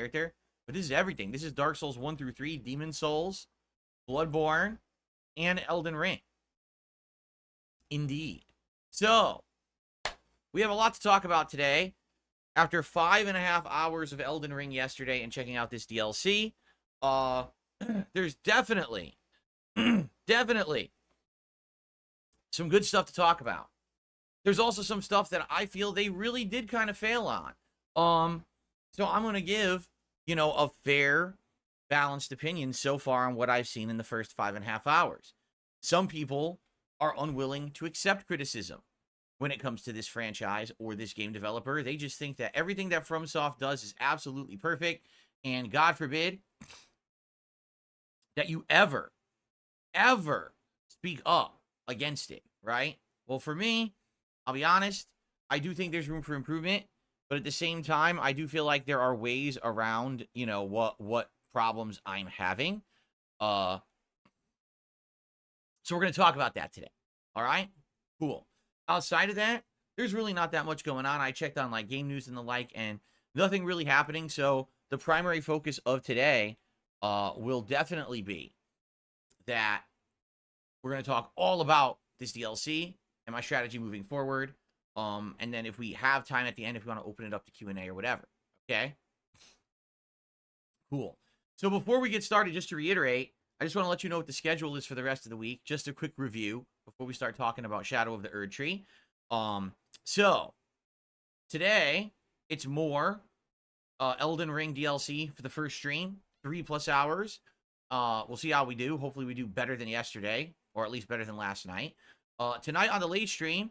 character, but this is everything. This is Dark Souls 1 through 3, Demon Souls, Bloodborne, and Elden Ring. Indeed. So, we have a lot to talk about today. After 5.5 hours of Elden Ring yesterday and checking out this DLC, there's definitely some good stuff to talk about. There's also some stuff that I feel they really did kind of fail on. So I'm going to give, a fair, balanced opinion so far on what I've seen in the first 5.5 hours. Some people are unwilling to accept criticism when it comes to this franchise or this game developer. They just think that everything that FromSoft does is absolutely perfect, and God forbid that you ever speak up against it, right? Well, for me, I'll be honest, I do think there's room for improvement, but at the same time, I do feel like there are ways around, what problems I'm having. So we're going to talk about that today. All right? Cool. Outside of that, there's really not that much going on. I checked on game news and the like, and nothing really happening. So the primary focus of today will definitely be that we're going to talk all about this DLC and my strategy moving forward. And then if we have time at the end, if we want to open it up to Q&A or whatever. Okay? Cool. So before we get started, just to reiterate, I just want to let you know what the schedule is for the rest of the week. Just a quick review before we start talking about Shadow of the Erdtree. So today it's more Elden Ring DLC for the first stream, 3+ hours. We'll see how we do. Hopefully we do better than yesterday, or at least better than last night. Tonight on the late stream,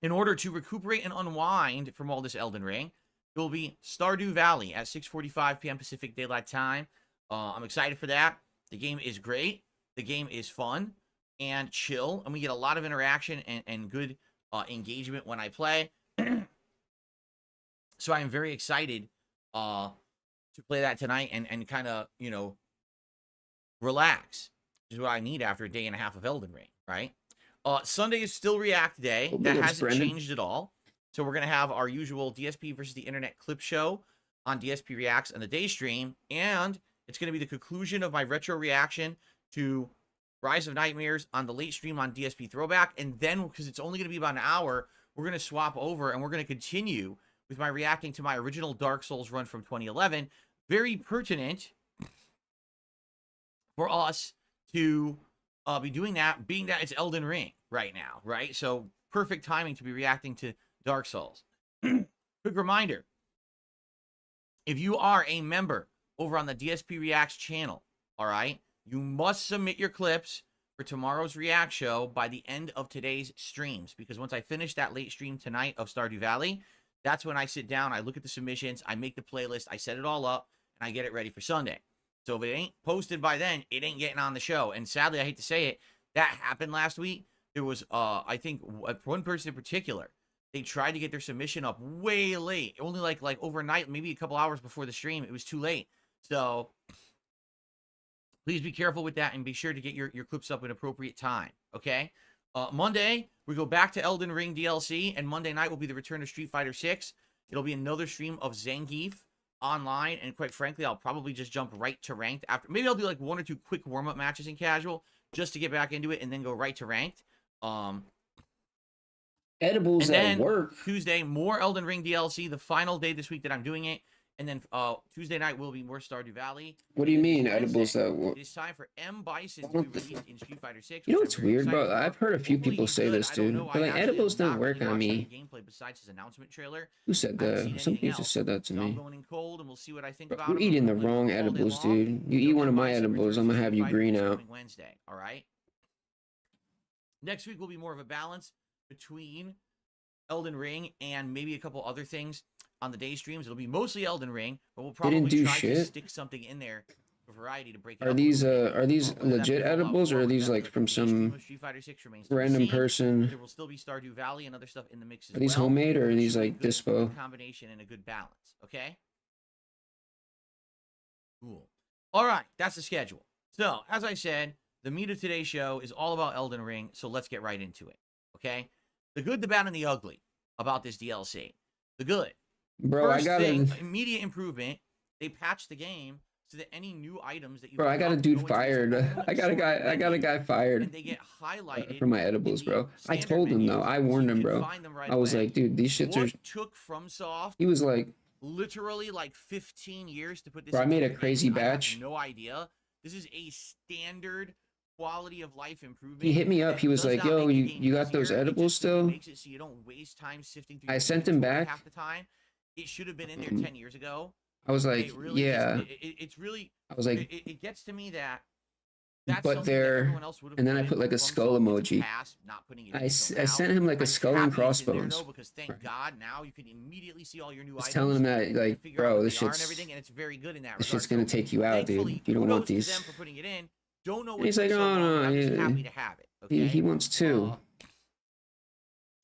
in order to recuperate and unwind from all this Elden Ring, it will be Stardew Valley at 6:45 p.m. Pacific Daylight Time. I'm excited for that. The game is great. The game is fun and chill, and we get a lot of interaction and good engagement when I play. So I am very excited to play that tonight and kind of, relax, which is what I need after a day and a half of Elden Ring, right? Sunday is still React Day. That hasn't changed at all. So we're going to have our usual DSP versus the Internet clip show on DSP Reacts on the day stream, and it's going to be the conclusion of my retro reaction to Rise of Nightmares on the late stream on DSP Throwback. And then, because it's only going to be about an hour, we're going to swap over and we're going to continue with my reacting to my original Dark Souls run from 2011. Very pertinent for us to be doing that, being that it's Elden Ring right now, right? So perfect timing to be reacting to Dark Souls. Quick reminder, if you are a member over on the DSP Reacts channel, all right, you must submit your clips for tomorrow's React show by the end of today's streams, because once I finish that late stream tonight of Stardew Valley, that's when I sit down, I look at the submissions, I make the playlist, I set it all up, and I get it ready for Sunday. So if it ain't posted by then, it ain't getting on the show. And sadly, I hate to say it, that happened last week. There was, I think, one person in particular, they tried to get their submission up way late. Only like overnight, maybe a couple hours before the stream. It was too late. So please be careful with that and be sure to get your clips up at appropriate time, okay? Monday, we go back to Elden Ring DLC, and Monday night will be the return of Street Fighter 6. It'll be another stream of Zangief online, and quite frankly, I'll probably just jump right to ranked after. Maybe I'll do like 1 or 2 quick warm-up matches in casual just to get back into it and then go right to ranked. Edibles and at then work. Tuesday, more Elden Ring DLC, the final day this week that I'm doing it. And then Tuesday night will be more Stardew Valley. What do you mean, edibles at work? It's time for M. Bison to be released in Street Fighter 6. You know what's weird, bro? I've heard a few people say this, dude. But like, edibles don't work on me. Gameplay besides his announcement trailer. Who said that? Some people just said that to me. I'm going in cold, and we'll see what I think about You're eating the wrong edibles, dude. You eat one of my edibles, I'm gonna have you green out. Wednesday, all right? Next week will be more of a balance between Elden Ring and maybe a couple other things on the day streams. It'll be mostly Elden Ring, but we'll probably try to stick something in there for variety to break it up. Are these legit edibles, or are these like from some random person? There will still be Stardew Valley and other stuff in the mix as well. Are these homemade, or are these like dispo? Combination and a good balance, okay? Cool. All right, that's the schedule. So, as I said, the meat of today's show is all about Elden Ring, so let's get right into it, okay? The good, the bad, and the ugly about this DLC. The good. Bro, I got immediate improvement. They patched the game so that any new items that you bro, I got a dude fired. I got a guy fired. And they get highlighted for my edibles, bro. I told him though. I warned him, bro. I was like, dude, these shits are. Took FromSoft. He was like, literally like 15 years to put this. Bro, I made a crazy batch. I have no idea. This is a standard quality of life improvement. He hit me up. He was like, yo, you got those edibles still? Makes it so you don't waste time sifting through. I sent him back. Half the time. It should have been in there 10 years ago. I was like, really yeah. It's really. I was like, it gets to me that. That's but there, and then I put like a skull emoji. I sent him like a skull and crossbones. Because thank God now you can immediately see all your new items. Telling him that like, bro, this shit's and it's very good in that. This shit's gonna take you out, dude. You don't want these. For putting it in. Don't know what he's like, oh no, happy to have it. Okay? He wants two.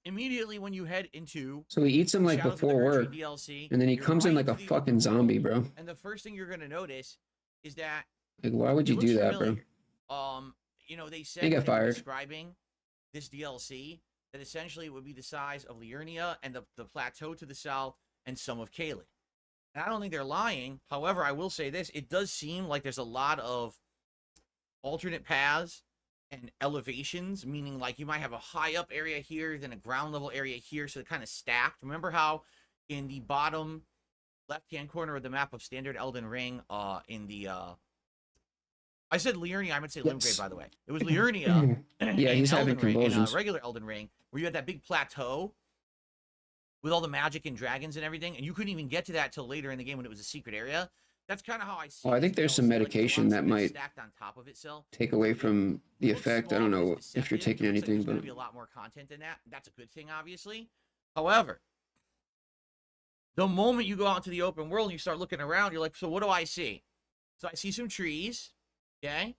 Immediately when you head into, so he eats them like before work, DLC, and then he comes in like a fucking zombie, bro. And the first thing you're gonna notice is that, like, why would you do that, bro? You know, they said they got fired. Describing this DLC that essentially it would be the size of Liurnia and the plateau to the south and some of Caelid. And I don't think they're lying. However, I will say this: it does seem like there's a lot of alternate paths and elevations, meaning like you might have a high up area here, then a ground level area here, so they're kind of stacked. Remember how in the bottom left-hand corner of the map of Standard Elden Ring, in the I said Liurnia, I meant to say Limgrave, by the way. It was Liurnia. Yeah, he's having convulsions. Regular Elden Ring, where you had that big plateau with all the magic and dragons and everything, and you couldn't even get to that till later in the game when it was a secret area. That's kind of how I see it. I think there's some medication that might on top of itself. Take away from the effect. I don't know if you're taking anything, but there's going to be a lot more content than that. That's a good thing, obviously. However, the moment you go out into the open world and you start looking around, you're like, so what do I see? So I see some trees. Okay,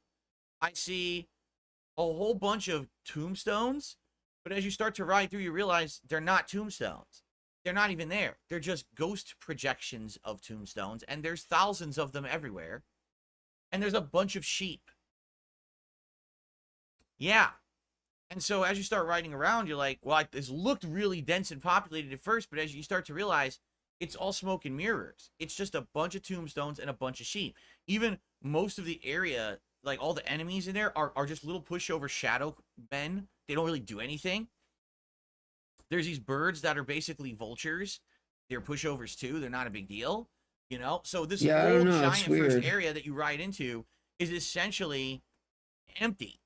I see a whole bunch of tombstones, but as you start to ride through, you realize they're not tombstones. They're not even there. They're just ghost projections of tombstones, and there's thousands of them everywhere. And there's a bunch of sheep. Yeah. And so as you start riding around, you're like, well, this looked really dense and populated at first, but as you start to realize, it's all smoke and mirrors. It's just a bunch of tombstones and a bunch of sheep. Even most of the area, like all the enemies in there, are just little pushover shadow men. They don't really do anything. There's these birds that are basically vultures. They're pushovers too. They're not a big deal, you know? So this whole giant first area that you ride into is essentially empty.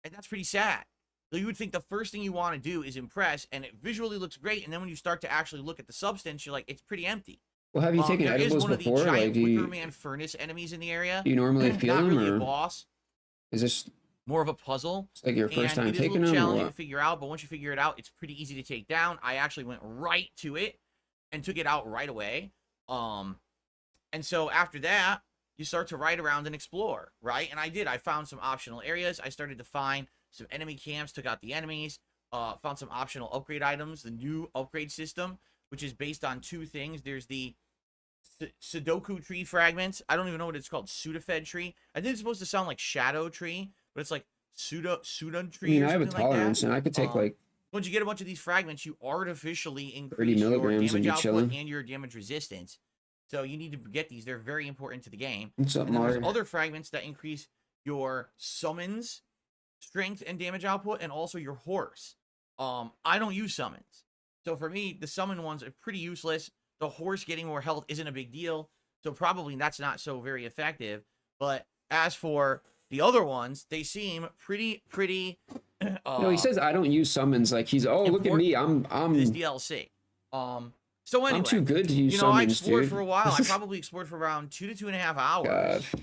And that's pretty sad. So you would think the first thing you want to do is impress, and it visually looks great, and then when you start to actually look at the substance, you're like, it's pretty empty. Well, have you taken edibles before? Like, do you man furnace enemies in the area? Do you normally feel them, really or a boss? Is this more of a puzzle? It's like your first time taking them. It's a challenging to figure out, but once you figure it out, it's pretty easy to take down. I actually went right to it and took it out right away. And so after that, you start to ride around and explore, right? And I did. I found some optional areas. I started to find some enemy camps, took out the enemies, found some optional upgrade items, the new upgrade system, which is based on two things. There's the Sudoku tree fragments. I don't even know what it's called. Sudafed tree. I think it's supposed to sound like shadow tree, but it's like Sudan tree. I mean, I have a tolerance, and I could take like. Once you get a bunch of these fragments, you artificially increase 30 milligrams your damage output and your damage resistance. So you need to get these. They're very important to the game. What's up, there's other fragments that increase your summons strength and damage output, and also your horse. I don't use summons. So for me, the summon ones are pretty useless. The horse getting more health isn't a big deal. So probably that's not so very effective. But as for the other ones, they seem pretty no, he says I don't use summons. Like he's look at me. I'm this DLC. So anyway, I'm too good to use summons, I explored dude. for a while. I probably explored for around 2 to 2.5 hours. God.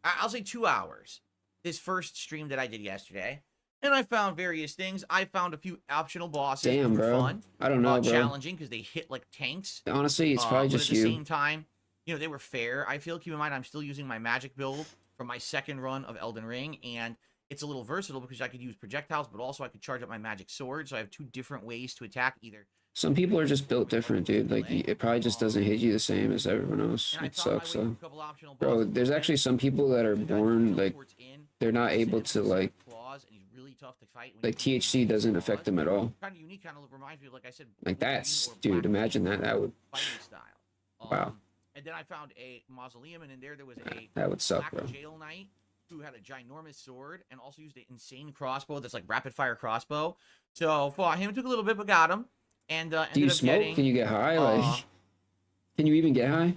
I'll say 2 hours. This first stream that I did yesterday, and I found various things. I found a few optional bosses. Damn, bro. Fun. I don't know, bro. Challenging because they hit like tanks. Honestly, it's probably just you. At the same time, you know, they were fair. I feel. Keep in mind, I'm still using my magic build from my second run of Elden Ring, and it's a little versatile because I could use projectiles, but also I could charge up my magic sword. So I have 2 different ways to attack. Either some people are just built different, dude. Like it probably just doesn't hit you the same as everyone else. It sucks, though. Bro, there's actually some people that are born like they're not able to like tough to fight. When like THC doesn't affect them at all. Kind of unique, kind of reminds me of, like I said, Like that's, dude, imagine that. That would. Fighting style. Wow. And then I found a mausoleum, and in there was a that would suck, black bro. jail knight who had a ginormous sword and also used an insane crossbow that's like rapid fire crossbow. So fought him, took a little bit, but got him. And do you smoke? Can you get high? Like, can you even get high?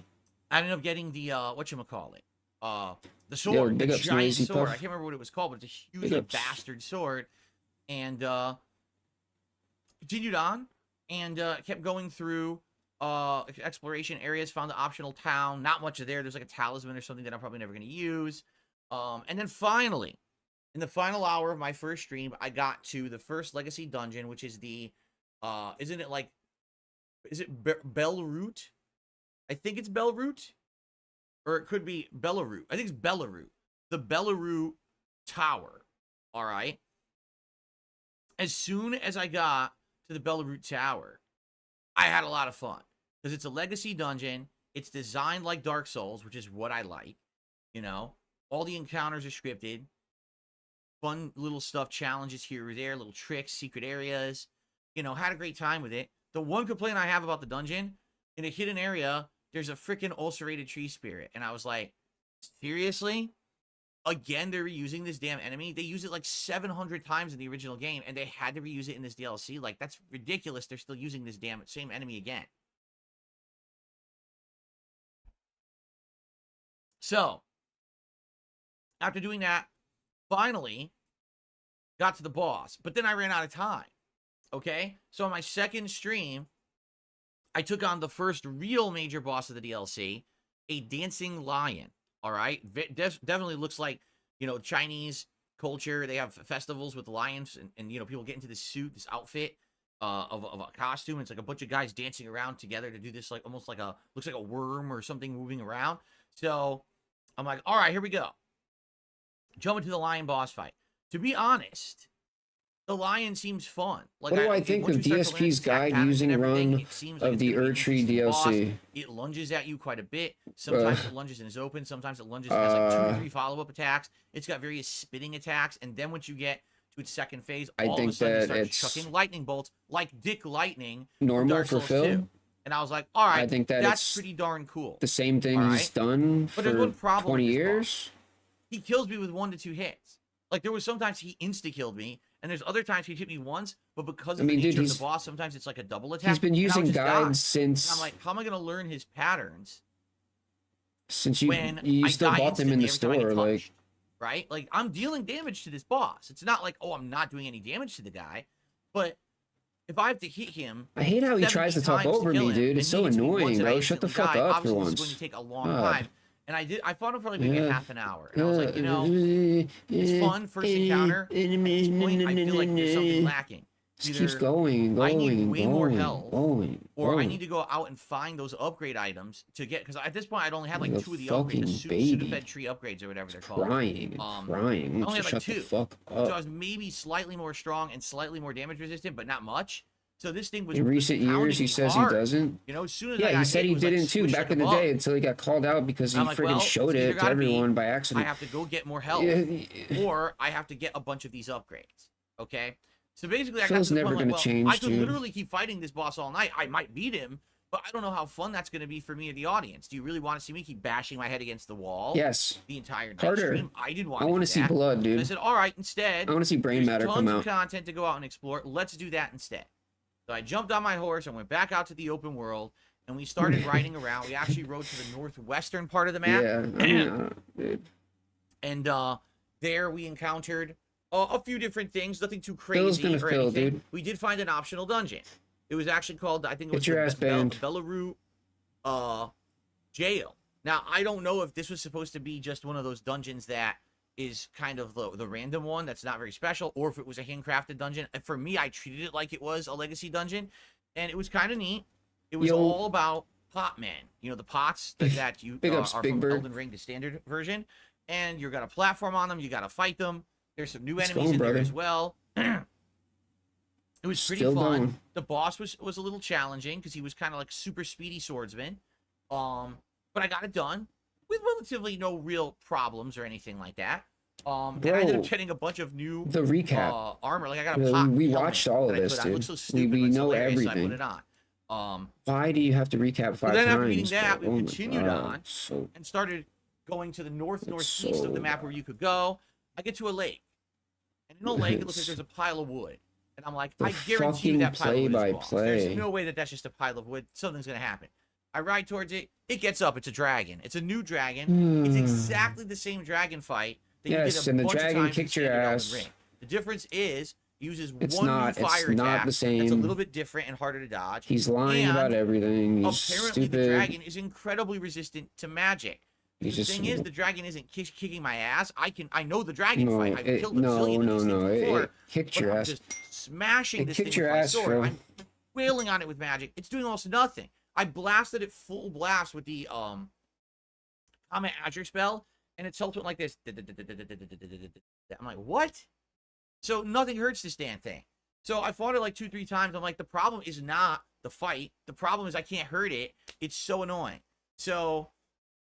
I ended up getting the whatchamacallit? The sword, the giant sword. I can't remember what it was called, but it's a huge bastard sword. And continued on and kept going through exploration areas, found the optional town. Not much there. There's like a talisman or something that I'm probably never going to use. And then finally, in the final hour of my first stream, I got to the first legacy dungeon, which is the isn't it like, is it Belroot? I think it's Belroot, or it could be Belarus. I think it's Belarus. The Belarus Tower. All right. As soon as I got to the Belarus Tower, I had a lot of fun because it's a legacy dungeon. It's designed like Dark Souls, which is what I like. You know, all the encounters are scripted. Fun little stuff, challenges here or there, little tricks, secret areas. You know, had a great time with it. The one complaint I have about the dungeon, in a hidden area, there's a freaking ulcerated tree spirit. And I was like, seriously? Again, they're reusing this damn enemy. They use it like 700 times in the original game, and they had to reuse it in this DLC. Like, that's ridiculous. They're still using this damn same enemy again. So, after doing that, finally got to the boss. But then I ran out of time. Okay? So, on my second stream, I took on the first real major boss of the DLC, a dancing lion. All right? Definitely looks like, you know, Chinese culture. They have festivals with lions, and you know, people get into this suit, this outfit of a costume. It's like a bunch of guys dancing around together to do this, like almost like looks like a worm or something moving around. So I'm like, all right, here we go. Jump into the lion boss fight. To be honest, the lion seems fun. Like, what do I think of DSP's guide using run of the Erdtree DLC? It lunges at you quite a bit. Sometimes it lunges and is open. Sometimes it lunges and has like 2 or 3 follow-up attacks. It's got various spitting attacks. And then once you get to its second phase, all of a sudden it starts chucking lightning bolts like Dick Lightning. Normal for Phil? And I was like, all right, I think that's pretty darn cool. The same thing he's done for 20 years. He kills me with 1 to 2 hits. Like, there was sometimes he insta-killed me, and there's other times he hit me once, but because of the nature of the boss, sometimes it's like a double attack. He's been using guides since... And I'm like, how am I going to learn his patterns? Since you still bought them in the store, like... Right? Like, I'm dealing damage to this boss. It's not like, oh, I'm not doing any damage to the guy, but if I have to hit him... I hate how he tries to talk over me, dude. It's so annoying, bro. Shut the fuck up for once. It's going to take a long time. And I fought him for like maybe half an hour. And I was like, you know, it's fun, first encounter. At this point, I feel like there's something lacking. Just keeps going, I need way more health, or I need to go out and find those upgrade items to get, because at this point I'd only had like 2 of the upgrades, the Sudafed tree upgrades or whatever they're called. Crying. I only had like 2. So I was maybe slightly more strong and slightly more damage resistant, but not much. So this thing was in recent years. He says he doesn't. You know, as soon as he said he didn't too back in the day until he got called out because he freaking showed it to everyone by accident. I have to go get more health, or I have to get a bunch of these upgrades. Okay, so basically, Phil's never gonna change. I could literally keep fighting this boss all night. I might beat him, but I don't know how fun that's going to be for me or the audience. Do you really want to see me keep bashing my head against the wall? Yes. The entire stream? I did want. I want to see blood, dude. I said, all right, instead, I want to see brain matter come out. Tons of content to go out and explore. Let's do that instead. So I jumped on my horse and went back out to the open world, and we started riding around. We actually rode to the northwestern part of the map. Yeah, dude. And there we encountered a few different things, nothing too crazy or anything. Dude. We did find an optional dungeon. It was actually called, I think it was Belarus Jail. Now, I don't know if this was supposed to be just one of those dungeons that is kind of the random one that's not very special, or if it was a handcrafted dungeon. And for me, I treated it like it was a legacy dungeon, and it was kind of neat. It was all about pot men, you know, the pots that you are from Elden Ring, the standard version, and you're got a platform on them, you got to fight them. There's some new enemies in there as well. It was pretty fun. The boss was a little challenging because he was kind of like super speedy swordsman, but I got it done with relatively no real problems or anything like that. And I ended up Bro, getting a bunch of new the recap. armor. Like I got a pot We helmet watched all of that I this, put on. It dude. looks so stupid, We but it's know hilarious, so I put everything. it on. Why do you have to recap So 5 then after times, reading that, bro? we Oh my continued God, on so and started going to the it's northeast of the so map where you could go. I get to a lake. And in the lake, it looks like it's there's a pile of wood. And I'm like, the I guarantee you fucking that pile of wood is play by boss. There's play. no way that that's just a pile of wood. Something's going to happen. I ride towards it. It gets up. It's a dragon. It's a new dragon. It's exactly the same dragon fight that you Yes, did a and the bunch of dragon times in kicked your standard Elden ass. Ring. The difference is it uses It's one not. new fire It's not attack the same. that's a little bit different and harder to dodge. He's lying and about everything. He's apparently stupid. the dragon is incredibly resistant to magic. He's The just thing is, the dragon isn't kicking my ass. I know the dragon no. fight. I've killed a zillion of these things before. It kicked But your I'm ass. just smashing It this kicked thing your with my ass, sword. Phil. I'm wailing on it with magic. It's doing almost nothing. I blasted it full blast with the Comet Azure spell, and it went like this. I'm like, what? So nothing hurts this damn thing. So I fought it like 2-3 times. I'm like, the problem is not the fight. The problem is I can't hurt it. It's so annoying. So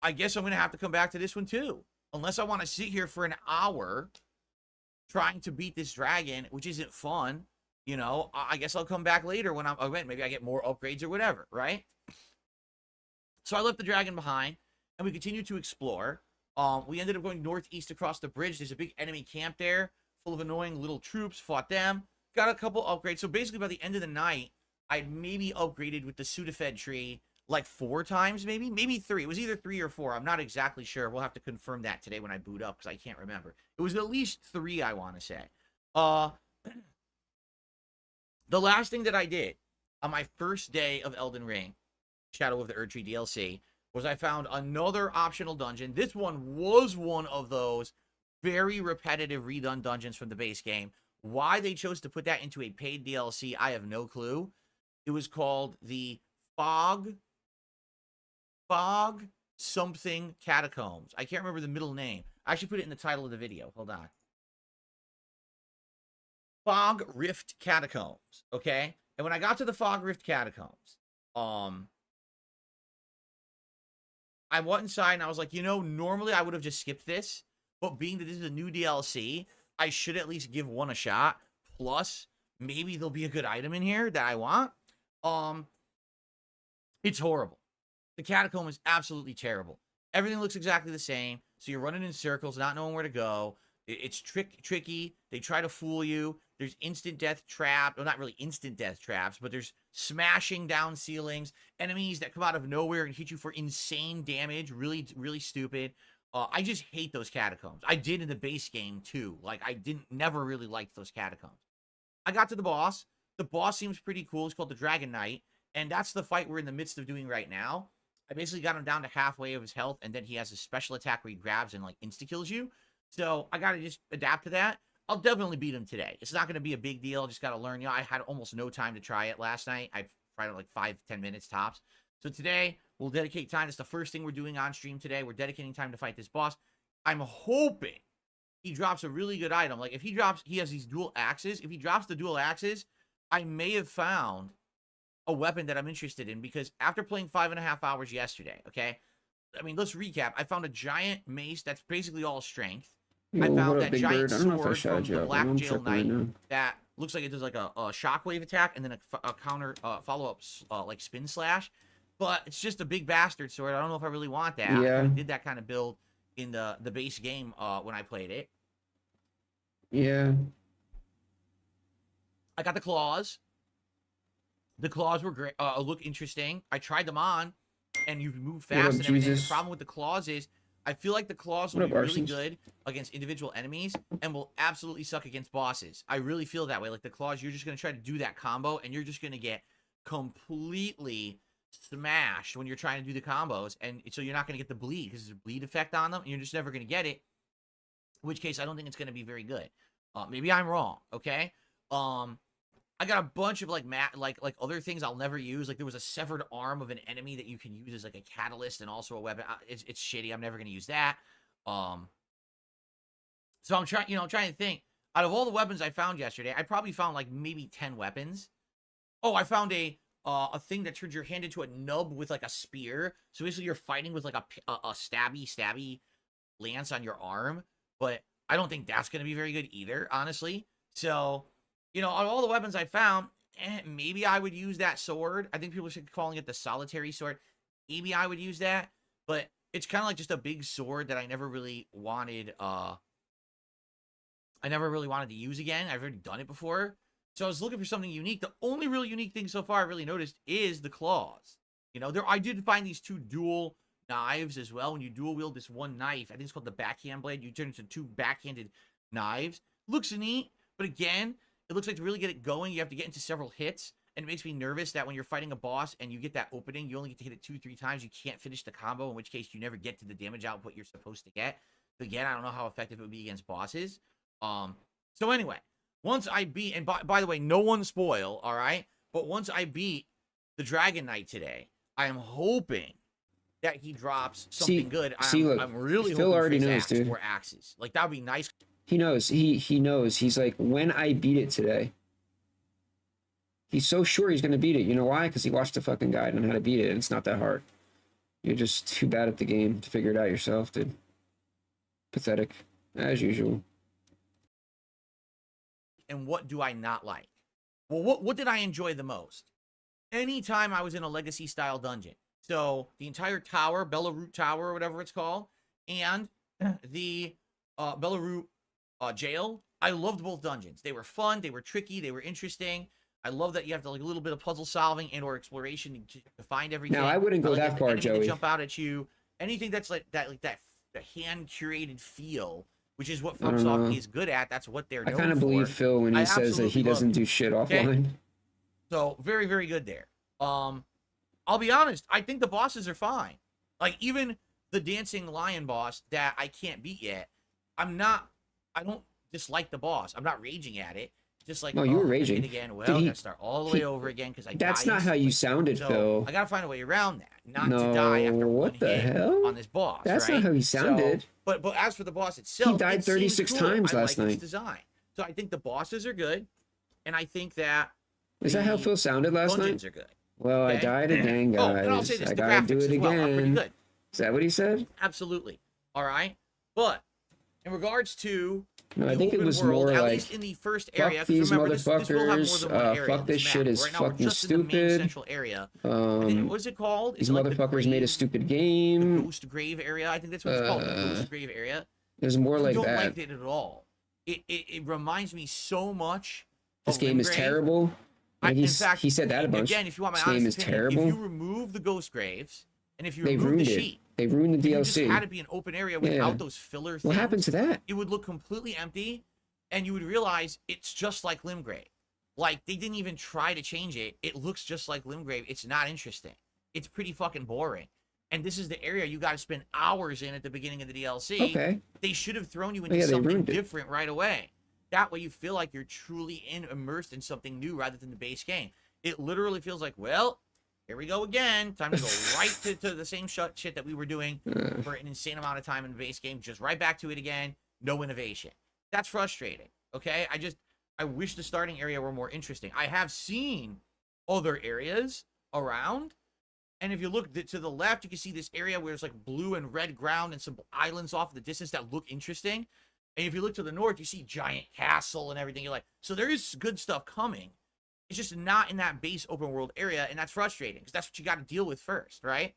I guess I'm going to have to come back to this one too. Unless I want to sit here for an hour trying to beat this dragon, which isn't fun. You know, I guess I'll come back later when maybe I get more upgrades or whatever, right? So I left the dragon behind, and we continued to explore. We ended up going northeast across the bridge. There's a big enemy camp there, full of annoying little troops. Fought them. Got a couple upgrades. So basically, by the end of the night, I'd maybe upgraded with the Sudafed tree like 4 times, maybe 3. It was either 3 or 4. I'm not exactly sure. We'll have to confirm that today when I boot up because I can't remember. It was at least 3, I want to say. The last thing that I did on my first day of Elden Ring, Shadow of the Erdtree DLC, was I found another optional dungeon. This one was one of those very repetitive redone dungeons from the base game. Why they chose to put that into a paid DLC, I have no clue. It was called the Fog something Catacombs. I can't remember the middle name. I actually put it in the title of the video. Hold on. Fog Rift Catacombs, okay? And when I got to the Fog Rift Catacombs, I went inside and I was like, you know, normally I would have just skipped this, but being that this is a new DLC, I should at least give one a shot. Plus, maybe there'll be a good item in here that I want. It's horrible. The catacomb is absolutely terrible. Everything looks exactly the same, so you're running in circles, not knowing where to go. It's tricky. They try to fool you. There's instant death traps. Well, not really instant death traps, but there's smashing down ceilings. Enemies that come out of nowhere and hit you for insane damage. Really, really stupid. I just hate those catacombs. I did in the base game, too. Like, never really liked those catacombs. I got to the boss. The boss seems pretty cool. It's called the Dragon Knight. And that's the fight we're in the midst of doing right now. I basically got him down to halfway of his health, and then he has a special attack where he grabs and, like, insta-kills you. So I got to just adapt to that. I'll definitely beat him today. It's not going to be a big deal. Just got to learn. You know, I had almost no time to try it last night. I tried it like 5-10 minutes tops. So today, we'll dedicate time. It's the first thing we're doing on stream today. We're dedicating time to fight this boss. I'm hoping he drops a really good item. Like, if he has these dual axes. If he drops the dual axes, I may have found a weapon that I'm interested in. Because after playing 5.5 hours yesterday, okay? I mean, let's recap. I found a giant mace that's basically all strength. I found that giant sword from the Black Jail Knight that looks like it does like a shockwave attack and then a counter follow-up like spin slash. But it's just a big bastard sword. I don't know if I really want that. Yeah. I did that kind of build in the base game when I played it. Yeah. I got the claws. The claws were great. Look interesting. I tried them on, and you move fast and everything. The problem with the claws is I feel like the claws will be really good against individual enemies and will absolutely suck against bosses. I really feel that way. Like the claws, you're just going to try to do that combo, and you're just going to get completely smashed when you're trying to do the combos. And so you're not going to get the bleed because there's a bleed effect on them, and you're just never going to get it. In which case, I don't think it's going to be very good. Maybe I'm wrong, okay? I got a bunch of like other things I'll never use. Like there was a severed arm of an enemy that you can use as like a catalyst and also a weapon. It's shitty. I'm never gonna use that. So I'm trying to think. Out of all the weapons I found yesterday, I probably found like maybe 10 weapons. Oh, I found a thing that turns your hand into a nub with like a spear. So basically you're fighting with like a stabby lance on your arm. But I don't think that's going to be very good either, honestly. So, you know, on all the weapons I found, maybe I would use that sword. I think people should be calling it the solitary sword. Maybe I would use that, but it's kind of like just a big sword that I never really wanted to use again. I've already done it before. So I was looking for something unique. The only real unique thing so far I've really noticed is the claws. You know, I did find these 2 dual knives as well. When you dual wield this one knife, I think it's called the backhand blade, you turn it into 2 backhanded knives. Looks neat, but again, it looks like to really get it going, you have to get into several hits. And it makes me nervous that when you're fighting a boss and you get that opening, you only get to hit it 2-3 times. You can't finish the combo, in which case you never get to the damage output you're supposed to get. But again, I don't know how effective it would be against bosses. So anyway, once I beat, and by the way, no one spoil, all right? But once I beat the Dragon Knight today, I am hoping that he drops something good. Look, I'm really Phil hoping already for his knows, axe dude. or axes. Like, that would be nice. He knows. He knows. He's like, when I beat it today. He's so sure he's going to beat it. You know why? Because he watched a fucking guide on how to beat it, and it's not that hard. You're just too bad at the game to figure it out yourself, dude. Pathetic. As usual. And what do I not like? Well, what did I enjoy the most? Anytime I was in a legacy-style dungeon. So, the entire tower, Belarus Tower, or whatever it's called, and the Belarus jail, I loved both dungeons. They were fun, they were tricky, they were interesting. I love that you have to, like, a little bit of puzzle solving and or exploration to find everything. Now, I wouldn't go that far, Joey. Jump out at you. Anything that's like that the hand-curated feel, which is what FromSoft is good at. That's what they're known for. I kind of believe Phil when he says that he doesn't do shit offline. Okay? So, very, very good there. I'll be honest, I think the bosses are fine. Like, even the dancing lion boss that I can't beat yet, I don't dislike the boss. I'm not raging at it. Just like, no, you were raging again. Well, I gotta start all the way over again because I That's not how you sounded, so Phil. I gotta find a way around that, not to die after what the hell on this boss. That's right? not how he sounded. So, but as for the boss itself, he died 36 times last night. Its design. So I think the bosses are good, and I think that is that how Phil sounded last night? Are good. Well, okay? I died again, guys. Oh, and I'll say this, I gotta do it again. Well are pretty good. Is that what he said? Absolutely. All right, but in regards to no, I think it was world, more at like, least in the first area, fuck these remember, motherfuckers, fuck this shit is fucking stupid. Central area. What is it called? These motherfuckers made a stupid game. The Ghost Grave area, I think that's what it's called, the Ghost Grave area. There's more like that. I don't like it at all. It reminds me so much this game is terrible. In fact, he said that a bunch. Again, if you want my this game is opinion, terrible. if you remove the Ghost Graves, and if you they remove ruined the it. sheep, they ruined the DLC. You just had to be an open area without those filler things. What happened to that? It would look completely empty, and you would realize it's just like Limgrave. Like, they didn't even try to change it. It looks just like Limgrave. It's not interesting. It's pretty fucking boring. And this is the area you got to spend hours in at the beginning of the DLC. Okay. They should have thrown you into something different right away. That way you feel like you're truly immersed in something new rather than the base game. It literally feels like, well, here we go again. Time to go right to the same shit that we were doing for an insane amount of time in the base game. Just right back to it again. No innovation. That's frustrating. Okay? I wish the starting area were more interesting. I have seen other areas around. And if you look to the left, you can see this area where it's like blue and red ground and some islands off in the distance that look interesting. And if you look to the north, you see giant castle and everything. You're like, so there is good stuff coming. It's just not in that base open world area, and that's frustrating because that's what you got to deal with first, right?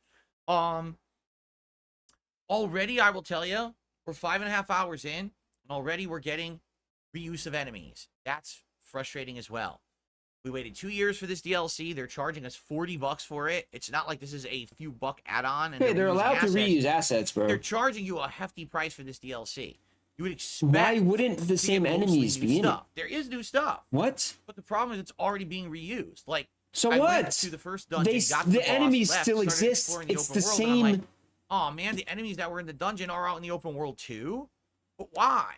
Already, I will tell you, we're 5.5 hours in, and already we're getting reuse of enemies. That's frustrating as well. We waited 2 years for this DLC. They're charging us $40 for it. It's not like this is a few buck add-on. Hey, they're allowed to reuse assets, bro. They're charging you a hefty price for this DLC. You would expect. Why wouldn't the same enemies be in it? There is new stuff. What? But the problem is it's already being reused. Like, so I what? Went to the first dungeon, the enemies still exist. It's the same. Like, oh man, the enemies that were in the dungeon are out in the open world too. But why?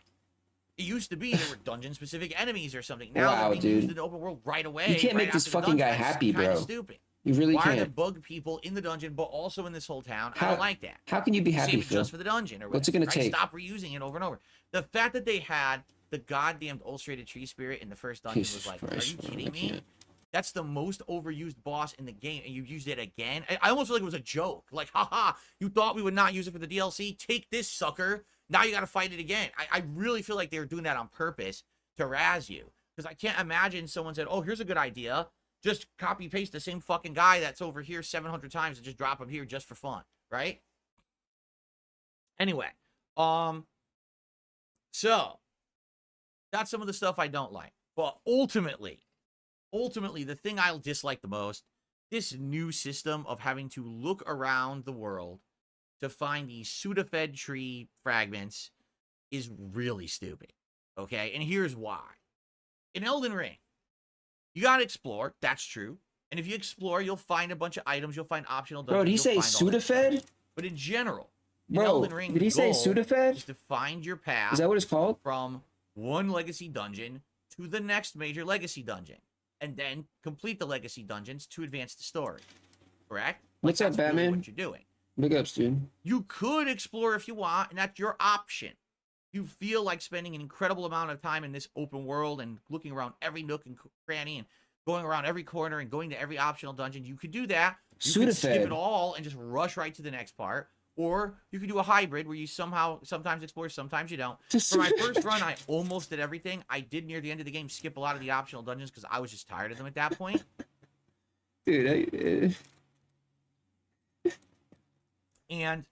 It used to be there were dungeon-specific enemies or something. Now they're being used in the open world right away. You can't make this fucking guy happy, bro. Stupid. You really can't. Why are there bug people in the dungeon, but also in this whole town? I don't like that. How can you be happy, Phil? Just for the dungeon, or what's it going to take? Stop reusing it over and over. The fact that they had the goddamned ulcerated tree spirit in the first dungeon was like, are you kidding me? That's the most overused boss in the game, and you used it again. I almost feel like it was a joke. Like, haha, you thought we would not use it for the DLC? Take this, sucker. Now you got to fight it again. I really feel like they were doing that on purpose to razz you. Because I can't imagine someone said, oh, here's a good idea. Just copy paste the same fucking guy that's over here 700 times and just drop him here just for fun, right? Anyway, so that's some of the stuff I don't like. But ultimately, the thing I'll dislike the most, this new system of having to look around the world to find these Sudafed tree fragments is really stupid. Okay? And here's why. In Elden Ring, you gotta explore. That's true. And if you explore, you'll find a bunch of items. You'll find optional dungeons. Bro, did he say Sudafed? But in general, in Bro, Elden Ring, did he say Sudafed? is to find your path. Is that what it's called? From one legacy dungeon to the next major legacy dungeon, and then complete the legacy dungeons to advance the story. Correct? What's up, Batman? Really what you're doing. Big ups, dude. You could explore if you want, and that's your option. You feel like spending an incredible amount of time in this open world and looking around every nook and cranny and going around every corner and going to every optional dungeon. You could do that. You could skip it all and just rush right to the next part. Or you could do a hybrid where you sometimes explore, sometimes you don't. For my first run, I almost did everything. I did near the end of the game skip a lot of the optional dungeons because I was just tired of them at that point. Dude, And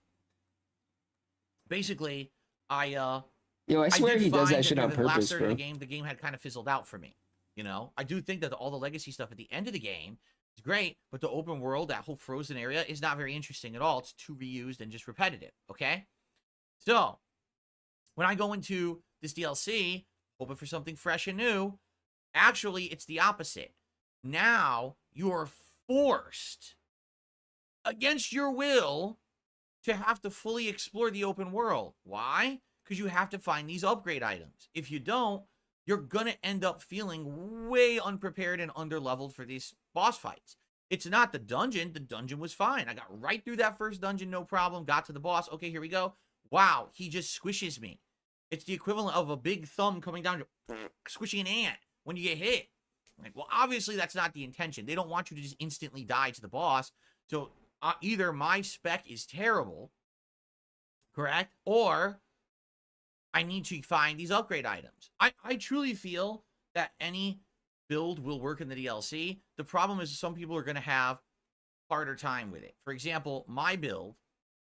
basically, Yo, I swear he does that shit on purpose, bro. The game had kind of fizzled out for me. You know, I do think that all the legacy stuff at the end of the game is great, but the open world, that whole frozen area, is not very interesting at all. It's too reused and just repetitive, okay? So, when I go into this DLC, hoping for something fresh and new, actually, it's the opposite. Now, you are forced, against your will, to have to fully explore the open world. Why? Because you have to find these upgrade items. If you don't, you're going to end up feeling way unprepared and underleveled for these boss fights. It's not the dungeon. The dungeon was fine. I got right through that first dungeon, no problem. Got to the boss. Okay, here we go. Wow, he just squishes me. It's the equivalent of a big thumb coming down to squishing an ant when you get hit. Like, well, obviously that's not the intention. They don't want you to just instantly die to the boss. So either my spec is terrible, correct? Or I need to find these upgrade items. I truly feel that any build will work in the DLC. The problem is some people are going to have harder time with it. For example, my build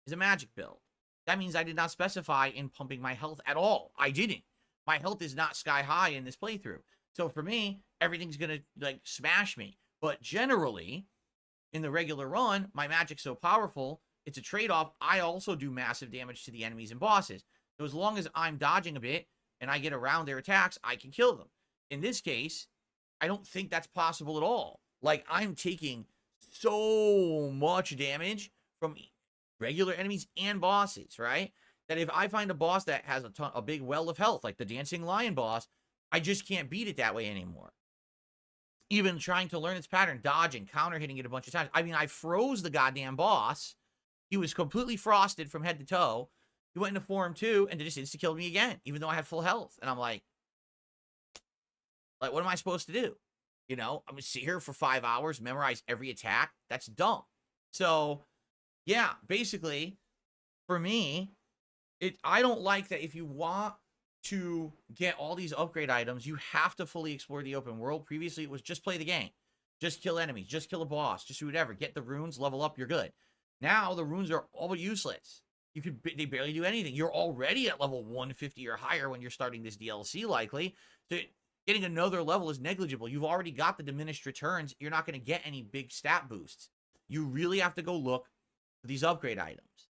is a magic build. That means I did not specify in pumping my health at all. I didn't. My health is not sky high in this playthrough. So for me, everything's going to like smash me. But generally, in the regular run, my magic's so powerful, it's a trade-off. I also do massive damage to the enemies and bosses. So as long as I'm dodging a bit and I get around their attacks, I can kill them. In this case, I don't think that's possible at all. Like, I'm taking so much damage from regular enemies and bosses, right? That if I find a boss that has a big well of health, like the Dancing Lion boss, I just can't beat it that way anymore. Even trying to learn its pattern, dodging, counter-hitting it a bunch of times. I mean, I froze the goddamn boss. He was completely frosted from head to toe. He went into form 2 and just insta-killed me again, even though I had full health. And I'm like, what am I supposed to do? You know, I'm going to sit here for 5 hours, memorize every attack. That's dumb. So, yeah, basically, for me, I don't like that if you want to get all these upgrade items, you have to fully explore the open world. Previously, it was just play the game. Just kill enemies. Just kill a boss. Just do whatever. Get the runes, level up, you're good. Now, the runes are all but useless. They barely do anything. You're already at level 150 or higher when you're starting this DLC, likely. So getting another level is negligible. You've already got the diminished returns. You're not going to get any big stat boosts. You really have to go look for these upgrade items.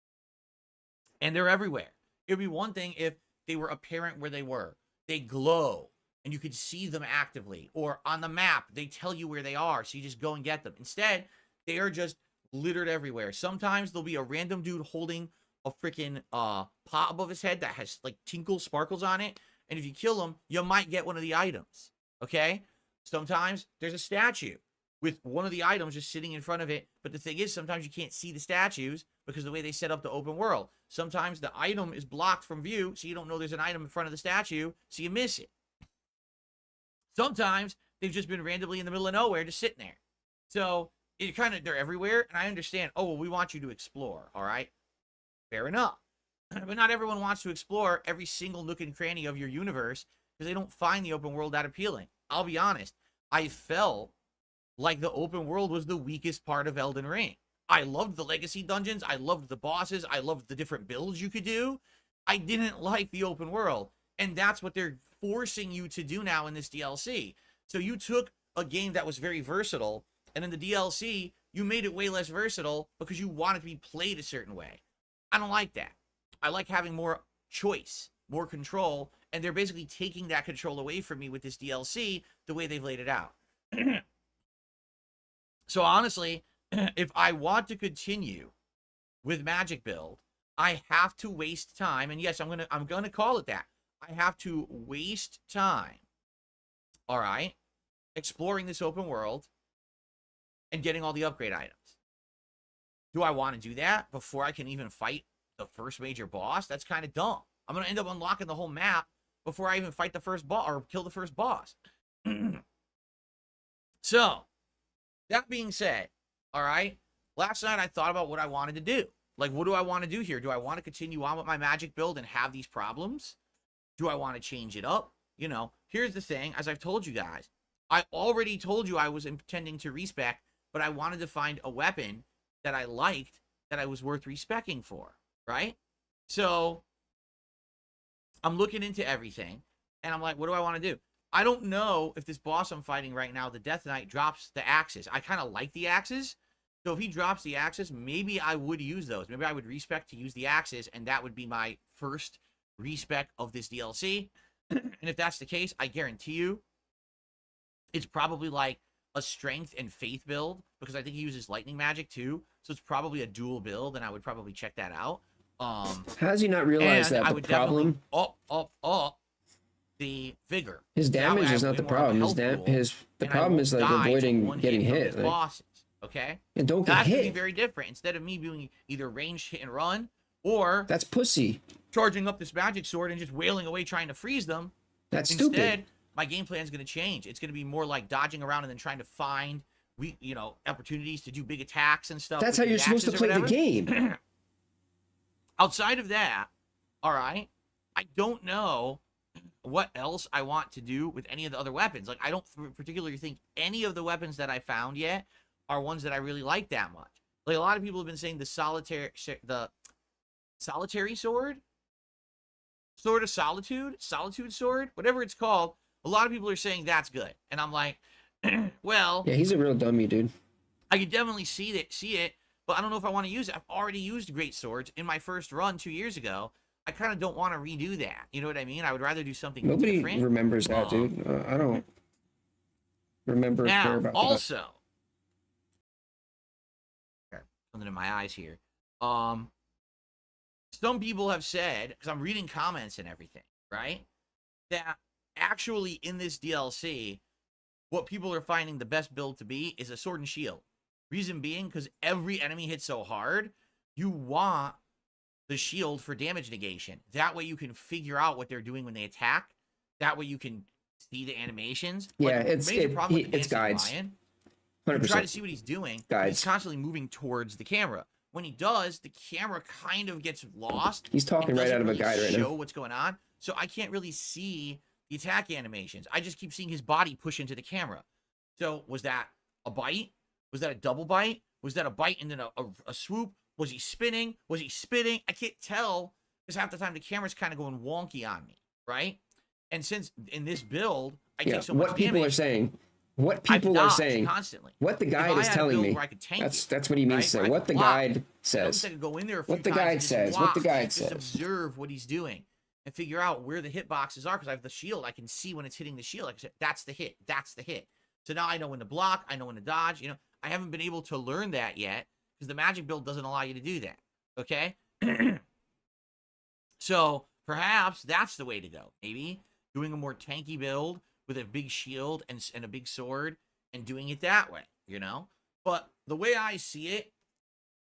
And they're everywhere. It would be one thing if they were apparent where they were. They glow, and you could see them actively. Or on the map, they tell you where they are, so you just go and get them. Instead, they are just littered everywhere. Sometimes there'll be a random dude holding a freaking pot above his head that has like tinkle sparkles on it, and if you kill him, you might get one of the items. Okay? Sometimes there's a statue with one of the items just sitting in front of it, but the thing is, sometimes you can't see the statues because of the way they set up the open world. Sometimes the item is blocked from view, so you don't know there's an item in front of the statue, so you miss it. Sometimes they've just been randomly in the middle of nowhere, just sitting there. So they're everywhere, and I understand, oh, well, we want you to explore, all right? Fair enough. But not everyone wants to explore every single nook and cranny of your universe because they don't find the open world that appealing. I'll be honest. I felt like the open world was the weakest part of Elden Ring. I loved the legacy dungeons. I loved the bosses. I loved the different builds you could do. I didn't like the open world. And that's what they're forcing you to do now in this DLC. So you took a game that was very versatile, and in the DLC, you made it way less versatile because you want it to be played a certain way. I don't like that. I like having more choice, more control, and they're basically taking that control away from me with this DLC the way they've laid it out. So honestly, if I want to continue with Magic Build, I have to waste time, and yes, I'm gonna call it that. I have to waste time, all right, exploring this open world and getting all the upgrade items. Do I want to do that before I can even fight the first major boss? That's kind of dumb. I'm gonna end up unlocking the whole map before I even fight the first boss or kill the first boss. So, that being said, all right, last night I thought about what I wanted to do. Like, what do I want to do here? Do I want to continue on with my Magic build and have these problems? Do I want to change it up? You know, here's the thing, as I've told you guys, I already told you I was intending to respec, but I wanted to find a weapon that I liked, that I was worth respecking for, right? So, I'm looking into everything, and I'm like, what do I want to do? I don't know if this boss I'm fighting right now, the Death Knight, drops the axes. I kind of like the axes. So if he drops the axes, maybe I would use those. Maybe I would respec to use the axes, and that would be my first respec of this DLC. And if that's the case, I guarantee you it's probably like a strength and faith build, because I think he uses lightning magic too. So it's probably a dual build, and I would probably check that out. How does he not realize that I the would problem? definitely up the vigor. His damage is not the problem. The problem is like avoiding getting hit. Like, bosses, okay? and don't get That could be hit. very different. Instead of me doing either ranged hit and run, or That's pussy. charging up this magic sword and just wailing away trying to freeze them. That's Instead, stupid. my game plan is going to change. It's going to be more like dodging around and then trying to find opportunities to do big attacks and stuff. That's how you're supposed to play the game. Outside of that, all right, I don't know what else I want to do with any of the other weapons. Like, I don't particularly think any of the weapons that I found yet are ones that I really like that much. Like, a lot of people have been saying the solitary sword of solitude sword, whatever it's called. A lot of people are saying that's good, and I'm like, well, Yeah, he's a real dummy, dude. I could definitely see it, but I don't know if I want to use it. I've already used great swords in my first run 2 years ago. I kind of don't want to redo that. You know what I mean? I would rather do something Nobody different. remembers that, dude. I don't remember or care about also, that. something in my eyes here. Some people have said, because I'm reading comments and everything, right, that actually in this DLC, what people are finding the best build to be is a sword and shield. Reason being, because every enemy hits so hard, you want the shield for damage negation. That way you can figure out what they're doing when they attack. That way you can see the animations. Yeah, it's guides. Lion, 100%. you try to see what he's doing. He's constantly moving towards the camera. When he does, the camera kind of gets lost. He's talking right out of a guide right now. Show what's going on. So I can't really see the attack animations. I just keep seeing his body push into the camera. So was that a bite? Was that a double bite? Was that a bite and then a swoop? Was he spinning? Was he spitting? I can't tell because half the time the camera's kind of going wonky on me, right? And since in this build, I take so much what people damage, are saying, what people are saying, constantly. what the guide is telling me. That's what he means to say. What the guide says. What the guide says. What the guide says. Just observe what he's doing and figure out where the hitboxes are because I have the shield. I can see when it's hitting the shield. Like I said, that's the hit. That's the hit. So now I know when to block. I know when to dodge. I haven't been able to learn that yet because the magic build doesn't allow you to do that. Okay? So perhaps that's the way to go. Maybe doing a more tanky build with a big shield and a big sword and doing it that way, But the way I see it,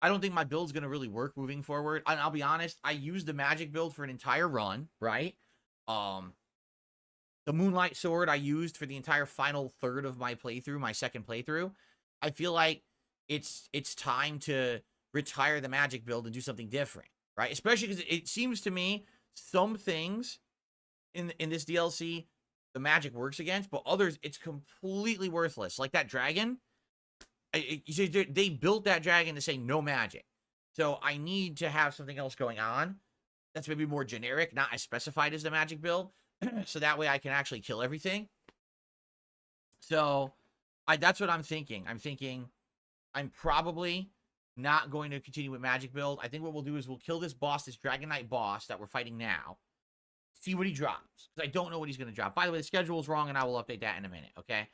I don't think my build's going to really work moving forward. And I'll be honest, I used the magic build for an entire run, right? The Moonlight Sword I used for the entire final third of my playthrough, my second playthrough. I feel like it's time to retire the magic build and do something different, right? Especially because it seems to me some things in this DLC the magic works against, but others it's completely worthless. Like that dragon, they built that dragon to say no magic. So I need to have something else going on that's maybe more generic, not as specified as the magic build, so that way I can actually kill everything. So that's what I'm thinking. I'm thinking I'm probably not going to continue with magic build. I think what we'll do is we'll kill this boss, this Dragon Knight boss that we're fighting now. See what he drops, because I don't know what he's going to drop. By the way, the schedule is wrong, and I will update that in a minute, okay?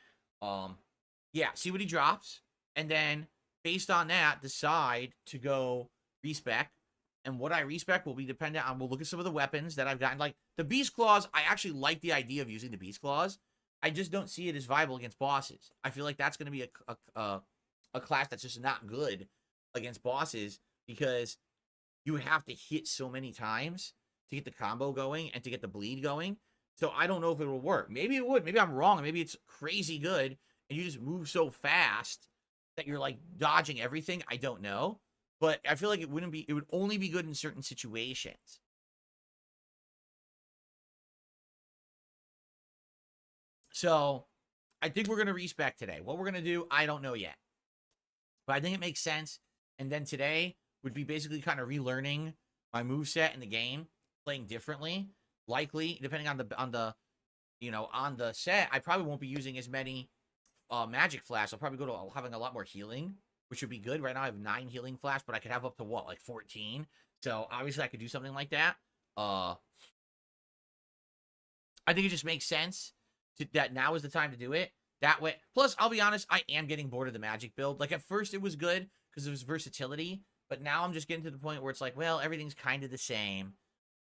Yeah, see what he drops, and then based on that, decide to go respec. And what I respec will be dependent on, we'll look at some of the weapons that I've gotten. Like, the Beast Claws, I actually like the idea of using the Beast Claws. I just don't see it as viable against bosses. I feel like that's going to be a class that's just not good against bosses, because you have to hit so many times to get the combo going and to get the bleed going. So I don't know if it will work. Maybe it would. Maybe I'm wrong. Maybe it's crazy good and you just move so fast that you're like dodging everything. I don't know. But I feel like it would only be good in certain situations. So I think we're going to respec today. What we're going to do, I don't know yet. But I think it makes sense. And then today would be basically kind of relearning my moveset in the game, playing differently. Likely, depending on the set, I probably won't be using as many magic flash. I'll probably go to having a lot more healing, which would be good. Right now I have 9 healing flash, but I could have up to what, like 14. So obviously I could do something like that. I think it just makes sense that now is the time to do it that way. Plus, I'll be honest, I am getting bored of the magic build. Like at first it was good because it was versatility, but now I'm just getting to the point where it's like, well, everything's kind of the same.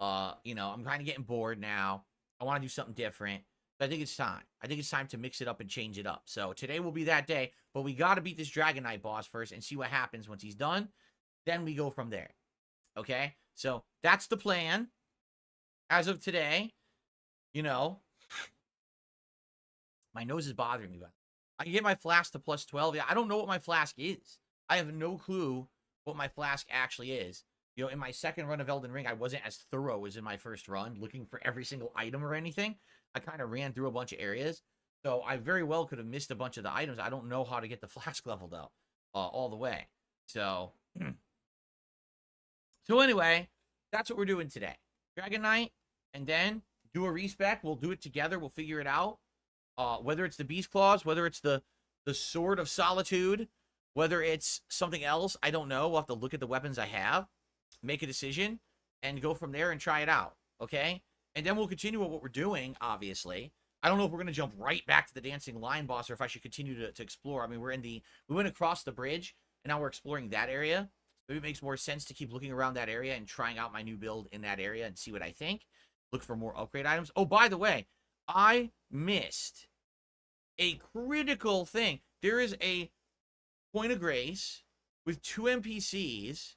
I'm kind of getting bored now. I want to do something different. But I think it's time. I think it's time to mix it up and change it up. So today will be that day, but we got to beat this Dragon Knight boss first and see what happens once he's done. Then we go from there. Okay? So that's the plan. As of today, my nose is bothering me. I can get my flask to plus 12. Yeah, I don't know what my flask is. I have no clue what my flask actually is. In my second run of Elden Ring, I wasn't as thorough as in my first run, looking for every single item or anything. I kind of ran through a bunch of areas. So I very well could have missed a bunch of the items. I don't know how to get the flask leveled up all the way. So, anyway, that's what we're doing today. Dragon Knight, and then do a respec. We'll do it together. We'll figure it out. Whether it's the Beast Claws, whether it's the Sword of Solitude, whether it's something else, I don't know. We'll have to look at the weapons I have, make a decision, and go from there and try it out, okay? And then we'll continue with what we're doing, obviously. I don't know if we're going to jump right back to the Dancing Lion boss or if I should continue to explore. I mean, we went across the bridge, and now we're exploring that area. Maybe it makes more sense to keep looking around that area and trying out my new build in that area and see what I think. Look for more upgrade items. Oh, by the way, I missed a critical thing. There is a point of grace with 2 NPCs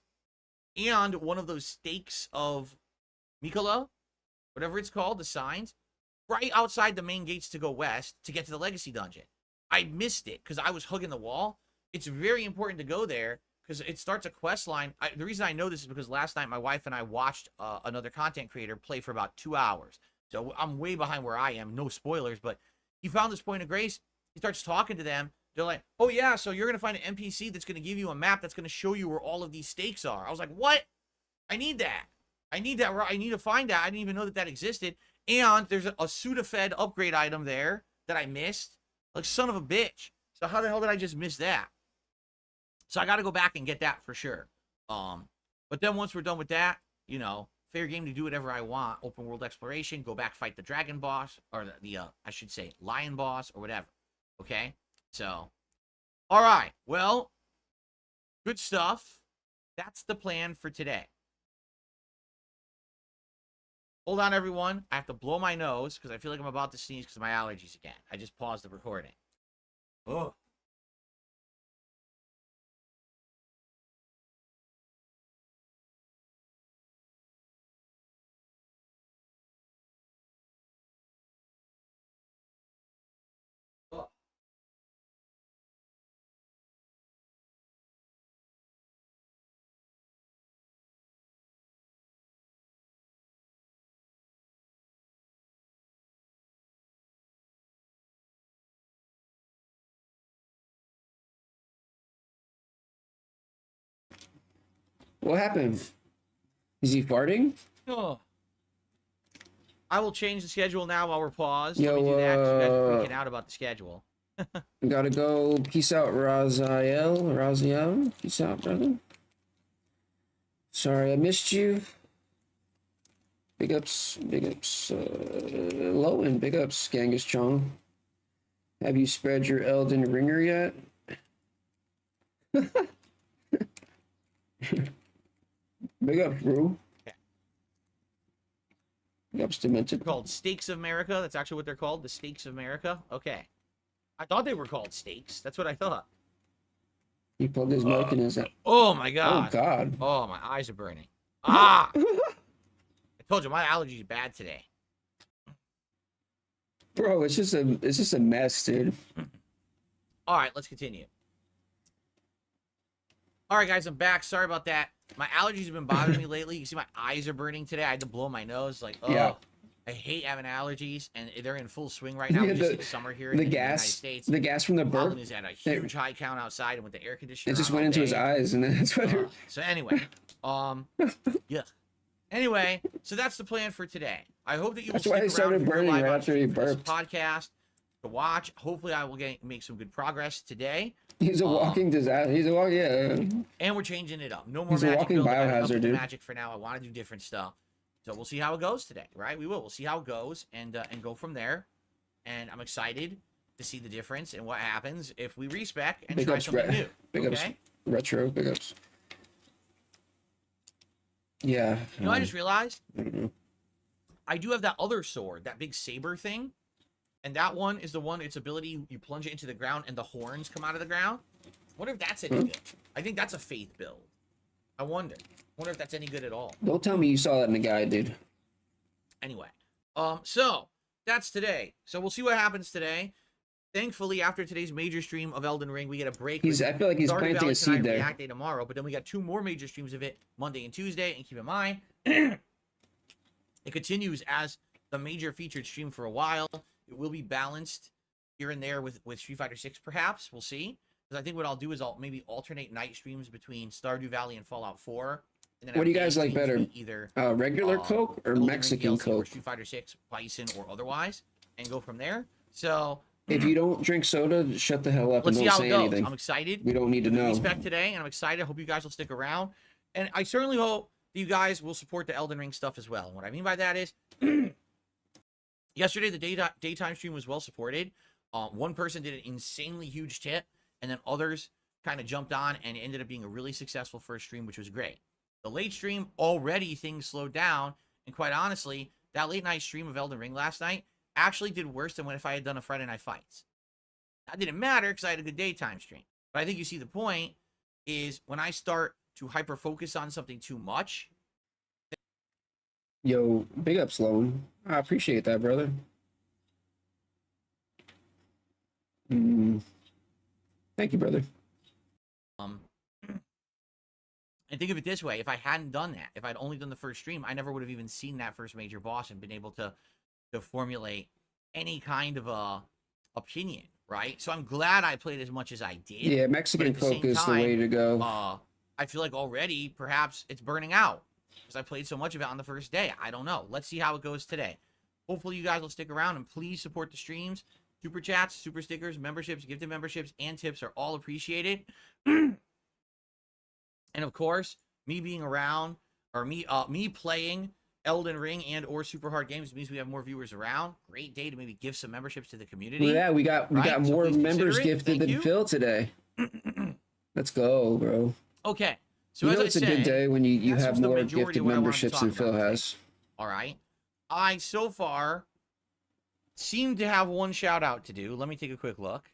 and one of those stakes of Mikola, whatever it's called, the signs, right outside the main gates to go west to get to the Legacy Dungeon. I missed it because I was hugging the wall. It's very important to go there because it starts a quest line. The reason I know this is because last night my wife and I watched another content creator play for about 2 hours. So I'm way behind where I am. No spoilers, but he found this point of grace. He starts talking to them. They're like, oh, yeah, so you're going to find an NPC that's going to give you a map that's going to show you where all of these stakes are. I was like, what? I need that. I need to find that. I didn't even know that existed. And there's a Sudafed upgrade item there that I missed. Like, son of a bitch. So how the hell did I just miss that? So I got to go back and get that for sure. But then once we're done with that, fair game to do whatever I want. Open world exploration, go back, fight the dragon boss, or I should say, lion boss, or whatever. Okay? So, all right. Well, good stuff. That's the plan for today. Hold on, everyone. I have to blow my nose because I feel like I'm about to sneeze because of my allergies again. I just paused the recording. Oh. What happened? Is he farting? Oh. I will change the schedule now while we're paused. Yo, Let me do that 'cause you guys are freaking out about the schedule. Gotta go. Peace out, Raziel. Raziel. Peace out, brother. Sorry I missed you. Big ups, Lowen. Big ups, Genghis Chong. Have you spread your Elden Ringer yet? Big ups, bro. Okay. Big ups, Demented. They're called Steaks of America. That's actually what they're called. The Steaks of America. Okay. I thought they were called steaks. That's what I thought. He pulled his mic in his. Oh my god. Oh god. Oh, my eyes are burning. Ah! I told you my allergies are bad today. Bro, it's just a mess, dude. All right, let's continue. All right, guys, I'm back. Sorry about that. My allergies have been bothering me lately. You see, my eyes are burning today. I had to blow my nose. Like, oh, Yeah. I hate having allergies, and they're in full swing right now. Yeah, We just hit summer here in The the United gas, States. the gas from the burp. Holland is at a huge high count outside, and with the air conditioner, It just on went all into his day. eyes, and that's what. So anyway, yeah. Anyway, so that's the plan for today. I hope that you will That's why stick it started around for burning live right on after he stream for this burped. podcast to watch. Hopefully, I will make some good progress today. He's a walking disaster. He's a walking. Yeah. And we're changing it up. No more He's a magic walking build. I gotta up biohazard, the dude. magic for now. I want to do different stuff. So we'll see how it goes today, right? We will. We'll see how it goes and go from there. And I'm excited to see the difference and what happens if we respec and Big try ups, something new. Big ups, Okay? retro. Big ups. Yeah. You know, I just realized I don't know. I do have that other sword, that big saber thing. And that one is the one, its ability, you plunge it into the ground and the horns come out of the ground. I wonder if that's any good. I think that's a faith build. I wonder if that's any good at all. Don't tell me you saw that in the guide, dude. Anyway, so that's today. So we'll see what happens today. Thankfully, after today's major stream of Elden Ring, we get a break. I feel like he's Stardew planting Valley a seed tonight, there. React Day tomorrow, but then we got 2 more major streams of it Monday and Tuesday. And keep in mind, it continues as the major featured stream for a while. It will be balanced here and there with Street Fighter 6, perhaps. We'll see. Because I think what I'll do is I'll maybe alternate night streams between Stardew Valley and Fallout 4. And then What do you have guys day like streams better? be either Regular Coke or Elden Ring Mexican DLC or Coke? Street Fighter 6, Bison, or otherwise, and go from there. So If you don't drink soda, shut the hell up let's and see don't how say it goes. anything. I'm excited. We don't need to We know. respect today, and I'm excited. I hope you guys will stick around. And I certainly hope that you guys will support the Elden Ring stuff as well. And what I mean by that is, yesterday the daytime stream was well supported. One person did an insanely huge tip, and then others kind of jumped on, and it ended up being a really successful first stream, which was great. The late stream, already things slowed down, and quite honestly, that late night stream of Elden Ring last night actually did worse than if I had done a Friday Night Fights. That didn't matter because I had a good daytime stream. But I think you see the point is when I start to hyper focus on something too much. Yo, big ups, Sloan. I appreciate that, brother. Thank you, brother. And think of it this way: if I hadn't done that, if I'd only done the first stream, I never would have even seen that first major boss and been able to formulate any kind of a opinion, right? So I'm glad I played as much as I did. Yeah, Mexican Coke is the way to go. I feel like already perhaps it's burning out because I played so much of it on the first day. I don't know. Let's see how it goes today. Hopefully you guys will stick around and please support the streams. Super chats, super stickers, memberships, gifted memberships, and tips are all appreciated. And of course, me being around or me playing Elden Ring and or super hard games means we have more viewers around. Great day to maybe give some memberships to the community. Yeah, we got So more please members consider it. gifted Thank than you. Phil today. Let's go, bro. Okay. So You as know I it's a good said, day when you that's have just the more majority gifted of what I wanted to memberships talk than Phil about today. has. All right. I so far seem to have one shout out to do. Let me take a quick look.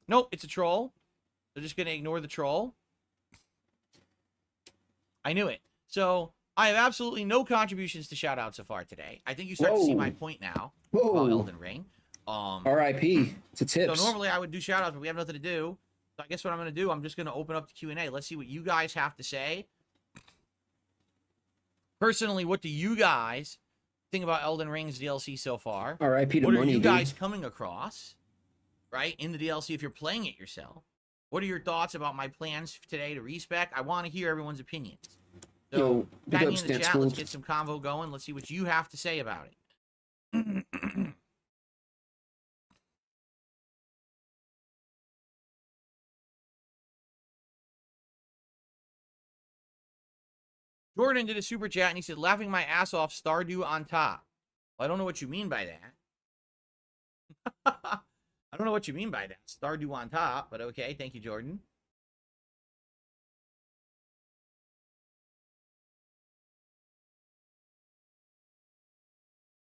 Nope, it's a troll. They're just going to ignore the troll. I knew it. So I have absolutely no contributions to shout out so far today. I think you start to see Whoa. my point now Whoa. about Elden Ring. R.I.P. to tips. So normally I would do shout outs, but we have nothing to do. So I guess what I'm going to do, I'm just going to open up the Q&A. Let's see what you guys have to say. Personally, what do you guys think about Elden Ring's DLC so far? R.I.P. to What money, are you dude. guys coming across, right, in the DLC if you're playing it yourself? What are your thoughts about my plans today to respec? I want to hear everyone's opinions. So, Yo, big tag me ups, in the Dance chat. Let's Gold. get some convo going. Let's see what you have to say about it. Jordan did a super chat and he said, laughing my ass off, Stardew on top. Well, I don't know what you mean by that. I don't know what you mean by that. Stardew on top, but okay. Thank you, Jordan.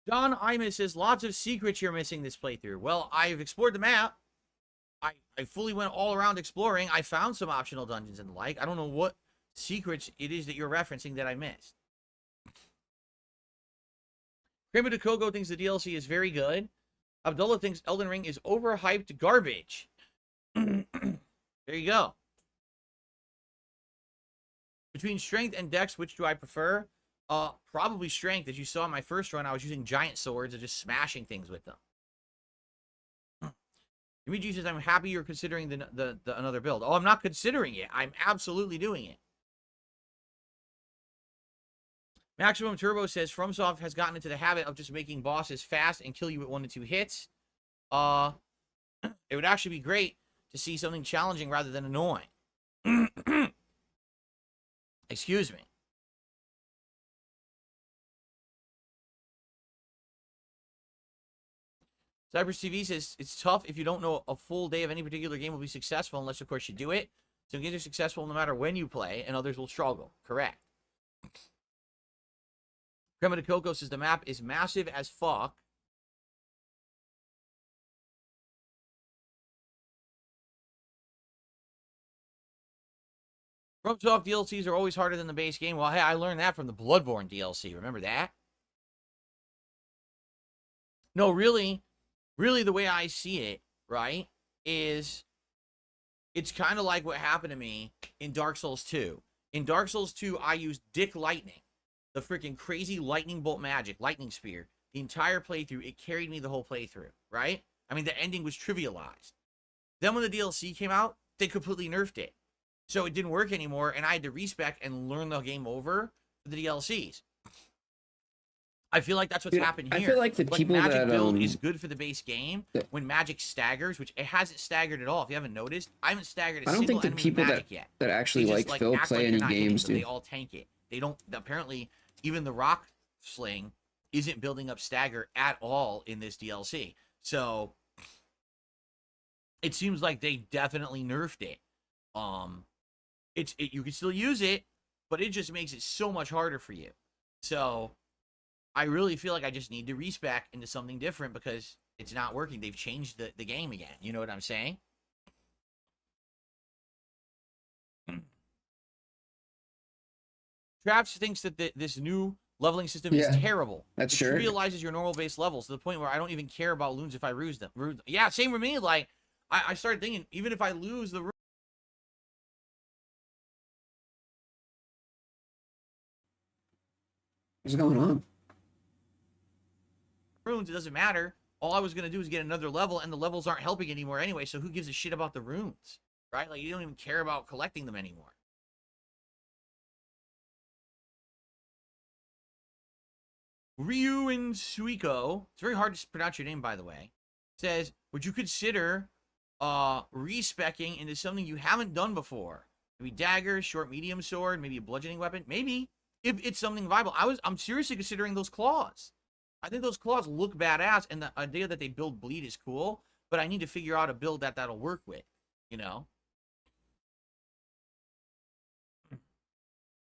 Don Imus says, lots of secrets you're missing this playthrough. Well, I've explored the map. I fully went all around exploring. I found some optional dungeons and the like. I don't know what secrets it is that you're referencing that I missed. Crema de Coco thinks the DLC is very good. Abdullah thinks Elden Ring is overhyped garbage. There you go. Between strength and dex, which do I prefer? Probably strength. As you saw in my first run, I was using giant swords and just smashing things with them. Dimitri says, I'm happy you're considering the another build. Oh, I'm not considering it. I'm absolutely doing it. Maximum Turbo says, FromSoft has gotten into the habit of just making bosses fast and kill you with 1 to 2 hits. It would actually be great to see something challenging rather than annoying. Excuse me. Cypress TV says, it's tough if you don't know a full day of any particular game will be successful unless, of course, you do it. Some games are successful no matter when you play, and others will struggle. Correct. Crema de Coco says, the map is massive as fuck. FromSoft DLCs are always harder than the base game. Well, hey, I learned that from the Bloodborne DLC. Remember that? No, really, the way I see it, right, is it's kind of like what happened to me in Dark Souls 2. In Dark Souls 2, I used Dick Lightning, the freaking crazy lightning bolt magic, lightning spear, the entire playthrough. It carried me the whole playthrough, right? I mean, the ending was trivialized. Then when the DLC came out, they completely nerfed it. So it didn't work anymore, and I had to respec and learn the game over for the DLCs. I feel like that's what's happened here. I feel like the people magic that build is good for the base game. Yeah. When magic staggers, which it hasn't staggered at all. If you haven't noticed, I haven't staggered a I don't single think the enemy people with magic yet. that actually They just, like Phil act play like any they're not hitting, games, so dude. they all tank it. They don't. Apparently, even the rock sling isn't building up stagger at all in this DLC. So it seems like they definitely nerfed it. You can still use it, but it just makes it so much harder for you. So I really feel like I just need to respec into something different because it's not working. They've changed the game again. You know what I'm saying? Traps thinks that this new leveling system is terrible. That's it sure. trivializes your normal base levels to the point where I don't even care about loons if I lose them. Yeah, same with me. Like, I started thinking, even if I lose the What's going on? runes, it doesn't matter. All I was going to do is get another level, and the levels aren't helping anymore anyway, so who gives a shit about the runes? Right? Like, you don't even care about collecting them anymore. Ryu and Suiko, it's very hard to pronounce your name, by the way, says, would you consider respecking into something you haven't done before? Maybe dagger, short, medium sword, maybe a bludgeoning weapon. Maybe, if it's something viable. I'm seriously considering those claws. I think those claws look badass, and the idea that they build bleed is cool, but I need to figure out a build that'll work with, you know?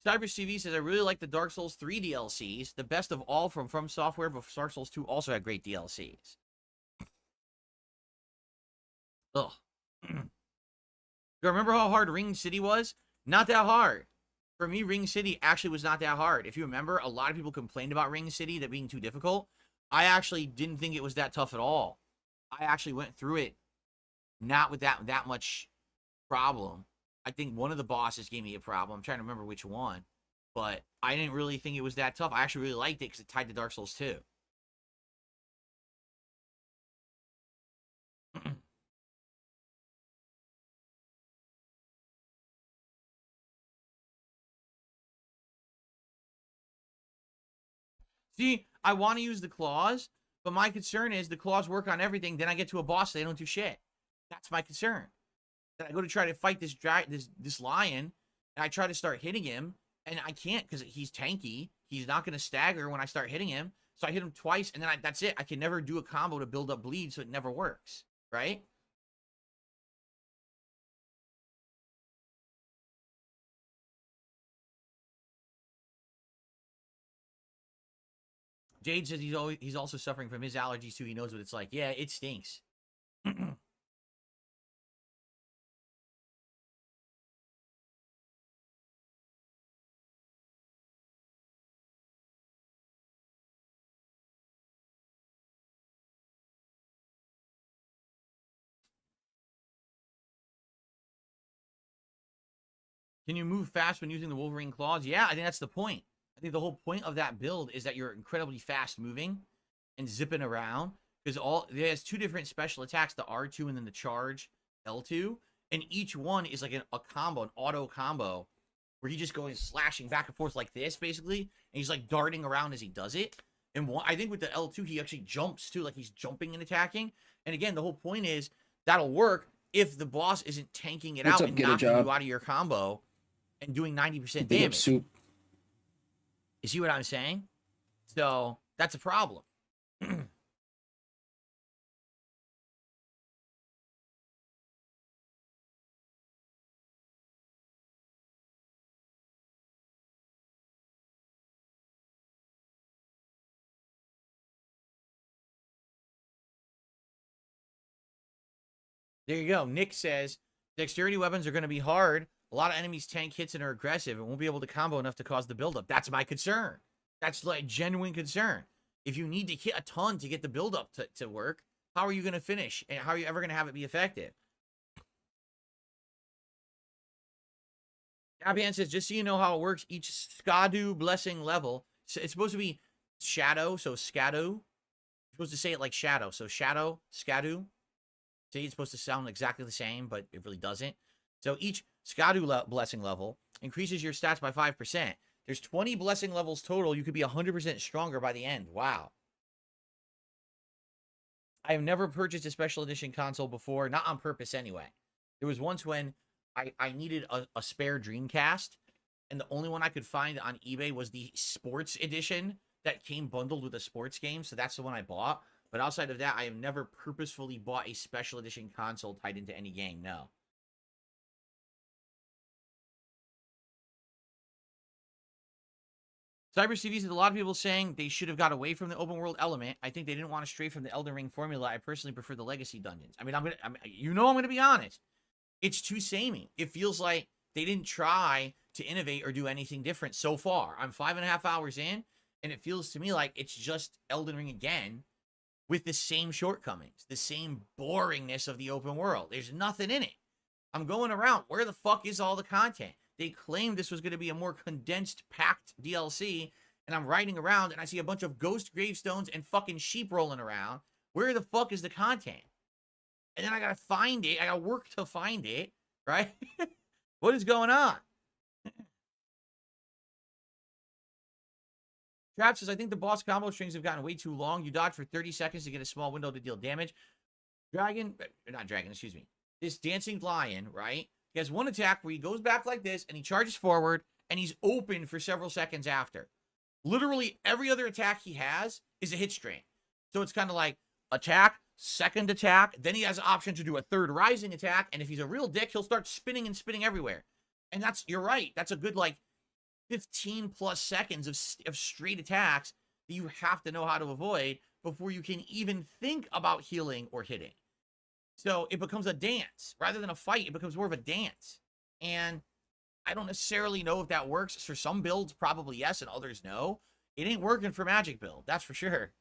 Cybers TV says, I really like the Dark Souls 3 DLCs. The best of all from Software, but Dark Souls 2 also had great DLCs. Ugh. You remember how hard Ring City was? Not that hard. For me, Ring City actually was not that hard. If you remember, a lot of people complained about Ring City, that being too difficult. I actually didn't think it was that tough at all. I actually went through it not with that much problem. I think one of the bosses gave me a problem. I'm trying to remember which one. But I didn't really think it was that tough. I actually really liked it because it tied to Dark Souls 2. See, I want to use the claws, but my concern is the claws work on everything. Then I get to a boss, they don't do shit. That's my concern. Then I go to try to fight this lion, and I try to start hitting him, and I can't because he's tanky. He's not going to stagger when I start hitting him. So I hit him twice, and then that's it. I can never do a combo to build up bleed, so it never works, right? Jade says he's also suffering from his allergies too. He knows what it's like. Yeah, it stinks. Can you move fast when using the Wolverine claws? Yeah, I think that's the point. I think the whole point of that build is that you're incredibly fast moving and zipping around, because there's two different special attacks, the R2 and then the charge L2, and each one is like a combo, an auto combo, where he just goes slashing back and forth like this, basically, and he's like darting around as he does it. And I think with the L2, he actually jumps too, like he's jumping and attacking. And again, the whole point is that'll work if the boss isn't tanking it out and knocking you out of your combo and doing 90% damage. You see what I'm saying? So that's a problem. There you go. Nick says dexterity weapons are going to be hard. A lot of enemies tank hits and are aggressive and won't be able to combo enough to cause the buildup. That's my concern. That's like genuine concern. If you need to hit a ton to get the buildup to work, how are you going to finish? And how are you ever going to have it be effective? Abyan says, just so you know how it works, each Skadu blessing level, so it's supposed to be shadow, so Skadu. You're supposed to say it like shadow. So shadow, Skadu. See, it's supposed to sound exactly the same, but it really doesn't. So each Skadu blessing level increases your stats by 5%. There's 20 blessing levels total. You could be 100% stronger by the end. Wow. I have never purchased a special edition console before, not on purpose anyway. There was once when I needed a spare Dreamcast, and the only one I could find on eBay was the sports edition that came bundled with a sports game, so that's the one I bought. But outside of that, I have never purposefully bought a special edition console tied into any game, no. Cyber CV said a lot of people saying they should have got away from the open world element. I think they didn't want to stray from the Elden Ring formula. I personally prefer the legacy dungeons. I mean, I'm gonna be honest. It's too samey. It feels like they didn't try to innovate or do anything different so far. I'm 5.5 hours in, and it feels to me like it's just Elden Ring again with the same shortcomings, the same boringness of the open world. There's nothing in it. I'm going around. Where the fuck is all the content? They claimed this was going to be a more condensed, packed DLC, and I'm riding around and I see a bunch of ghost gravestones and fucking sheep rolling around. Where the fuck is the content? And then I gotta find it. I gotta work to find it, right? What is going on? Trap says, I think the boss combo strings have gotten way too long. You dodge for 30 seconds to get a small window to deal damage. Excuse me. This dancing lion, right? He has one attack where he goes back like this and he charges forward and he's open for several seconds after. Literally every other attack he has is a hit string. So it's kind of like attack, second attack, then he has an option to do a third rising attack, and if he's a real dick, he'll start spinning and spinning everywhere. And you're right, that's a good like 15 plus seconds of straight attacks that you have to know how to avoid before you can even think about healing or hitting. So it becomes a dance. Rather than a fight, it becomes more of a dance. And I don't necessarily know if that works. For some builds, probably yes, and others no. It ain't working for Magic build, that's for sure.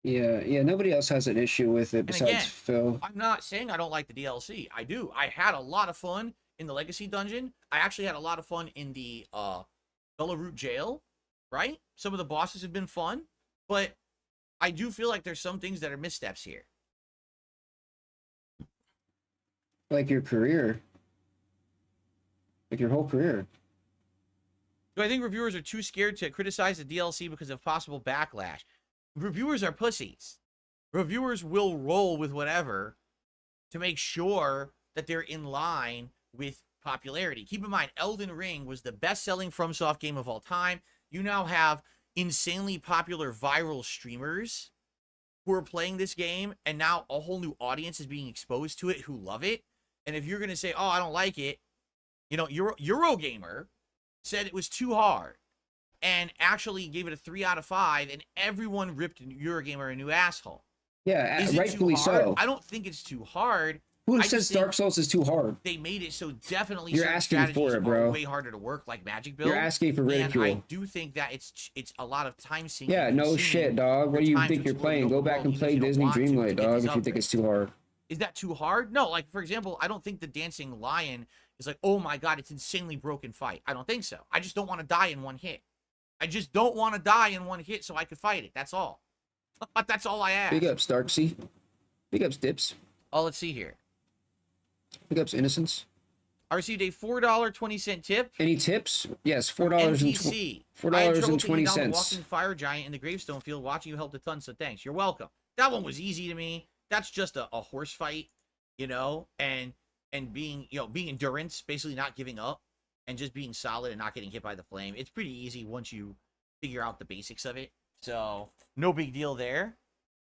Yeah, nobody else has an issue with it besides again, Phil. I'm not saying I don't like the DLC. I do. I had a lot of fun in the Legacy Dungeon. I actually had a lot of fun in the Belarus Jail, right? Some of the bosses have been fun, but I do feel like there's some things that are missteps here. Like your career. Like your whole career. Do I think reviewers are too scared to criticize the DLC because of possible backlash? Reviewers are pussies. Reviewers will roll with whatever to make sure that they're in line with popularity. Keep in mind, Elden Ring was the best-selling FromSoft game of all time. You now have insanely popular viral streamers who are playing this game, and now a whole new audience is being exposed to it who love it. And if you're going to say, oh, I don't like it, you know, Eurogamer said it was too hard and actually gave it a 3 out of 5, and everyone ripped Eurogamer a new asshole. Yeah, Is it rightfully too hard? so. I don't think it's too hard. Who I says just think Dark Souls is too hard? they made it so definitely You're certain asking for strategies it, bro. are way harder to work, like Magic Build. You're asking for ridicule. And I do think that it's a lot of time sinking. Yeah, no shit, dog. What do you think you're playing? Go back and play Disney Dreamlight, dog, if you think it's too hard. Is that too hard? No, like, for example, I don't think the Dancing Lion is like, oh my god, it's insanely broken fight. I don't think so. I just don't want to die in one hit. I just don't want to die in one hit so I could fight it. That's all. But that's all I ask. Big ups, Darksea. Big ups, Dips. Oh, let's see here. Big ups, Innocence. I received a $4.20 tip. Any tips? Yes, $4.20. $4.20. Walking fire giant in the gravestone field, watching you helped a ton, so thanks. You're welcome. That one was easy to me. That's just a horse fight, you know, and being, you know, being endurance, basically not giving up, and just being solid and not getting hit by the flame. It's pretty easy once you figure out the basics of it. So no big deal there.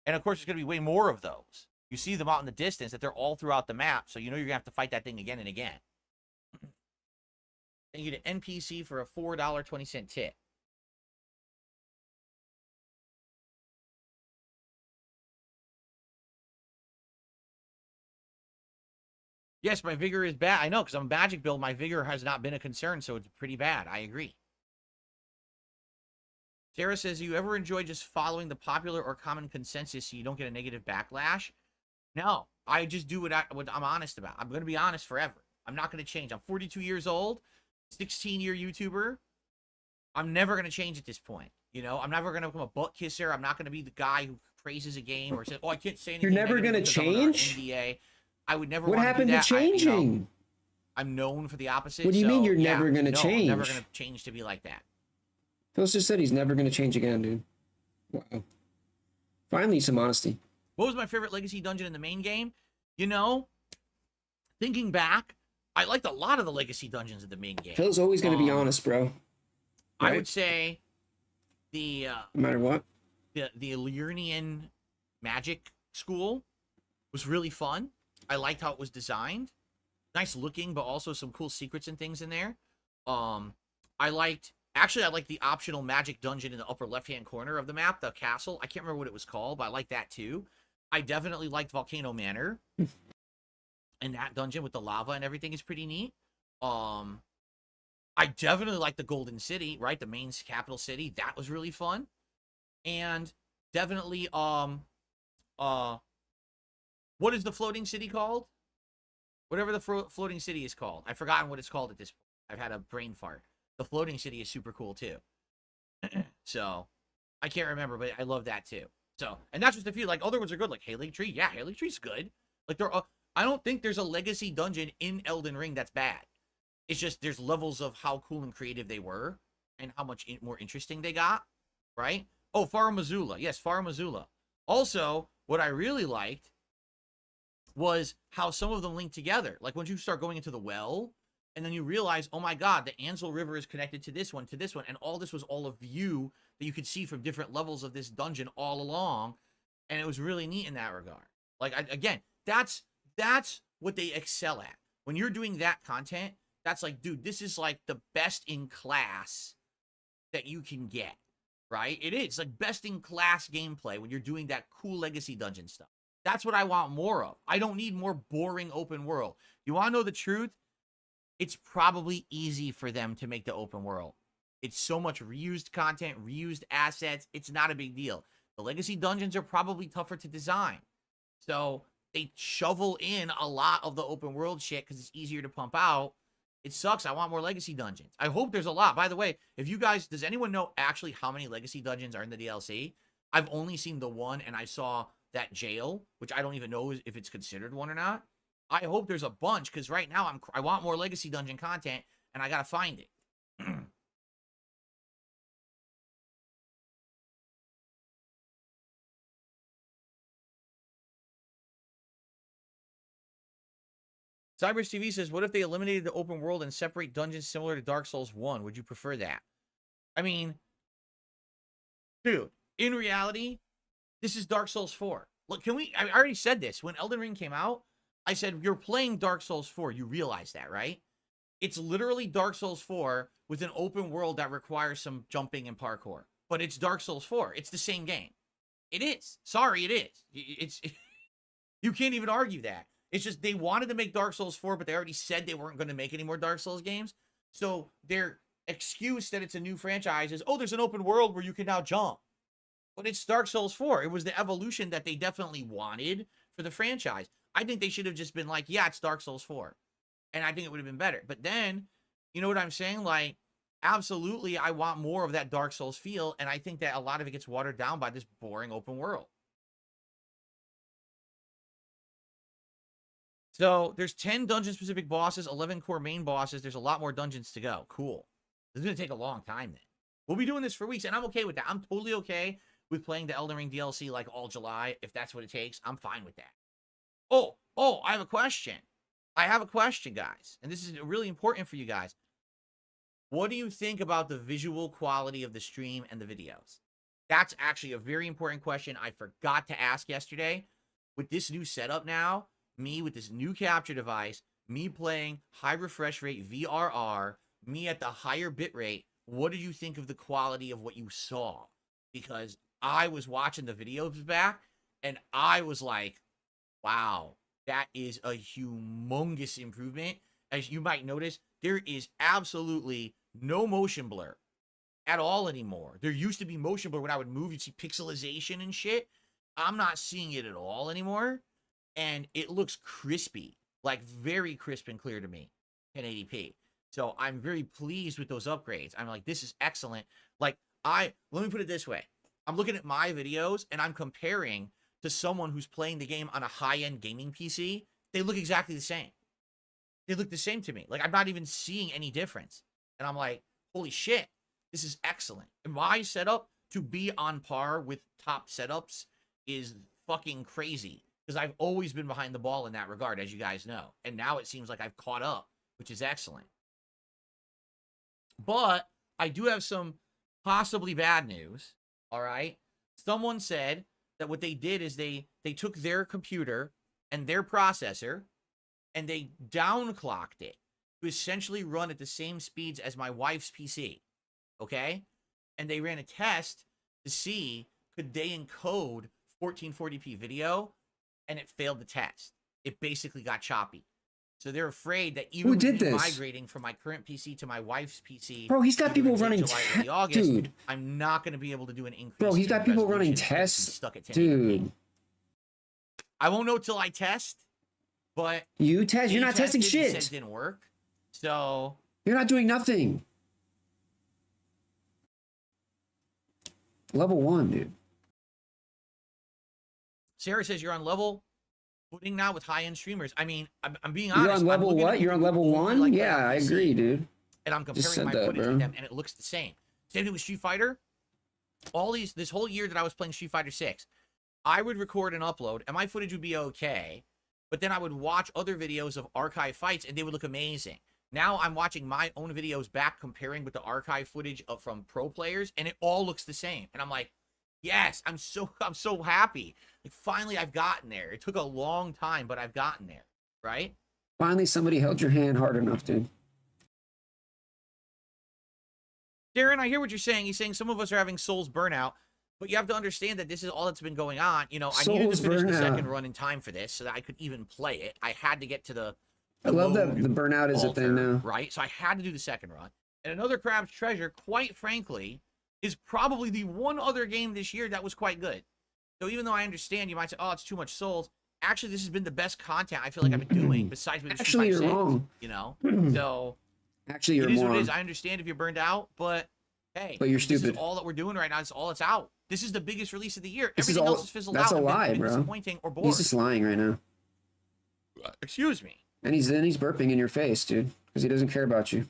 And of course, there's gonna be way more of those. You see them out in the distance, that they're all throughout the map, so you know you're gonna have to fight that thing again and again. Thank you to NPC for a $4.20 tip. Yes, my vigor is bad. I know, because I'm a magic build. My vigor has not been a concern, so it's pretty bad. I agree. Sarah says, you ever enjoy just following the popular or common consensus so you don't get a negative backlash? No, I just do what I'm honest about. I'm going to be honest forever. I'm not going to change. I'm 42 years old, 16-year YouTuber. I'm never going to change at this point. You know, I'm never going to become a butt kisser. I'm not going to be the guy who praises a game or says, oh, I can't say anything. You're never going to change? NDA. I would never. What happened to changing? I'm known for the opposite. What do you mean you're never going to change? I'm never going to change to be like that. Phil's just said he's never going to change again, dude. Wow. Finally, some honesty. What was my favorite legacy dungeon in the main game? You know, thinking back, I liked a lot of the legacy dungeons in the main game. Phil's always going to be honest, bro. Right? I would say the no matter what, the Illyrian magic school was really fun. I liked how it was designed. Nice looking, but also some cool secrets and things in there. I liked the optional magic dungeon in the upper left-hand corner of the map, the castle. I can't remember what it was called, but I liked that too. I definitely liked Volcano Manor. And that dungeon with the lava and everything is pretty neat. I definitely like the Golden City, right? The main capital city. That was really fun. And definitely, what is the floating city called? Whatever the floating city is called. I've forgotten what it's called at this point. I've had a brain fart. The floating city is super cool too. So, I can't remember, but I love that too. So, and that's just a few. Like, other ones are good. Like Halig Tree. Yeah, Halig Tree's good. Like, I don't think there's a legacy dungeon in Elden Ring that's bad. It's just there's levels of how cool and creative they were and how much more interesting they got, right? Oh, Far Missoula. Yes, Far Missoula. Also, what I really liked was how some of them linked together. Like once you start going into the well, and then you realize, oh my god, the Ansel River is connected to this one, and all this was all a view that you could see from different levels of this dungeon all along, and it was really neat in that regard. Like, again, that's what they excel at. When you're doing that content, that's like, dude, this is like the best in class that you can get, right? It is like best in class gameplay when you're doing that cool legacy dungeon stuff. That's what I want more of. I don't need more boring open world. You want to know the truth? It's probably easy for them to make the open world. It's so much reused content, reused assets. It's not a big deal. The legacy dungeons are probably tougher to design. So they shovel in a lot of the open world shit because it's easier to pump out. It sucks. I want more legacy dungeons. I hope there's a lot. By the way, if you guys, does anyone know actually how many legacy dungeons are in the DLC? I've only seen the one, and I saw that jail, which I don't even know if it's considered one or not. I hope there's a bunch, because right now I want more legacy dungeon content, and I gotta find it. Cybers TV says, what if they eliminated the open world and separate dungeons similar to Dark Souls 1? Would you prefer that? I mean, dude, in reality, this is Dark Souls 4. Look, I already said this. When Elden Ring came out, I said, you're playing Dark Souls 4. You realize that, right? It's literally Dark Souls 4 with an open world that requires some jumping and parkour. But it's Dark Souls 4. It's the same game. It is. Sorry, it is. You can't even argue that. It's just they wanted to make Dark Souls 4, but they already said they weren't going to make any more Dark Souls games. So their excuse that it's a new franchise is, oh, there's an open world where you can now jump. But it's Dark Souls 4. It was the evolution that they definitely wanted for the franchise. I think they should have just been like, yeah, it's Dark Souls 4. And I think it would have been better. But then, you know what I'm saying? Like, absolutely, I want more of that Dark Souls feel. And I think that a lot of it gets watered down by this boring open world. So there's 10 dungeon-specific bosses, 11 core main bosses. There's a lot more dungeons to go. Cool. This is going to take a long time then. We'll be doing this for weeks, and I'm okay with that. I'm totally okay with playing the Elden Ring DLC like all July. If that's what it takes, I'm fine with that. Oh, I have a question. I have a question, guys. And this is really important for you guys. What do you think about the visual quality of the stream and the videos? That's actually a very important question I forgot to ask yesterday. With this new setup now, me with this new capture device, me playing high refresh rate VRR, me at the higher bit rate, what did you think of the quality of what you saw? Because I was watching the videos back, and I was like, wow, that is a humongous improvement. As you might notice, there is absolutely no motion blur at all anymore. There used to be motion blur when I would move, you'd see pixelization and shit. I'm not seeing it at all anymore. And it looks crispy, like very crisp and clear to me, 1080p. So I'm very pleased with those upgrades. I'm like, this is excellent. Like, let me put it this way. I'm looking at my videos and I'm comparing to someone who's playing the game on a high-end gaming PC. They look exactly the same. They look the same to me. Like, I'm not even seeing any difference. And I'm like, holy shit, this is excellent. And my setup to be on par with top setups is fucking crazy. Because I've always been behind the ball in that regard, as you guys know. And now it seems like I've caught up, which is excellent. But I do have some possibly bad news, all right? Someone said that what they did is they took their computer and their processor and they downclocked it to essentially run at the same speeds as my wife's PC, okay? And they ran a test to see could they encode 1440p video, and it failed the test. It basically got choppy. So they're afraid that even with me migrating from my current PC to my wife's PC, bro, he's got people running August, dude. I'm not going to be able to do an increase. Bro, he's got people running tests, stuck at 1080p. Dude. I won't know till I test, but you test. You're not testing shit. It didn't work, so you're not doing nothing. Level 1, dude. Sarah says you're on level footing now with high-end streamers. I mean, I'm being honest. You're on level what? You're on level 1? Like yeah, I agree, dude. And I'm comparing my footage with them, and it looks the same. Same thing with Street Fighter. This whole year that I was playing Street Fighter 6, I would record and upload, and my footage would be okay. But then I would watch other videos of archive fights, and they would look amazing. Now I'm watching my own videos back, comparing with the archive footage from pro players, and it all looks the same. And I'm like, yes, I'm so happy. Like, finally, I've gotten there. It took a long time, but I've gotten there, right? Finally, somebody held your hand hard enough, dude. Darren, I hear what you're saying. He's saying some of us are having Souls burnout, but you have to understand that this is all that's been going on. You know, I needed to finish the second run in time for this so that I could even play it. I had to get to the I love that the burnout is a thing now. Right? So I had to do the second run. And Another Crab's Treasure, quite frankly, is probably the one other game this year that was quite good. So even though I understand you might say, oh, it's too much Souls, actually, this has been the best content I feel like I've been doing, besides with Actually, you're wrong. You know? So, actually, you're it is moron. what it is. I understand if you're burned out, but hey, but you're stupid. This is all that we're doing right now. It's all that's out. This is the biggest release of the year. This Everything is all, else is fizzled that's out. That's a lie, bro. Disappointing or boring. He's just lying right now. Excuse me. And he's burping in your face, dude, because he doesn't care about you.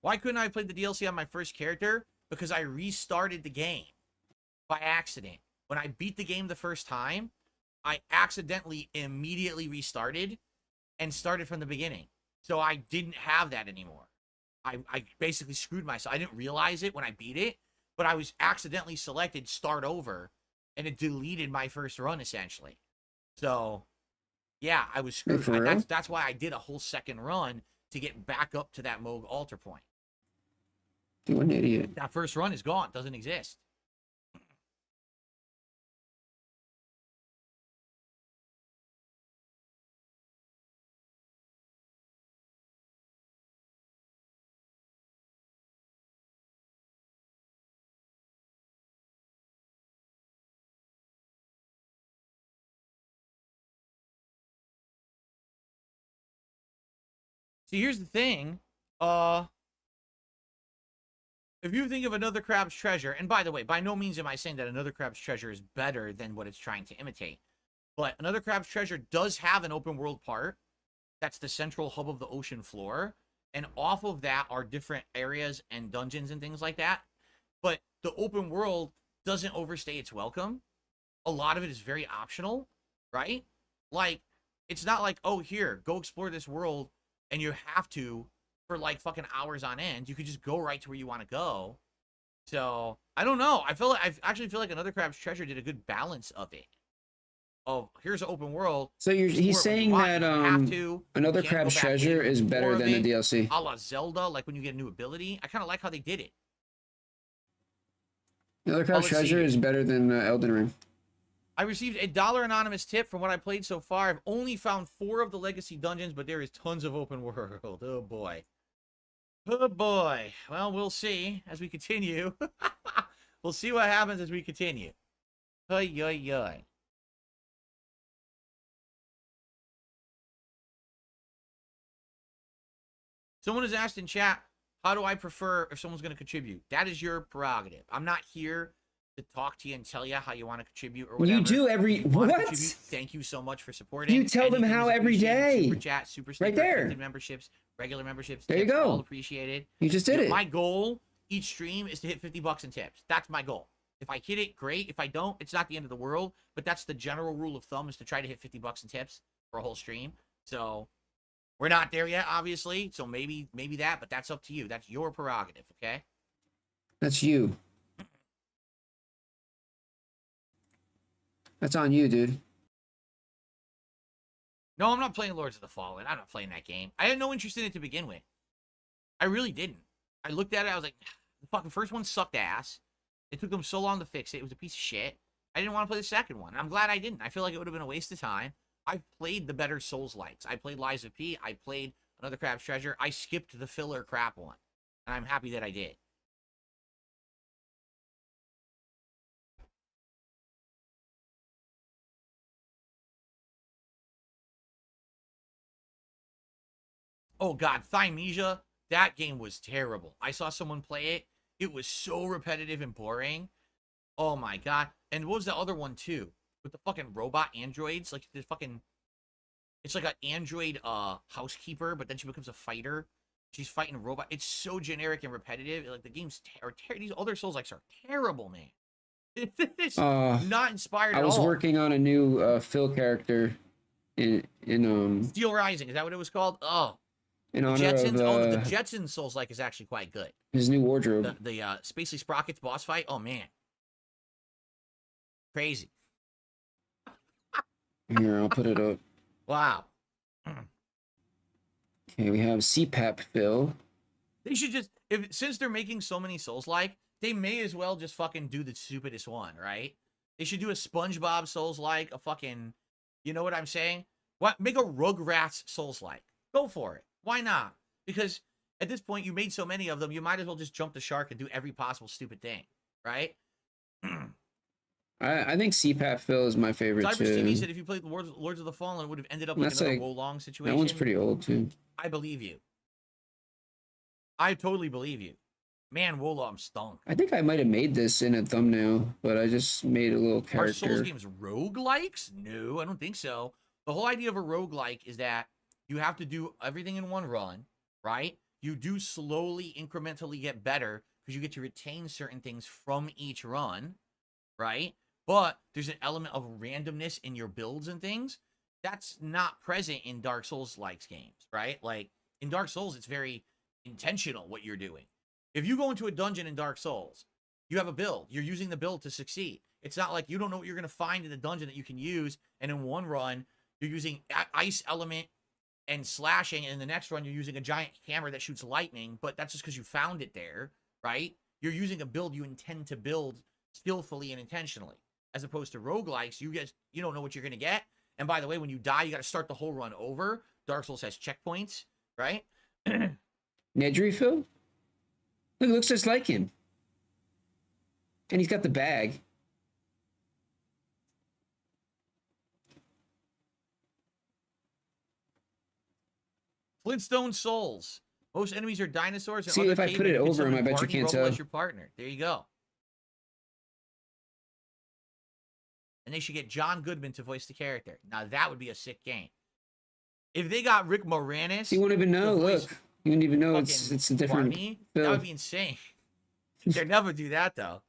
Why couldn't I have played the DLC on my first character? Because I restarted the game by accident. When I beat the game the first time, I accidentally immediately restarted, and started from the beginning. So I didn't have that anymore. I basically screwed myself. I didn't realize it when I beat it, but I was accidentally selected start over, and it deleted my first run essentially. So yeah, I was Wait, screwed. for real? That's why I did a whole second run to get back up to that Moog altar point. Dude, what an idiot. That first run is gone. Doesn't exist. See, here's the thing. If you think of Another Crab's Treasure, and by the way, by no means am I saying that Another Crab's Treasure is better than what it's trying to imitate, but Another Crab's Treasure does have an open world part. That's the central hub of the ocean floor, and off of that are different areas and dungeons and things like that. But the open world doesn't overstay its welcome. A lot of it is very optional, right? Like, it's not like, oh, here, go explore this world, and you have to for like fucking hours on end. You could just go right to where you want to go. So I don't know. I actually feel like Another Crab's Treasure did a good balance of it. Oh, here's an open world. So he's saying that Another Crab's Treasure is better than the DLC. A la Zelda, like when you get a new ability. I kind of like how they did it. Another Crab's Treasure is better than Elden Ring. I received a $1 anonymous tip from what I played so far. I've only found 4 of the legacy dungeons, but there is tons of open world. Oh boy. Oh boy. Well, we'll see as we continue. We'll see what happens as we continue. Oy, oy, oy. Someone has asked in chat, how do I prefer if someone's going to contribute? That is your prerogative. I'm not here to talk to you and tell you how you want to contribute or whatever. You do every what? Thank you so much for supporting. You tell them how every day. Super chat, super sticker, right there. Memberships, regular memberships. There you go. All appreciated. You just did it. My goal each stream is to hit 50 bucks in tips. That's my goal. If I hit it, great. If I don't, it's not the end of the world. But that's the general rule of thumb, is to try to hit 50 bucks in tips for a whole stream. So we're not there yet, obviously. So maybe that, but that's up to you. That's your prerogative, okay? That's you. That's on you, dude. No, I'm not playing Lords of the Fallen. I'm not playing that game. I had no interest in it to begin with. I really didn't. I looked at it, I was like, the fucking first one sucked ass. It took them so long to fix it. It was a piece of shit. I didn't want to play the second one. I'm glad I didn't. I feel like it would have been a waste of time. I played the better Souls-likes. I played Lies of P. I played Another Crab's Treasure. I skipped the filler crap one. And I'm happy that I did. Oh, God. Thymesia. That game was terrible. I saw someone play it. It was so repetitive and boring. Oh, my God. And what was the other one, too? With the fucking robot androids. Like, the fucking... It's like an android housekeeper, but then she becomes a fighter. She's fighting a robot. It's so generic and repetitive. Like, the game's... These other Souls-likes are terrible, man. It's not inspired at all. I was working on a new Phil character in Steel Rising. Is that what it was called? Oh. In honor Jetsons, of the Jetsons Souls-like is actually quite good. His new wardrobe. The Spacely Sprockets boss fight. Oh man, crazy. Here, I'll put it up. Wow. Okay, we have CPAP Phil. They should just, since they're making so many Souls-like, they may as well just fucking do the stupidest one, right? They should do a SpongeBob Souls-like, a fucking, you know what I'm saying? What? Make a Rugrats Souls-like. Go for it. Why not? Because at this point, you made so many of them, you might as well just jump the shark and do every possible stupid thing, right? I think CPAP Phil is my favorite Cypress too. TV said if you played Lords of the Fallen, it would have ended up like That's another like, Wolong situation. That one's pretty old too. I believe you. I totally believe you. Man, Wolong stunk. I think I might have made this in a thumbnail, but I just made a little character. Are Souls games roguelikes? No, I don't think so. The whole idea of a roguelike is that you have to do everything in one run, right? You do slowly, incrementally get better because you get to retain certain things from each run, right? But there's an element of randomness in your builds and things. that's not present in Dark Souls likes games, right? Like in Dark Souls, it's very intentional what you're doing. If you go into a dungeon in Dark Souls, you have a build. You're using the build to succeed. It's not like you don't know what you're going to find in the dungeon that you can use, and in one run, you're using ice element and slashing, and in the next run, you're using a giant hammer that shoots lightning, but that's just because you found it there, right? You're using a build you intend to build skillfully and intentionally. As opposed to roguelikes, you don't know what you're going to get. And by the way, when you die, you got to start the whole run over. Dark Souls has checkpoints, right? Nedry Phil? Look, it looks just like him. And he's got the bag. Flintstone Souls. Most enemies are dinosaurs. And See, other if I put it cavemen. over him, I bet you Barney can't Rubble tell. as your partner. There you go. And they should get John Goodman to voice the character. Now, that would be a sick game. If they got Rick Moranis... You won't even know, look. You wouldn't even know it's a different Barney, that would be insane. They'd never do that, though.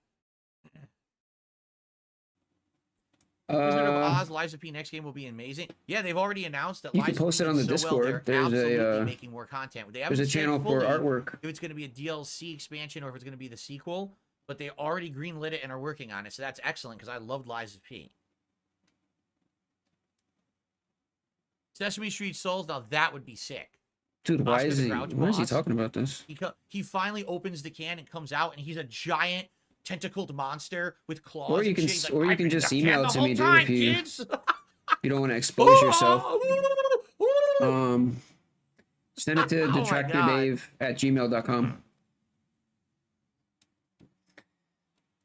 Wizard of Oz, Lies of P next game will be amazing. Yeah, they've already announced that You Lies can post it on the Discord. They're There's absolutely making more content. There's a channel for artwork. If it's going to be a DLC expansion or if it's going to be the sequel, but they already greenlit it and are working on it, so that's excellent because I loved Lies of P. Sesame Street Souls, now that would be sick. Dude, why Oscar is the he Grouch why is he Boss. talking about this? He finally opens the can and comes out, and he's a giant tentacled monster with claws. Or you and can shit. He's like, or you "I've can been just in the email can it to the me, dude, whole if time, you kids." you don't want to expose yourself. Send it to Oh my God. detractordave@gmail.com.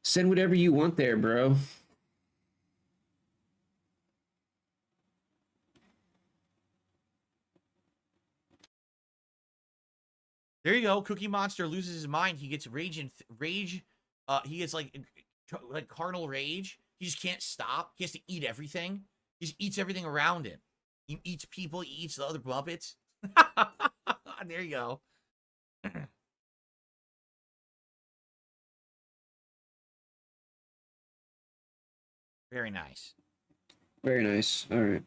Send whatever you want there, bro. There you go. Cookie Monster loses his mind. He gets rage. He gets like carnal rage. He just can't stop. He has to eat everything. He just eats everything around him. He eats people. He eats the other Muppets. There you go. Very nice. Very nice. All right.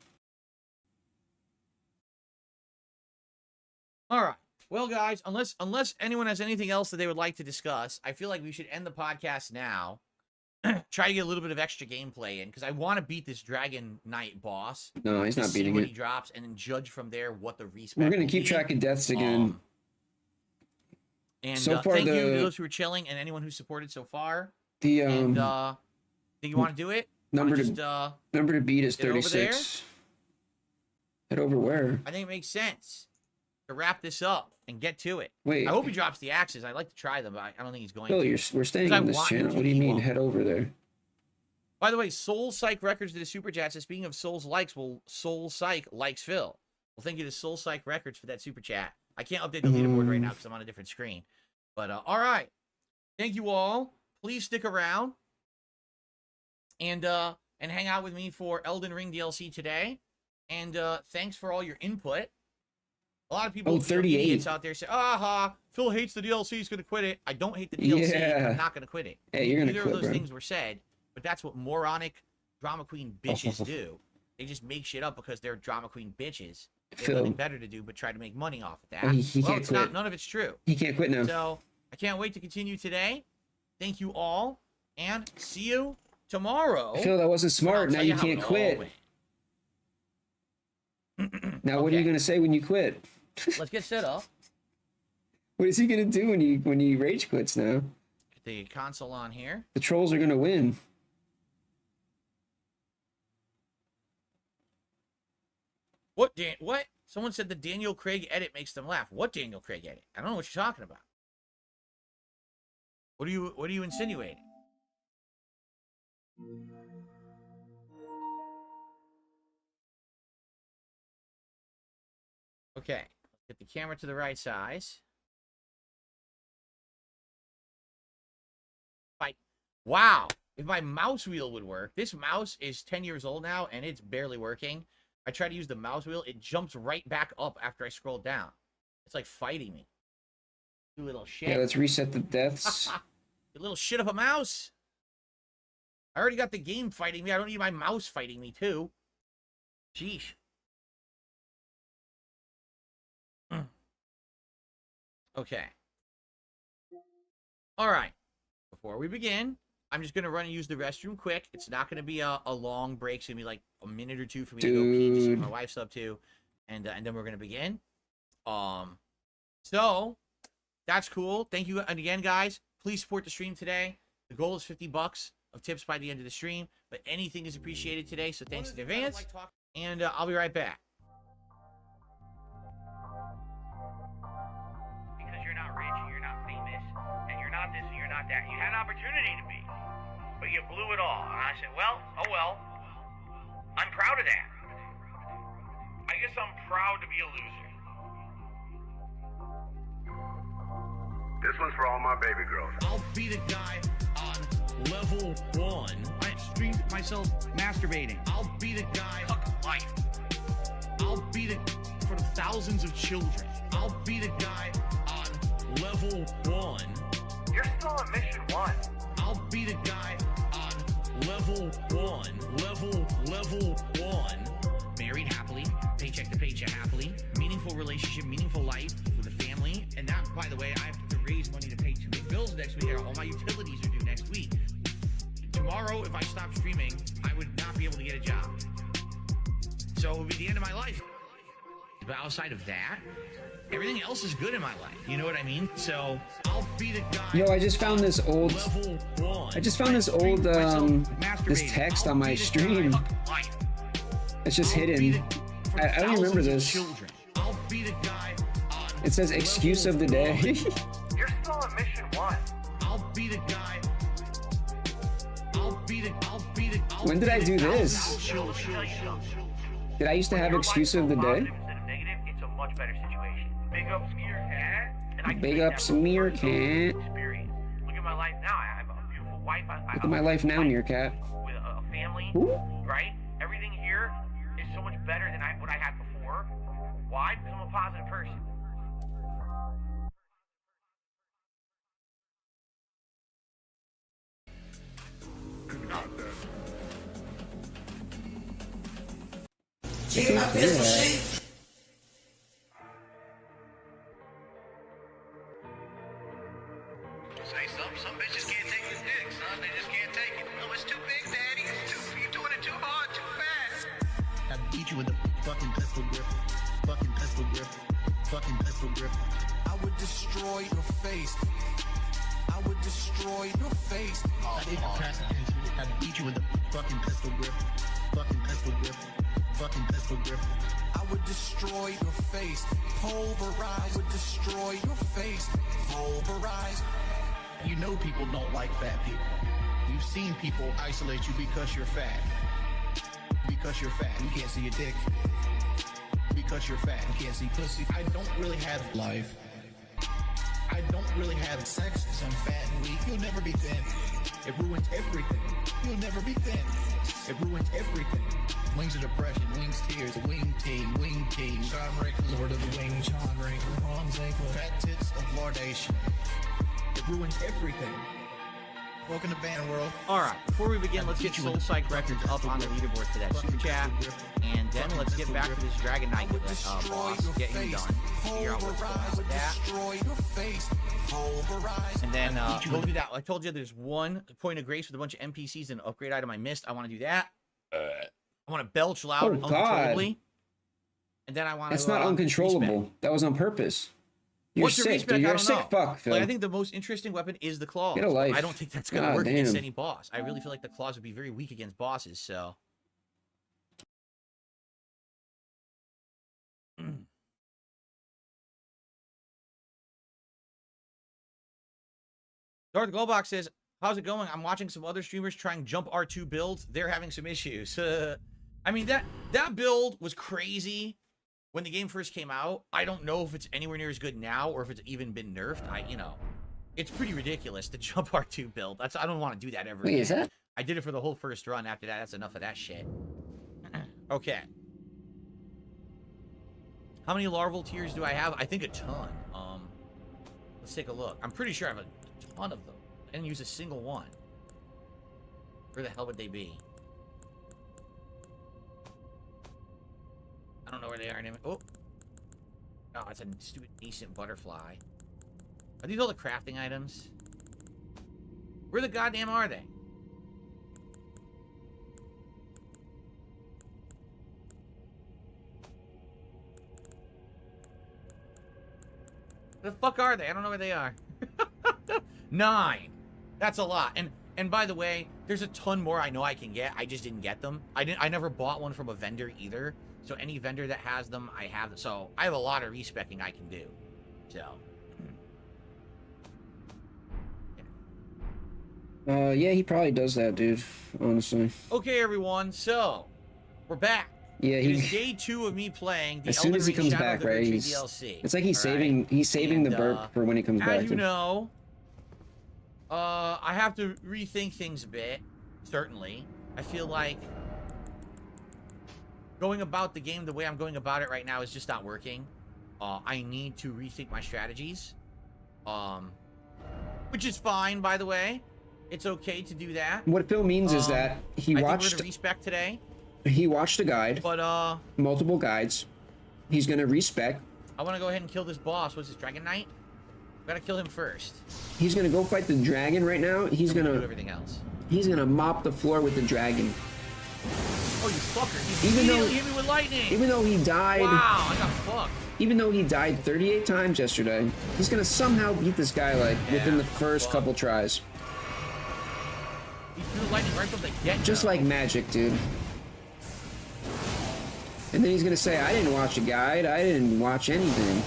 All right. Well, guys, unless anyone has anything else that they would like to discuss, I feel like we should end the podcast now. Try to get a little bit of extra gameplay in because I want to beat this Dragon Knight boss. No, he's not beating what it. he drops and then judge from there what the respawn. We're gonna keep track of deaths again. And so far, thank you to those who are chilling and anyone who supported so far. The and think you want to do it? number just, to beat is 36. Head over where? I think it makes sense to wrap this up and get to it. Wait. I hope he drops the axes. I'd like to try them, but I don't think he's going Bill, to. we're staying 'Cause I on this want him channel. to, What do you he mean? won't. Head over there. By the way, Soul Psych Records did a super chat. So speaking of Souls likes, well, Soul Psych likes Phil. Well, thank you to Soul Psych Records for that super chat. I can't update the leaderboard right now because I'm on a different screen. But all right, thank you all. Please stick around and hang out with me for Elden Ring DLC today. And thanks for all your input. A lot of people, 38 idiots out there say, "Aha, Phil hates the DLC. He's gonna quit it." I don't hate the DLC. Yeah. I'm not gonna quit it. Hey, you're gonna Neither quit, of those bro. things were said, but that's what moronic drama queen bitches do. They just make shit up because they're drama queen bitches. They have Phil. nothing better to do but try to make money off of that. Well, he well, can't it's quit. not. None of it's true. He can't quit now. So I can't wait to continue today. Thank you all, and see you tomorrow. Phil, that wasn't I'll smart. Now tell you how can't it all quit. went. Now what are you Okay. gonna say when you quit? Let's get set up. What is he gonna do when he rage quits now? Get the console on here. The trolls are gonna win. What? Someone said the Daniel Craig edit makes them laugh. What Daniel Craig edit? I don't know what you're talking about. What are you insinuating? Okay. Get the camera to the right size. Wow. If my mouse wheel would work. This mouse is 10 years old now, and it's barely working. I try to use the mouse wheel. It jumps right back up after I scroll down. It's like fighting me. You little shit. Yeah, let's reset the deaths. You little shit of a mouse. I already got the game fighting me. I don't need my mouse fighting me, too. Sheesh. Okay. All right. Before we begin, I'm just gonna run and use the restroom quick. It's not gonna be a long break. It's gonna be like a minute or two for me to go pee, just see what my wife's up to, and then we're gonna begin. So that's cool. Thank you again, guys. Please support the stream today. The goal is $50 of tips by the end of the stream, but anything is appreciated today. So thanks in advance, and I'll be right back. Because you're not rich and you're not famous and you're not this and you're not that. You had an opportunity to be, but you blew it all. And I said, well, oh well. I'm proud of that. I guess I'm proud to be a loser. This one's for all my baby girls. I'll be the guy on level 1. I streamed myself masturbating. I'll be the guy fuck life. I'll be the for thousands of children. I'll be the guy on level 1. You're still on mission 1. I'll be the guy on level 1. Level 1. Married happily, paycheck to paycheck happily, meaningful relationship, meaningful life with a family. And that, by the way, I have to raise money to pay 2 big bills next week. All my utilities are due next week. Tomorrow, if I stop streaming, I would not be able to get a job. So it would be the end of my life. But outside of that, everything else is good in my life. You know what I mean? So I'll be the guy. Yo, I just found this old. Level 1. I just found this old this text on my stream. It's just hidden. I don't remember this. I'll be the guy on It says excuse of the day. You're still on mission 1. I'll be the guy. When did I do this? Did I used to have excuse of the day? Instead of negative, it's a much better situation. Big ups, Meerkat. And I can Big take ups, that from Meerkat. personal experience. Look at my life now. I have a beautiful wife. Look at my life now, Meerkat. With a family, Ooh. right? Everything here is so much better than what I had before. Why? Because I'm a positive person. Say something. Some bitches can't take this dick, son. They just can't take it. No, it's too big, daddy. You're doing it too hard, too fast. I beat you with a fucking pistol grip. Fucking pistol grip. Fucking pistol grip. I would destroy your face. I would destroy your face. I didn't pass it into it. I beat you with a fucking pistol grip. Fucking pistol grip. Fucking pistol grip. I would destroy your face. Pulverize. I would destroy your face. Pulverize. You know people don't like fat people. You've seen people isolate you because you're fat. Because you're fat. You can't see your dick. Because you're fat. You can't see pussy. I don't really have life. I don't really have sex because I'm fat and weak. You'll never be thin. It ruins everything. You'll never be thin. It ruins everything. Wings of depression, wings tears, wing team, John Rick, Lord of the Wings, John Rick, Ron Ziegler, fat tits of Lordation. It ruins everything. Welcome to Band World. All right, before we begin, let's get Soul Psych Records up on the leaderboard for that super chat, and then let's get back to this Dragon Knight boss, get him done, figure out what's going on with that, Destroy your face. Pulverize. and then we'll do that. I told you there's one point of grace with a bunch of NPCs and an upgrade item I missed. I want to do that. I want to belch loud Oh, and God. uncontrollably, and then I want to. That's not uncontrollable. That was on purpose. You're What's your sick, respec? dude. You're I a don't sick know. fuck, Phil. Like, I think the most interesting weapon is the claws. Get a life. I don't think that's gonna God work against damn. any boss. I really feel like the claws would be very weak against bosses. So. Darth Glowbox says, "How's it going? I'm watching some other streamers trying jump R2 builds. They're having some issues. I mean that build was crazy when the game first came out. I don't know if it's anywhere near as good now or if it's even been nerfed. It's pretty ridiculous to jump R2 build. I don't want to do that ever. Wait, again. is that? I did it for the whole first run. After that, that's enough of that shit. Okay. How many larval tears do I have? I think a ton. Let's take a look. I'm pretty sure I have a ton of them. I didn't use a single one. Where the hell would they be? I don't know where they are anymore. Oh. No, it's a stupid decent butterfly. Are these all the crafting items? Where the goddamn are they? The fuck are they? I don't know where they are. 9. That's a lot. And by the way, there's a ton more I know I can get. I just didn't get them. I never bought one from a vendor either. So any vendor that has them, I have them. So I have a lot of respecking I can do. So. Yeah, he probably does that, dude. Honestly. Okay, everyone. So we're back. Yeah, It is day 2 of me playing the as soon Elden as he Ring comes Shadow back, of the right? Virtue He's, DLC. it's like he's all saving right? he's saving And, the burp for when he comes back. As you know, I have to rethink things a bit. Certainly, I feel like going about the game the way I'm going about it right now is just not working. I need to rethink my strategies, which is fine, by the way. It's okay to do that. What Phil means is that he I watched think we're to respec today, a guide, but multiple guides. He's gonna respec. I want to go ahead and kill this boss. What's this, Dragon Knight? Gotta kill him first. He's gonna go fight the dragon right now. He's Then we gonna do everything else. he's gonna mop the floor with the dragon. Oh, you fucker! He Even though- immediately hit me with lightning. Even though he died, Wow, I got fucked. even though he died 38 times yesterday, he's gonna somehow beat this guy like within the Yeah, first fuck. couple tries. He threw lightning right from the get-go. Just like magic, dude. And then he's gonna say, I didn't watch a guide, I didn't watch anything.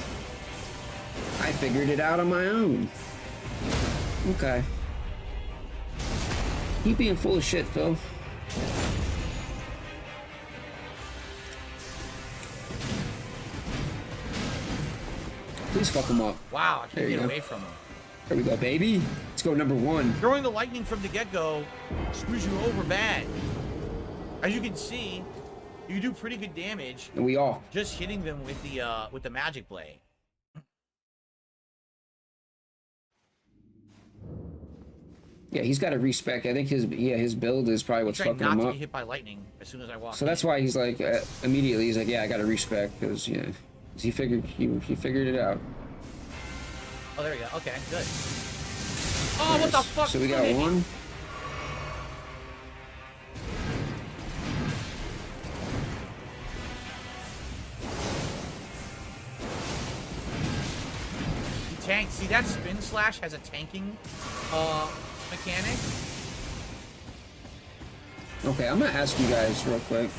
I figured it out on my own. Okay. Keep being full of shit, Phil. Please fuck him up. Wow, I There can't you get go. away from him. There we go, baby. Let's go number 1. Throwing the lightning from the get-go screws you over bad. As you can see, you do pretty good damage And we all. just hitting them with the magic blade. Yeah, he's got to respec. I think his build is probably what's Trying fucking not him to up. get hit by lightning as soon as I walk. So that's why he's like immediately he's like, yeah, I got to respec because yeah, 'cause he figured it out. Oh, there we go. Okay, good. Oh, what the fuck? So we got Hit me. 1. Tank. See, that spin slash has a tanking mechanic. Okay, I'm gonna ask you guys real quick.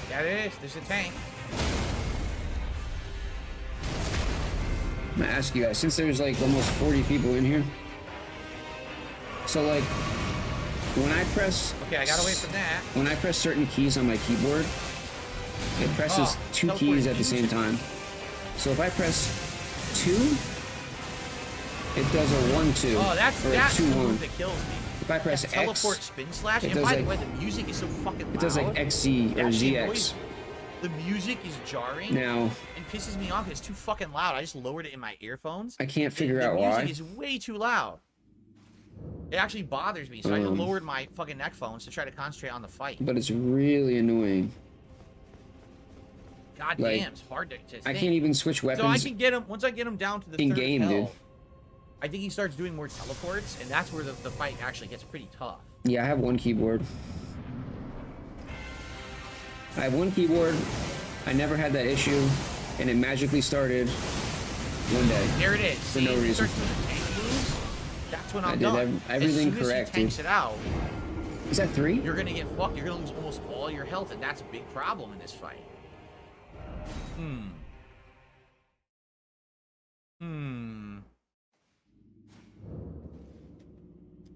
That is. There's a tank. I'm gonna ask you guys since there's like almost 40 people in here. So like when I press Okay, I got away from that. when I press certain keys on my keyboard, it presses Oh, 2 teleport keys at the same music. time. So if I press 2, it does a 1-2 Oh, that's or a the 2-1. move that kills me. If I press That X, teleport spin slash. it And does by the like- way, the music is so fucking loud. it does like XZ It or actually ZX. annoys me. The music is jarring Now and pisses me off. It's too fucking loud. I just lowered it in my earphones. I can't The- figure the out music why. is way too loud. It actually bothers me, so I Um, lowered my fucking neck phones to try to concentrate on the fight. But it's really annoying. God like, damn, it's hard to I think. can't even switch weapons. So I can get him once I get him down to the in third game, dude. health. I think he starts doing more teleports, and that's where the fight actually gets pretty tough. Yeah, I have 1 keyboard. I have 1 keyboard. I never had that issue, and it magically started one day. There it is. For See, no if he reason. starts doing the tank moves, that's when I I'm did done. everything as soon correct, as he tanks dude. it out, Is that 3? you're gonna get fucked. You're gonna lose almost all your health, and that's a big problem in this fight.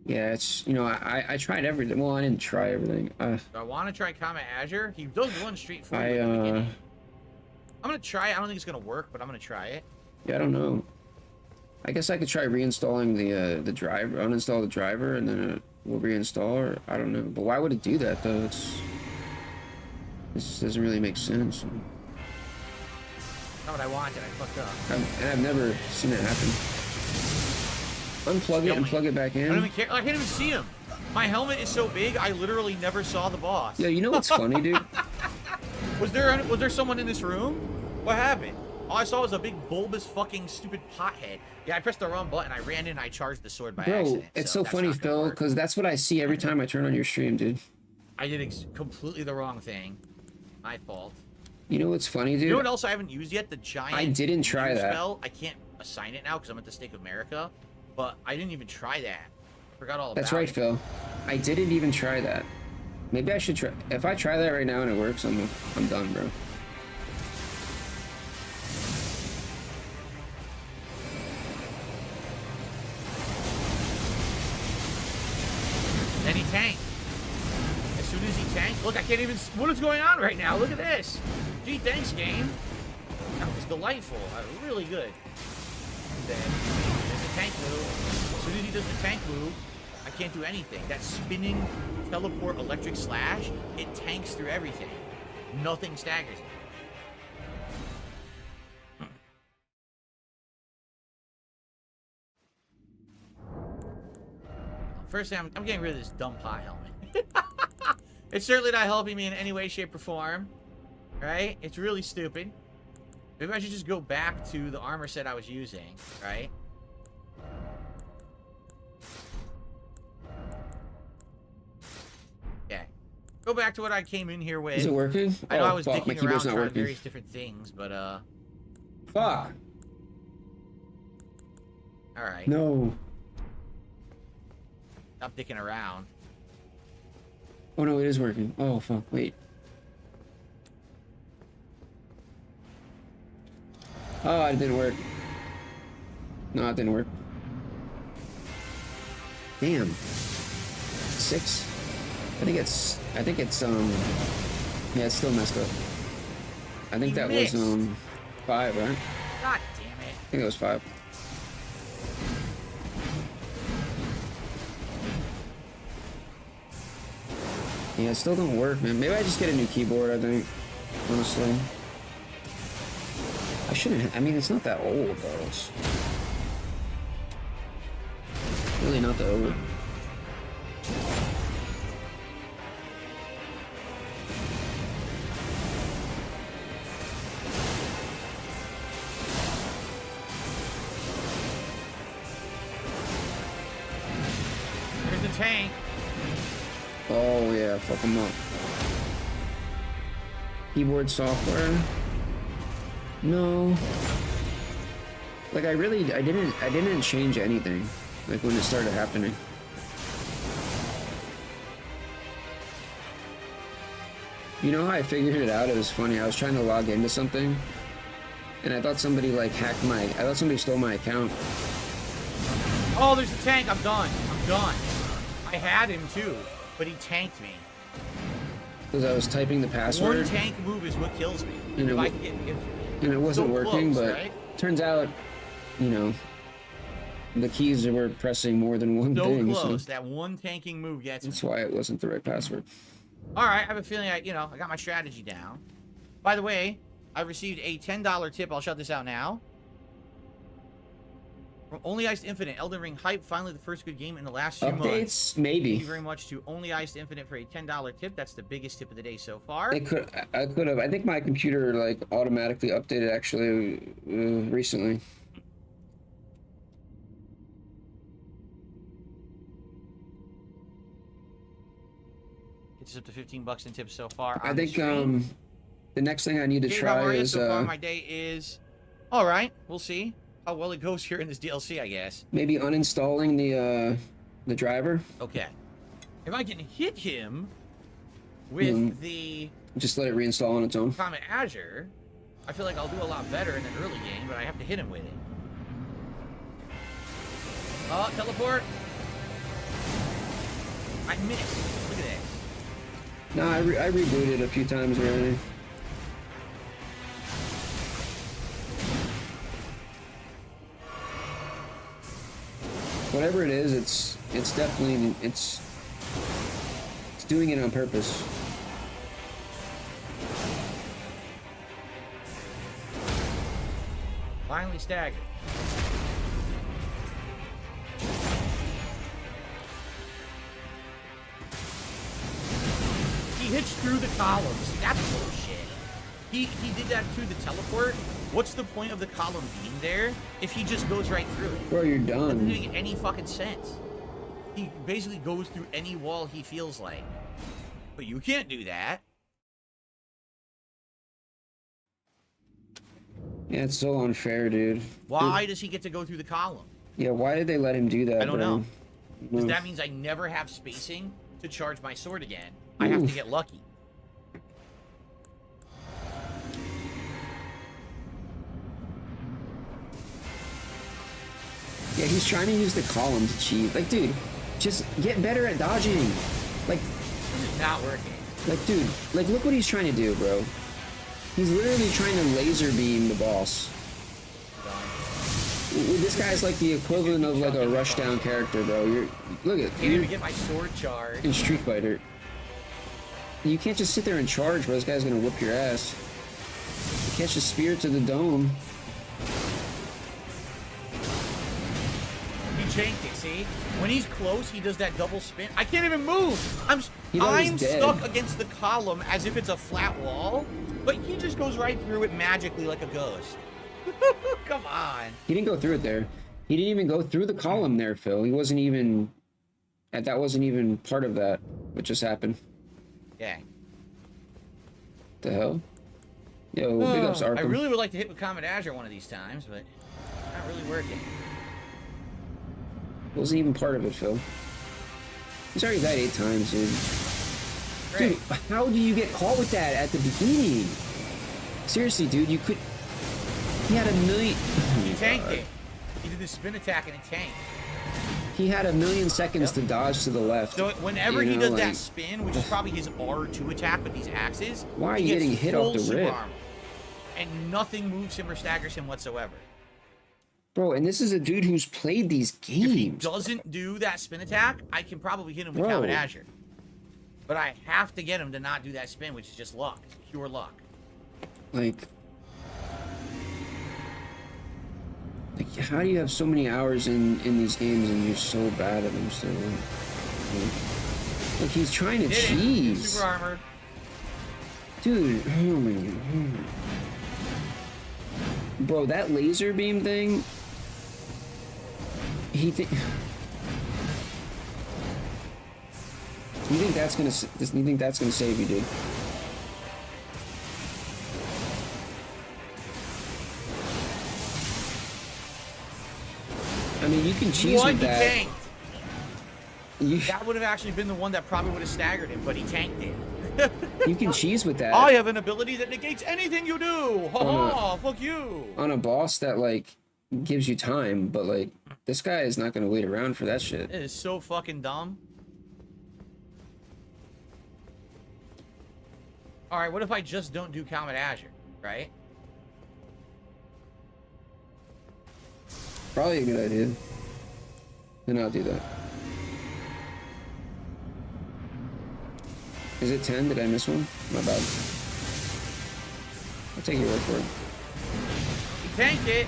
Yeah, it's I tried everything. Well, I didn't try everything. Do I want to try Comet Azure? He does one straightforward I in the beginning. I'm gonna try it. I don't think it's gonna work, but I'm gonna try it. yeah, I don't know. I guess I could try reinstalling the driver, uninstall the driver, and then we'll reinstall. Or I don't know. But why would it do that though? This doesn't really make sense. Not what I wanted. I fucked up. I've never seen that happen. Unplug it and plug it back I don't in. even care. I can't even see him. My helmet is so big, I literally never saw the boss. Yeah, you know what's funny, dude? Was there someone in this room? What happened? All I saw was a big bulbous fucking stupid pothead. Yeah, I pressed the wrong button. I ran in and I charged the sword by Bro, accident. it's so that's funny, not gonna Phil, work. because that's what I see every time I turn on your stream, dude. I did completely the wrong thing. My fault. You know what's funny, dude? You know what else I haven't used yet? The giant. I didn't try meteor that. Spell. I can't assign it now because I'm at the Stake of America. But I didn't even try that. I forgot all about it. That's right, Phil. I didn't even try that. Maybe I should try. If I try that right now and it works, I'm done, bro. Then he tanked. As soon as he tanked, look, I can't even. What is going on right now? Look at this. Gee, thanks, game. That was delightful. Really good. Then there's a tank move. As soon as he does the tank move, I can't do anything. That spinning teleport electric slash, it tanks through everything. Nothing staggers it. First thing, I'm getting rid of this dumb pot helmet. It's certainly not helping me in any way, shape, or form. Right? It's really stupid. Maybe I should just go back to the armor set I was using. Right? Okay. Go back to what I came in here with. Is it working? I know Oh, I was fuck, my dicking around keyboard's not trying working. various different things, but Fuck. alright. No. Stop dicking around. Oh no, it is working. Oh fuck, wait. Oh, it didn't work. No, it didn't work. Damn. 6. I think it's yeah, it's still messed up. I think You that missed. was 5, right? God damn it. I think it was 5. Yeah, it still don't work, man. Maybe I just get a new keyboard, I think. Honestly. I shouldn't. I mean, it's not that old, though. It's really not that old. Here's the tank. Oh, yeah, fuck them up. Keyboard software? No. Like, I didn't change anything. Like, when it started happening. You know how I figured it out? It was funny. I was trying to log into something, and I thought somebody, like, I thought somebody stole my account. Oh, there's the tank. I'm done. I'm done. I had him too, but he tanked me. Because I was typing the password. One tank move is what kills me. And If it I wa- can get, and it wasn't so working, close, but right? turns out, you know, the keys were pressing more than one so thing, close. so That one tanking move gets me. that's why it wasn't the right password. All right, I have a feeling I got my strategy down. By the way, I received a $10 tip. I'll shut this out now. From Only Iced Infinite, Elden Ring hype. Finally, the first good game in the last few months. Updates? Thank Maybe. you very much to Only Iced Infinite for a $10 tip. That's the biggest tip of the day so far. I could have. I think my computer like automatically updated actually recently. Gets us up to 15 bucks in tips so far. I on the think stream. the next thing I need to Dave, try how are you? is So far, my day is all right. We'll see how well it goes here in this DLC, I guess. maybe uninstalling the driver. Okay. If I can hit him with the Just let it reinstall on its own. Comet Azure, I feel like I'll do a lot better in the early game, but I have to hit him with it. Oh, teleport. I missed. Look at this. No, I rebooted a few times already. Whatever it is, it's definitely it's doing it on purpose. Finally staggered. He hits through the columns. See, that's bullshit. He did that through the teleport. What's the point of the column being there if he just goes right through it? Bro, you're It doesn't done. make any fucking sense. He basically goes through any wall he feels like. But you can't do that. Yeah, it's so unfair, dude. Why does he get to go through the column? Yeah, why did they let him do that, I don't bro? know. Because No. that means I never have spacing to charge my sword again. I have to Oof. get lucky. Yeah, he's trying to use the column to cheat. Like, dude, just get better at dodging. Like, This is not working. dude, like, look what he's trying to do, bro. He's literally trying to laser beam the boss. This guy's like the equivalent of like a rushdown character, bro. Look at Can't you even get my sword charged. in Street Fighter. You can't just sit there and charge, bro. This guy's gonna whoop your ass. Catch the spear to the dome. He chanked it, see? When he's close, he does that double spin. I can't even move. I'm He thought he I'm was dead. stuck against the column as if it's a flat wall, but he just goes right through it magically like a ghost. Come on. He didn't go through it there. He didn't even go through the column there, Phil. He wasn't even. That wasn't even part of that. What just happened? Yeah. The hell? Yo, big ups, Arkham. I really would like to hit with Comet Azure one of these times, but not really working. Wasn't even part of it, Phil. He's already died 8 times, dude. Great. Dude, how do you get caught with that at the beginning? Seriously, dude, you could. He had a million. He tanked it. He did the spin attack and it tanked. He had a million seconds to dodge to the left. So whenever You he know, does like- that spin, which is probably his R2 attack with these axes, Why are he you gets getting hit off full the super rip? armor. And nothing moves him or staggers him whatsoever. Bro, and this is a dude who's played these If he games. doesn't do that spin attack, I can probably hit him with Bro. Comet Azure. But I have to get him to not do that spin, which is just luck. It's pure luck. Like, how do you have so many hours in these games and you're so bad at them still? Like, he's trying to Did it. cheese. Super armor. Dude, oh my god. Bro, that laser beam thing. You think that's gonna? You think that's gonna save you, dude? I mean, you can cheese What? with He that. tanked. You, That would have actually been the one that probably would have staggered him, but he tanked it. you can cheese with that. I have an ability that negates anything you do. Ha ha, fuck you. On a boss that like gives you time, but like this guy is not gonna wait around for that shit. It is so fucking dumb. Alright, what if I just don't do Comet Azure, right? Probably a good idea. Then I'll do that. Is it 10? Did I miss one? My bad. I'll take your word for it. He tanked it.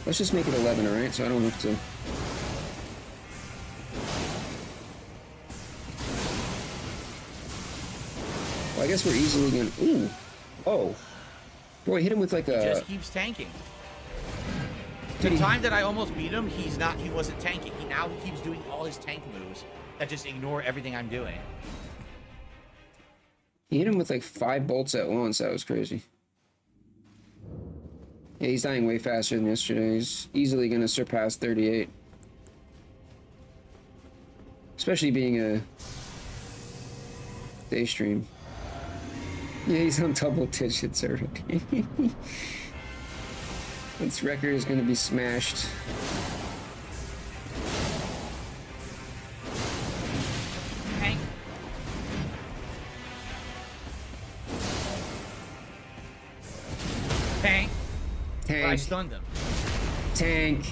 Let's just make it 11, alright? So I don't have to... Well, I guess we're easily gonna... Ooh! Oh! Boy, hit him with like He a... just keeps tanking. Did The he- time that I almost beat him, he wasn't tanking. He keeps doing all his tank moves that just ignore everything I'm doing. He hit him with like 5 bolts at once. That was crazy. Yeah, he's dying way faster than yesterday. He's easily gonna surpass 38. Especially being a day stream. Yeah, he's on double digits already. This record is gonna be smashed. Tank. Tank. I Tank. stunned him. Tank.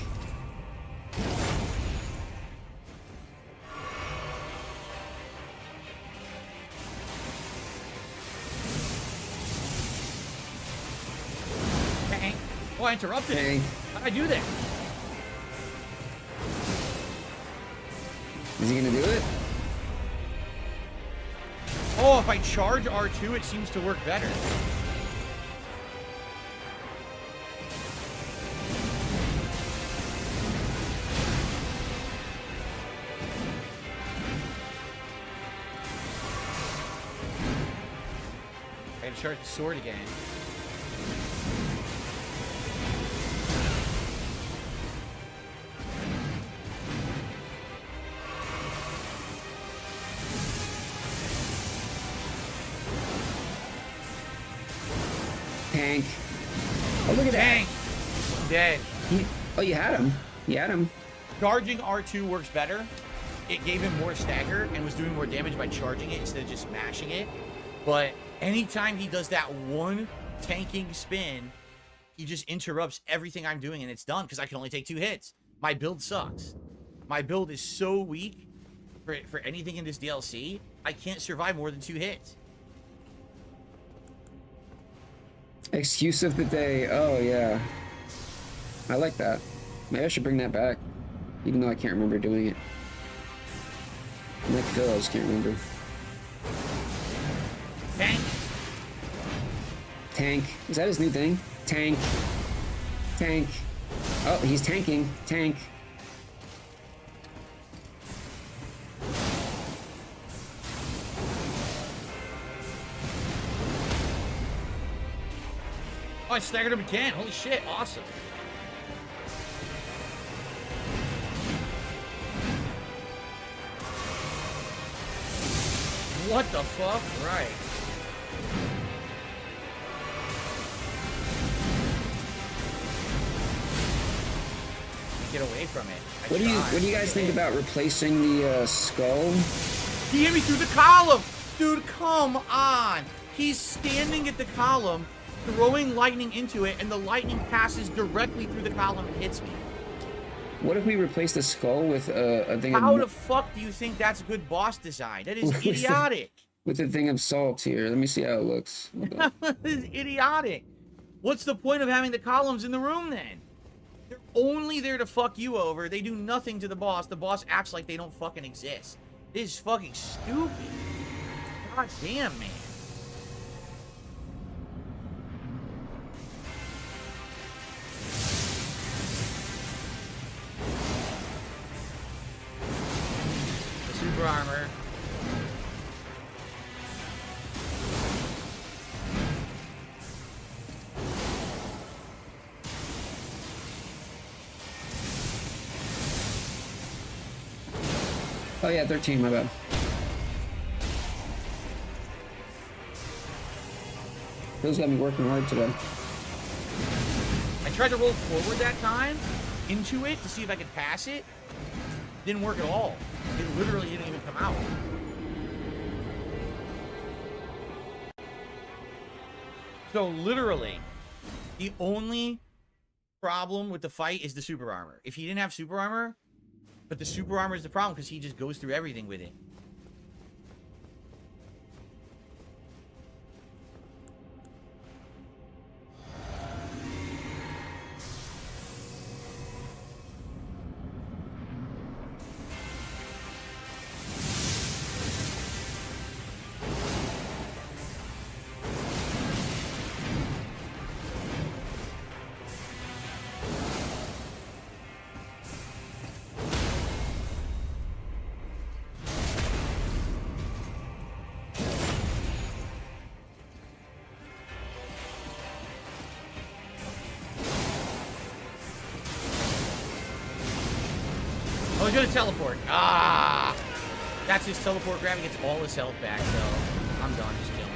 Tank. Oh, I interrupted him. Tank. How'd I do that? Is he gonna do it? Oh, if I charge R2, it seems to work better. I gotta charge the sword again. Tank. Oh, look at Dang! Dead. that. Oh, you had him. You had him. Charging R2 works better. It gave him more stagger and was doing more damage by charging it instead of just smashing it. But anytime he does that one tanking spin, he just interrupts everything I'm doing and it's done because I can only take 2 hits. My build sucks. My build is so weak for anything in this DLC. I can't survive more than 2 hits. Excuse of the day. Oh, yeah. I like that. Maybe I should bring that back. Even though I can't remember doing it. I'm like Phil, I just can't remember. Tank. Tank. Is that his new thing? Tank. Tank. Oh, he's tanking. Tank. Oh, I staggered him again. Holy shit. Awesome. What the fuck? Right. Get away from it. What do you guys think about replacing the skull? He hit me through the column! Dude, come on! He's standing at the column, throwing lightning into it, and the lightning passes directly through the column and hits me. What if we replace the skull with a thing How of... the fuck do you think that's good boss design? That is idiotic. With a thing of salt here. Let me see how it looks. That is idiotic. What's the point of having the columns in the room then? They're only there to fuck you over. They do nothing to the boss. The boss acts like they don't fucking exist. This is fucking stupid. God damn, man. The super armor. Oh yeah, 13, my bad. Phil's got me working hard today. I tried to roll forward that time into it to see if I could pass it. Didn't work at all. It literally didn't even come out. So literally, the only problem with the fight is the super armor. If he didn't have super armor, but the super armor is the problem because he just goes through everything with it. Oh, he's gonna teleport. Ah! That's his teleport grab. He gets all his health back, so I'm done. Just kill me.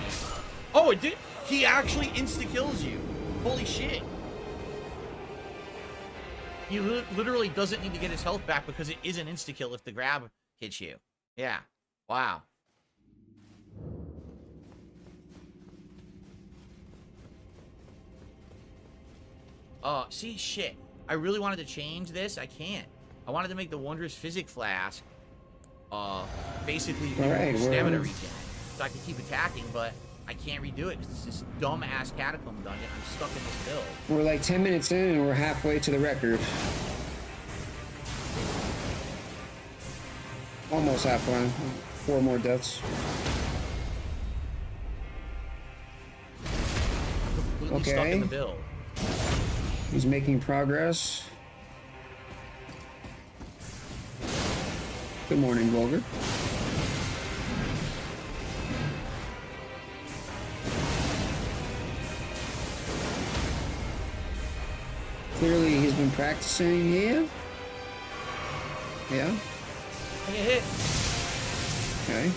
Oh, it did. He actually insta-kills you. Holy shit. He literally doesn't need to get his health back because it is an insta-kill if the grab hits you. Yeah. Wow. See, shit. I really wanted to change this. I can't. I wanted to make the Wondrous Physic Flask, basically stamina regen. So I could keep attacking, but I can't redo it because it's this dumb-ass catacomb dungeon. I'm stuck in this build. We're like 10 minutes in and we're halfway to the record. Almost halfway. 4 more deaths. He's stuck in Okay. the build. He's making progress. Good morning, Vulgar. Clearly, he's been practicing here. Yeah. Can you hit? Okay.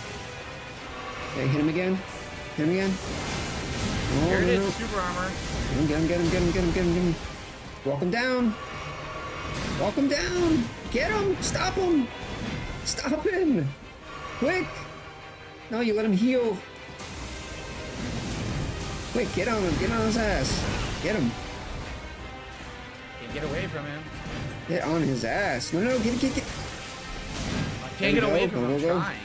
Okay, hit him again. Hit him again. Oh, Here it is, no. the super armor. Get him, get him, get him, get him, get him, get him. Walk him down. Walk him down. Get him. Stop him. Stop him. Quick. No, you let him heal. Quick, get on him. Get on his ass. Get him. Can't get away from him. Get on his ass. No, no, get. I There can't we get away go, from him. I'm go, go. trying.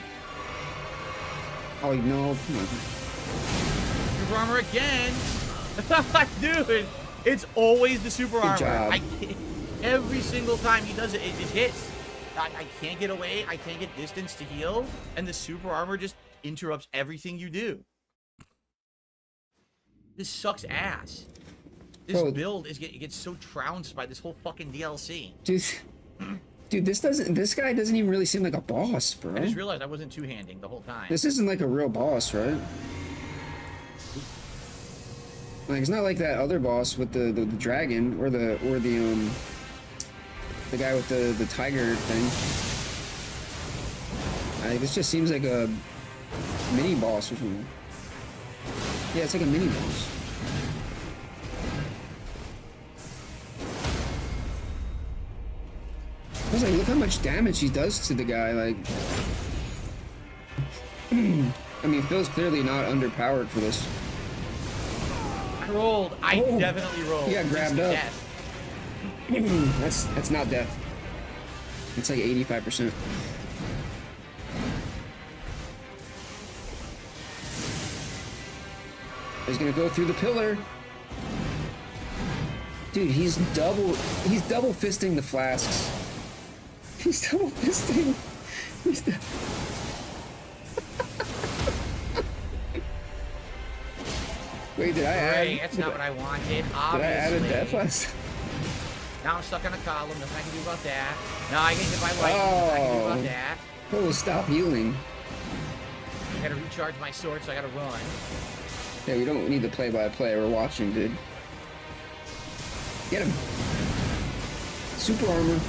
Oh, no. Come on. Super armor again. Dude, it's always the super armor. job. I can't, every single time he does it, it just hits. I can't get away. I can't get distance to heal. And the super armor just interrupts everything you do. This sucks ass. This Bro. build it gets so trounced by this whole fucking DLC. Dude, this guy doesn't even really seem like a boss, bro. I just realized I wasn't two-handing the whole time. This isn't like a real boss, right? Like, it's not like that other boss with the dragon or the guy with the tiger thing. This just seems like a mini boss or something. Yeah, it's like a mini boss. I was like, look how much damage he does to the guy, like... I mean, Phil's clearly not underpowered for this. I rolled. I Oh, definitely rolled. he got grabbed Instant up. death. That's not death. It's like 85%. He's gonna go through the pillar. Dude, he's double fisting the flasks. He's double fisting. Wait, did I Great, add? that's not what I wanted. Did I add a Obviously. death last? Now I'm stuck on a column. Nothing I can do about that. Now I get hit by lightning. Nothing I can do about Oh. that. Oh, stop healing. I gotta recharge my sword, so I gotta run. Yeah, we don't need the play-by-play. We're watching, dude. Get him. Super armor.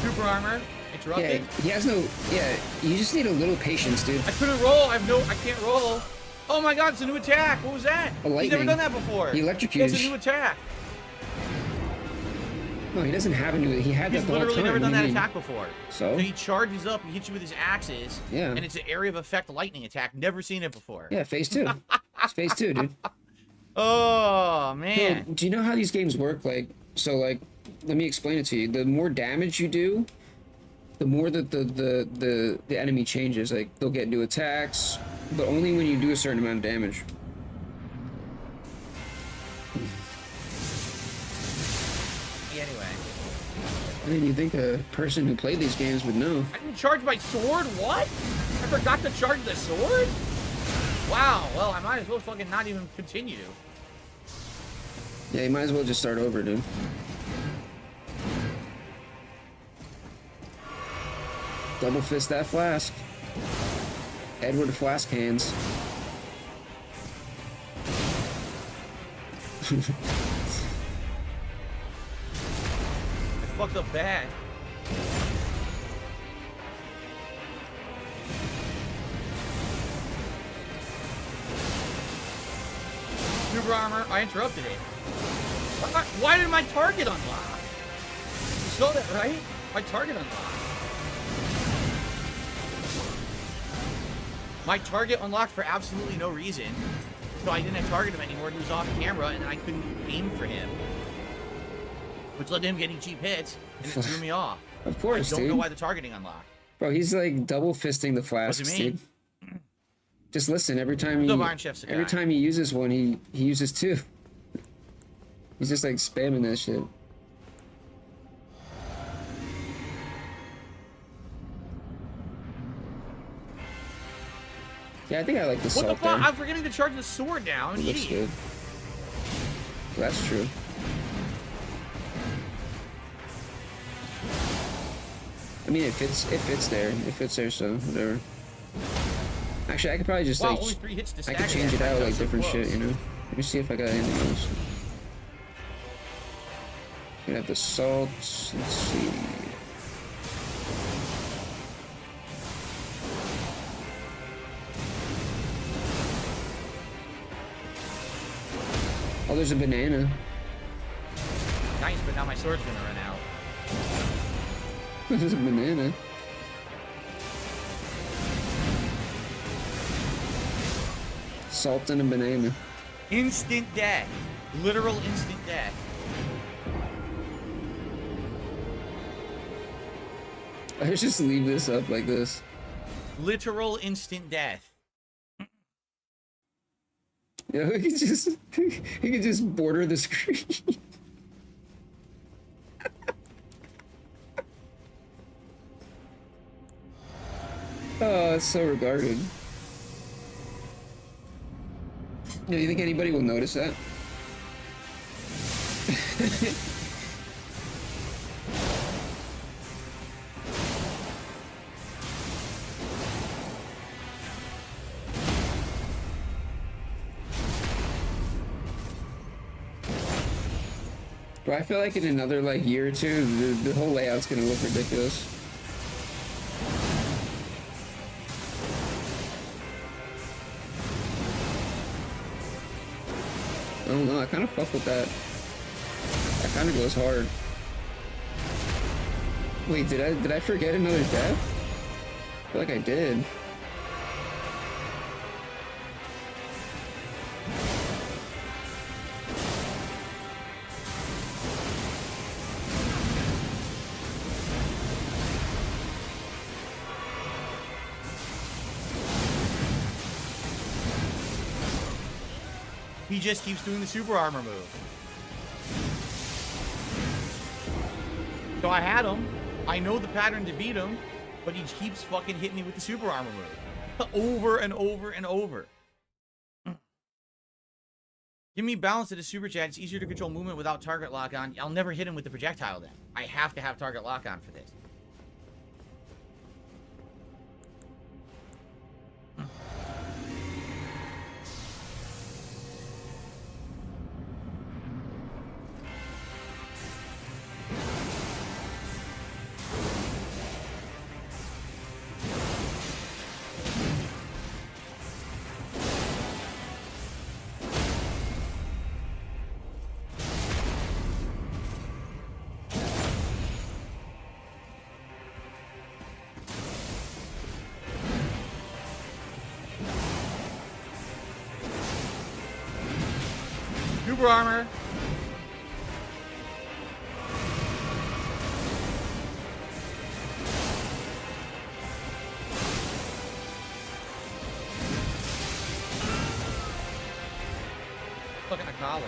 Super armor. Yeah, Interrupted. he has no. Yeah, you just need a little patience, dude. I couldn't roll. I can't roll. Oh my god, it's a new attack. What was that? A He's never lightning. done that before. He electrocuted. It's a new attack. No, he doesn't have a new. He had He's that the whole literally time. never done What do that you mean? attack before. So? he charges up and hits you with his axes. Yeah. And it's an area of effect lightning attack. Never seen it before. Yeah, phase 2. It's phase 2, dude. Oh So, man. do you know how these games work? Like, so, like, let me explain it to you. The more damage you do, the more that the enemy changes. Like, they'll get new attacks, but only when you do a certain amount of damage. Anyway. I mean, you think a person who played these games would know. I didn't charge my sword? What? I forgot to charge the sword? Wow, well, I might as well fucking not even continue. Yeah, you might as well just start over, dude. Double fist that flask. Edward Flask hands. I fucked up bad. Super armor, I interrupted it. Why did my target unlock? You saw that, right? My target unlocked. My target unlocked for absolutely no reason. So I didn't have target him anymore. He was off camera and I couldn't aim for him. Which led to him getting cheap hits and it threw me off. Of course, I don't dude. know why the targeting unlocked. Bro, he's like double fisting the What flasks, does it mean? dude. Just listen, every time The Iron Chef's a every guy. time he uses one, he uses two. He's just like spamming that shit. Yeah, I think I like the What the salt fuck? there. I'm forgetting to charge the sword down. It looks Shit. good. That's true. I mean, it fits there. It fits there, so whatever. Actually, I could probably just Wow, like only 3 hits to I stagger could change that. it out That like was so different shit, close. you know. Let me see if I got anything else. We have the salt. Let's see. Oh, there's a banana. Nice, but now my sword's gonna run out. There's a banana. Salt and a banana. Instant death. Literal instant death. I should just leave this up like this. Literal instant death. Yeah, he could just border the screen. Oh, it's so regarded. Do you think anybody will notice that? But I feel like in another like year or two, the whole layout's gonna look ridiculous. I don't know, I kind of fuck with that. That kind of goes hard. Wait, did I forget another death? I feel like I did. He just keeps doing the super armor move. So I had him. I know the pattern to beat him, but he keeps fucking hitting me with the super armor move. Over and over and over. Give me balance to the super chat. It's easier to control movement without target lock on. I'll never hit him with the projectile then. I have to have target lock on for this. Super armor. Look at the column.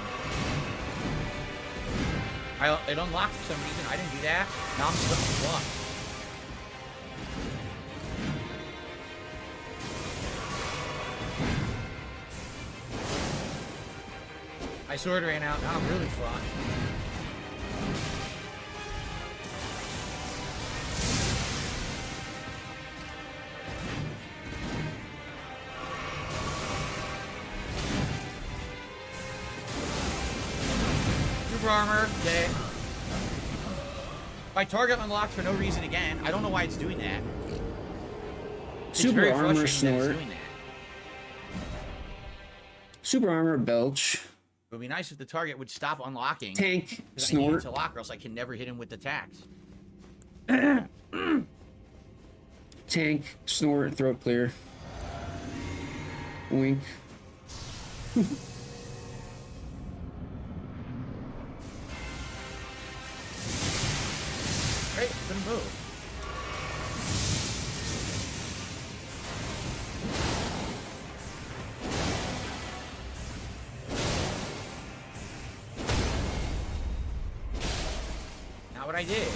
It unlocked for some reason. I didn't do that. Now I'm slipping flux. My sword ran out. Now I'm really fucked. Super armor. Okay. My target unlocked for no reason again. I don't know why it's doing that. It's Super very armor frustrating that it's snort. doing that. Super armor belch. It would be nice if the target would stop unlocking. Tank 'Cause I need it snort. to lock, or else I can never hit him with attacks. Tank snort. Throat clear. Wink. Great, couldn't move. Not what I did.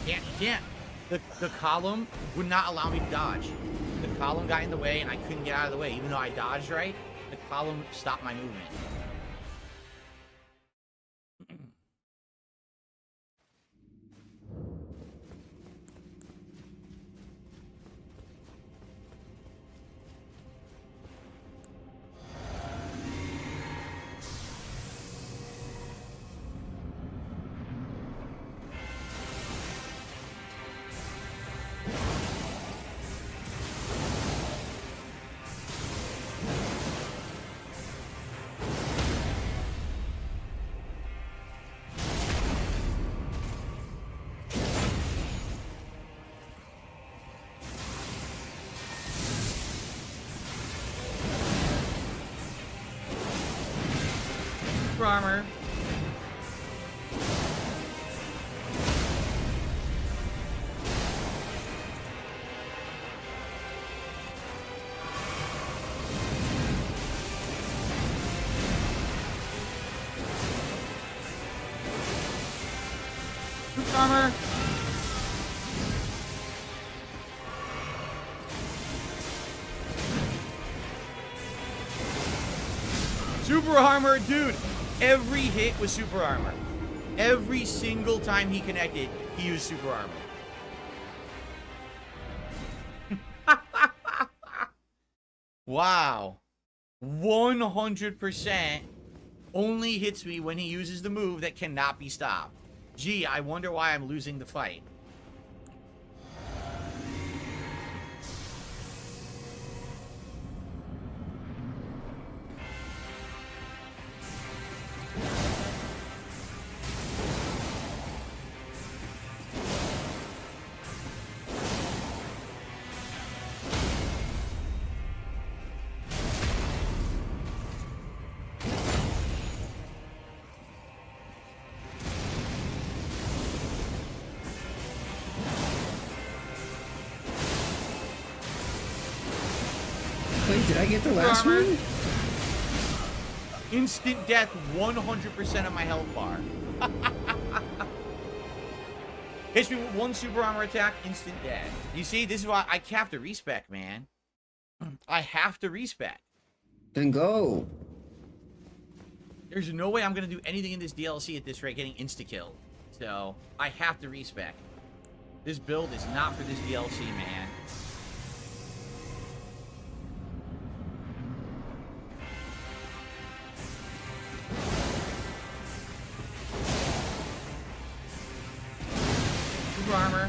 can't. The column would not allow me to dodge. The column got in the way, and I couldn't get out of the way. Even though I dodged right, the column stopped my movement. Armor. Armor. Super armor, dude. Every hit was super armor. Every single time he connected, he used super armor. Wow. 100% only hits me when he uses the move that cannot be stopped. Gee, I wonder why I'm losing the fight. Wait, did I get the last Armor. one? Instant death, 100% of my health bar. Hits me with one super armor attack, instant death. You see, this is why I have to respec, man. I have to respec. Then go. There's no way I'm going to do anything in this DLC at this rate getting insta-killed. So, I have to respec. This build is not for this DLC, man. Super armor.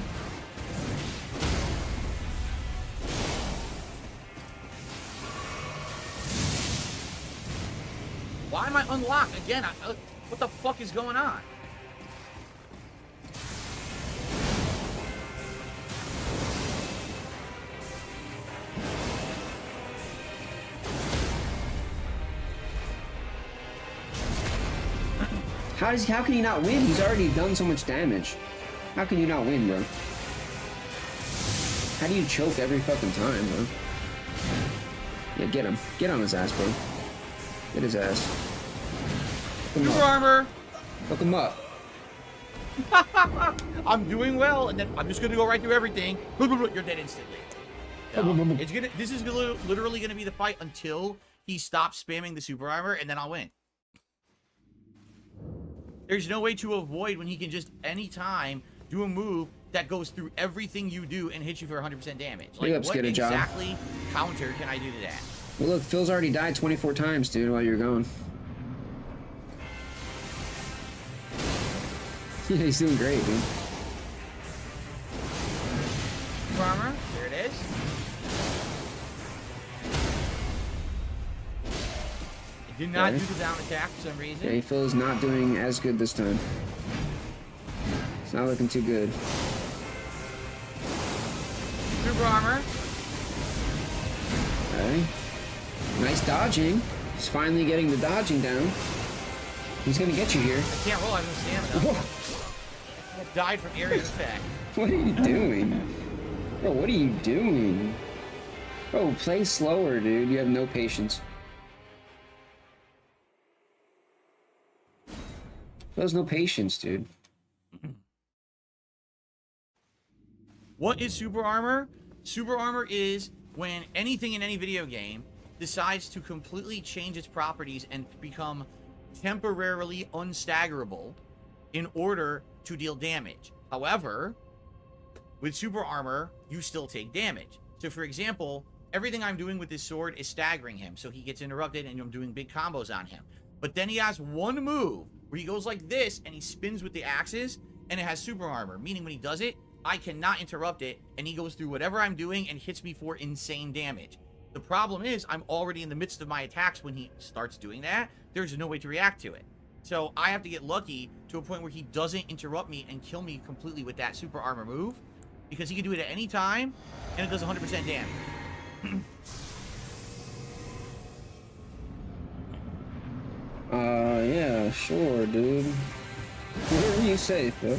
Why am I unlocked again? What the fuck is going on? How can he not win? He's already done so much damage. How can you not win, bro? How do you choke every fucking time, bro? Yeah, get him. Get on his ass, bro. Get his ass. Hook him Super up. armor. Hook him up. I'm doing well, and then I'm just gonna go right through everything. You're dead instantly. No, it's gonna. This is literally gonna be the fight until he stops spamming the super armor, and then I'll win. There's no way to avoid when he can just anytime do a move that goes through everything you do and hits you for 100% damage. Like, Yep, what get a job. exactly counter can I do to that? Well, look, Phil's already died 24 times, dude, while you're going. Yeah, he's doing great, dude. Super armor. There it is. I did not Okay. do the down attack for some reason. Okay, Phil's not doing as good this time. It's not looking too good. Super armor. Okay. Nice dodging. He's finally getting the dodging down. He's gonna get you here. I can't roll. I have no stamina. I died from area effect. What are you doing? Bro, what are you doing? Bro, play slower, dude. You have no patience. There's no patience, dude. What is super armor? Super armor is when anything in any video game decides to completely change its properties and become temporarily unstaggerable in order to deal damage. However, with super armor, you still take damage. So for example, everything I'm doing with this sword is staggering him, so he gets interrupted and I'm doing big combos on him. But then he has one move where he goes like this and he spins with the axes and it has super armor, meaning when he does it, I cannot interrupt it and he goes through whatever I'm doing and hits me for insane damage. The problem is I'm already in the midst of my attacks when he starts doing that. There's no way to react to it. So I have to get lucky to a point where he doesn't interrupt me and kill me completely with that super armor move, because he can do it at any time and it does 100% damage. Yeah, sure, dude. Whatever you say, Phil.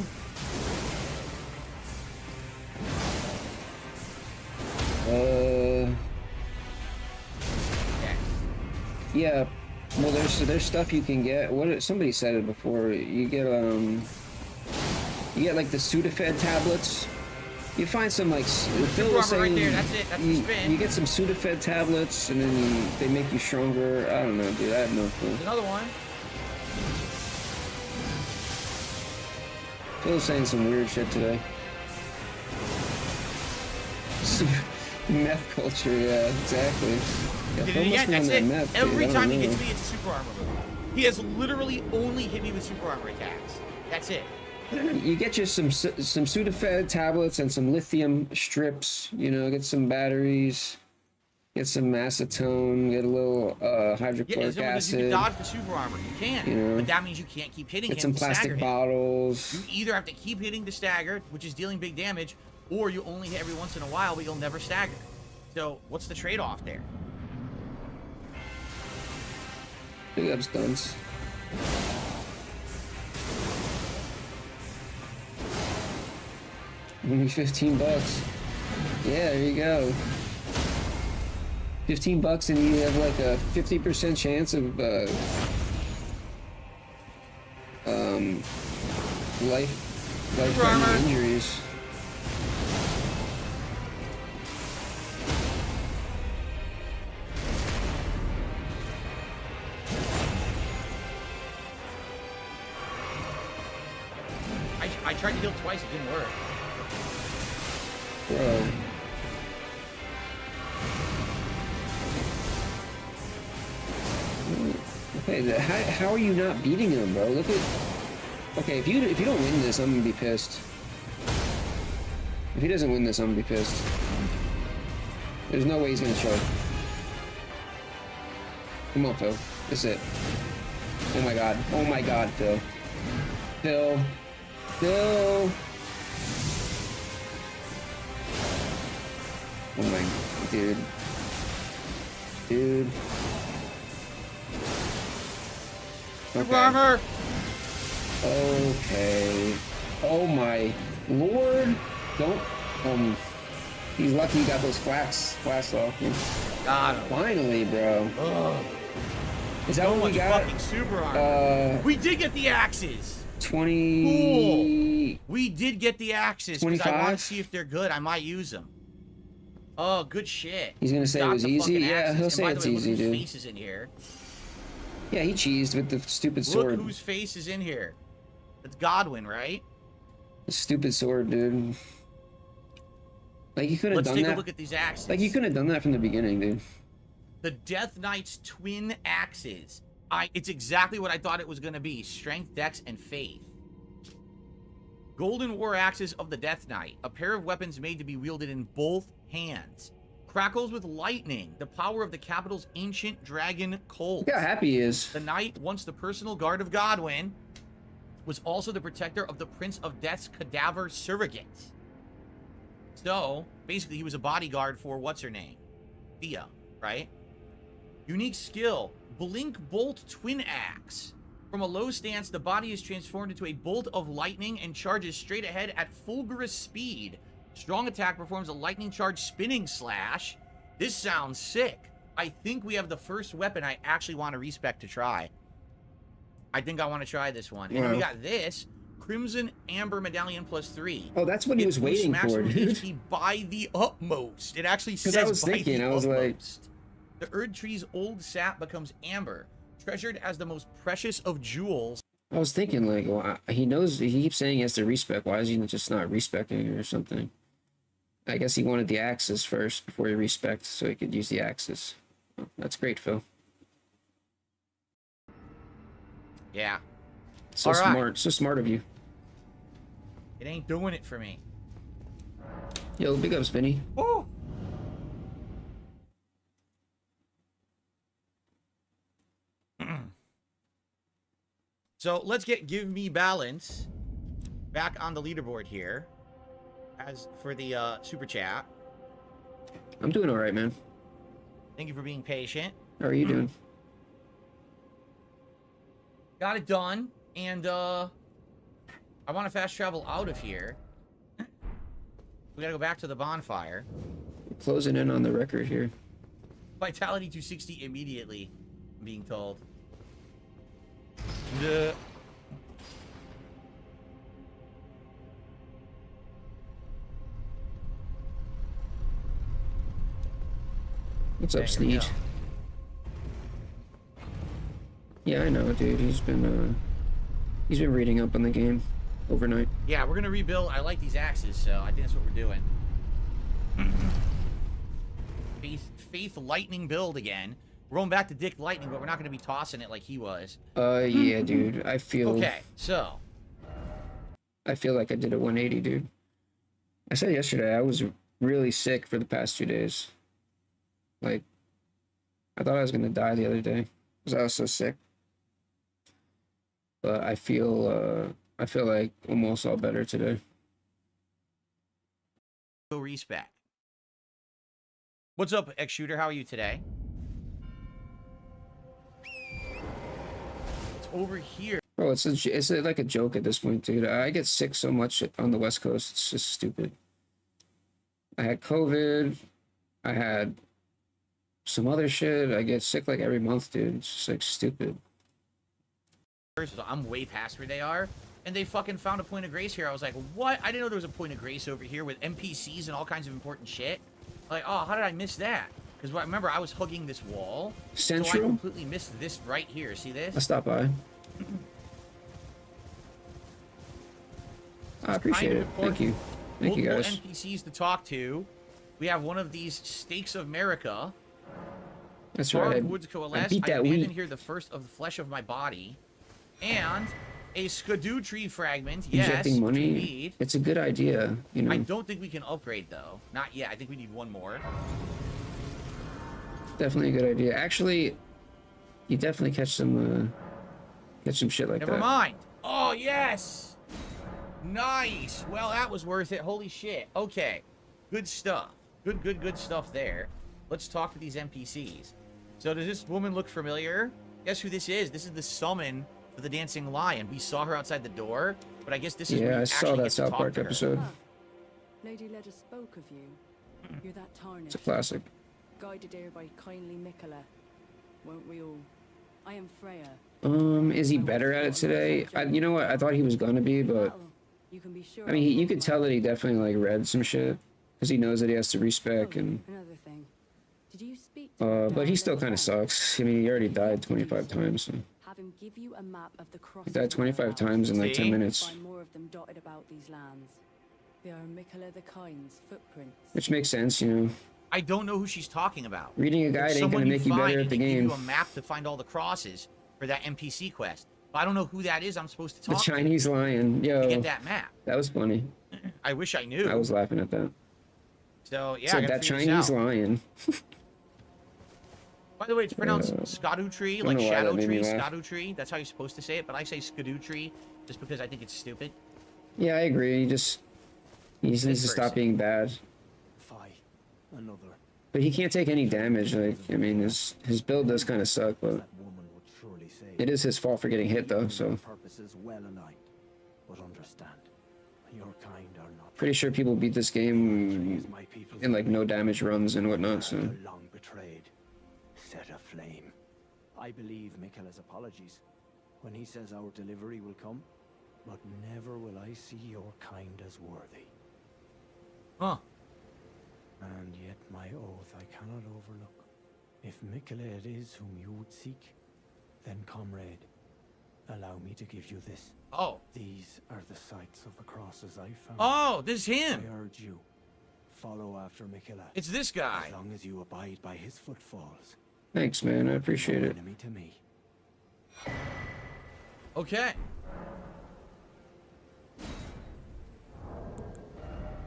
Yeah. Well, there's stuff you can get. Somebody said it before. You get like the Sudafed tablets. You find some like Phil was saying, right there. That's it. That's the spin. You get some Sudafed tablets, and then they make you stronger. I don't know, dude. I have no clue. There's another one. Phil's saying some weird shit today. Meth culture, yeah, exactly. Yeah, Did Phil it must again? be on That's that it. meth, dude. Every I don't time he know. hits me, it's a super armor move. He has literally only hit me with super armor attacks. That's it. You get you some Sudafed tablets and some lithium strips. You know, get some batteries, get some acetone, get a little Yeah, hydrochloric so because you acid. can dodge the super armor. You can. You know. But that means you can't keep hitting Get him some to stagger plastic him. bottles. You either have to keep hitting the stagger, which is dealing big damage, or you only hit every once in a while, but you'll never stagger. So what's the trade-off there? Big up stunts. Only $15. Yeah, there you go. $15 and you have like a 50% chance of life-threatening injuries. I tried to heal twice, it didn't work. Bro. Okay, how are you not beating him, bro? Look at. Okay, if you don't win this, I'm gonna be pissed. If he doesn't win this, I'm gonna be pissed. There's no way he's gonna choke. Come on, Phil. This is it. Oh my god. Oh my god, Phil. Phil. Phil. Oh my, dude. Dude. Super armor! Okay. Oh my lord. Don't, he's lucky he got those flash off. Got him. Finally, bro. Ugh. Is that So what we much got? fucking super armor. We did get the axes! 20... We did get the axes, because I want 25? to see if they're good. I might use them. Oh, good shit. He's gonna say it Got was the easy? fucking Yeah, axes. he'll And say by the it's way, easy, look whose dude. face is in here. Yeah, he cheesed with the stupid sword. Look whose face is in here. That's Godwin, right? The stupid sword, dude. Like, you could have Let's done take that. a look at these axes. Like, you could have done that from the beginning, dude. The Death Knight's twin axes. It's exactly what I thought it was going to be. Strength, dex, and faith. Golden War Axes of the Death Knight. A pair of weapons made to be wielded in both hands. Crackles with lightning. The power of the capital's ancient dragon cult. Look how happy he is. The knight, once the personal guard of Godwin, was also the protector of the Prince of Death's cadaver surrogate. So, basically, he was a bodyguard for what's-her-name? Thea, right? Unique skill. Blink Bolt Twin Axe. From a low stance, the body is transformed into a bolt of lightning and charges straight ahead at fulgurous speed. Strong attack performs a lightning charge spinning slash. This sounds sick. I think we have the first weapon I actually want to respec to try. I think I want to try this one. And then we got this. Crimson Amber Medallion +3. Oh, that's what he It was boosts waiting for, maximum dude. HP by the utmost. It actually says I was by thinking, the I was like- utmost. The Erd Tree's old sap becomes amber, treasured as the most precious of jewels. I was thinking, like, well, he knows, he keeps saying he has to respec. Why is he just not respecting it or something? I guess he wanted the axes first before he respected, so he could use the axes. Oh, that's great, Phil. Yeah, So All right. smart. So smart of you. it ain't doing it for me. Yo, big ups, Vinny. Oh. So let's give me balance back on the leaderboard here. As for the super chat, I'm doing all right, man. thank you for being patient. How are you doing? Got it done, and I want to fast travel out of here. We gotta go back to the bonfire. We're closing in on the record here. Vitality 260 immediately, I'm being told. The What's up, Okay, here we Sneed? go. Yeah, I know, dude. He's been reading up on the game overnight. Yeah, we're gonna rebuild. I like these axes, so I think that's what we're doing. Faith Lightning build again. We're going back to Dick Lightning, but we're not gonna be tossing it like he was. Yeah, dude. I feel Okay, so I feel like I did a 180, dude. I said yesterday I was really sick for the past 2 days. Like, I thought I was gonna die the other day because I was so sick. But I feel like almost all better today. go respec. What's up, X Shooter? How are you today? It's over here. Bro, it's like a joke at this point, dude. I get sick so much on the West Coast. It's just stupid. I had COVID. I had some other shit. I get sick like every month, dude. It's just like stupid. So I'm way past where they are, and they fucking found a point of grace here. I was like, what? I didn't know there was a point of grace over here with NPCs and all kinds of important shit. Like, oh, how did I miss that? Because remember, I was hugging this wall. So I Central? completely missed this right here. See this? I'll stop by. I appreciate it. Thank you. Thank you, Multiple guys. NPCs to talk to. We have one of these Stakes of America. That's right. Hard woods coalesce. I beat that abandoned wheat. here the first of the flesh of my body. And a skidoo tree fragment. Yes, Injecting money. indeed. It's a good idea, you know. I don't think we can upgrade, though. Not yet. I think we need one more. Definitely a good idea. Actually, you definitely catch some shit like Never that. mind. Oh, yes. Nice. Well, that was worth it. Holy shit. Okay. Good stuff. Good stuff there. Let's talk to these NPCs. So does this woman look familiar? Guess who this is? This is the summon for the Dancing Lion. We saw her outside the door, but I guess this is where Yeah, you I saw actually that get to South talk Park to her. episode. Ah, Lady Leda spoke of you. You're that tarnished, It's a classic. guided here by kindly Mikola. Won't we all? I am Freya. Is he better at it today? You know what? I thought he was gonna be, but Battle, you can be sure. I mean, you could tell that he definitely like read some shit because he knows that he has to respec and. Another thing. Did you speak to But he still Leda kind of then? sucks. I mean, he already died 25 times. So. Have him give you a map of the cross. He died 25 times in like 10 See? minutes, Find more of them dotted about these lands. They are Mikola the Kind's footprints. which makes sense, you know. I don't know who she's talking about. Reading a guide It's ain't someone gonna make you find better and at the they give game. you a map to find all the crosses for that NPC quest. But I don't know who that is I'm supposed to The talk Chinese lion, to yo, get that map. that was funny. I wish I knew. I was laughing at that. So, yeah, So I gotta that figure this Chinese out. lion. By the way, it's pronounced skidoo tree, don't like know why shadow that made me tree, laugh. skidoo tree. That's how you're supposed to say it, but I say skidoo tree just because I think it's stupid. Yeah, I agree. He just needs to stop person. being bad. Fie, another. But he can't take any damage. Like, I mean, his build does kind of suck, but That woman would surely say. it is his fault for getting hit though. So Purposes well aligned, but understand, your kind are not. pretty sure people beat this game My people in like no damage runs and whatnot. So long betrayed, set aflame. I believe Mikola's apologies when he says our delivery will come. but never will I see your kind as worthy. Huh. And yet my oath I cannot overlook. If Mikela it is whom you would seek, then comrade, allow me to give you this. Oh. These are the sites of the crosses I found. Oh, this is him. I urge you, follow after Mikela. It's this guy. As long as you abide by his footfalls. Thanks, man. I appreciate it. Enemy to me. Okay.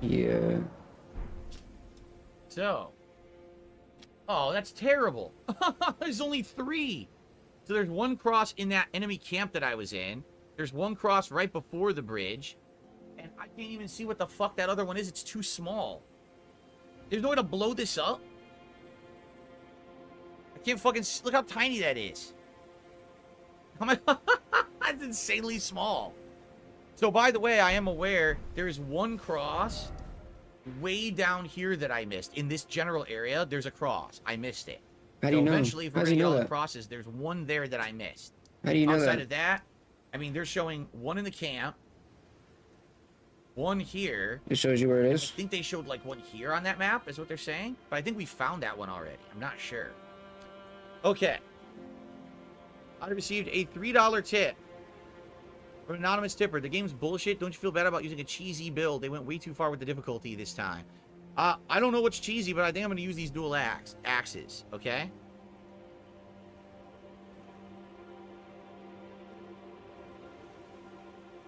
Yeah. So. Oh, that's terrible. There's only 3. So there's 1 cross in that enemy camp that I was in. There's 1 cross right before the bridge. And I can't even see what the fuck that other one is. It's too small. There's no way to blow this up. I can't fucking... Look how tiny that is. That's insanely small. So, by the way, I am aware there's 1 cross way down here that I missed. In this general area, there's a cross. I missed it. How do you know? Eventually, if How we're do you going to know all the that? crosses, there's 1 there that I missed. How do you know Outside that? of that, I mean, they're showing 1 in the camp, 1 here. It shows you where it I is. think they showed like 1 here on that map, is what they're saying. But I think we found that one already. I'm not sure. Okay. I received a $3 tip from an anonymous tipper. The game's bullshit. Don't you feel bad about using a cheesy build? They went way too far with the difficulty this time. I don't know what's cheesy, but I think I'm going to use these dual axes, okay?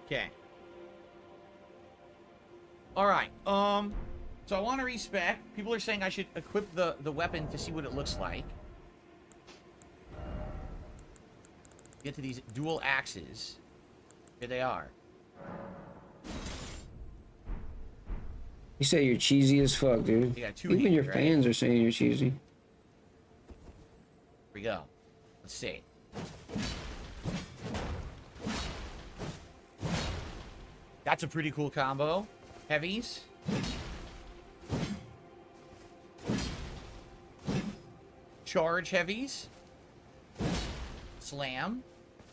Okay. Alright, so I want to respec. People are saying I should equip the weapon to see what it looks like. Get to these dual axes. Here they are. You say you're cheesy as fuck, dude. You got 2 Even here, your right? fans are saying you're cheesy. Here we go. Let's see. That's a pretty cool combo. Heavies. Charge heavies. Slam.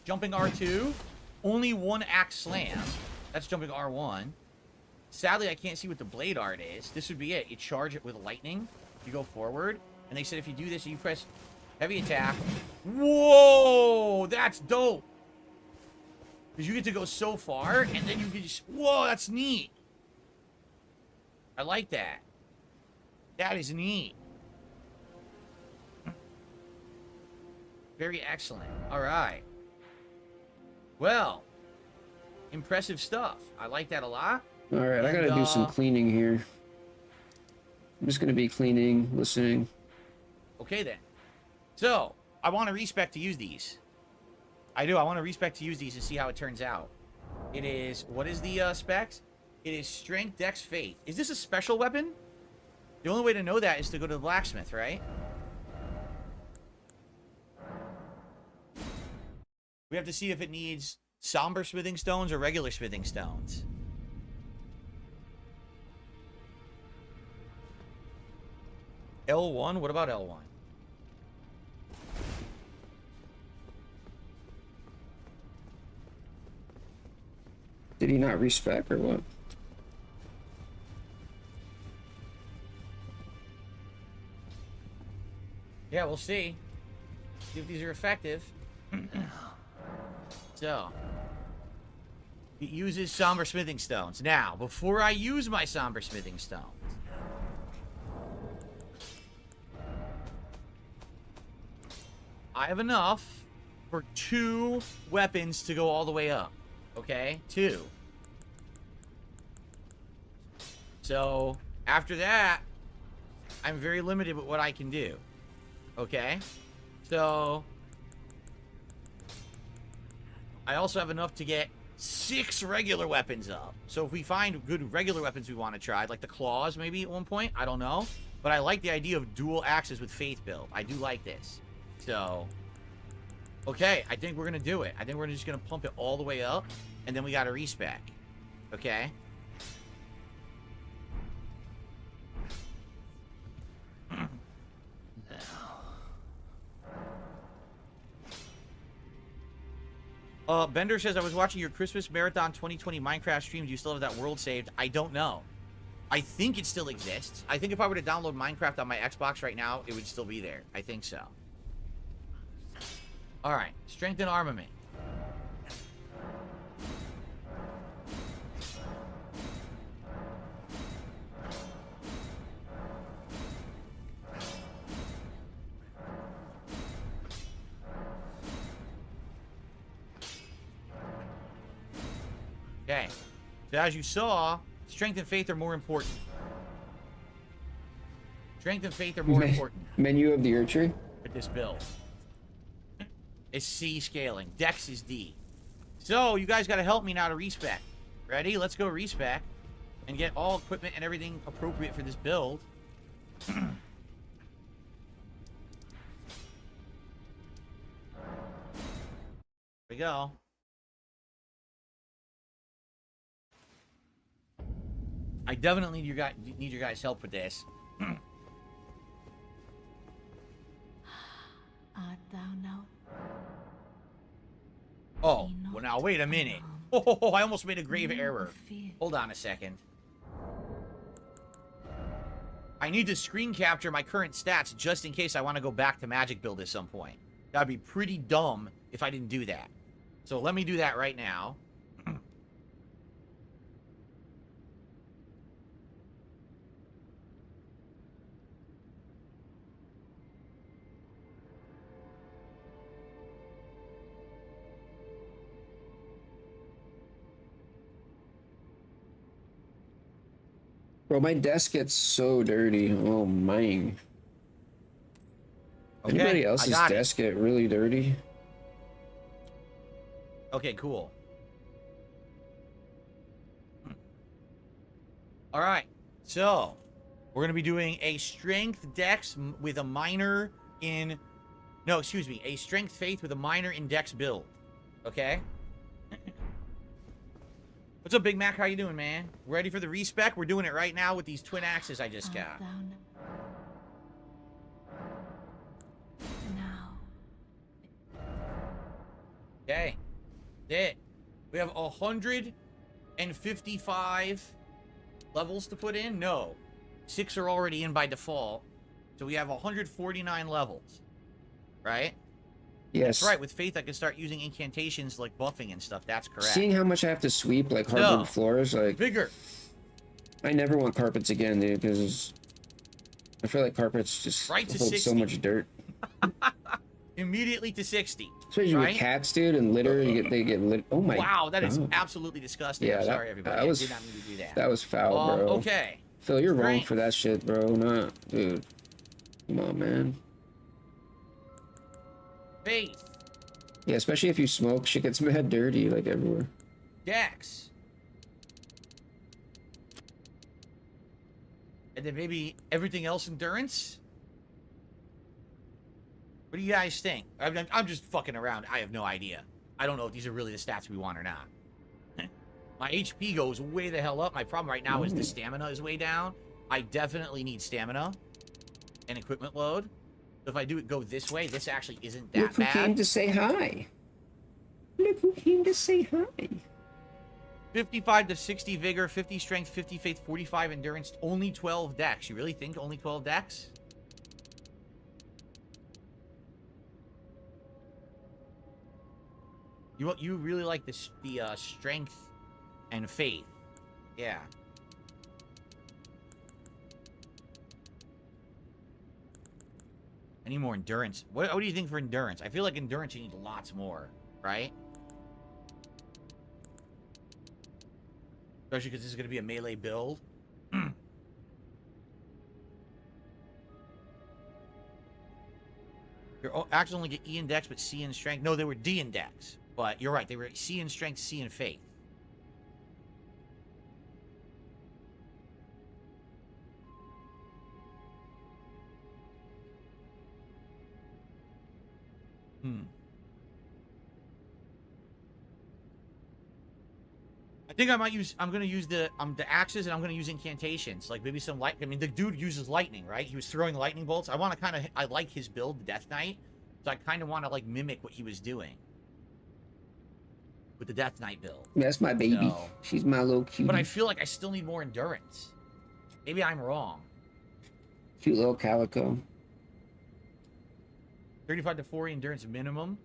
Jumping R2. Only 1 axe slam. That's jumping R1. Sadly, I can't see what the blade art is. This would be it. You charge it with lightning. You go forward. And they said if you do this, you press heavy attack. Whoa! That's dope. Because you get to go so far, and then you can just... Whoa, that's neat. I like that. That is neat. Very excellent. All right. Well, impressive stuff. I like that a lot. All right, I gotta do some cleaning here. I'm just gonna be cleaning, listening. Okay, then. So, I want to respec to use these. I do. I want to respec to use these and see how it turns out. It is... What is the specs? It is Strength, Dex, Faith. Is this a special weapon? The only way to know that is to go to the blacksmith, right? We have to see if it needs somber smithing stones or regular smithing stones. L1? What about L1? Did he not respec or what? Yeah, we'll see. See if these are effective. So, it uses somber smithing stones. Now, before I use my somber smithing stones, I have enough for 2 weapons to go all the way up. Okay? 2. So, after that, I'm very limited with what I can do. Okay? So, I also have enough to get 6 regular weapons up. So if we find good regular weapons we want to try, like the claws maybe at one point, I don't know. But I like the idea of dual axes with Faith build. I do like this. So, okay, I think we're going to do it. I think we're just going to pump it all the way up, and then we got to respec. Okay? Bender says, I was watching your Christmas Marathon 2020 Minecraft stream. Do you still have that world saved? I don't know. I think it still exists. I think if I were to download Minecraft on my Xbox right now, it would still be there. I think so. Alright. Strength and armament. Okay. So as you saw, strength and faith are more important. Strength and faith are more important Menu of the Ur-Tree? with this build. It's C scaling. Dex is D. So you guys got to help me now to respec. Ready? Let's go respec and get all equipment and everything appropriate for this build. Here we go. I definitely need your guys' help with this. Art thou now? Oh, well now wait a minute. Oh, I almost made a grave error. Hold on a second. I need to screen capture my current stats just in case I want to go back to magic build at some point. That'd be pretty dumb if I didn't do that. So let me do that right now. Bro, my desk gets so dirty. Oh, mine. Okay, Anybody else's I got it. desk get really dirty? Okay, cool. All right, so we're going to be doing a strength dex with a minor in... No, excuse me. A strength faith with a minor in dex build. Okay? What's up, Big Mac? How you doing, man? Ready for the respec? We're doing it right now with these twin axes I just got. Now. Okay. It. We have 155 levels to put in? No. 6 are already in by default. So we have 149 levels. Right? Yes. That's right. With Faith, I can start using incantations like buffing and stuff. That's correct. Seeing how much I have to sweep, like hardwood floors, like... Bigger. I never want carpets again, dude, because I feel like carpets just Right to hold 60. so much dirt. Immediately to 60. Especially right? with cats, dude, and litter, they get lit. Oh my! Wow, that is God. absolutely disgusting. Yeah, I'm sorry, everybody. that was, I did not mean to do that. That was foul, bro. Okay. Phil, you're wrong Strength. for that shit, bro. Not, dude. Come on, man. Faith. Yeah, especially if you smoke, shit gets mad dirty, like everywhere. Dex. And then maybe everything else endurance? What do you guys think? I'm just fucking around. I have no idea. I don't know if these are really the stats we want or not. My HP goes way the hell up. My problem right now is the stamina is way down. I definitely need stamina and equipment load. So if I do it go this way, this actually isn't that Look who came bad. to say hi. Look who came to say hi. 55 to 60 vigor, 50 strength, 50 faith, 45 endurance, only 12 dex. You really think only 12 dex? You really like the strength and faith. Yeah. I need more endurance. What do you think for endurance? I feel like endurance you need lots more, right? Especially because this is going to be a melee build. You're actually only get E in dex, but C in strength. No, they were D in dex. But you're right. They were C in strength, C in faith. I think I might use. I'm gonna use the axes, and I'm gonna use incantations. Like maybe some light. I mean, the dude uses lightning, right? He was throwing lightning bolts. I want to kind of. I like his build, the Death Knight. So I kind of want to like mimic what he was doing. with the Death Knight build. That's my baby. No. She's my little cutie. But I feel like I still need more endurance. Maybe I'm wrong. Cute little calico. 35 to 40 endurance minimum.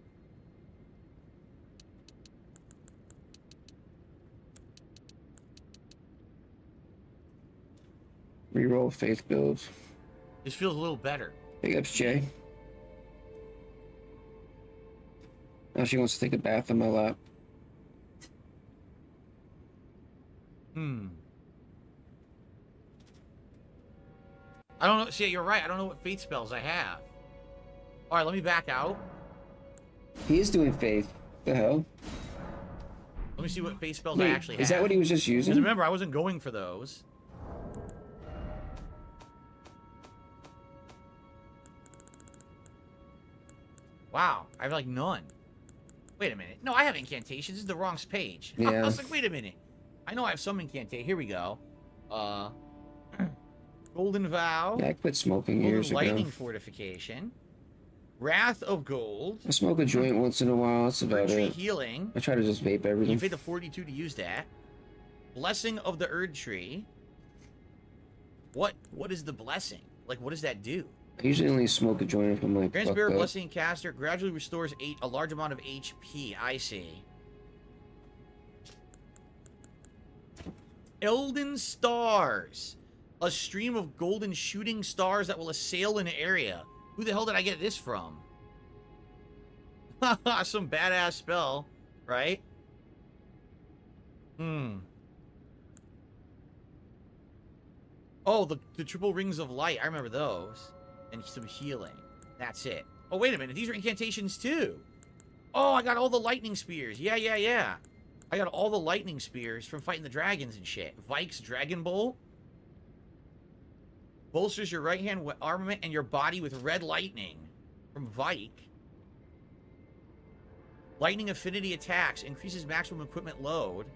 Reroll faith builds. This feels a little better. Big ups, Jay. Now she wants to take a bath on my lap. I don't know. See, you're right. I don't know what faith spells I have. All right, let me back out. He is doing faith. The hell? Let me see what faith spells I Wait, actually have. is that what he was just Because using? remember, I wasn't going for those. Wow, I have like none. Wait a minute. No, I have incantations. This is the wrong page. I Yeah. was like, wait a minute. I know I have some incantation. Here we go. Golden Vow. Yeah, I quit smoking Golden years Lightning ago. Fortification. Wrath of Gold. I smoke a joint once in a while. That's about Tree it. Healing. I try to just vape You everything. paid the 42 to use that. Blessing of the Erd Tree. What is the blessing? Like, what does that do? I usually only smoke a joint if I'm like Grand fucked Spirit up. Blessing Caster gradually restores a large amount of HP. I see. Elden Stars. A stream of golden shooting stars that will assail an area. Who the hell did I get this from? Some badass spell, right? Oh, the triple rings of light. I remember those. And some healing. That's it. Oh, wait a minute. These are incantations too. Oh, I got all the lightning spears. Yeah. I got all the lightning spears from fighting the dragons and shit. Vike's Dragon Bolt. Bolsters your right hand armament and your body with red lightning from Vike. Lightning affinity attacks. Increases maximum equipment load.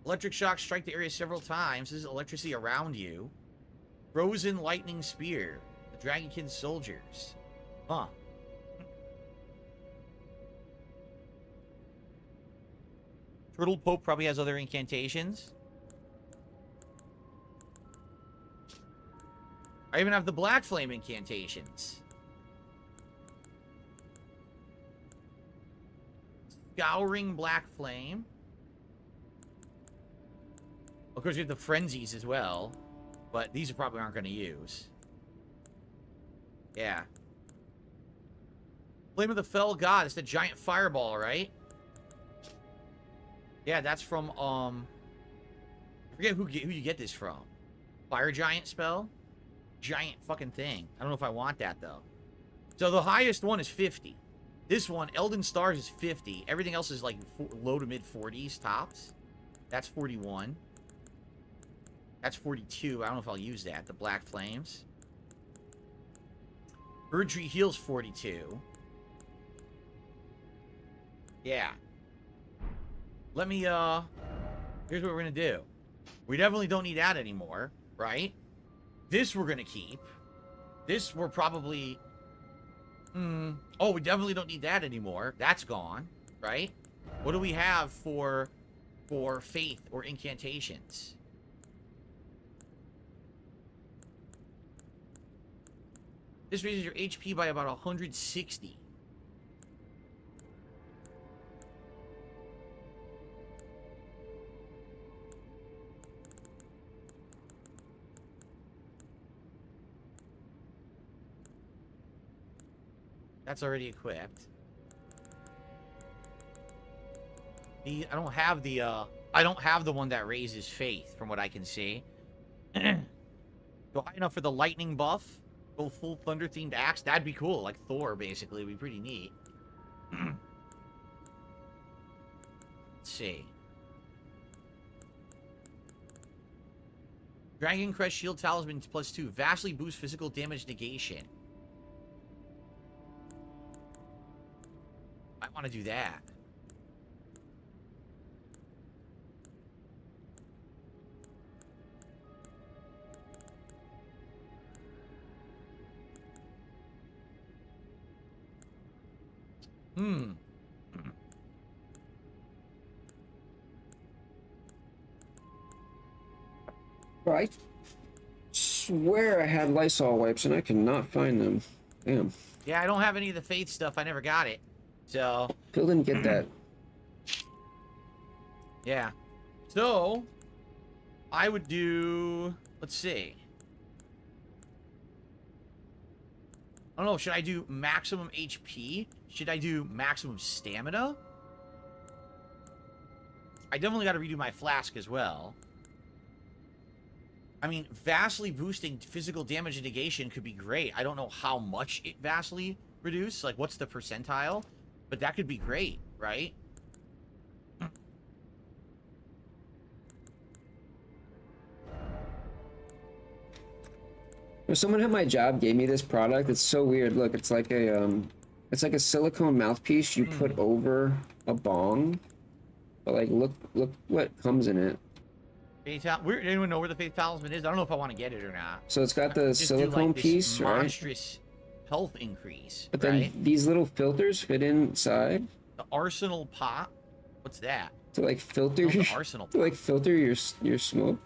Electric shock strike the area several times. This is electricity around you. Frozen lightning spear. The Dragonkin soldiers. Huh. Turtle Pope probably has other incantations. I even have the Black Flame incantations. Scouring Black Flame. Of course, we have the Frenzies as well. But these probably aren't going to use. Yeah. Flame of the Fell God. It's the giant fireball, right? Yeah, that's from, I forget who you get this from. Fire Giant spell? Giant fucking thing. I don't know if I want that, though. So the highest one is 50. This one, Elden Stars, is 50. Everything else is like low to mid 40s tops. That's 41. That's 42. I don't know if I'll use that. The Black Flames. Erdtree heals 42. Yeah. Let me, here's what we're gonna do. We definitely don't need that anymore, right? This we're gonna keep. This we're probably... Oh, we definitely don't need that anymore. That's gone, right? What do we have for faith or incantations? This raises your HP by about 160. That's already equipped. I don't have the one that raises faith from what I can see. Go high enough for the lightning buff. Go full thunder themed axe. That'd be cool. Like Thor, basically. It'd be pretty neat. Let's see. Dragon Crest Shield Talisman +2. Vastly boosts physical damage negation. I want to do that. Hmm. Bro, I swear I had Lysol wipes and I cannot find them. Damn. Yeah, I don't have any of the faith stuff. I never got it. So, Phil didn't get that. yeah. So, I would do... Let's see. I don't know. Should I do maximum HP? Should I do maximum stamina? I definitely got to redo my flask as well. I mean, vastly boosting physical damage and negation could be great. I don't know how much it vastly reduces. Like, what's the percentile? But that could be great, right? Someone at my job gave me this product. It's so weird. Look, it's like a silicone mouthpiece you put over a bong. But like, look what comes in it. Anyone know where the faith talisman is? I don't know if I want to get it or not. So it's got the Just do, silicone like, this piece, right? monstrous health increase, But then right? these little filters fit inside The arsenal pot. What's that? to like filter Oh, the your, arsenal to like filter your smoke.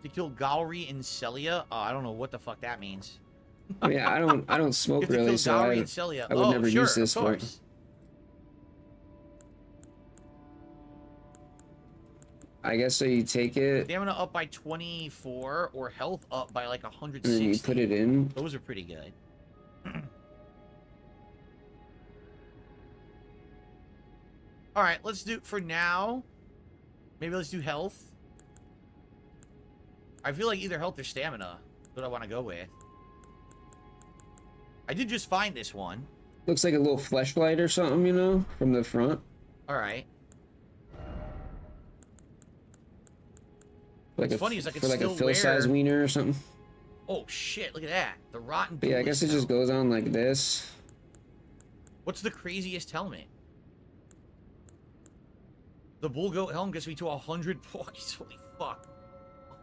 To kill Gallery and Celia? Oh, I don't know what the fuck that means. I mean, I don't smoke You have to really, kill so Gallery and Celia. I would Oh, never sure, use this of for. course. I guess so. You take it Stamina up by 24 or health up by like and 160. then you put it in. Those are pretty good. All right, let's do for now. Maybe let's do health. I feel like either health or stamina. What I want to go with. I did just find this one. Looks like a little fleshlight or something, you know, from the front. All right. Like What's funny is I could for like a still fill size wear- wiener or something. Oh shit! Look at that. The rotten. But yeah, I guess it just goes on like this. What's the craziest helmet? The bull goat helm gets me to 100 poise. Holy fuck.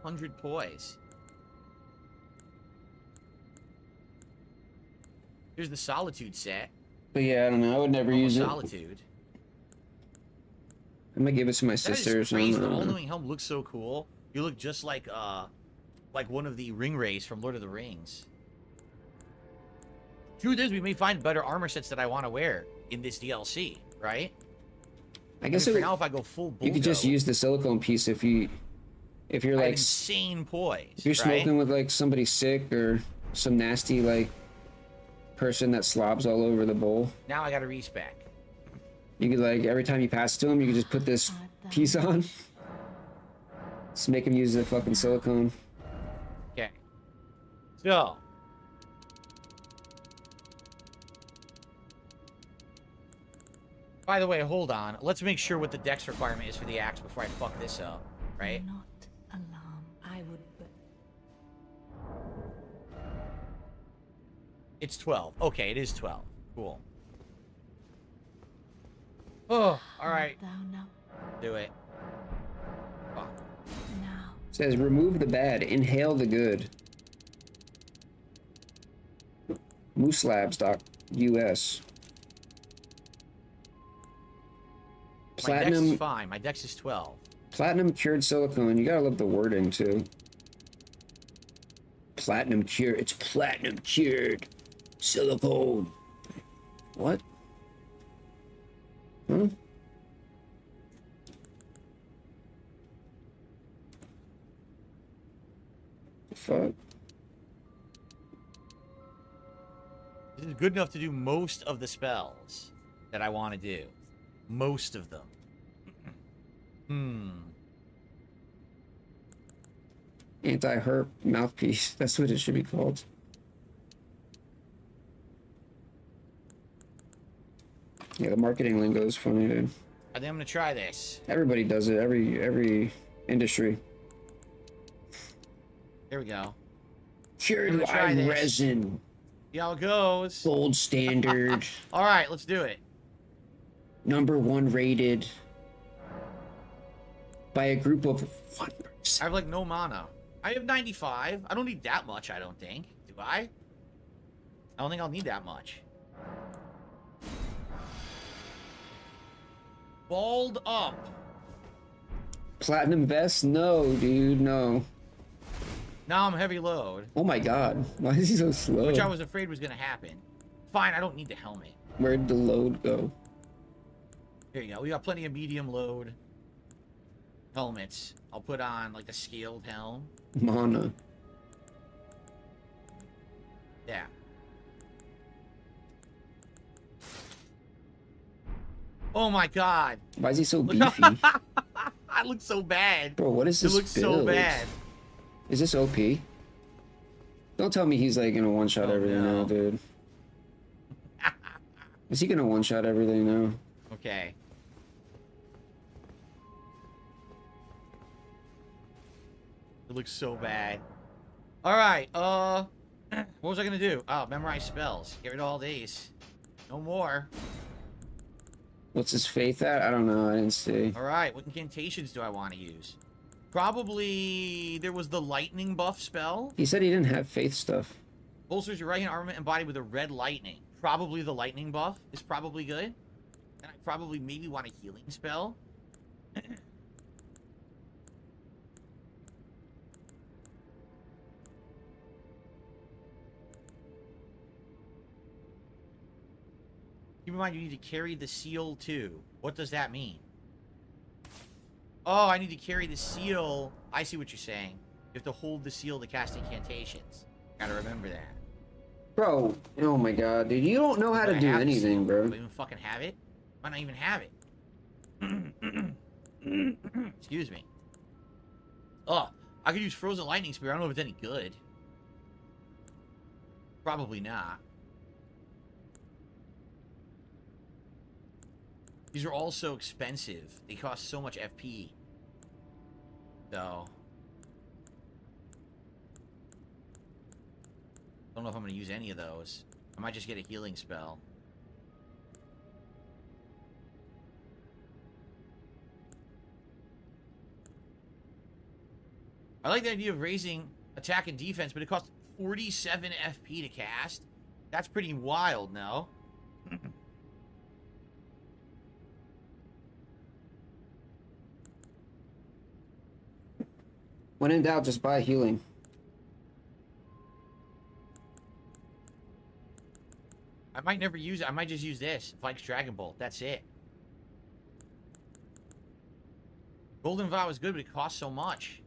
100 poise. Here's the solitude set. But yeah, I don't know. I would never Oh, use it. solitude. I might give it to my That sister or is crazy. The something. I don't know. all-knowing helm looks so cool. You look just like one of the ring rays from Lord of the Rings. Truth is, we may find better armor sets that I want to wear in this DLC, right? I guess for it, now, if I go full bull you could just goat, use the silicone piece if you're I have like insane poise. if you're right? smoking with like somebody sick or some nasty like person that slobs all over the bowl. Now I got to respec. You could like every time you pass it to him, you could just put this piece on. Just make him use the fucking silicone. Okay. So. By the way, hold on. Let's make sure what the dex requirement is for the axe before I fuck this up, right? Not alarm. I would. It's 12. Okay, it is 12. Cool. Oh, all right. Thou now. Do it. Fuck. Now. It says remove the bad, inhale the good. Mooselabs.us. My dex is Platinum fine. My dex is 12. platinum cured silicone. You gotta love the wording too. Platinum cured. It's platinum cured silicone. What? Huh? The fuck? This is good enough to do most of the spells that I want to do. Most of them. Anti-herp mouthpiece. That's what it should be called. Yeah, the marketing lingo is funny, dude. I think I'm gonna try this. Everybody does it. Every industry. Here we go. Cured I'm gonna try lime this. resin. See how it goes. Gold standard. All right, let's do it. #1 rated. By a group of 1%. I have like no mana. I have 95. I don't need that much, I don't think. Do I? I don't think I'll need that much. balled up. Platinum vest? No, dude, no. Now I'm heavy load, Oh my god. Why is he so slow? which I was afraid was gonna happen. Fine, I don't need the helmet. Where'd the load go? Here you go. We got plenty of medium load helmets. I'll put on like the scaled helm. Mana. Yeah. Oh my god. Why is he so Look beefy? I look so bad. Bro, what is It this looks build? so bad. Is this OP? Don't tell me he's like gonna one-shot Oh, everything no. now, dude. Is he gonna one-shot everything now? Okay. It looks so bad. Alright, what was I gonna do? Oh, memorize spells. Get rid of all these. No more. What's his faith at? I don't know. I didn't see. Alright, what incantations do I want to use? Probably there was the lightning buff spell. He said he didn't have faith stuff. Bolsters your right hand armament and body with a red lightning. Probably the lightning buff is probably good. And I probably maybe want a healing spell. Keep in mind you need to carry the seal too. What does that mean? Oh, I need to carry the seal. I see what you're saying. You have to hold the seal to cast incantations. Gotta remember that. Bro, oh my god, dude. You don't know how to But I do have the anything, seal. bro. Do I even fucking have it? Might not even have it. Excuse me. Oh, I could use Frozen Lightning Spear. I don't know if it's any good. Probably not. These are all so expensive. They cost so much FP. So... don't know if I'm going to use any of those. I might just get a healing spell. I like the idea of raising attack and defense, but it costs 47 FP to cast. That's pretty wild, no? When in doubt, just buy healing. I might never use it. I might just use this. Vike's Dragon Bolt. That's it. Golden Vow is good, but it costs so much.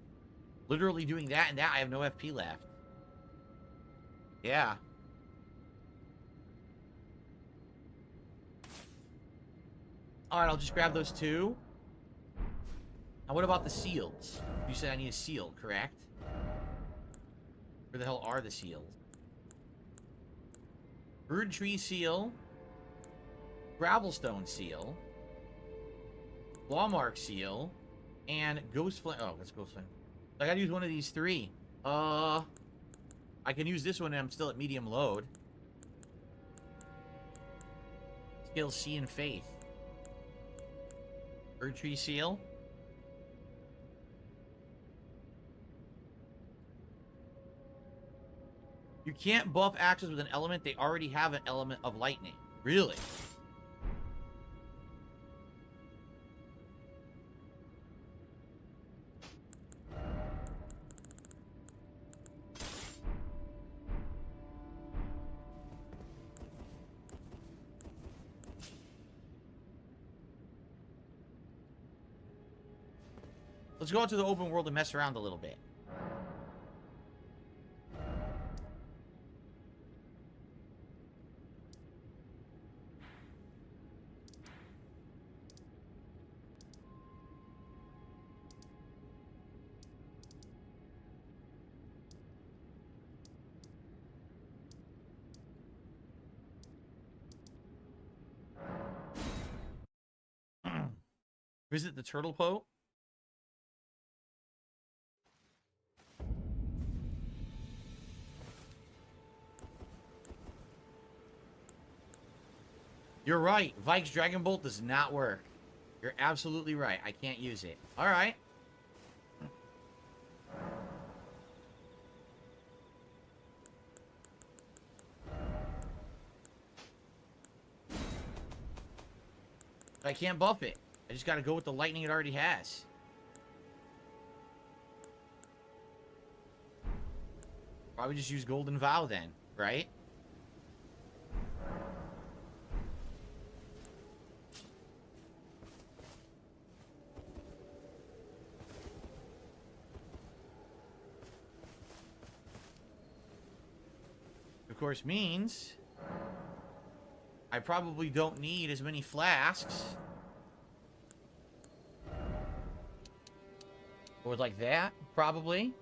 Literally doing that and that, I have no FP left. Yeah. Alright, I'll just grab those two. Now, what about the seals? You said I need a seal, correct? Where the hell are the seals? Bird Tree Seal. Gravelstone Seal. Lawmark Seal. And Ghost Flame. Oh, that's Ghost Flame. I gotta use one of these three. I can use this one and I'm still at medium load. Skill C and Faith. Bird Tree Seal. You can't buff axes with an element. They already have an element of lightning. Really? Let's go out to the open world and mess around a little bit. Visit the Turtle Pope. You're right. Vike's Dragon Bolt does not work. You're absolutely right. I can't use it. All right. I can't buff it. I just gotta go with the lightning it already has. Probably just use Golden Vow then, right? Of course means I probably don't need as many flasks. Or like that, probably.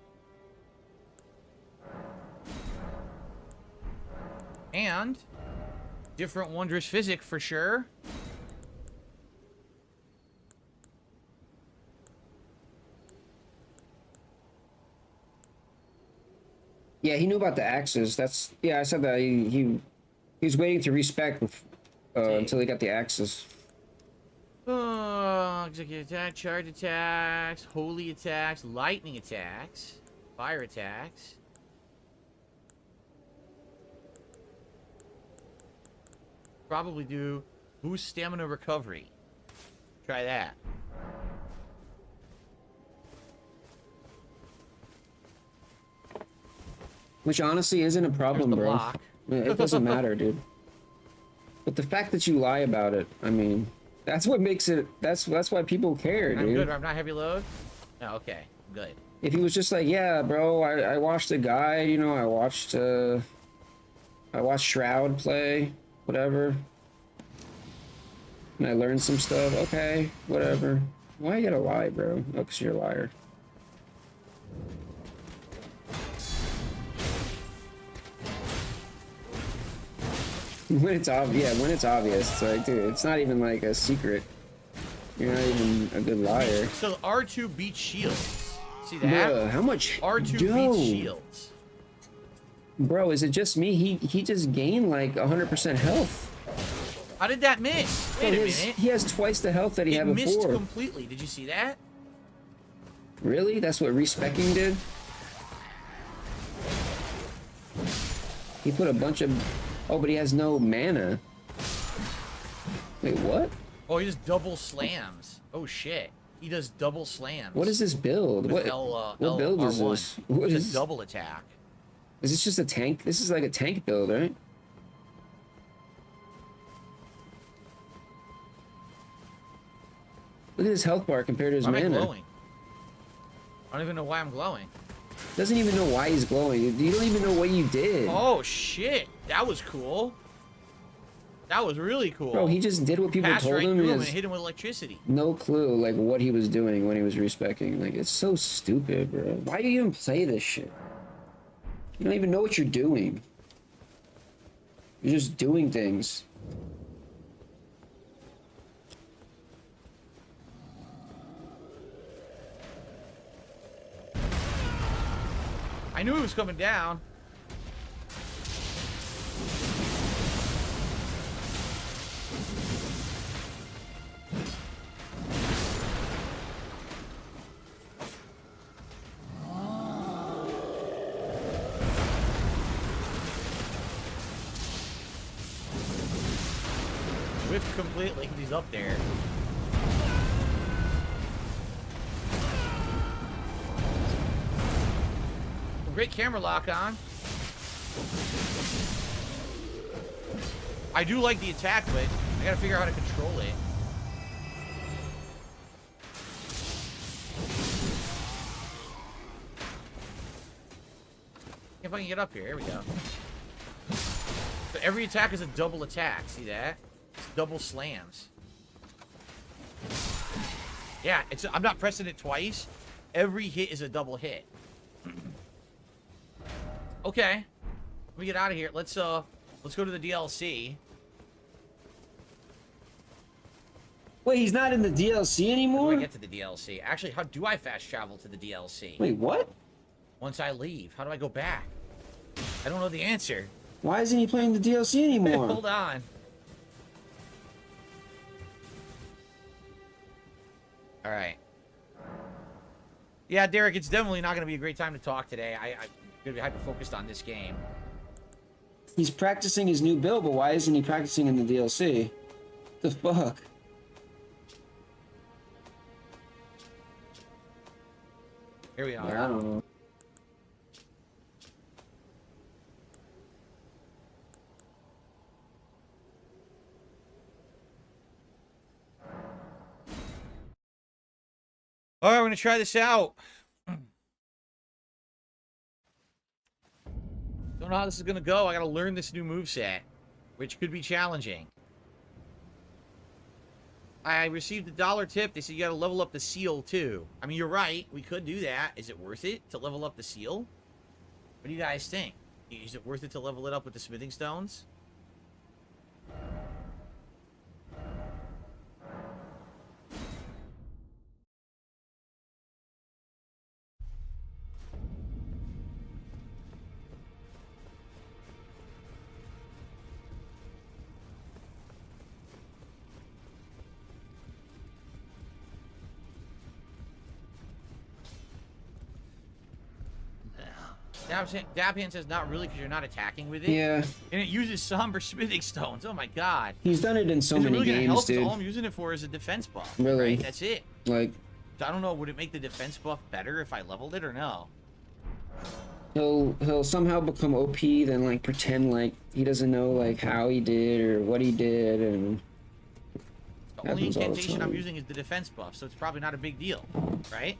And different wondrous physic for sure. Yeah, he knew about the axes. That's yeah. I said that he was waiting to respec until he got the axes. Executive attack, charge attacks, holy attacks, lightning attacks, fire attacks. Probably do boost stamina recovery. Try that. Which honestly isn't a problem, the bro. block. It doesn't matter, dude. But the fact that you lie about it, I mean, that's what makes it. That's why people care, dude. I'm good. I'm not heavy load. Oh, okay. Good. If he was just like, yeah, bro, I watched a guide, you know, I watched Shroud play, whatever, and I learned some stuff. Okay, whatever. Why you gotta lie, bro? Oh, 'cause you're a liar. When it's obvious, yeah, when it's obvious, it's like, dude, it's not even like a secret. You're not even a good liar. So R2 beats shields. See that? Bruh, how much? R2 Yo. beats shields. Bro, is it just me? He just gained like 100% health. How did that miss? Bro, Wait a minute. he has twice the health that he It had missed before. completely. Did you see that? Really? That's what respecking did? He put a bunch of... Oh, but he has no mana. Wait, what? Oh, he just double slams. Oh shit. He does double slams. What is this build? With What, L, what build is R1. this? What It's is... a double attack. Is this just a tank? This is like a tank build, right? Look at his health bar compared to his Why am I mana. glowing? I don't even know why I'm glowing. Doesn't even know why he's glowing. You don't even know what you did. Oh shit. That was cool. That was really cool. Bro, he just did what people Passed told right him. through He him has and hit him with electricity. no clue like what he was doing when he was respecking. Like, it's so stupid, bro. Why do you even play this shit? You don't even know what you're doing. You're just doing things. I knew he was coming down. Whiffed completely because he's up there. Great camera lock on. I do like the attack, but I gotta figure out how to control it. If I can get up here, here we go. So every attack is a double attack. See that? It's double slams. Yeah, I'm not pressing it twice. Every hit is a double hit. Okay, let me get out of here. Let's go to the DLC. Wait, he's not in the DLC How anymore? do I get to the DLC? Actually, how do I fast travel to the DLC? Wait, what? Once I leave, how do I go back? I don't know the answer. Why isn't he playing the DLC anymore? Hold on. All right. Yeah, Derek, it's definitely not going to be a great time to talk today. I'm going to be hyper-focused on this game. He's practicing his new build, but why isn't he practicing in the DLC? The fuck? Here we are. Yeah, I don't know. All right, we're gonna try this out. Don't know how this is gonna go. I gotta learn this new moveset, which could be challenging. I received a $1 tip. They said you gotta level up the seal too. I mean, you're right. We could do that. Is it worth it to level up the seal? What do you guys think? Is it worth it to level it up with the smithing stones? Dab hand says not really because you're not attacking with it. Yeah. And it uses somber smithing stones. Oh my god. He's done it in so Is it many really gonna games, help? 'Cause dude. all I'm using it for is a defense buff. Really? Right? That's it. Like, So I don't know. Would it make the defense buff better if I leveled it or no? he'll somehow become OP, then like pretend like he doesn't know like how he did or what he did, and The only happens all the incantation I'm time. using is the defense buff, so it's probably not a big deal, right?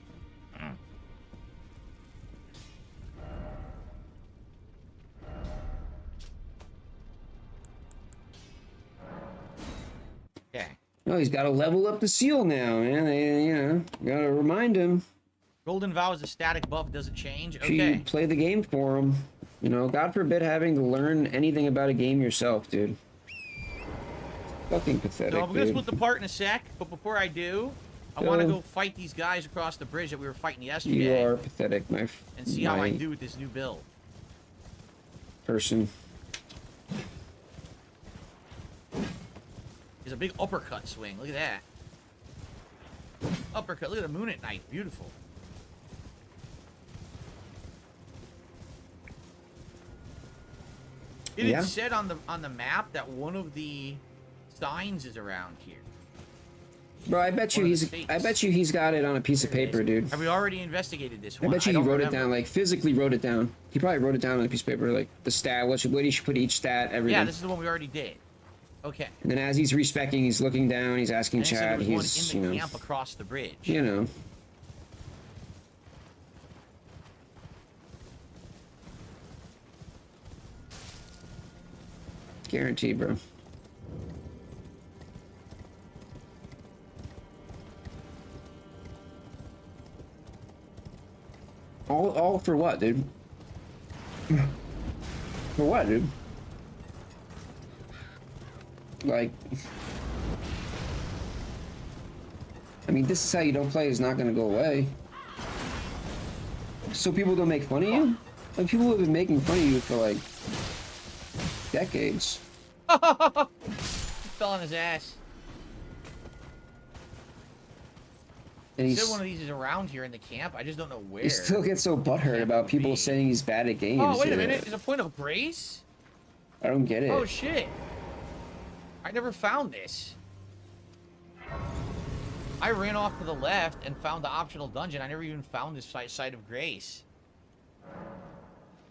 Okay. no, he's got to level up the seal now, man. They, gotta remind him. Golden Vow is a static buff, doesn't change. You Okay. play the game for him. God forbid having to learn anything about a game yourself, dude. Fucking pathetic, So I'm gonna dude. split the part in a sec, but before I do, I want to Go. go fight these guys across the bridge that we were fighting You yesterday, are pathetic, and see how I do with this new build. person. There's a big uppercut swing. Look at that. Uppercut. Look at the moon at night. Beautiful. It Yeah. had said on the map that one of the signs is around here. Bro, I bet you One of the he's got it on a piece of There it paper, is. dude. Have we already investigated this I one? bet you he don't wrote it remember. down, like physically wrote it down. He probably wrote it down on a piece of paper, like the stat, what you should put each stat, everything. Yeah, this is the one we already did. Okay. And then as he's respecking, he's looking down, he's asking And it said Chad, there was he's, one in the camp across the bridge. you know. Guaranteed, bro. All for what, dude? For what, dude? Like, I mean, this is how you don't play is not gonna go away. So people don't make fun of you? Like, people have been making fun of you for like decades. He fell on his ass. And He he's, said one of these is around here in the camp. I just don't know where. he still gets so butthurt about people be. saying he's bad at games. Oh, wait a Yeah. minute. Is a point of grace? I don't get it. Oh, shit. I never found this. I ran off to the left and found the optional dungeon. I never even found this site of grace.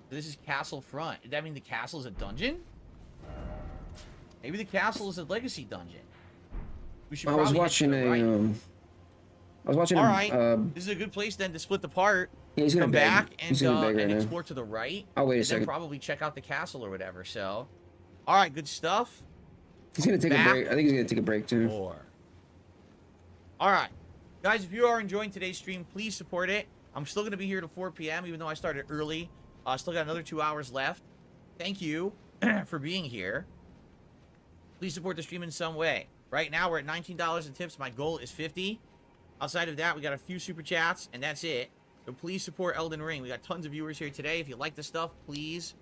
This is castle front. Does that mean the castle is a dungeon? Maybe the castle is a legacy dungeon. We should I was probably head to watching the a right. I was watching All a right. uh, This is a good place then to split the part. yeah, he's gonna Come beg. back and, He's gonna beg right and now. explore to the right. Oh, wait a and then second. probably check out the castle or whatever. So, all right, good stuff. He's gonna take back. a break. I think he's gonna take a break too. More. All right, guys. If you are enjoying today's stream, please support it. I'm still gonna be here till 4 p.m. even though I started early. Still got another 2 hours left. Thank you for being here. Please support the stream in some way. Right now we're at $19 in tips. My goal is 50. Outside of that, we got a few super chats, and that's it. So please support Elden Ring. We got tons of viewers here today. If you like the stuff, please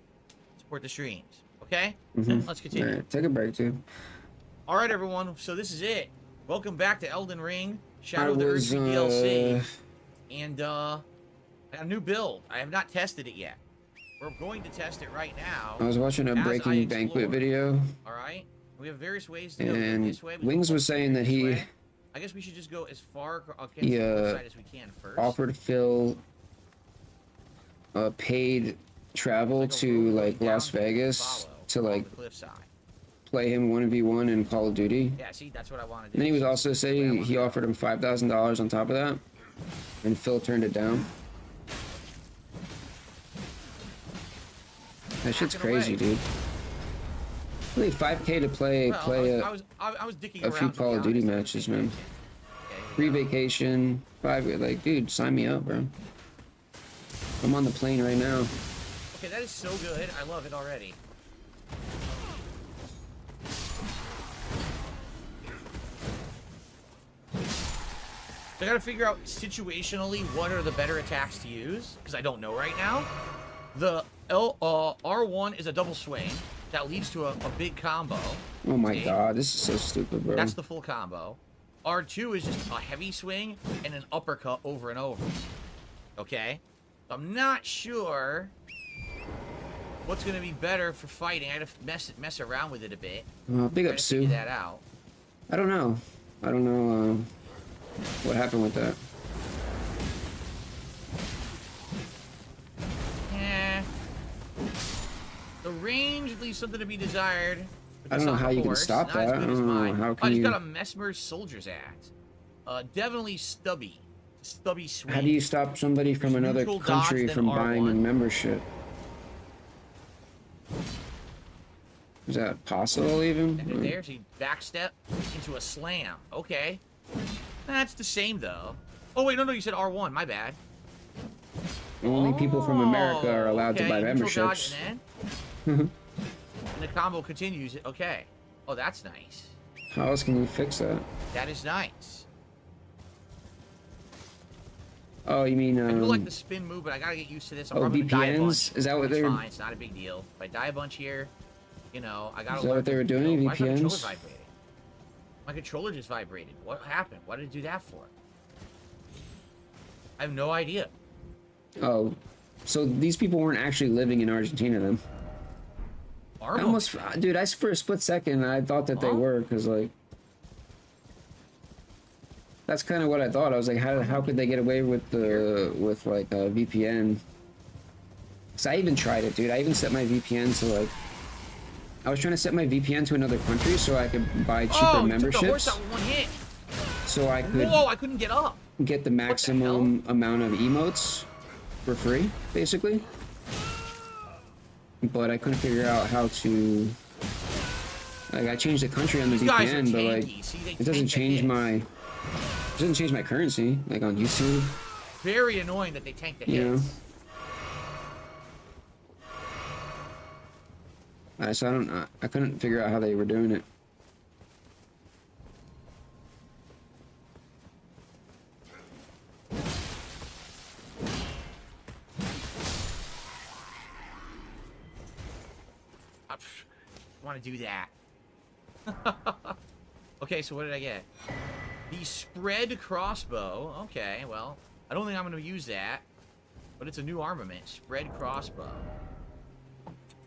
support the streams. Okay? Let's continue. Alright, take a break too. All right, everyone. So this is it. Welcome back to Elden Ring, Shadow of the I Earth was, 3 DLC. And I got a new build. I have not tested it yet. We're going to test it right now. I was watching a as I Breaking Banquet explore. video, All right. We have various ways to go. We go and this way. We go Wings was saying that this he way. I guess we should just go as far against He, the side as we can first. offered Phil paid travel Like a to road going like down Las that you can Vegas follow to along like the cliffside. play him 1v1 in Call of Duty. Yeah, see, that's what I want to do. And then he was So also this is the way I saying wanna he go. offered him $5,000 on top of that, and Phil turned it down. That shit's Backing crazy, away. dude. Really, 5K to play Well, play I was dicking a around, few to be Call of Duty honest. matches, man. Okay, Free yeah. vacation, 5, like, dude, sign me up, bro. I'm on the plane right now. Okay, that is so good. I love it already. So I gotta figure out situationally what are the better attacks to use, because I don't know right now. The R1 is a double swing that leads to a big combo. Oh my See? god, this is so stupid, bro. That's the full combo. R2 is just a heavy swing and an uppercut over and over. Okay? So I'm not sure what's going to be better for fighting. I had to mess around with it a bit. Big Try up, to Sue. figure that out. I don't know. I don't know what happened with that. Yeah. The range leaves something to be desired. I don't know how you can Horse, stop not as that. good I as don't know. mine. How Oh, can he's you... got a Mesmer's Soldier's Act. Definitely stubby. Stubby swing. How do you stop somebody from There's another neutral country dodge, from then buying a R1. membership? Is that possible even? And there's he backstep into a slam. Okay. That's the same though. Oh wait, no, you said R1. My bad. Only people from America are allowed to okay, buy neutral dodge, memberships. and then and the combo continues. Okay. Oh, that's nice. How else can you fix that? That is nice. Oh, you mean I do like the spin move, but I gotta get used to this. I'm oh, probably gonna die a bunch. VPNs? Is that what It's they're? fine. It's not a big deal. If I die a bunch here, you know, I gotta. Is that learn what they were to, you doing, know, why is my controller VPNs? vibrating? My controller just vibrated. What happened? What did it do that for? I have no idea. Oh, so these people weren't actually living in Argentina then? I almost, dude, for a split second, I thought that they Huh? were, because, like, that's kind of what I thought. I was like, how could they get away with like, a VPN? Because I even tried it, dude. I even set my VPN to, like, I was trying to set my VPN to another country so I could buy cheaper Oh, you took the horse memberships. out with one hit. So I could Whoa, I couldn't get up. get the maximum amount of emotes for free, basically. But I couldn't figure out how to. Like, I changed the country on the These guys are VPN, but like, tanky. See, they it doesn't tank the change hits. it doesn't change my currency, like on YouTube. Very annoying that they tank the You know? hits. So I couldn't figure out how they were doing it. I want to do that. Okay, so what did I get? The spread crossbow. Okay, well, I don't think I'm going to use that. But it's a new armament. Spread crossbow.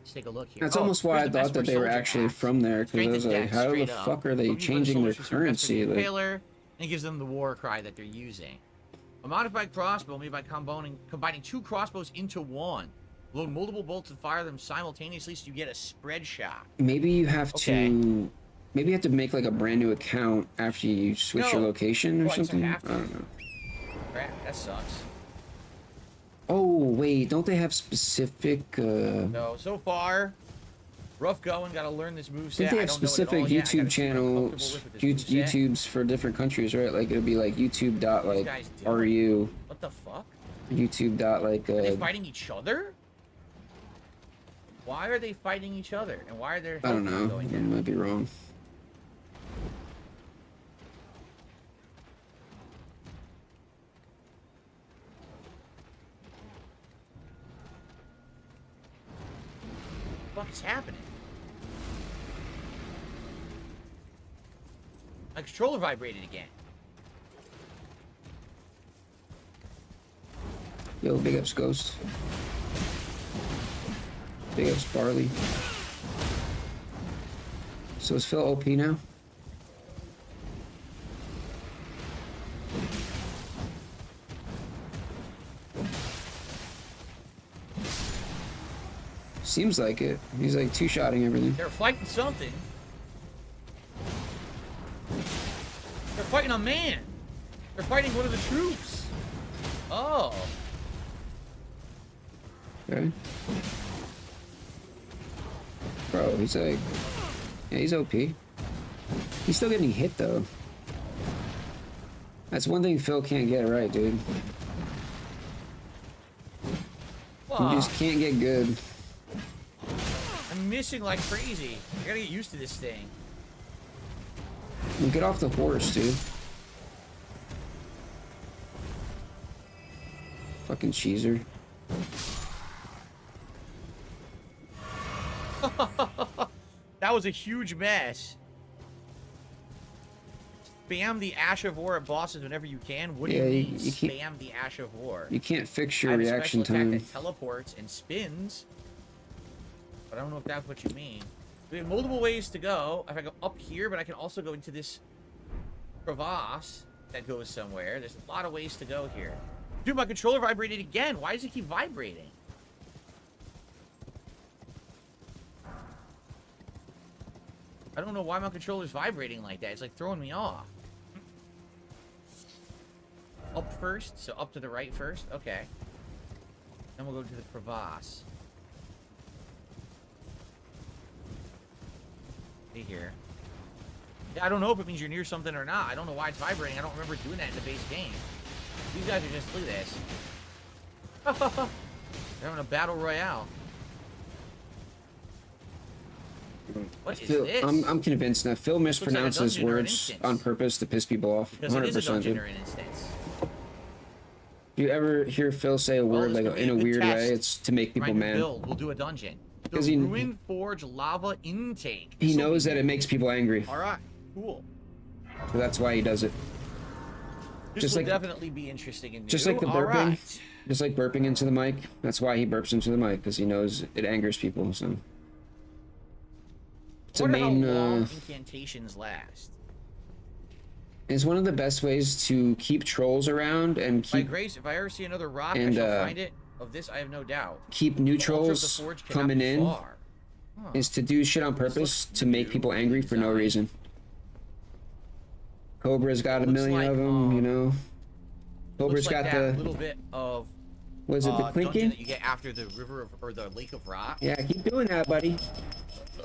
Let's take a look here. That's Oh, almost why I here's the thought that Vesper they were Soldier actually Axe. from there, because I Strength was and like, dex, how the straight up. fuck are they Some people changing their soldiers who invest in currency? Like, Impaler, and it gives them the war cry that they're using. A modified crossbow made by combining two crossbows into one. Load multiple bolts and fire them simultaneously so you get a spread shot. maybe you have Okay. to. Maybe you have to make like a brand new account after you switch your No. location or Well, I guess I something. I have to. don't know. Crap, that sucks. Oh wait, don't they have specific? No, so far, rough going. Got to learn this moveset. Think they I have don't know it at specific all yet. I gotta YouTube see what I'm channels, comfortable with this moveset. YouTubes for different countries, right? Like it'll be like YouTube dot These like guys do. RU, What the fuck? YouTube dot like Are they fighting each other? Why are they fighting each other? And why are their I don't health know. going I down? might be wrong. What the fuck is happening? My controller vibrated again. Yo, big ups Ghost. Big ups Barley. So is Phil OP now? Seems like it. He's like two-shotting everything. They're fighting something. They're fighting a man. They're fighting one of the troops. Oh. Okay. Bro, he's like... Yeah, he's OP. He's still getting hit, though. That's one thing Phil can't get right, dude. Wow. You just can't get good. I'm missing like crazy. I gotta get used to this thing. Well, get off the horse, dude. Fucking cheeser. That was a huge mess. Spam the Ash of War at bosses whenever you can. What do you mean, you can't, spam the Ash of War? you can't fix I your have a reaction special attack time. that teleports and spins. But I don't know if that's what you mean. We have multiple ways to go. If I go up here, but I can also go into this crevasse that goes somewhere. There's a lot of ways to go here. Dude, my controller vibrated again. Why does it keep vibrating? I don't know why my controller's vibrating like that. It's like throwing me off. Up first, so up to the right first. Okay. Then we'll go to the crevasse. Stay here. Yeah, I don't know if it means you're near something or not. I don't know why it's vibrating. I don't remember doing that in the base game. These guys are just, look at this. They're having a battle royale. What is this? I'm convinced now. Phil like a mispronounces dungeon or an words instance. on purpose to piss people off. Because it is a 100%. dungeon Dude. or an instance. Do you ever hear Phil say a word this like could be in a good weird test. way? It's to make people Trying to mad. build. We'll do a dungeon. The 'Cause he- Ruin Forge lava intake. He This'll knows be that it makes people angry, All right, cool. so that's why he does it. This Just will like- definitely be interesting and new. just like the All burping. right. Just like burping into the mic. That's why he burps into the mic, because he knows it angers people. So it's a Wonder main. how long incantations last. It's one of the best ways to keep trolls around and By keep grace, if I ever see another rock, I and, shall find it. Of this, I have no doubt. keep new The altar of the trolls forge cannot coming be in. far. Huh. Is to do shit on purpose looks to make new people angry for no design. reason. Cobra's got a Looks million like, of them, you know. Cobra's Looks like got that the little bit of was it the dungeon clinking? that you get after the river of, or the lake of rock. Yeah, keep doing that, buddy.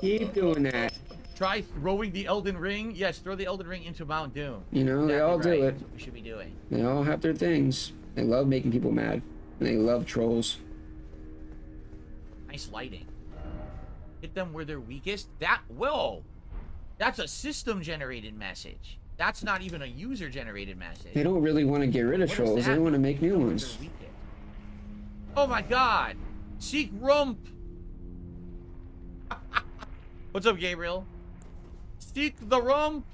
Keep doing that. Try throwing the Elden Ring. Yes, throw the Elden Ring into Mount Doom. You know, they Exactly all right. do it. That's what we should be doing. They all have their things. They love making people mad. And they love trolls. Nice lighting. Hit them where they're weakest. Whoa! That's a system-generated message. That's not even a user-generated message. They don't really want to get rid of What does trolls. that They want to mean? make new Where ones. they're weakest. Oh my god! Seek Rump! What's up, Gabriel? Seek the Rump!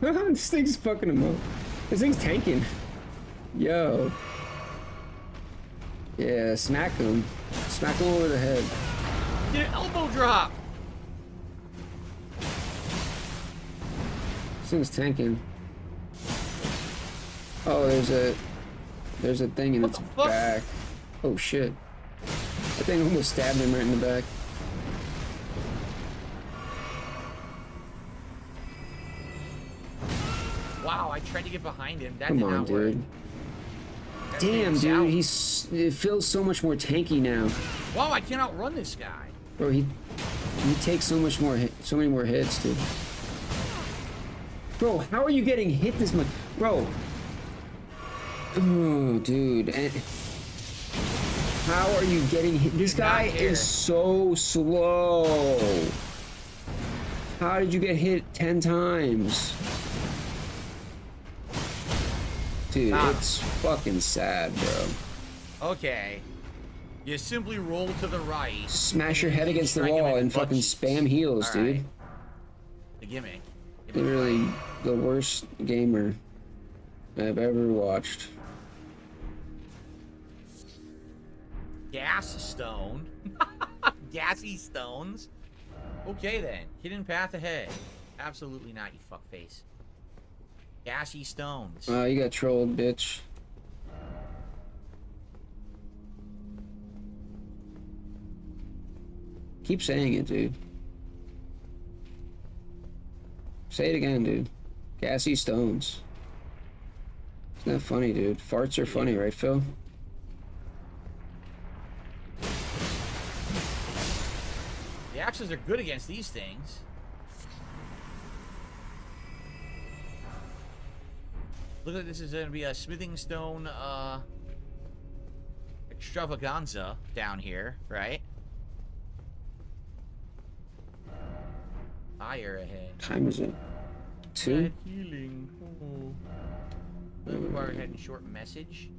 This thing's fucking him up. This thing's tanking. Yo. Yeah, smack him. Smack him over the head. Get an elbow drop! This thing's tanking. Oh, there's a thing in What its the fuck? back. Oh shit. That thing almost stabbed him right in the back. Wow, I tried to get behind him. That Come did on, not work. dude. That Damn, thing's dude, out. it feels so much more tanky now. Wow, I can't outrun this guy. Bro, he takes so many more hits, dude. Bro, how are you getting hit this much? Bro. Oh, dude. How are you getting hit? This guy Not here. is so slow. How did you get hit 10 times? Dude, Nah. it's fucking sad, bro. Okay. You simply roll to the right. Smash your head against the Strike him wall in and the butt fucking cheeks. spam heals, Alright. dude. The gimmick. Literally the worst gamer. I've ever watched. Gas stone. Gassy stones. Okay then. Hidden path ahead. Absolutely not, you fuckface. Gassy stones. You got trolled, bitch. Keep saying it, dude. Say it again, dude. Gassy stones. Isn't that funny, dude? Farts are funny, right, Phil? The axes are good against these things. Look like this is going to be a smithing stone extravaganza down here, right? Fire ahead. Time is it? 2? Red healing. Require ahead and short message.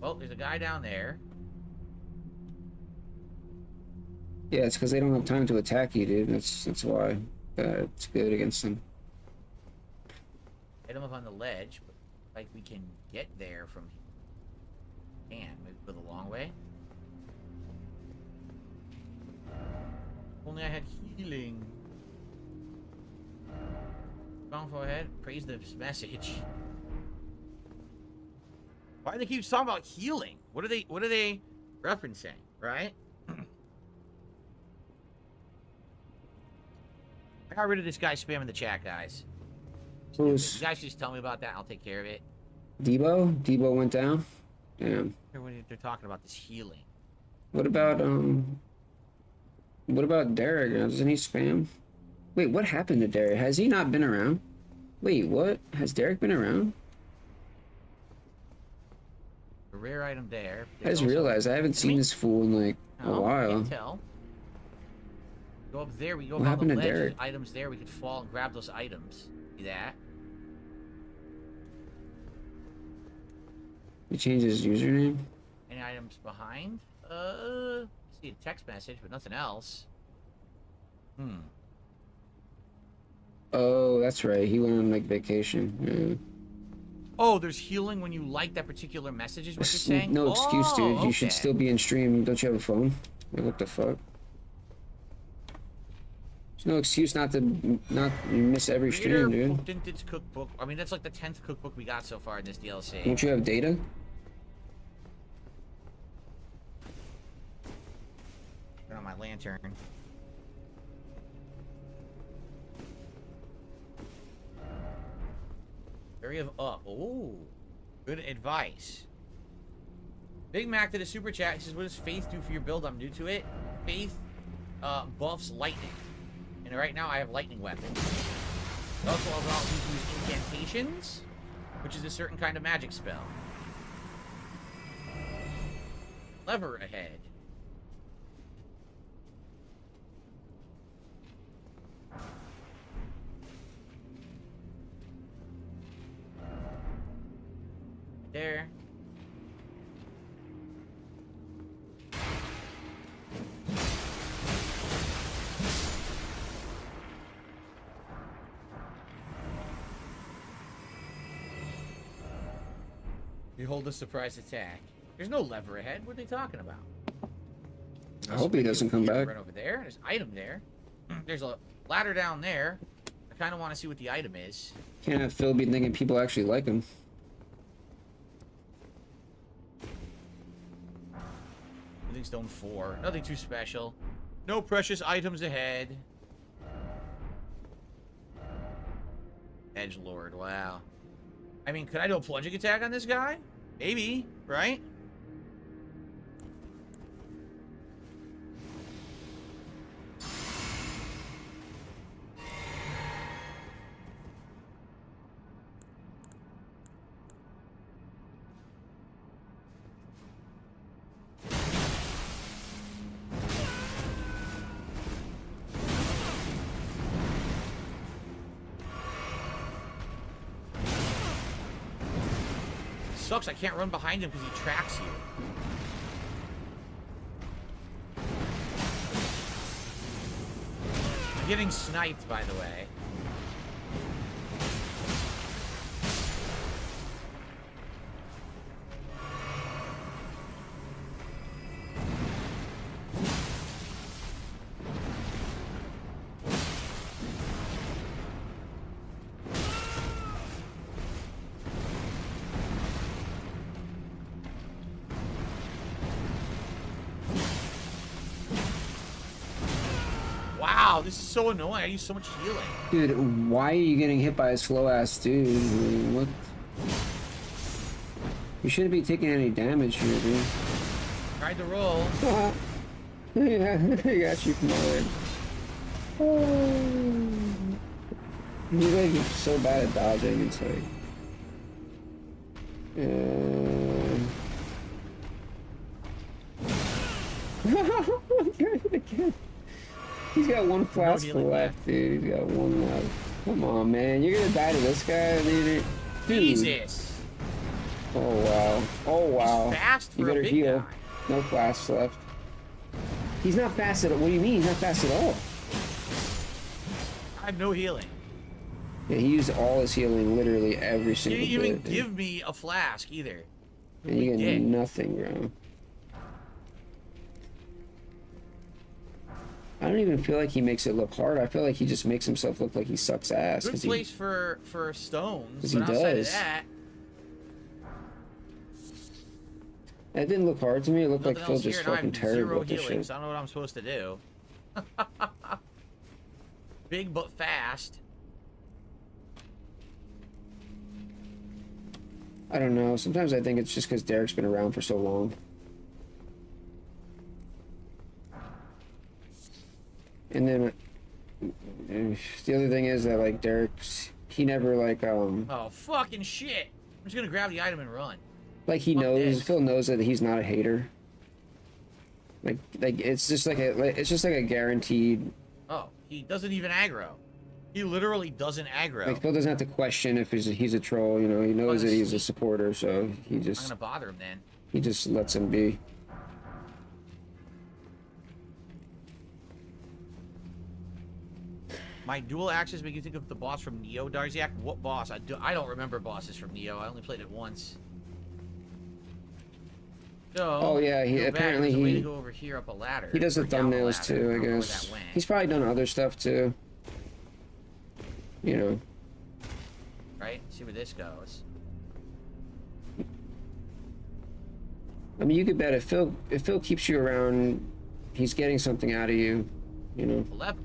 Oh, there's a guy down there. Yeah, it's because they don't have time to attack you, dude. That's why. It's good against them. Hit him up on the ledge, but like we can get there from here. And maybe go the long way. Only I had healing. Go ahead. Praise the message. Why do they keep talking about healing? What are they referencing, right? I got rid of this guy spamming the chat, guys. Who's You guys just tell me about that. I'll take care of it. Debo? Debo went down? Damn. They're talking about this healing. What about Derek? Doesn't he spam? Wait, what happened to Derek? Has he not been around? Wait, what? Has Derek been around? A rare item there. I just realized I haven't seen this fool in like a while. Can't tell. Go up there. We go What up on the happened to ledge. Derek? There's items there. We could fall and grab those items. See that? He changed his username? Any items behind? See a text message, but nothing else. Oh, that's right. He went on like vacation. Oh, there's healing when you like that particular message, is what you're saying? No excuse, dude. You should okay. still be in stream. Don't you have a phone? Like, what the fuck? There's no excuse not to miss every stream, dude. Vintage cookbook. I mean, that's like the 10th cookbook we got so far in this DLC. Don't you have data? Turn on my lantern. Area of up. Oh, good advice. Big Mac did a super chat. He says, "What does Faith do for your build? I'm new to it. Faith buffs lightning, and right now I have lightning weapons. It also allows me to use incantations, which is a certain kind of magic spell. Lever ahead. There. Behold the surprise attack. There's no lever ahead. What are they talking about? I hope he doesn't come back. Right over there. There's an item there. There's a ladder down there. I kind of want to see what the item is. Can't have Phil be thinking people actually like him. Living Stone 4. Nothing too special. No precious items ahead. Edgelord. Wow. I mean, could I do a plunging attack on this guy? Maybe, right? Sucks, I can't run behind him because he tracks you. I'm getting sniped, by the way. Wow, this is so annoying. I use so much healing. Dude, why are you getting hit by a slow ass dude? I mean, what? You shouldn't be taking any damage here, dude. Tried to roll. Yeah, I got you from behind. Oh. He's like so bad at dodging, it's like... He's got one flask left, dude. He's got one left. Come on, man. You're gonna die to this guy? Dude. Jesus. Oh, wow. Oh, wow. He's fast for you better a big heal. guy. No flasks left. He's not fast at all. What do you mean? He's not fast at all. I have no healing. Yeah, he used all his healing, literally every You single didn't even bit. give me a flask either. And you get did. nothing, bro. I don't even feel like he makes it look hard. I feel like he just makes himself look like he sucks ass. Good place for stones, 'cause but he outside does. of that, That didn't look hard to me. It looked like nothing Phil else just here, and I fucking have terrible zero at this healing, shit. so I don't know what I'm supposed to do. Big but fast. I don't know. Sometimes I think it's just because Derek's been around for so long. And then the other thing is that like he never like Oh fucking shit! I'm just gonna grab the item and run. like he Fuck knows this. Phil knows that he's not a hater. Like it's just like a guaranteed. Oh, he doesn't even aggro. He literally doesn't aggro. Like Phil doesn't have to question if he's a troll. You know, he knows that he's a supporter, so he I'm just gonna bother him then. he just lets him be. My dual axes make you think of the boss from Neo, Darziak. What boss? I don't remember bosses from Neo. I only played it once. So, Oh yeah, he go back. apparently There's a way to he go over here up a ladder. he does the or down a thumbnails ladder. too. I don't know where guess that went. he's probably done other stuff too. You know. Right? See where this goes. I mean, you could bet if Phil keeps you around, he's getting something out of you. You know. 11.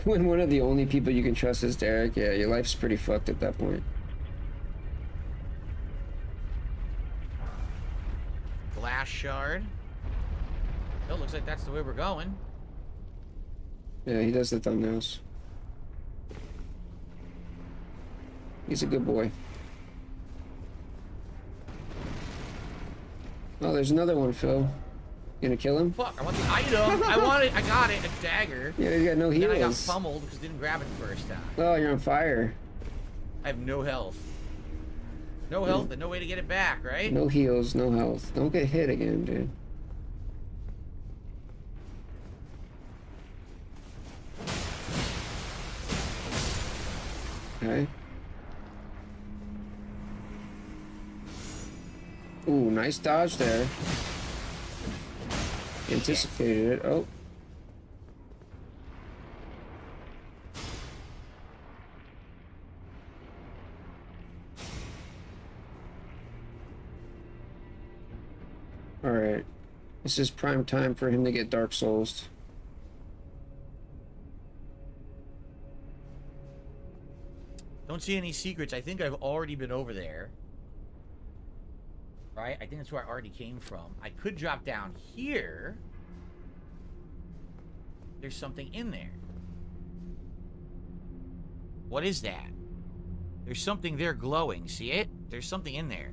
When one of the only people you can trust is Derek, yeah, your life's pretty fucked at that point. Glass shard. Oh, looks like that's the way we're going. Yeah, he does the thumbnails. He's a good boy. Oh, there's another one, Phil. You gonna kill him? Fuck, I want the item. I want it. I got it. A dagger. Yeah, you got no Then I got heals. fumbled because I didn't grab it the first time. Oh, you're on fire. I have no health. No health and no way to get it back, right? No heals, no health. Don't get hit again, dude. Okay. Ooh, nice dodge there. Anticipated it. Oh. Alright. This is prime time for him to get Dark Souls. Don't see any secrets. I think I've already been over there. Right? I think that's where I already came from. I could drop down here. There's something in there. What is that? There's something there glowing. See it? There's something in there.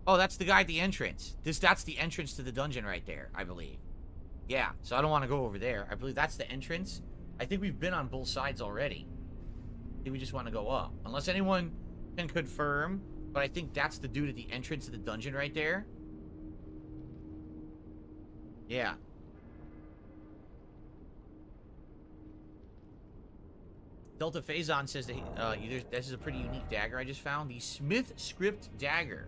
Oh, that's the guy at the entrance. That's the entrance to the dungeon right there, I believe. Yeah, so I don't want to go over there. I believe that's the entrance. I think we've been on both sides already. I think we just want to go up. Unless anyone can confirm, but I think that's the dude at the entrance to the dungeon right there. Yeah. Delta Phazon says that this is a pretty unique dagger I just found. The Smith Script Dagger.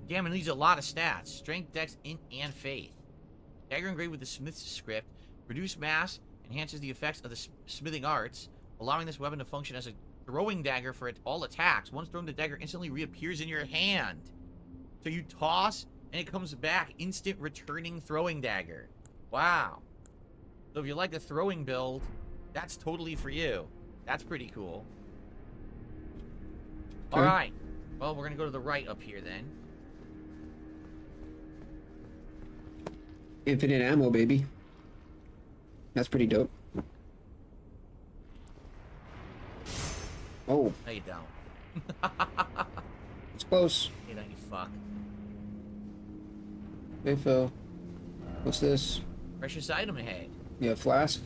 Damn, it needs a lot of stats. Strength, Dex, Int, and Faith. Dagger engraved with the Smith's Script. Reduced mass. Enhances the effects of the smithing arts. allowing this weapon to function as a throwing dagger for all attacks. Once thrown, the dagger instantly reappears in your hand. So you toss, and it comes back. Instant returning throwing dagger. Wow. So if you like the throwing build, that's totally for you. That's pretty cool. Okay. Alright. Well, we're going to go to the right up here then. Infinite ammo, baby. That's pretty dope. Oh, No, you don't. it's close. You don't, you fuck. Hey, Phil. What's this? Precious item ahead. You have flask?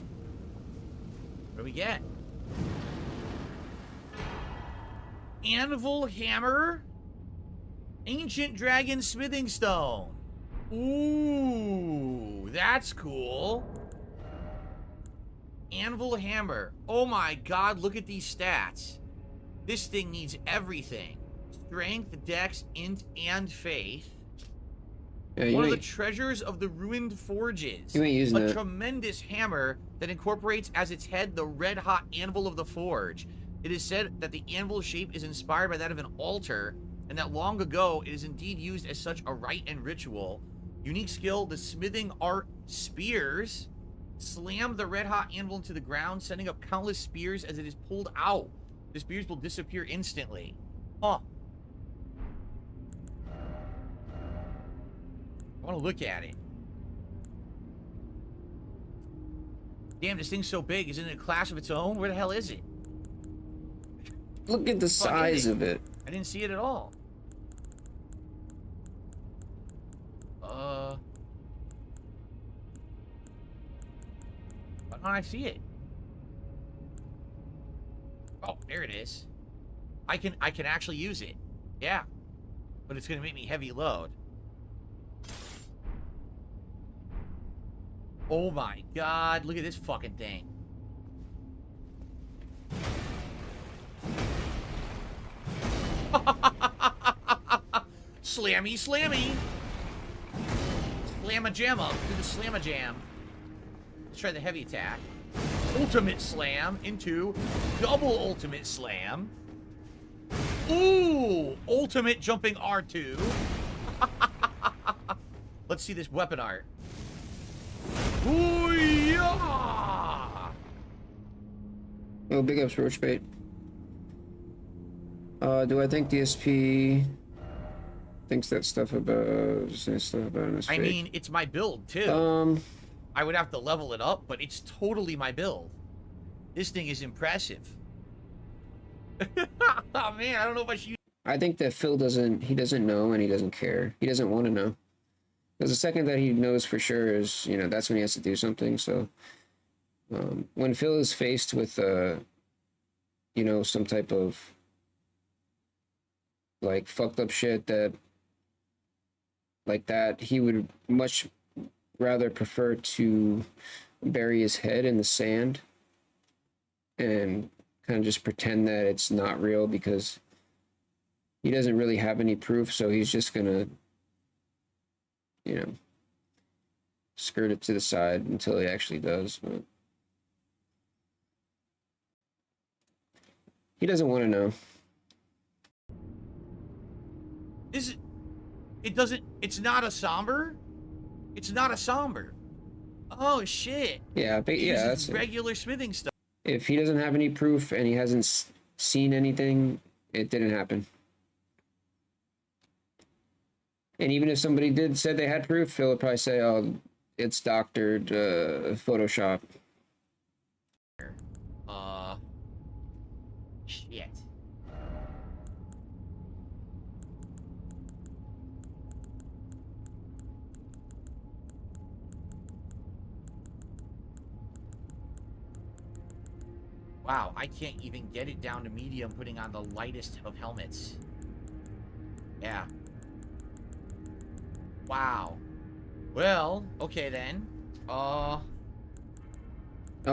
What do we get? Anvil hammer. Ancient dragon smithing stone. Ooh, that's cool. Anvil hammer. Oh my god, look at these stats. This thing needs everything. Strength, dex, int, and faith. Yeah, One of the treasures of the ruined forges. You ain't using a that. tremendous hammer that incorporates as its head the red-hot anvil of the forge. It is said that the anvil shape is inspired by that of an altar, and that long ago it is indeed used as such a rite and ritual. Unique skill, the smithing art spears. Slam the red-hot anvil into the ground, sending up countless spears as it is pulled out. The spears will disappear instantly. Huh. I want to look at it. Damn, this thing's so big. Is it in a class of its own? Where the hell is it? Look at the Fuck, size is it? of it. I didn't see it at all. Why don't I see it? Oh, there it is. I can actually use it. Yeah. But it's gonna make me heavy load. Oh my god, look at this fucking thing. Slammy, slammy. Slamma-jamma. Do the slamma-jam. Let's try the heavy attack. Ultimate slam into double ultimate slam. Ooh! Ultimate jumping R2. Let's see this weapon art. Ooh, yeah! Oh, big ups, Roach Bait. Do I think DSP thinks that stuff about his I fake? mean, it's my build, too. I would have to level it up, but it's totally my build. This thing is impressive. Oh, man, I don't know if I should use... I think that Phil doesn't know and he doesn't care. He doesn't want to know. Because the second that he knows for sure is, you know, that's when he has to do something. So when Phil is faced with, you know, some type of like fucked up shit that like that, he would much rather prefer to bury his head in the sand and kind of just pretend that it's not real, because he doesn't really have any proof. So he's just gonna, you know, skirt it to the side until he actually does. But he doesn't want to know. Is it... It doesn't... It's not a somber? It's not a somber. Oh, shit. Yeah, but It yeah, uses that's it. regular smithing stuff. If he doesn't have any proof and he hasn't seen anything, it didn't happen. And even if somebody said they had proof, Phil would probably say, "Oh, it's doctored, Photoshop." Shit. Wow, I can't even get it down to medium, putting on the lightest of helmets. Yeah. Wow. Well, okay then. I'll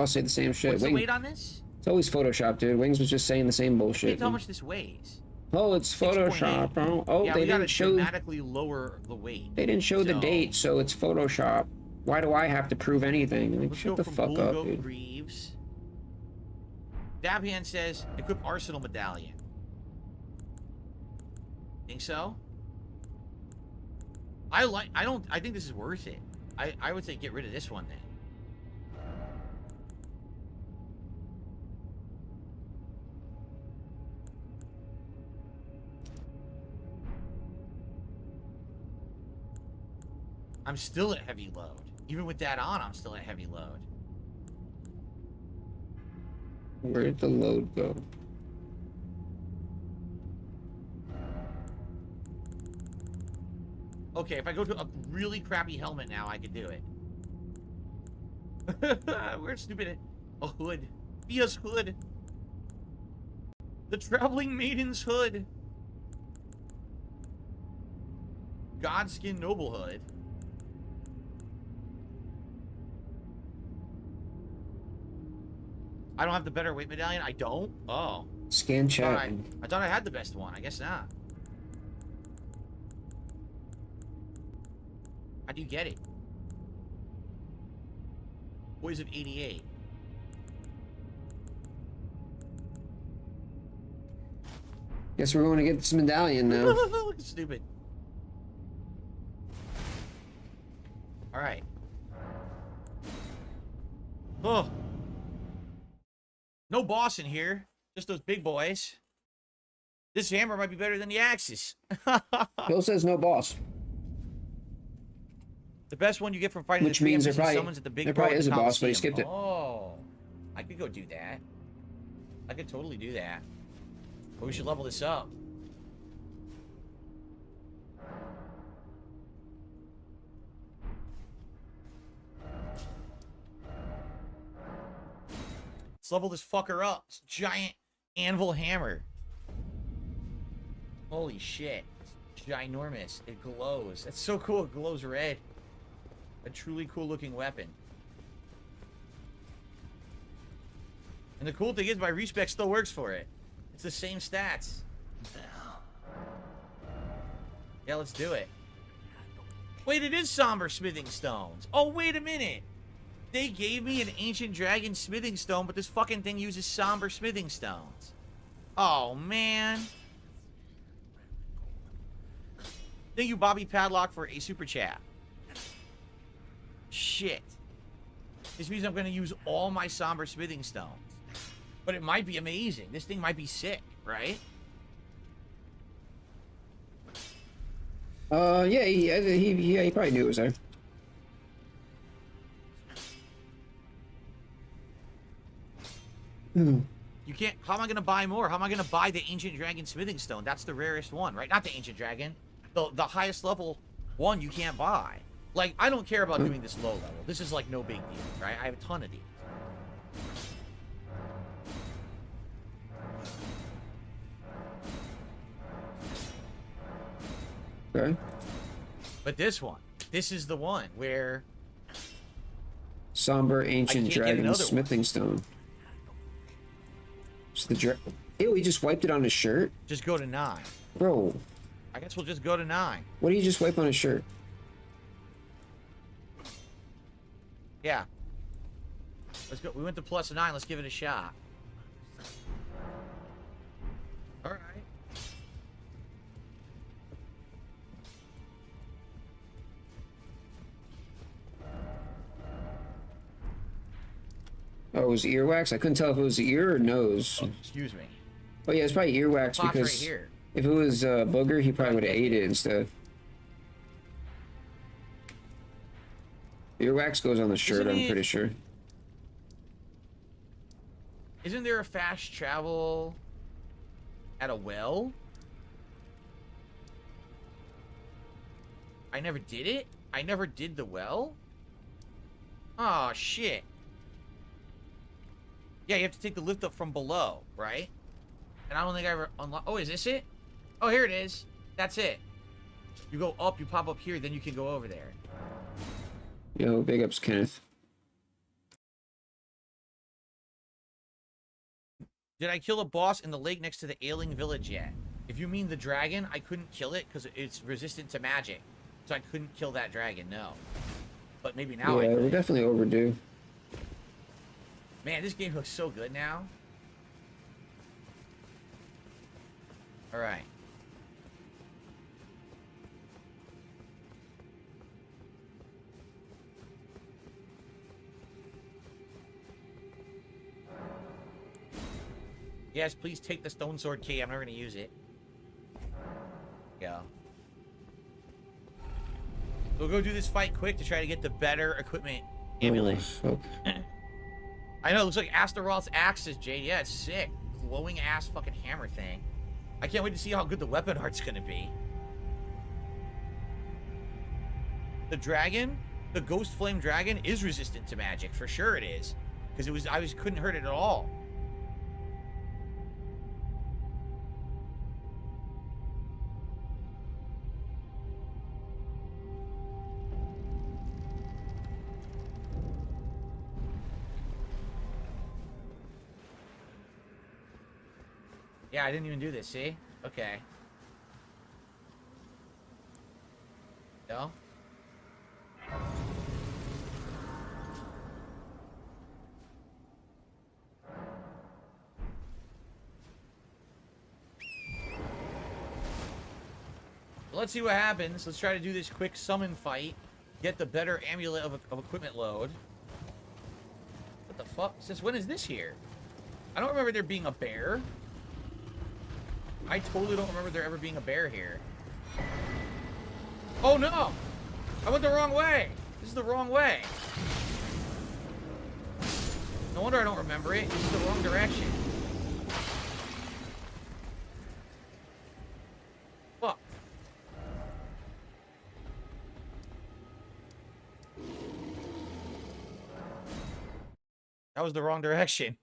say the same shit. What's the weight on this? It's always Photoshop, dude. Wings was just saying the same bullshit. How much this weighs? Oh, it's 6.8. Photoshop. Oh, Yeah, they we gotta didn't show. dramatically lower the weight. They didn't show the So, date, so it's Photoshop. Why do I have to prove anything? Like, Let's shut go the from fuck up, Bulgo dude. Greaves. Dabhan says, equip Arsenal Medallion. Think so? I think this is worth it. I would say get rid of this one then. I'm still at heavy load. Even with that on, I'm still at heavy load. Where'd the load go? Okay, if I go to a really crappy helmet now, I could do it. We're stupid. A hood. Via's hood. The Traveling Maiden's hood. Godskin Noble hood. I don't have the better weight medallion? I don't? Oh. Scan chat. Alright. I thought I had the best one. I guess not. How do you get it? Boys of 88. Guess we're going to get this medallion now. Look, stupid. Alright. Oh. No boss in here. Just those big boys. This hammer might be better than the axes. Bill says no boss. The best one you get from fighting Which the three means there enemies probably- summons at the big there probably bow at is the a boss, but he Coliseum. skipped it. Oh. I could go do that. I could totally do that. But we should level this up. Let's level this fucker up. It's a giant anvil hammer. Holy shit. It's ginormous. It glows. That's so cool. It glows red. A truly cool looking weapon. And the cool thing is my respec still works for it. It's the same stats. Yeah, let's do it. Wait, it is somber smithing stones. Oh, wait a minute. They gave me an ancient dragon smithing stone, but this fucking thing uses somber smithing stones. Oh, man. Thank you, Bobby Padlock, for a super chat. Shit. This means I'm going to use all my somber smithing stones. But it might be amazing. This thing might be sick, right? Yeah, he probably knew it was there. You can't... How am I going to buy more? How am I going to buy the Ancient Dragon Smithing Stone? That's the rarest one, right? Not the Ancient Dragon. The highest level one you can't buy. Like, I don't care about doing this low level. This is, like, no big deal, right? I have a ton of these. Okay. But this one. This is the one where... Somber I ancient can't get dragon another smithing stone. It's the Ew, he just wiped it on his shirt? Just go to 9. Bro, I guess we'll just go to 9. what do you just wipe on his shirt? Yeah. Let's go. We went to +9. Let's give it a shot. All right. Oh, it was earwax? I couldn't tell if it was ear or nose. Oh, excuse me. Oh yeah, it's probably earwax Pot's because right here. if it was booger, he probably would have ate it instead. Earwax goes on the shirt, Isn't I'm it- pretty sure. Isn't there a fast travel at a well? I never did it? I never did the well? Oh, shit. Yeah, you have to take the lift up from below, right? And I don't think I ever unlocked... Oh, is this it? Oh, here it is. That's it. You go up, you pop up here, then you can go over there. Yo, big ups, Kenneth. Did I kill a boss in the lake next to the ailing village yet? If you mean the dragon, I couldn't kill it because it's resistant to magic. So I couldn't kill that dragon, no. But maybe now I Yeah, could. we're definitely overdue. Man, this game looks so good now. All right. Yes, please take the stone sword key. I'm never gonna use it. Yeah. We'll go do this fight quick to try to get the better equipment amulet. Oh, fuck. I know, it looks like Astaroth's axe is Jade. Yeah, it's sick. Glowing ass fucking hammer thing. I can't wait to see how good the weapon art's gonna be. The dragon, the ghost flame dragon, is resistant to magic. For sure it is. Because couldn't hurt it at all. Yeah, I didn't even do this, see? Okay. No? Well, let's see what happens. Let's try to do this quick summon fight. Get the better amulet of equipment load. What the fuck? Since when is this here? I don't remember there being a bear. I totally don't remember there ever being a bear here. Oh no! I went the wrong way! This is the wrong way. No wonder I don't remember it. This is the wrong direction. Fuck. That was the wrong direction.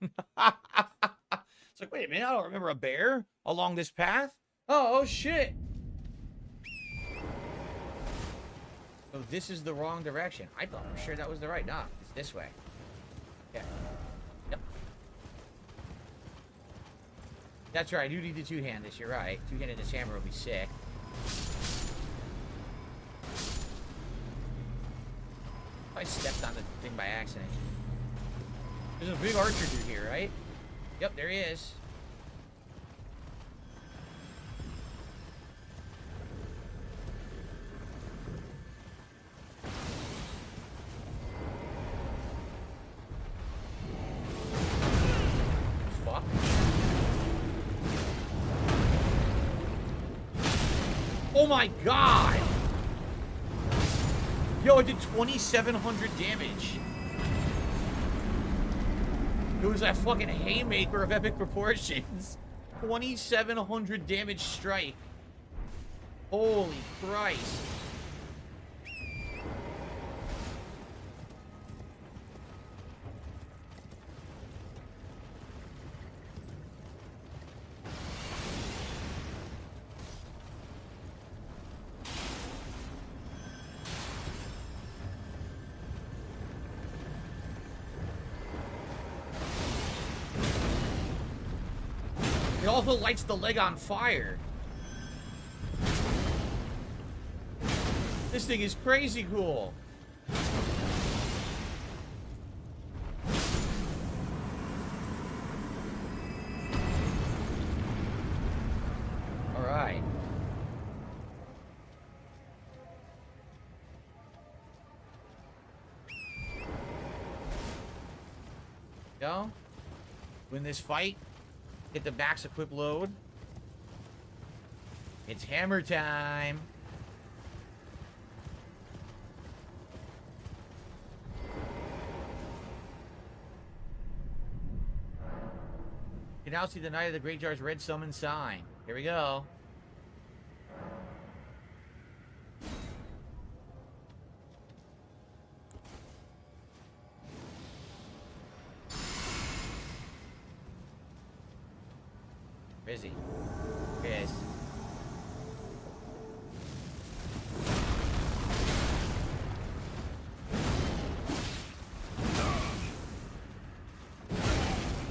It's like, wait a minute, I don't remember a bear along this path. Oh shit. Oh, this is the wrong direction. I thought for sure that was the right. Nah, it's this way. Yeah. Yep. That's right, I do need to two-hand this, you're right. Two-handed this hammer will be sick. I stepped on the thing by accident. There's a big archer dude here, right? Yep, there he is. Fuck. Oh my god! Yo, it did 2,700 damage. It was that fucking haymaker of epic proportions. 2,700 damage strike. Holy Christ. It also lights the leg on fire. This thing is crazy cool. All right. Go. Win this fight. Get the max equip load. It's hammer time. You can now see the Knight of the Great Jar's red summon sign. Here we go. Where is he? Here he is.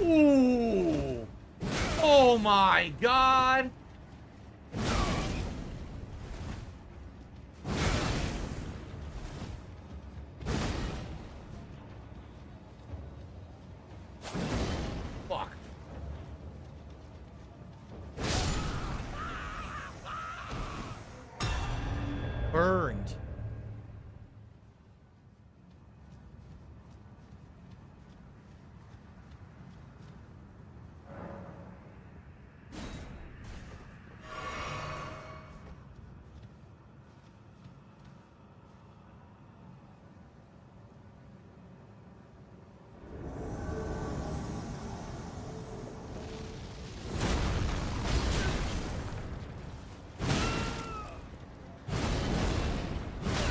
Ooh! Oh my god! Fuck. burned.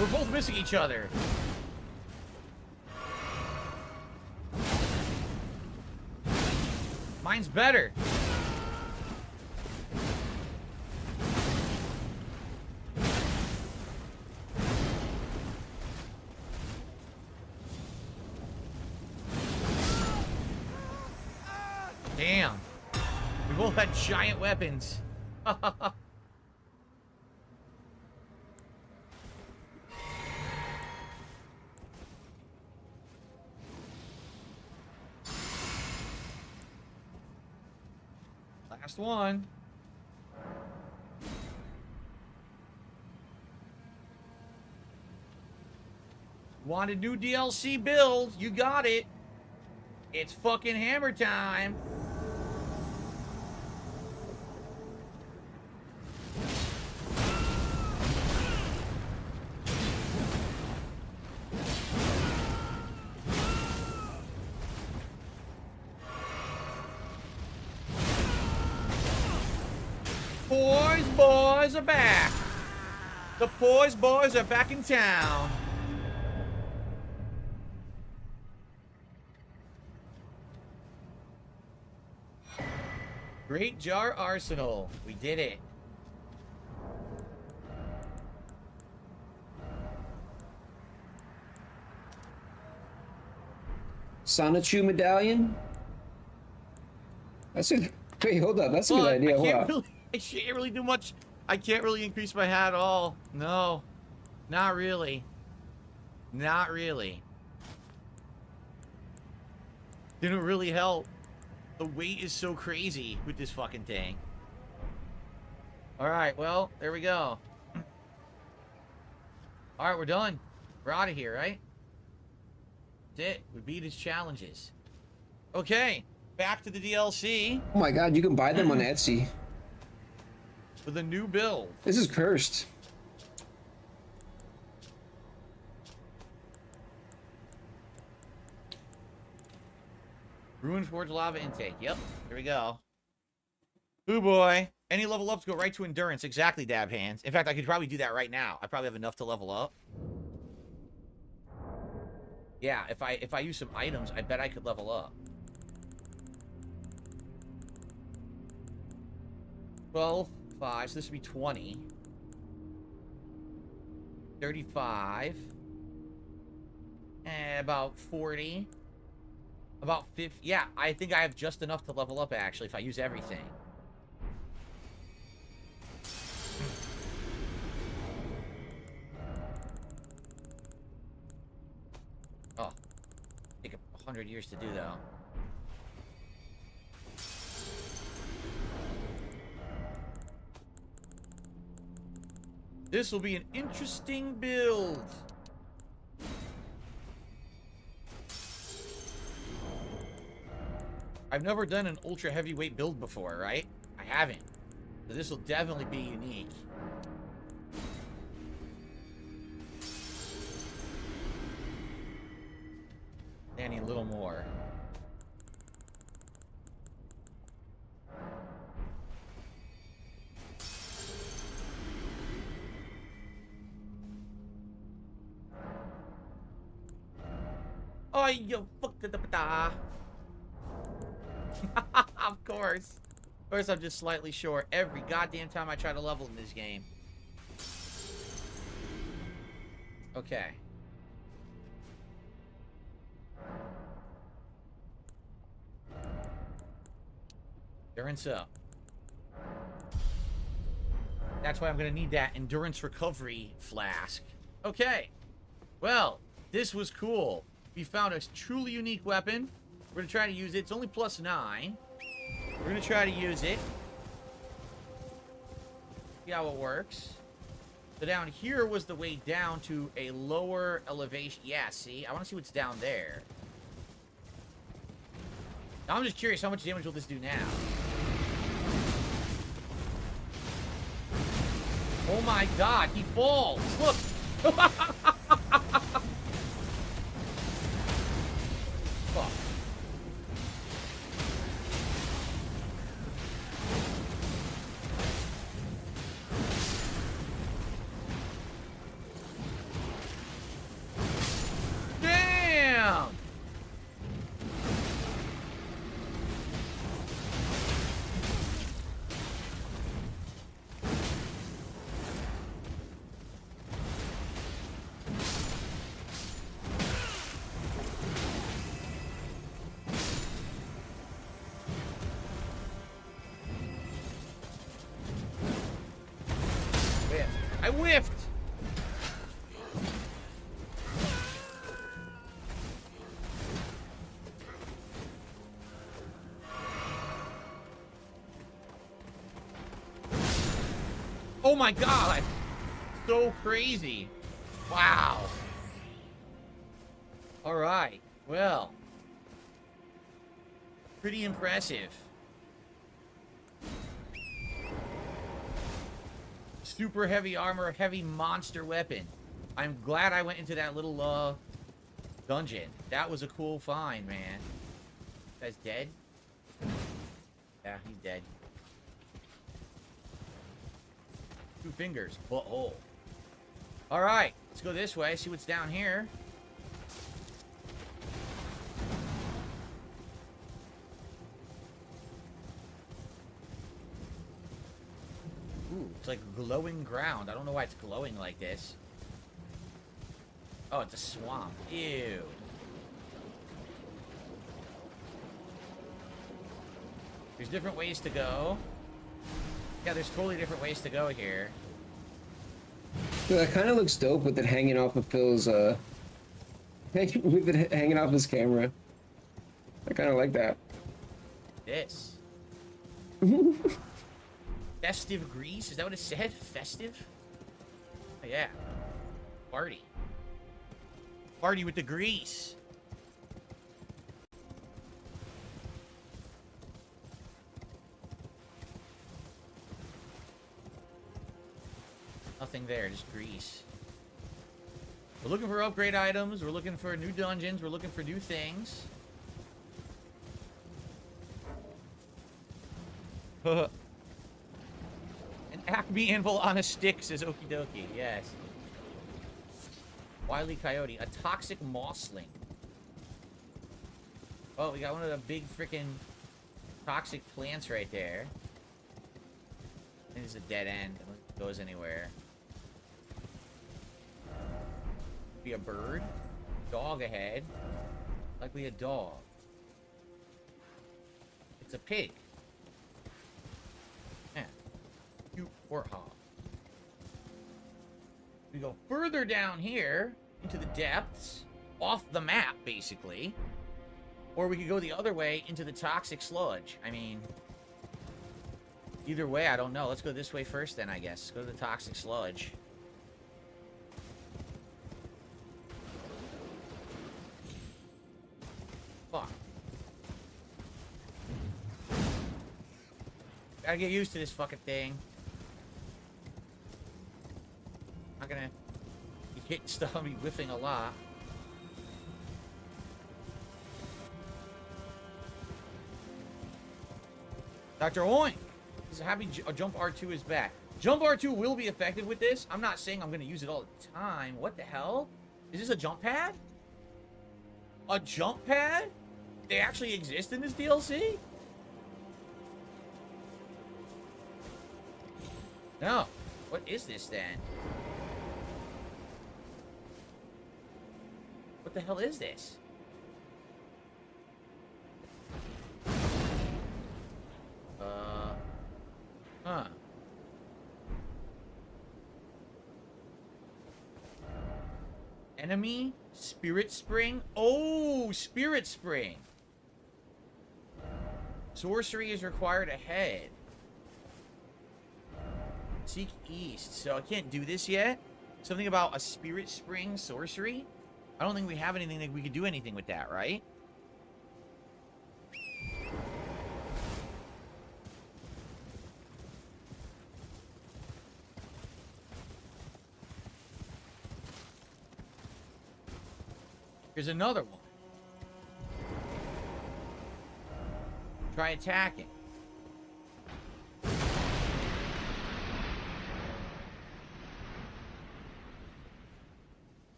We're both missing each other. Mine's better. Damn. We both had giant weapons. Last one. Want a new DLC build? You got it. It's fucking hammer time. Boys are back. The boys are back in town. Great Jar Arsenal. We did it. Sonichu medallion? That's a wait, hold up. That's a good idea. I can't really do much. I can't really increase my hat at all. No. Not really. Not really. Didn't really help. The weight is so crazy with this fucking thing. Alright, well, there we go. Alright, we're done. We're out of here, right? That's it. We beat his challenges. Okay. Back to the DLC. Oh my god, you can buy them on Etsy. With a new build. This is cursed. Ruined Forge Lava Intake. Yep. Here we go. Ooh boy. Any level ups go right to endurance. Exactly, Dab Hands. In fact, I could probably do that right now. I probably have enough to level up. Yeah, if I use some items, I bet I could level up. 12, 5, so this would be 20. 35. About 40. About 50. Yeah, I think I have just enough to level up, actually, if I use everything. Oh. Take 100 years to do, though. This will be an interesting build. I've never done an ultra heavyweight build before, right? I haven't. So this will definitely be unique. I need a little more. Oh, you fuck the da. Of course. Of course, I'm just slightly short every goddamn time I try to level in this game. Okay. Endurance up. That's why I'm going to need that endurance recovery flask. Okay. Well, this was cool. We found a truly unique weapon. We're going to try to use it. It's only +9. We're going to try to use it. See how it works. So down here was the way down to a lower elevation. Yeah, see? I want to see what's down there. Now I'm just curious, how much damage will this do now? Oh my god, he falls! Look! Fuck. Damn! I whiffed! Oh my god! So crazy. Wow. Alright. Well. Pretty impressive. Super heavy armor, heavy monster weapon. I'm glad I went into that little, dungeon. That was a cool find, man. Guy's dead? Yeah, he's dead. 2 fingers. Butthole. Alright, let's go this way, see what's down here. Ooh, it's like glowing ground. I don't know why it's glowing like this. Oh, it's a swamp. Ew. There's different ways to go. Yeah, there's totally different ways to go here. So that kind of looks dope with it hanging off of Phil's, with it hanging off his camera. I kind of like that. This. Festive grease? Is that what it said? Festive? Oh, yeah. Party. Party with the grease. Nothing there, just grease. We're looking for upgrade items. We're looking for new dungeons. We're looking for new things. An Acme anvil on a stick, says Okie dokie. Yes. Wily Coyote. A toxic mossling. Oh, we got one of the big freaking toxic plants right there. I think it's a dead end. It goes anywhere. Be a bird. Dog ahead. Likely a dog. It's a pig. Yeah. Cute warthog. We go further down here into the depths, off the map, basically. Or we could go the other way into the toxic sludge. I mean, either way, I don't know. Let's go this way first then, I guess. Let's go to the toxic sludge. Fuck. Gotta get used to this fucking thing. Not gonna be hitting stuff, I'll be whiffing a lot. Dr. Oink! This is happy Jump R2 is back. Jump R2 will be effective with this. I'm not saying I'm gonna use it all the time. What the hell? Is this a jump pad? A jump pad? They actually exist in this DLC? No. What is this then? What the hell is this? Huh. Enemy? Spirit Spring? Oh, Spirit Spring. Sorcery is required ahead. Seek east. So I can't do this yet. Something about a spirit spring sorcery. I don't think we have anything that we could do anything with that, right? Here's another one. Try attacking.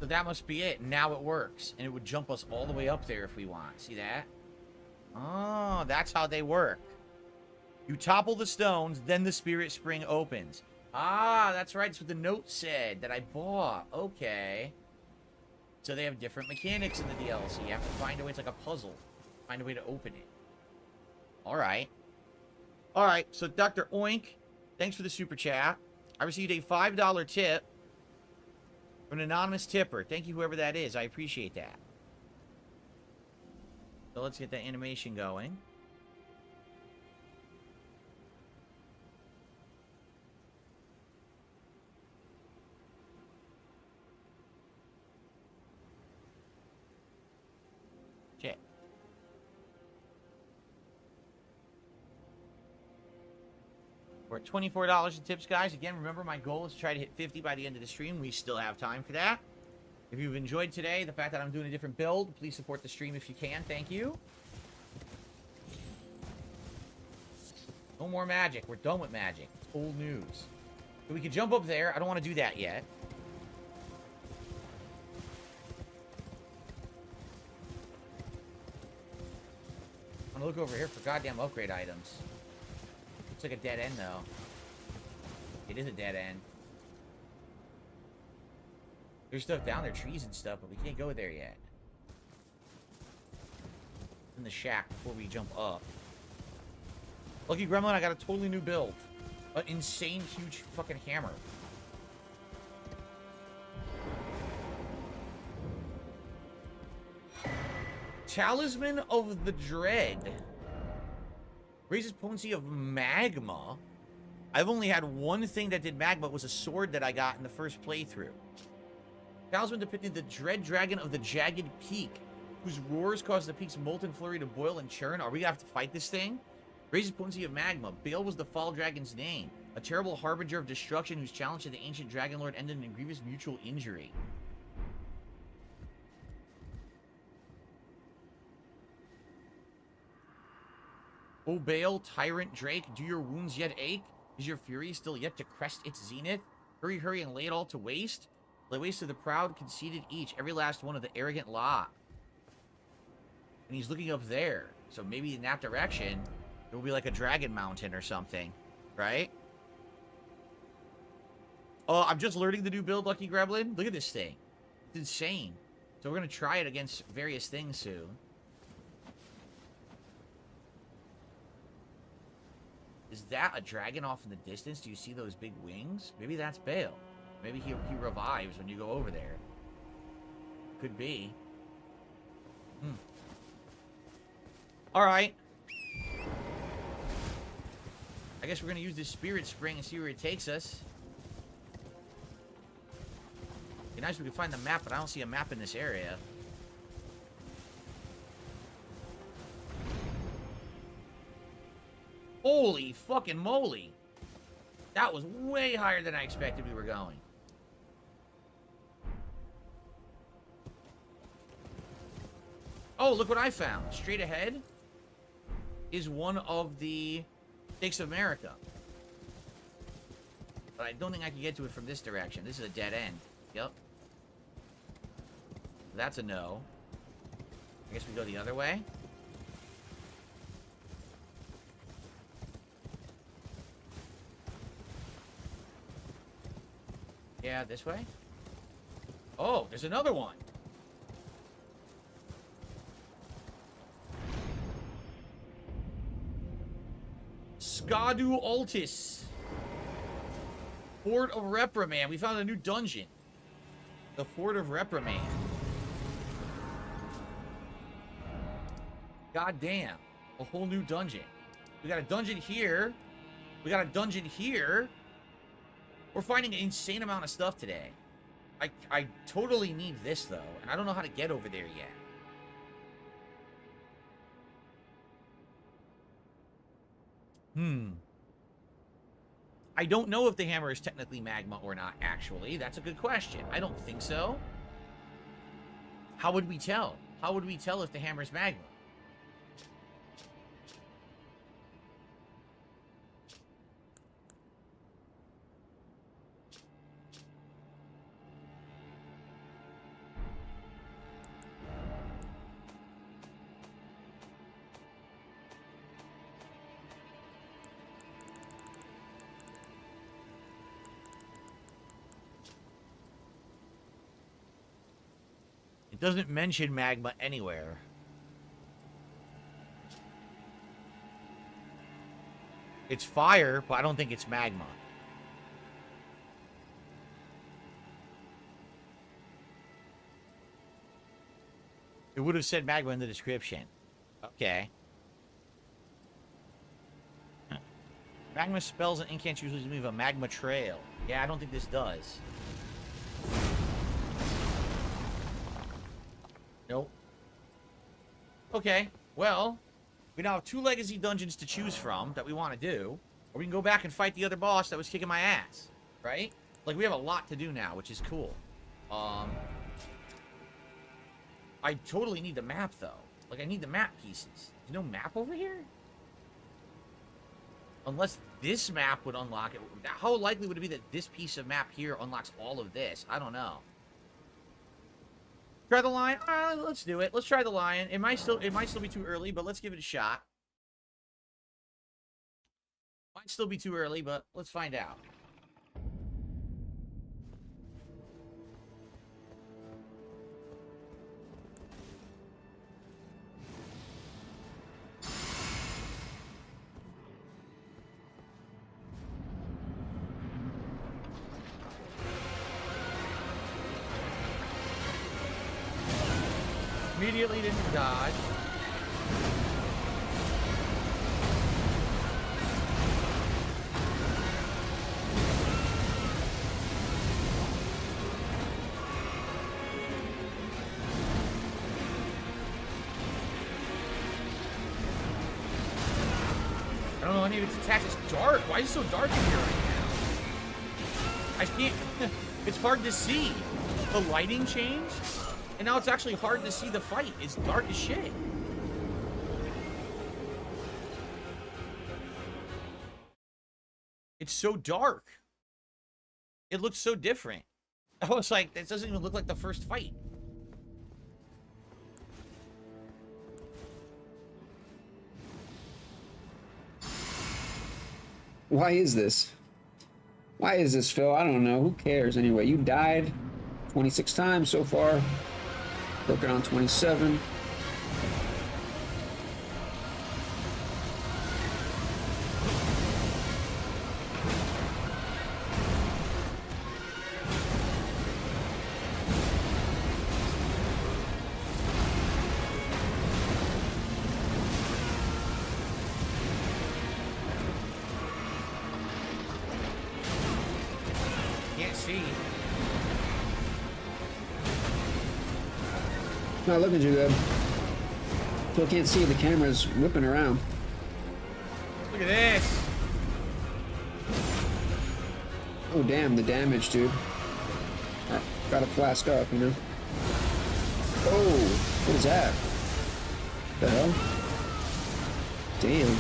So that must be it. Now it works. And it would jump us all the way up there if we want. See that? Oh, that's how they work. You topple the stones, then the spirit spring opens. Ah, that's right. That's what the note said that I bought. Okay. So they have different mechanics in the DLC. You have to find a way. It's like a puzzle. Find a way to open it. Alright. Alright, so Dr. Oink, thanks for the super chat. I received a $5 tip from an anonymous tipper. Thank you, whoever that is. I appreciate that. So let's get that animation going. Okay. We're at $24 in tips, guys. Again, remember my goal is to try to hit 50 by the end of the stream. We still have time for that. If you've enjoyed today, the fact that I'm doing a different build, please support the stream if you can. Thank you. No more magic. We're done with magic. It's old news. So we could jump up there. I don't want to do that yet. I'm gonna look over here for goddamn upgrade items. Looks like a dead end, though. It is a dead end. There's stuff down there, trees and stuff, but we can't go there yet. In the shack before we jump up. Lucky Gremlin, I got a totally new build. An insane, huge fucking hammer. Talisman of the Dread. Raises potency of magma. I've only had one thing that did magma. It was a sword that I got in the first playthrough. Talisman depicted the dread dragon of the Jagged Peak, whose roars cause the peak's molten flurry to boil and churn. Are we gonna have to fight this thing? Raises potency of magma. Bale was the fall dragon's name. A terrible harbinger of destruction whose challenge to the ancient dragon lord ended in a grievous mutual injury. O Bale, tyrant Drake, do your wounds yet ache? Is your fury still yet to crest its zenith? Hurry, hurry, and lay it all to waste? Lay waste to the proud, conceited each, every last one of the arrogant lot. And he's looking up there. So maybe in that direction, there will be like a dragon mountain or something. Right? Oh, I'm just learning the new build, Lucky Gremlin. Look at this thing. It's insane. So we're going to try it against various things soon. Is that a dragon off in the distance? Do you see those big wings? Maybe that's Bale. Maybe he revives when you go over there. Could be. Alright. I guess we're going to use this spirit spring and see where it takes us. It'd be nice if we could find the map, but I don't see a map in this area. Holy fucking moly. That was way higher than I expected we were going. Oh, look what I found. Straight ahead is one of the Stakes of America. But I don't think I can get to it from this direction. This is a dead end. Yep. That's a no. I guess we go the other way. Yeah, this way? Oh, there's another one. Skadu Altis. Fort of Reprimand. We found a new dungeon. The Fort of Reprimand. God damn. A whole new dungeon. We got a dungeon here. We got a dungeon here. We're finding an insane amount of stuff today. I totally need this, though, and I don't know how to get over there yet. I don't know if the hammer is technically magma or not, actually. That's a good question. I don't think so. How would we tell? How would we tell if the hammer is magma? It doesn't mention magma anywhere. It's fire, but I don't think it's magma. It would have said magma in the description. Okay. Magma spells and incants usually leave a magma trail. Yeah, I don't think this does. Nope. Okay, well, we now have 2 legacy dungeons to choose from that we want to do. Or we can go back and fight the other boss that was kicking my ass. Right? Like, we have a lot to do now, which is cool. I totally need the map, though. Like, I need the map pieces. There's no map over here? Unless this map would unlock it. How likely would it be that this piece of map here unlocks all of this? I don't know. Try the lion? Let's do it. Let's try the lion. It might still be too early, but let's give it a shot. Might still be too early, but let's find out. Immediately didn't dodge. I don't know any of its attacks. It's dark. Why is it so dark in here right now? I can't. It's hard to see. The lighting changed. And now it's actually hard to see the fight. It's dark as shit. It's so dark. It looks so different. I was like, this doesn't even look like the first fight. Why is this? Why is this, Phil? I don't know. Who cares anyway? You died 26 times so far. Working on 27. Can't see. Not looking too good. Still can't see, the camera's whipping around. Look at this. Oh damn, the damage, dude. Gotta flask up, you know. Oh, what is that? The hell? Damn.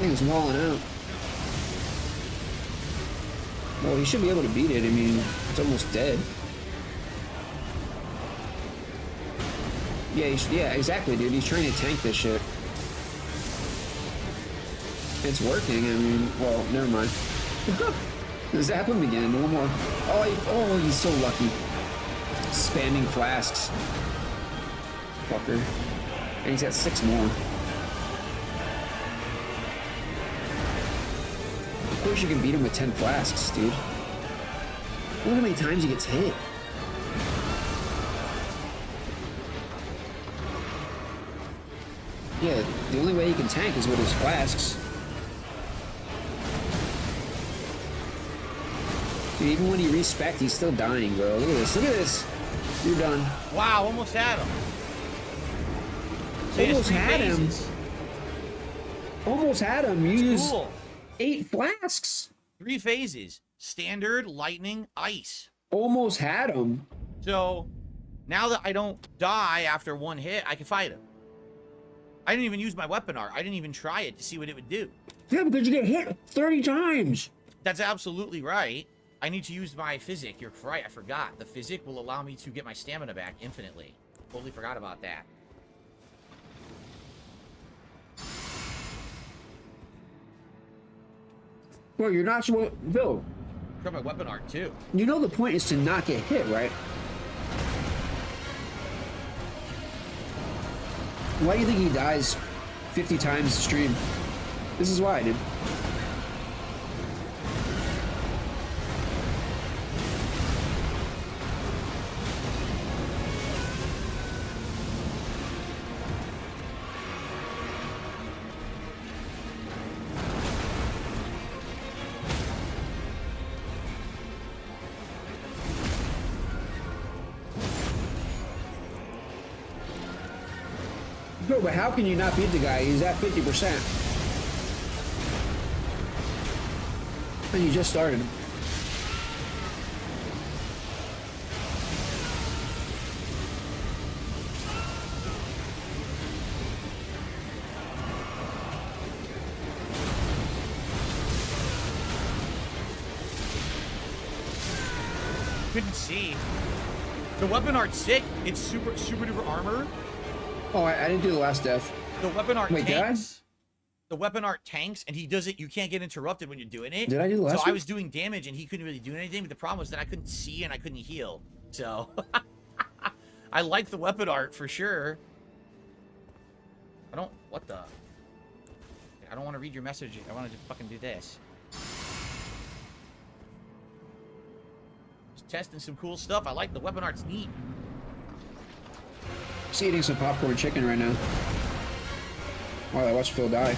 Thing's walling out. Well, he should be able to beat it. I mean, it's almost dead. Yeah, exactly, dude. He's trying to tank this shit. It's working. I mean, well, never mind. Zap him again. One more. Oh, he's so lucky. Spamming flasks. Fucker. And he's got 6 more. Of course you can beat him with 10 flasks, dude. Look how many times he gets hit. Yeah, the only way he can tank is with his flasks. Dude, even when he respec, he's still dying, bro. Look at this. Look at this. You're done. Wow, almost had him. So he has Almost three had him. phases. Almost had him. You used Cool. 8 flasks. 3 phases. Standard, lightning, ice. Almost had him. So now that I don't die after 1 hit, I can fight him. I didn't even use my weapon art. I didn't even try it to see what it would do. Yeah, because you get hit 30 times. That's absolutely right. I need to use my physic. You're right. I forgot. The physic will allow me to get my stamina back infinitely. Totally forgot about that. Well, you're not supposed to. Bill, Try my weapon art too. you know the point is to not get hit, right? Why do you think he dies 50 times a stream? This is why, dude. No, but how can you not beat the guy? He's at 50%. And you just started. Couldn't see. The weapon art's sick. It's super duper armor. Oh, I didn't do the last death. The weapon art Wait, did I? tanks. The weapon art tanks, and he does it. You can't get interrupted when you're doing it. Did I do the last So I one? was doing damage, and he couldn't really do anything. But the problem was that I couldn't see and I couldn't heal. So I like the weapon art for sure. I don't. What the? I don't want to read your message. I want to just fucking do this. Just testing some cool stuff. I like the weapon art's neat. Just eating some popcorn chicken right now. While I watch Phil die.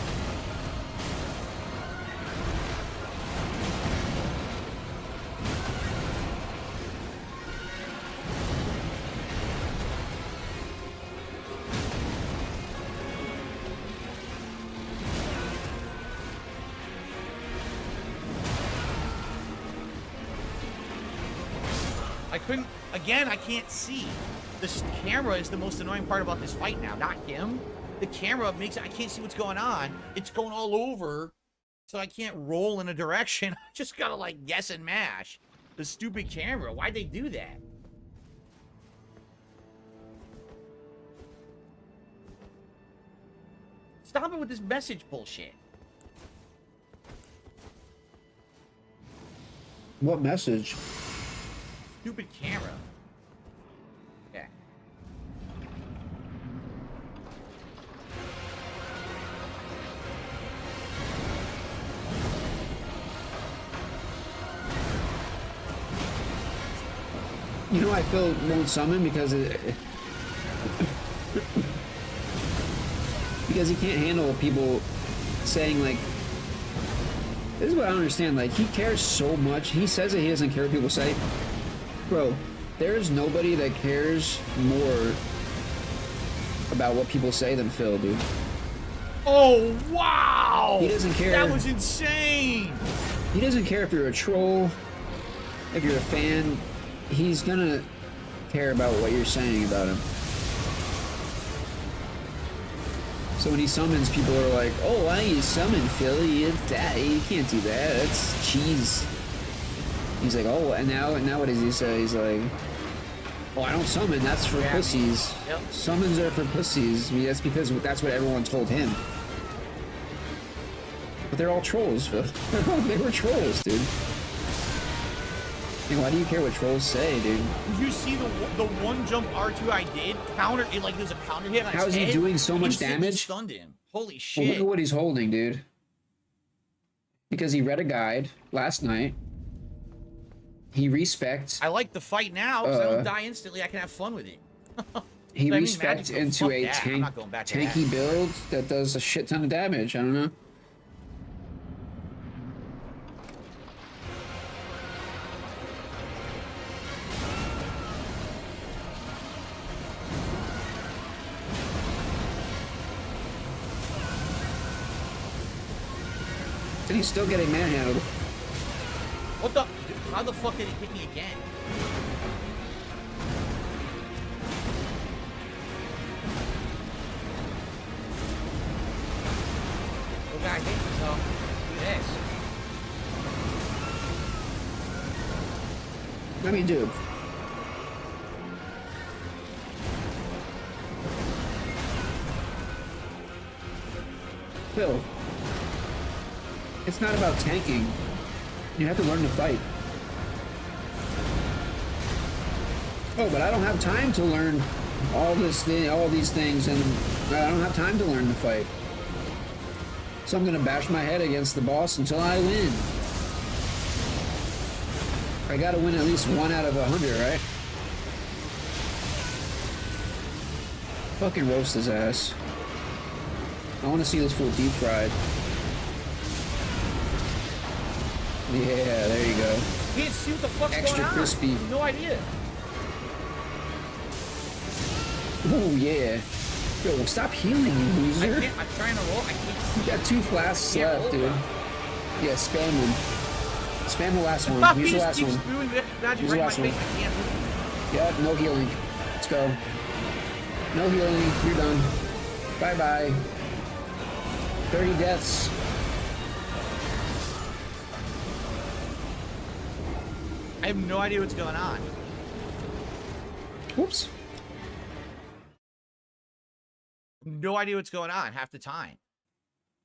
I couldn't. Again, I can't see. This camera is the most annoying part about this fight now, not him. The camera makes it, I can't see what's going on. It's going all over, so I can't roll in a direction. I just gotta like guess and mash. The stupid camera. Why'd they do that? Stop it with this message bullshit. What message? Stupid camera. Yeah. You know, I Phil won't summon because because he can't handle people saying like. This is what I don't understand. Like, he cares so much. He says that he doesn't care what people say. Bro, there is nobody that cares more about what people say than Phil, dude. Oh, wow! He doesn't care. That was insane! He doesn't care if you're a troll, if you're a fan. He's gonna care about what you're saying about him. So when he summons, people are like, "Oh, why you summon Philly? It's that you can't do that. That's cheese." He's like, "Oh, and now what does he say?" He's like, "Oh, I don't summon. That's for pussies. Yep. Summons are for pussies." I mean, that's because that's what everyone told him. But they're all trolls, Phil. They were trolls, dude. Like, why do you care what trolls say, dude? Did you see the one jump R2 I did? Counter, it like there's a counter hit on his How is he head, doing so much instantly damage? Stunned him. Holy Well, shit! look at what he's holding, dude. Because he read a guide last night. He respects. I like the fight now because I don't die instantly. I can have fun with it. he I mean, respecced magic, into fuck a that. I'm not going back to tanky that. build that does a shit ton of damage. I don't know. And he's still getting manhandled. What the? How the fuck did he hit me again? Look, I hit myself. Look at this. I mean, dude. Phil. It's not about tanking. You have to learn to fight. Oh, but I don't have time to learn all these things, and I don't have time to learn to fight. So I'm gonna bash my head against the boss until I win. I gotta win at least 1 out of 100, right? Fucking roast his ass. I want to see this fool deep fried. Yeah, there you go. Can't see what the fuck's Extra going on. crispy. No idea. Oh yeah. Yo, stop healing, you I loser. can't. I'm trying to roll. I can't see. You got 2 flasks Yeah, left, roll dude. them. Yeah, spam them. Spam the last one. Stop, Use he the just last keeps one. spewing magic Use right the in my last face. one. I can't move. Yeah, no healing. Let's go. No healing. You're done. Bye-bye. 30 deaths. I have no idea what's going on. Whoops. No idea what's going on half the time.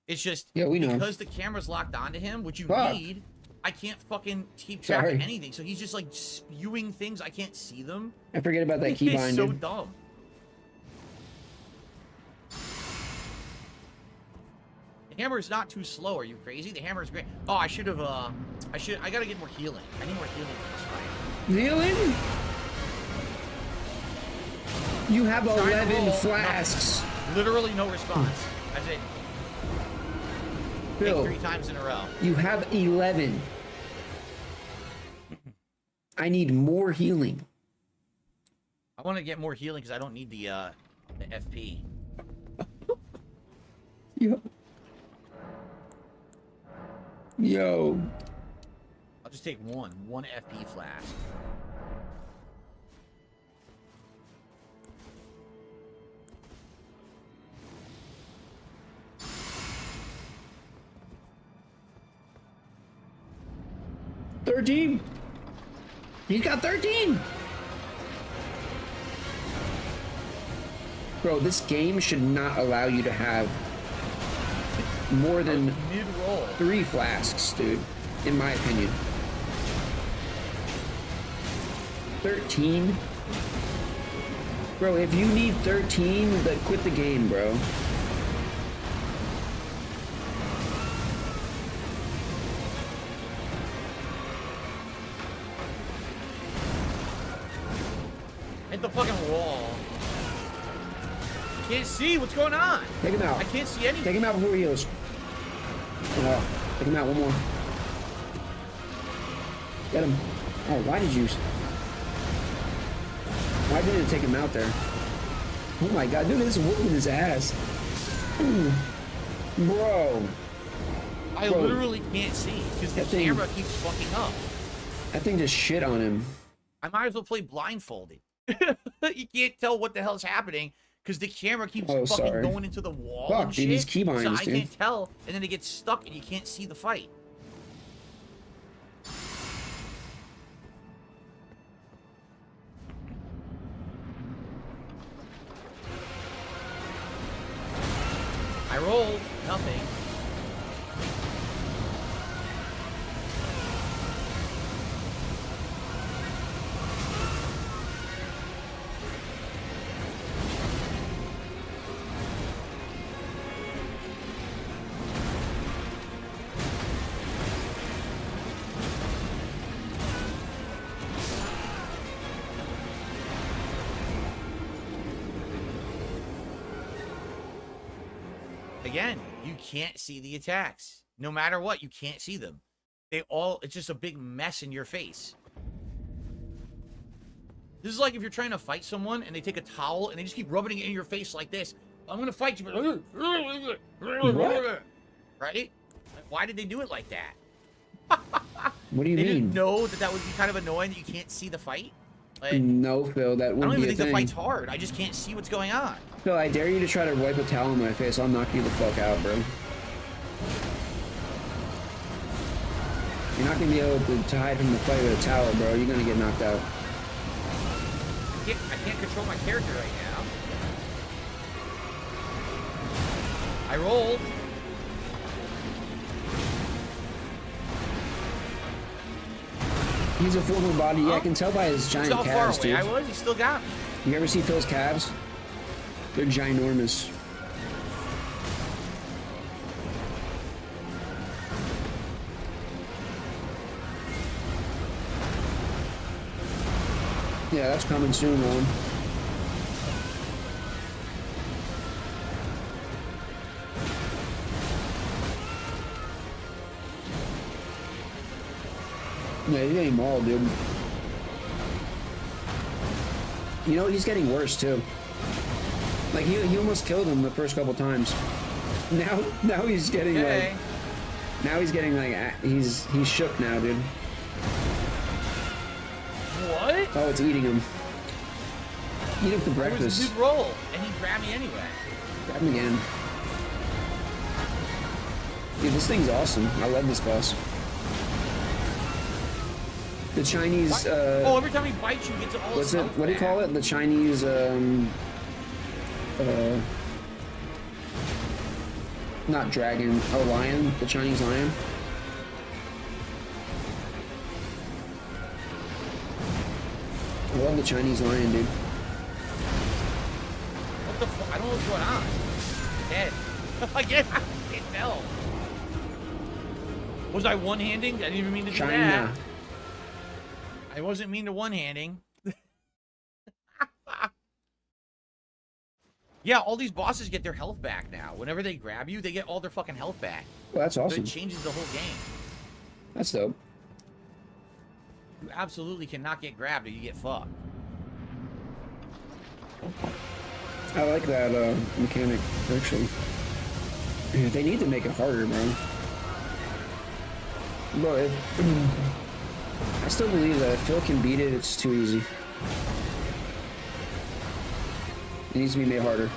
It's just Yeah, we know. because the camera's locked onto him, which you Fuck. need. I can't fucking keep track of Sorry. anything. So he's just like spewing things. I can't see them. I forget about that keybind, It's so dude. dumb. The hammer is not too slow. Are you crazy? The hammer is great. Oh, I should have. I gotta get more healing. I need more healing for this fight. Healing? You have Trying to 11 roll, flasks. Literally no response. That's it. Bill, 3 times in a row. you have 11. I need more healing. I want to get more healing because I don't need the FP. Yo. Yo. I'll just take one FP flask. $13. He's got 13. Bro, this game should not allow you to have more than Mid-roll. 3 flasks, dude, in my opinion. 13? Bro, if you need 13, then quit the game, bro. Hit the fucking wall. Can't see what's going on. Take him out. I can't see anything. Take him out before he heals. Take him out, one more. Get him. Oh, why did you... Why didn't it take him out there? Oh my god, dude, this is whooping his ass. Bro. I Bro. literally can't see because the That thing- camera keeps fucking up. That thing just shit on him. I might as well play blindfolded. You can't tell what the hell's happening because the camera keeps Oh, fucking sorry. going into the wall Fuck, and dude, shit. these keybinds, so I dude. can't tell, and then it gets stuck and you can't see the fight. I rolled nothing. again, you can't see the attacks. No matter what, you can't see them. It's just a big mess in your face. This is like if you're trying to fight someone and they take a towel and they just keep rubbing it in your face like this. I'm gonna fight you, but What? right? Like, why did they do it like that? What do you They mean? didn't know that would be kind of annoying that you can't see the fight. Like, No, Phil, that I wouldn't don't be even a think the thing. fight's hard. I just can't see what's going on. Phil, I dare you to try to wipe a towel in my face. I'll knock you the fuck out, bro. You're not gonna be able to hide from the fight with a towel, bro. You're gonna get knocked out. I can't control my character right now. I rolled. He's a former body. Yeah, I can tell by his giant See how far calves, away dude. I was? He still got me. You ever see Phil's calves? They're ginormous. Yeah, that's coming soon, man. Yeah, he's getting mauled, dude. You know, he's getting worse, too. Like, he almost killed him the first couple times. Now he's getting, Okay. like... Now he's getting, like... He's shook now, dude. What? Oh, it's eating him. Eat him for It was breakfast. mid-roll, and he grabbed me anyway. Grab him again. Dude, this thing's awesome. I love this boss. The Chinese, Oh, every time he bites you, he gets all what's his it? health What do you back. call it? The Chinese, not dragon. Oh, lion. The Chinese lion. I love the Chinese lion, dude. What the fuck? I don't know what's going on. Dead. I can't tell. Was I one-handing? I didn't even mean to do China. that. I wasn't mean to one-handing. Yeah, all these bosses get their health back now. Whenever they grab you, they get all their fucking health back. Well, that's So awesome. it changes the whole game. That's dope. You absolutely cannot get grabbed or you get fucked. I like that mechanic, actually. Yeah, they need to make it harder, bro. But I still believe that if Phil can beat it, it's too easy. It needs to be made harder.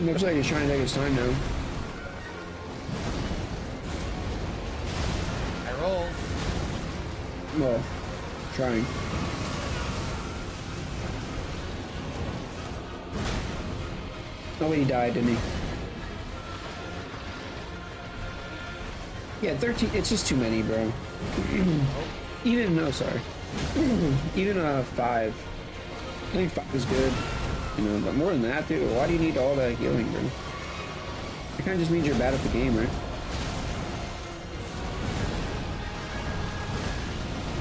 Looks like he's trying to take his time now. I rolled. Well, trying. Oh, wait, he died, didn't he? Yeah, 13. It's just too many, bro. Even, no, sorry. Even 5. I think 5 is good. You know, but more than that, dude, why do you need all that healing, bro? It kind of just means you're bad at the game, right?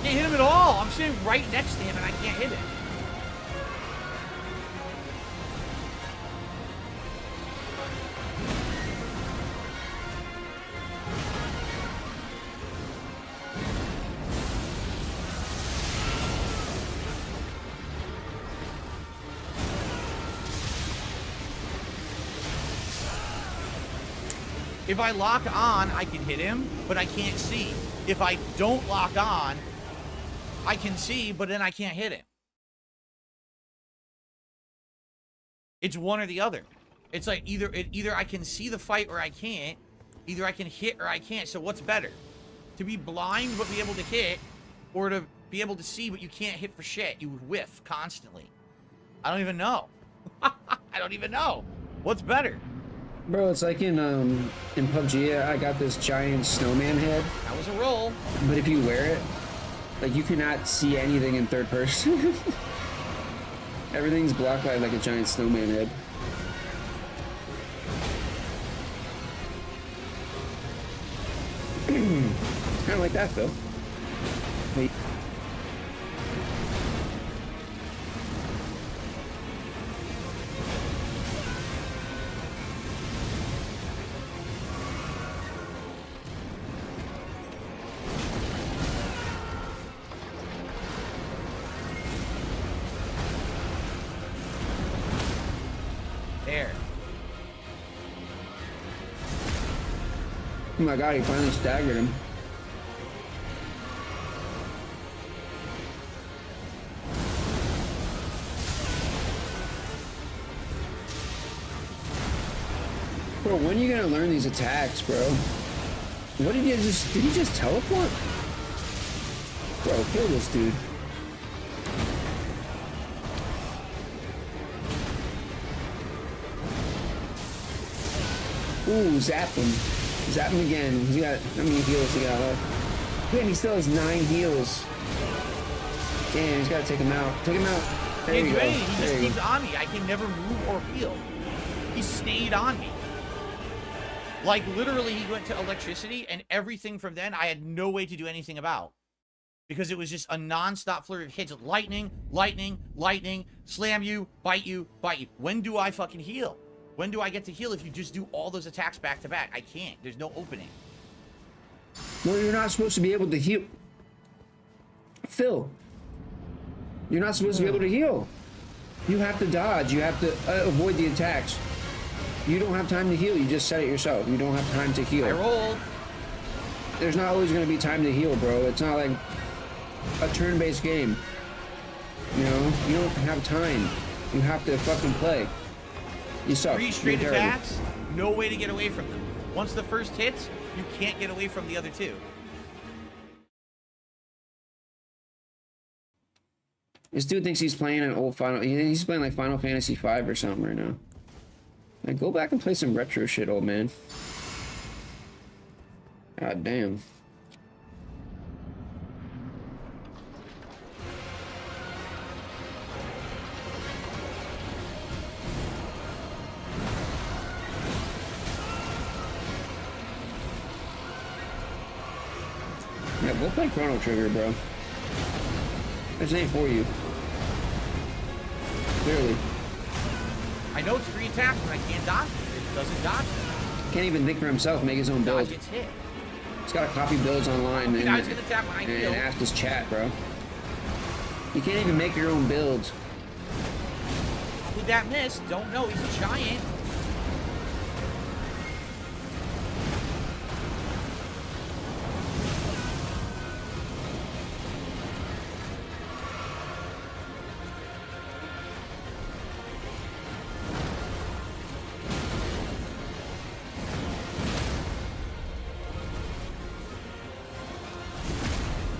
Can't hit him at all. I'm sitting right next to him and I can't hit him. If I lock on, I can hit him, but I can't see. If I don't lock on, I can see, but then I can't hit him. It's one or the other. It's like either I can see the fight or I can't. Either I can hit or I can't. So what's better? To be blind but be able to hit, or to be able to see but you can't hit for shit? You whiff constantly. I don't even know. I don't even know. What's better? Bro, it's like in PUBG, I got this giant snowman head, That was a roll. but if you wear it, like, you cannot see anything in third person. Everything's blocked by, like, a giant snowman head. Kind of like that, Phil. Wait. There. Oh my god, he finally staggered him. Bro, when are you gonna learn these attacks, bro? What did he just teleport? Bro, kill this dude. Ooh, zap him. Zap him again. He's got, how many heals he got left? Damn, he still has 9 heals. Damn, he's gotta take him out. Take him out. There Can't you do go. anything. He There just you keeps go. on me. I can never move or heal. He stayed on me. Like, literally, he went to electricity, and everything from then, I had no way to do anything about. Because it was just a non-stop flurry of hits. Lightning, lightning, lightning, slam you, bite you, bite you. When do I fucking heal? When do I get to heal if you just do all those attacks back to back? I can't. There's no opening. Well, you're not supposed to be able to heal. Phil, you're not supposed to be able to heal. You have to dodge. You have to avoid the attacks. You don't have time to heal. You just said it yourself. You don't have time to heal. I rolled. There's not always going to be time to heal, bro. It's not like a turn-based game. You know? You don't have time. You have to fucking play. You suck. 3 straight You're terrible. attacks, no way to get away from them. Once the first hits, you can't get away from the other 2. This dude thinks he's playing an old Final... He's playing like Final Fantasy V or something right now. Like, go back and play some retro shit, old man. God damn. Yeah, go play Chrono Trigger, bro. This ain't for you. Clearly. I know it's 3 attacks, but I can't dodge it. It doesn't dodge them. Can't even think for himself, make his own build. Dodge gets hit. He's gotta copy builds online You guys can attack when I heal. and ask his chat, bro. You can't even make your own builds. Did that miss? Don't know. He's a giant.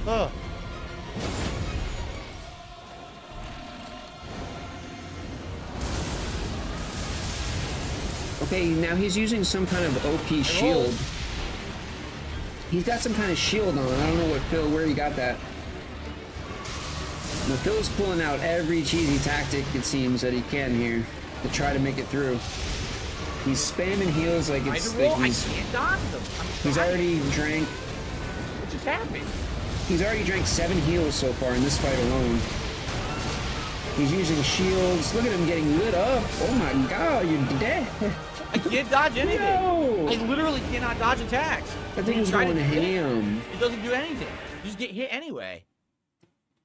Ugh. Okay, now he's using some kind of OP shield. He's got some kind of shield on. I don't know what where he got that. But Phil's pulling out every cheesy tactic, it seems, that he can here to try to make it through. He's spamming heals like it's I like can't dodge them. he's already drank. What just happened? He's already drank 7 heals so far in this fight alone. He's using shields. Look at him getting lit up. Oh my god, you're dead. I can't dodge anything. No. I literally cannot dodge attacks. That thing You was try to going do it, ham. It doesn't do anything. You just get hit anyway.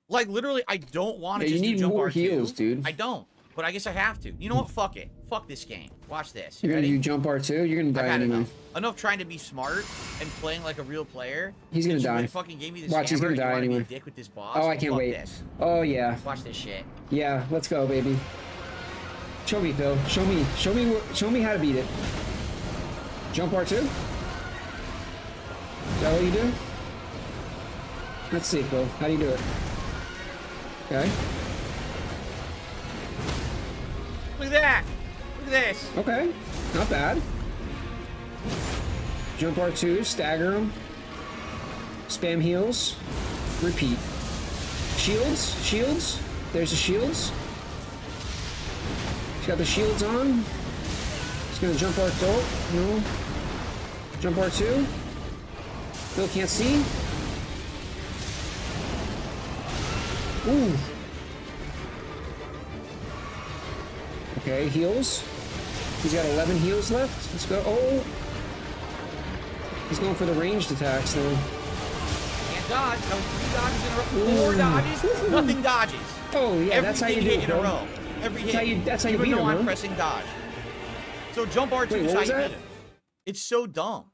Like, literally, I don't want to Yeah, you just need do jump more R2. heals, dude. I don't. But I guess I have to. You know what? Fuck it. Fuck this game. Watch this. You're gonna Ready? do jump R2? You're gonna I've die had anyway. enough trying to be smart and playing like a real player. He's gonna that you die. really fucking gave me this Watch, he's hammer gonna and you die wanna be a anyway. dick with this boss. Oh, I Well, can't fuck wait. This. Oh yeah. Watch this shit. Yeah, let's go, baby. Show me, Phil. Show me how to beat it. Jump R2? Is that what you do? Let's see, Phil. How do you do it? Okay. Look at that. Look at this. Okay. Not bad. Jump R2, stagger him. Spam heals. Repeat. Shields. Shields. There's the shields. He's got the shields on. He's gonna jump R2. No. Jump R2. Phil can't see. Ooh. Okay, heals. He's got 11 heals left. Let's go. Oh. He's going for the ranged attacks now. Can't dodge. That was 3 dodges in a row. 4 dodges. Nothing dodges. Oh yeah, that's how you do Everything it, hit in a bro. row. Every That's how hit. you- that's how you Even beat though him, I'm bro. pressing dodge. So jump R2 Wait, is what how was you that? beat him. It's so dumb.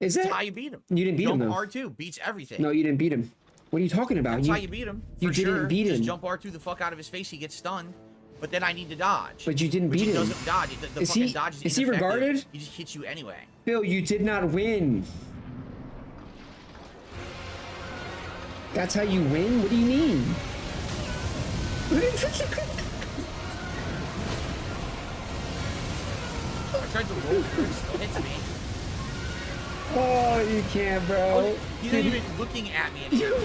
Is That's it? how you beat him. You didn't beat him, Jump though. R2 beats everything. No, you didn't beat him. What are you talking about? That's how you beat him. you For didn't sure. beat Just him. jump R2 the fuck out of his face. He gets stunned. But then I need to dodge. But you didn't Which beat he him. doesn't dodge. The Is fucking he- dodge is is he ineffective. regarded? He just hits you anyway. Phil, you did not win. That's how you win? What do you mean? I tried to roll through it. It still hits me. Oh, you can't, bro. He's not even looking at me anymore.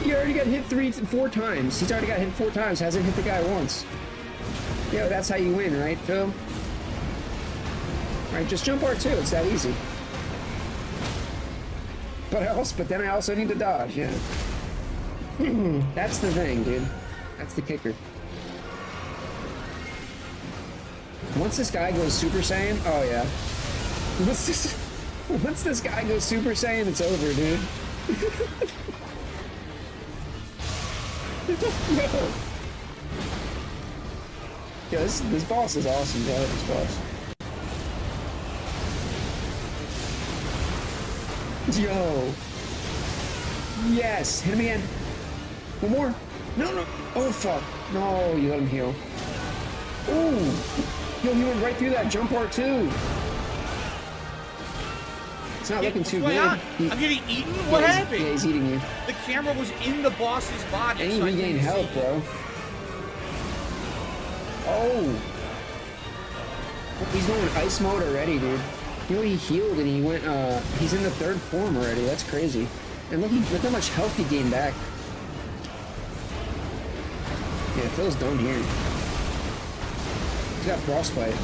You already got hit 4 times. He's already got hit 4 times. Hasn't hit the guy once. Yo, that's how you win, right, Phil? Right, just jump R2. It's that easy. But then I also need to dodge. Yeah. That's the thing, dude. That's the kicker. Once this guy goes Super Saiyan, oh yeah. Once this guy goes Super Saiyan, it's over, dude. Yeah, this boss is awesome, bro. This boss. Yo. Yes. Hit him again. One more. No. Oh, fuck. No, you let him heal. Ooh. Yo, he went right through that jump part too. It's not looking too What's good. going on? I'm getting eaten? What happened? Yeah, he's eating you. The camera was in the boss's body. And he so I regained couldn't health, see. bro. Oh. He's going ice mode already, dude. You know, he healed and he went, he's in the 3rd form already. That's crazy. And look how much health he gained back. Yeah, Phil's done here. He's got frostbite.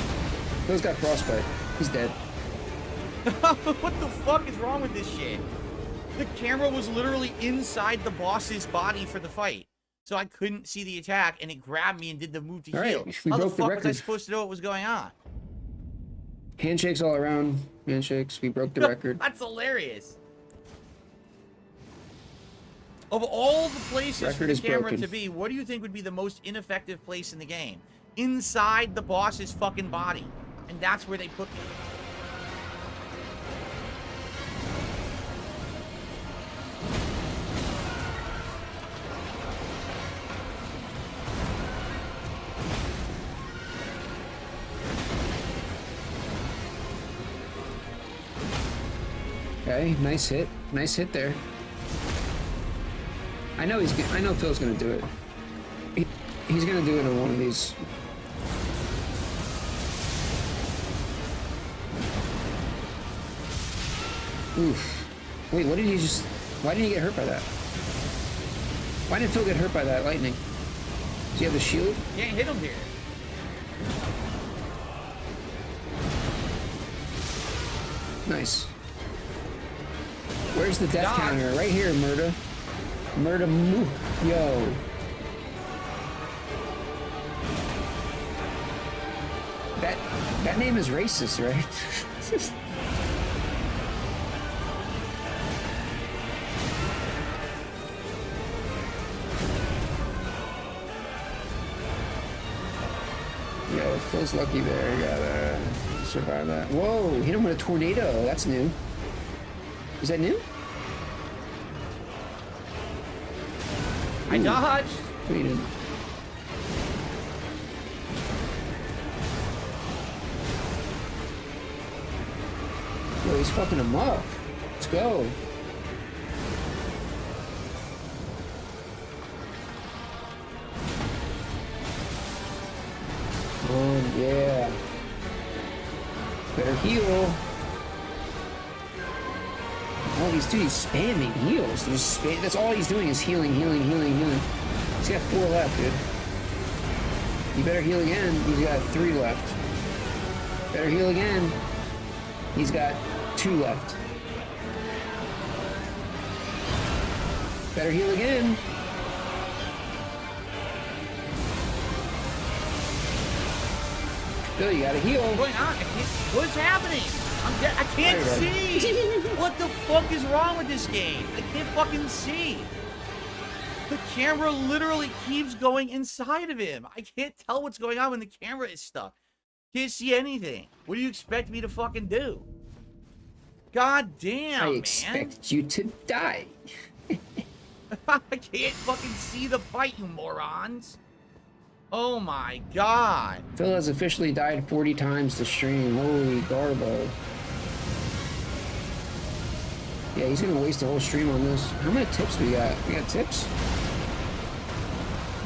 Phil's got frostbite. He's dead. What the fuck is wrong with this shit? The camera was literally inside the boss's body for the fight. So I couldn't see the attack, and it grabbed me and did the move to All right, heal. we How the broke the fuck was I record. supposed to know what was going on? Handshakes all around. Handshakes. We broke the record. That's hilarious. Of all the places Record for the is camera broken. to be, what do you think would be the most ineffective place in the game? Inside the boss's fucking body. And that's where they put me. Okay, nice hit. Nice hit there. I know Phil's gonna do it. He's gonna do it on one of these. Oof. Wait, what did he just... Why didn't he get hurt by that? Why did Phil get hurt by that lightning? Does he have the shield? Can't hit him here. Nice. Where's the death Dodge. counter? Right here, Murda. Murda, move. Yo. That name is racist, right? Yo, Phil's lucky there. He gotta survive that. Whoa, hit him with a tornado. That's new. Is that new? I dodged. No, you didn't. Yo, he's fucking him up. Let's go. Oh, yeah. Better heal. Oh, he's spamming heals. That's all he's doing is healing. He's got 4 left, dude. You better heal again. He's got 3 left. Better heal again. He's got 2 left. Better heal again. Phil, you gotta heal. What's going on? What's happening? I'm dead. I can't see. What the fuck is wrong with this game? I can't fucking see. The camera literally keeps going inside of him. I can't tell what's going on when the camera is stuck. Can't see anything. What do you expect me to fucking do? God damn, I man. expect you to die. I can't fucking see the fight, you morons. Oh my god. Phil has officially died 40 times to stream. Holy garbo. Yeah, he's gonna waste the whole stream on this. How many tips we got? We got tips?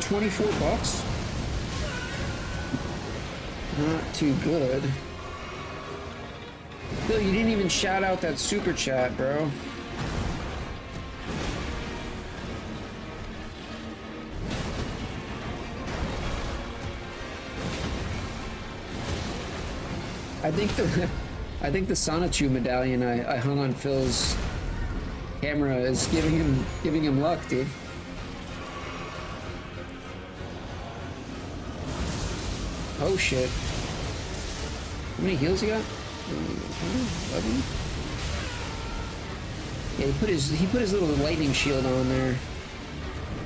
24 bucks? Not too good. Phil, you didn't even shout out that super chat, bro. I think the Sonichu medallion I hung on Phil's camera is giving him luck, dude. Oh shit. How many heals he got? 11? Yeah, he put his little lightning shield on there.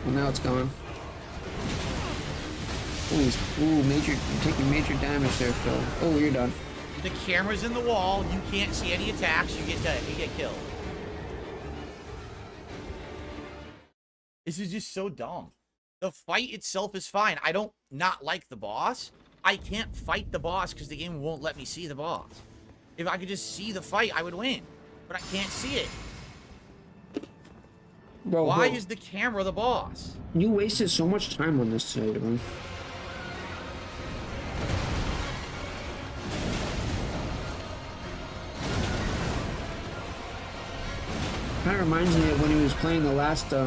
Well, now it's gone. Ooh, you're taking major damage there, Phil. Oh, you're done. The camera's in the wall. You can't see any attacks. You get killed. This is just so dumb. The fight itself is fine. I don't not like the boss. I can't fight the boss because the game won't let me see the boss. If I could just see the fight, I would win. But I can't see it. Bro, why is the camera the boss? You wasted so much time on this today, bro. Kind of reminds me of when he was playing the last God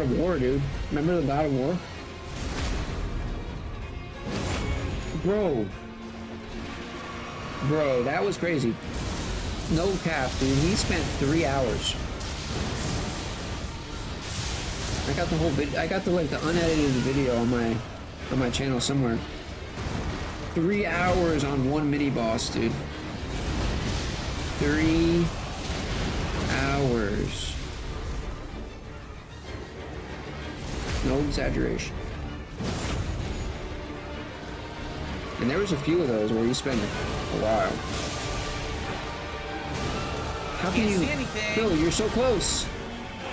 of War, dude. Remember the God of War? Bro, that was crazy. No cap, dude. He spent 3 hours. I got the whole video. I got the unedited video on my channel somewhere. 3 hours on one mini boss, dude. 3 hours. No exaggeration. And there was a few of those where you spent a while. How can you... Bro, you're so close.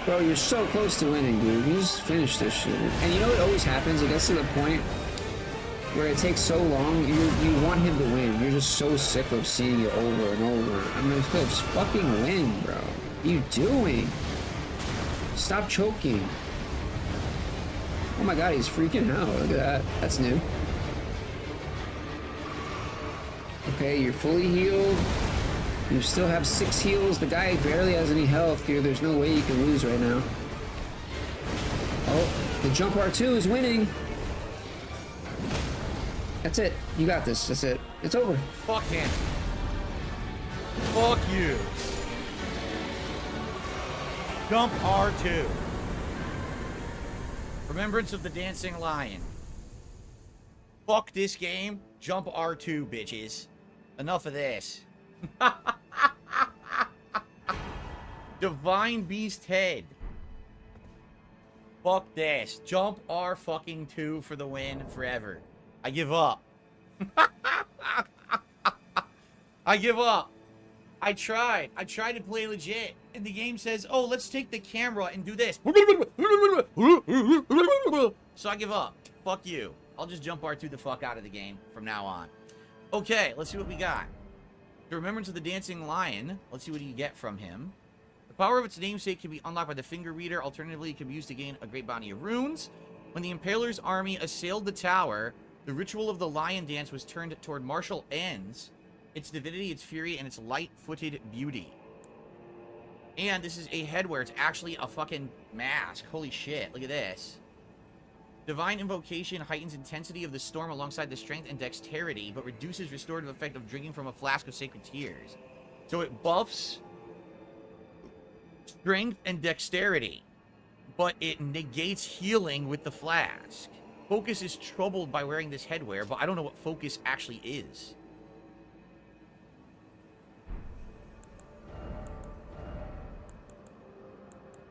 Bro, you're so close to winning, dude. You just finish this shit. And you know what always happens? It gets to the point where it takes so long, you want him to win. You're just so sick of seeing it over and over. I mean, Phil, just fucking win, bro. What are you doing? Stop choking. Oh my god, he's freaking out. Look at that. That's new. Okay, you're fully healed. You still have 6 heals. The guy barely has any health, dude. There's no way you can lose right now. Oh, the jump R2 is winning. That's it. You got this. That's it. It's over. Fuck him. Fuck you. Jump R2. Remembrance of the Dancing Lion. Fuck this game. Jump R2, bitches. Enough of this. Divine Beast Head. Fuck this. Jump R fucking 2 for the win forever. I give up. I give up. I tried to play legit, and the game says, oh, let's take the camera and do this. So I give up. Fuck you. I'll just jump R2 the fuck out of the game from now on. Okay, let's see what we got. The Remembrance of the Dancing Lion. Let's see what you get from him. The power of its namesake can be unlocked by the finger reader. Alternatively, it can be used to gain a great bounty of runes. When the Impaler's army assailed the tower, the ritual of the lion dance was turned toward martial ends. Its divinity, its fury, and its light-footed beauty. And this is a head where it's actually a fucking mask. Holy shit, look at this. Divine Invocation heightens intensity of the storm alongside the strength and dexterity, but reduces restorative effect of drinking from a flask of sacred tears. So it buffs strength and dexterity, but it negates healing with the flask. Focus is troubled by wearing this headwear, but I don't know what focus actually is.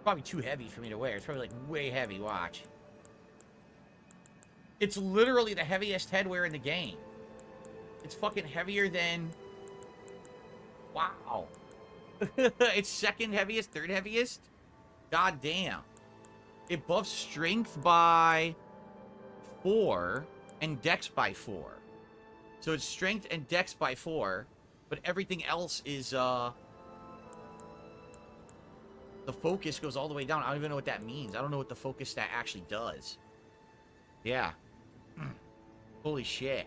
Probably too heavy for me to wear. It's probably like way heavy. Watch. It's literally the heaviest headwear in the game. It's fucking heavier than... Wow. It's second heaviest, third heaviest? God damn. It buffs strength by 4 and dex by 4. So it's strength and dex by 4, but everything else is, the focus goes all the way down. I don't even know what that means. I don't know what the focus stat actually does. Yeah. Holy shit.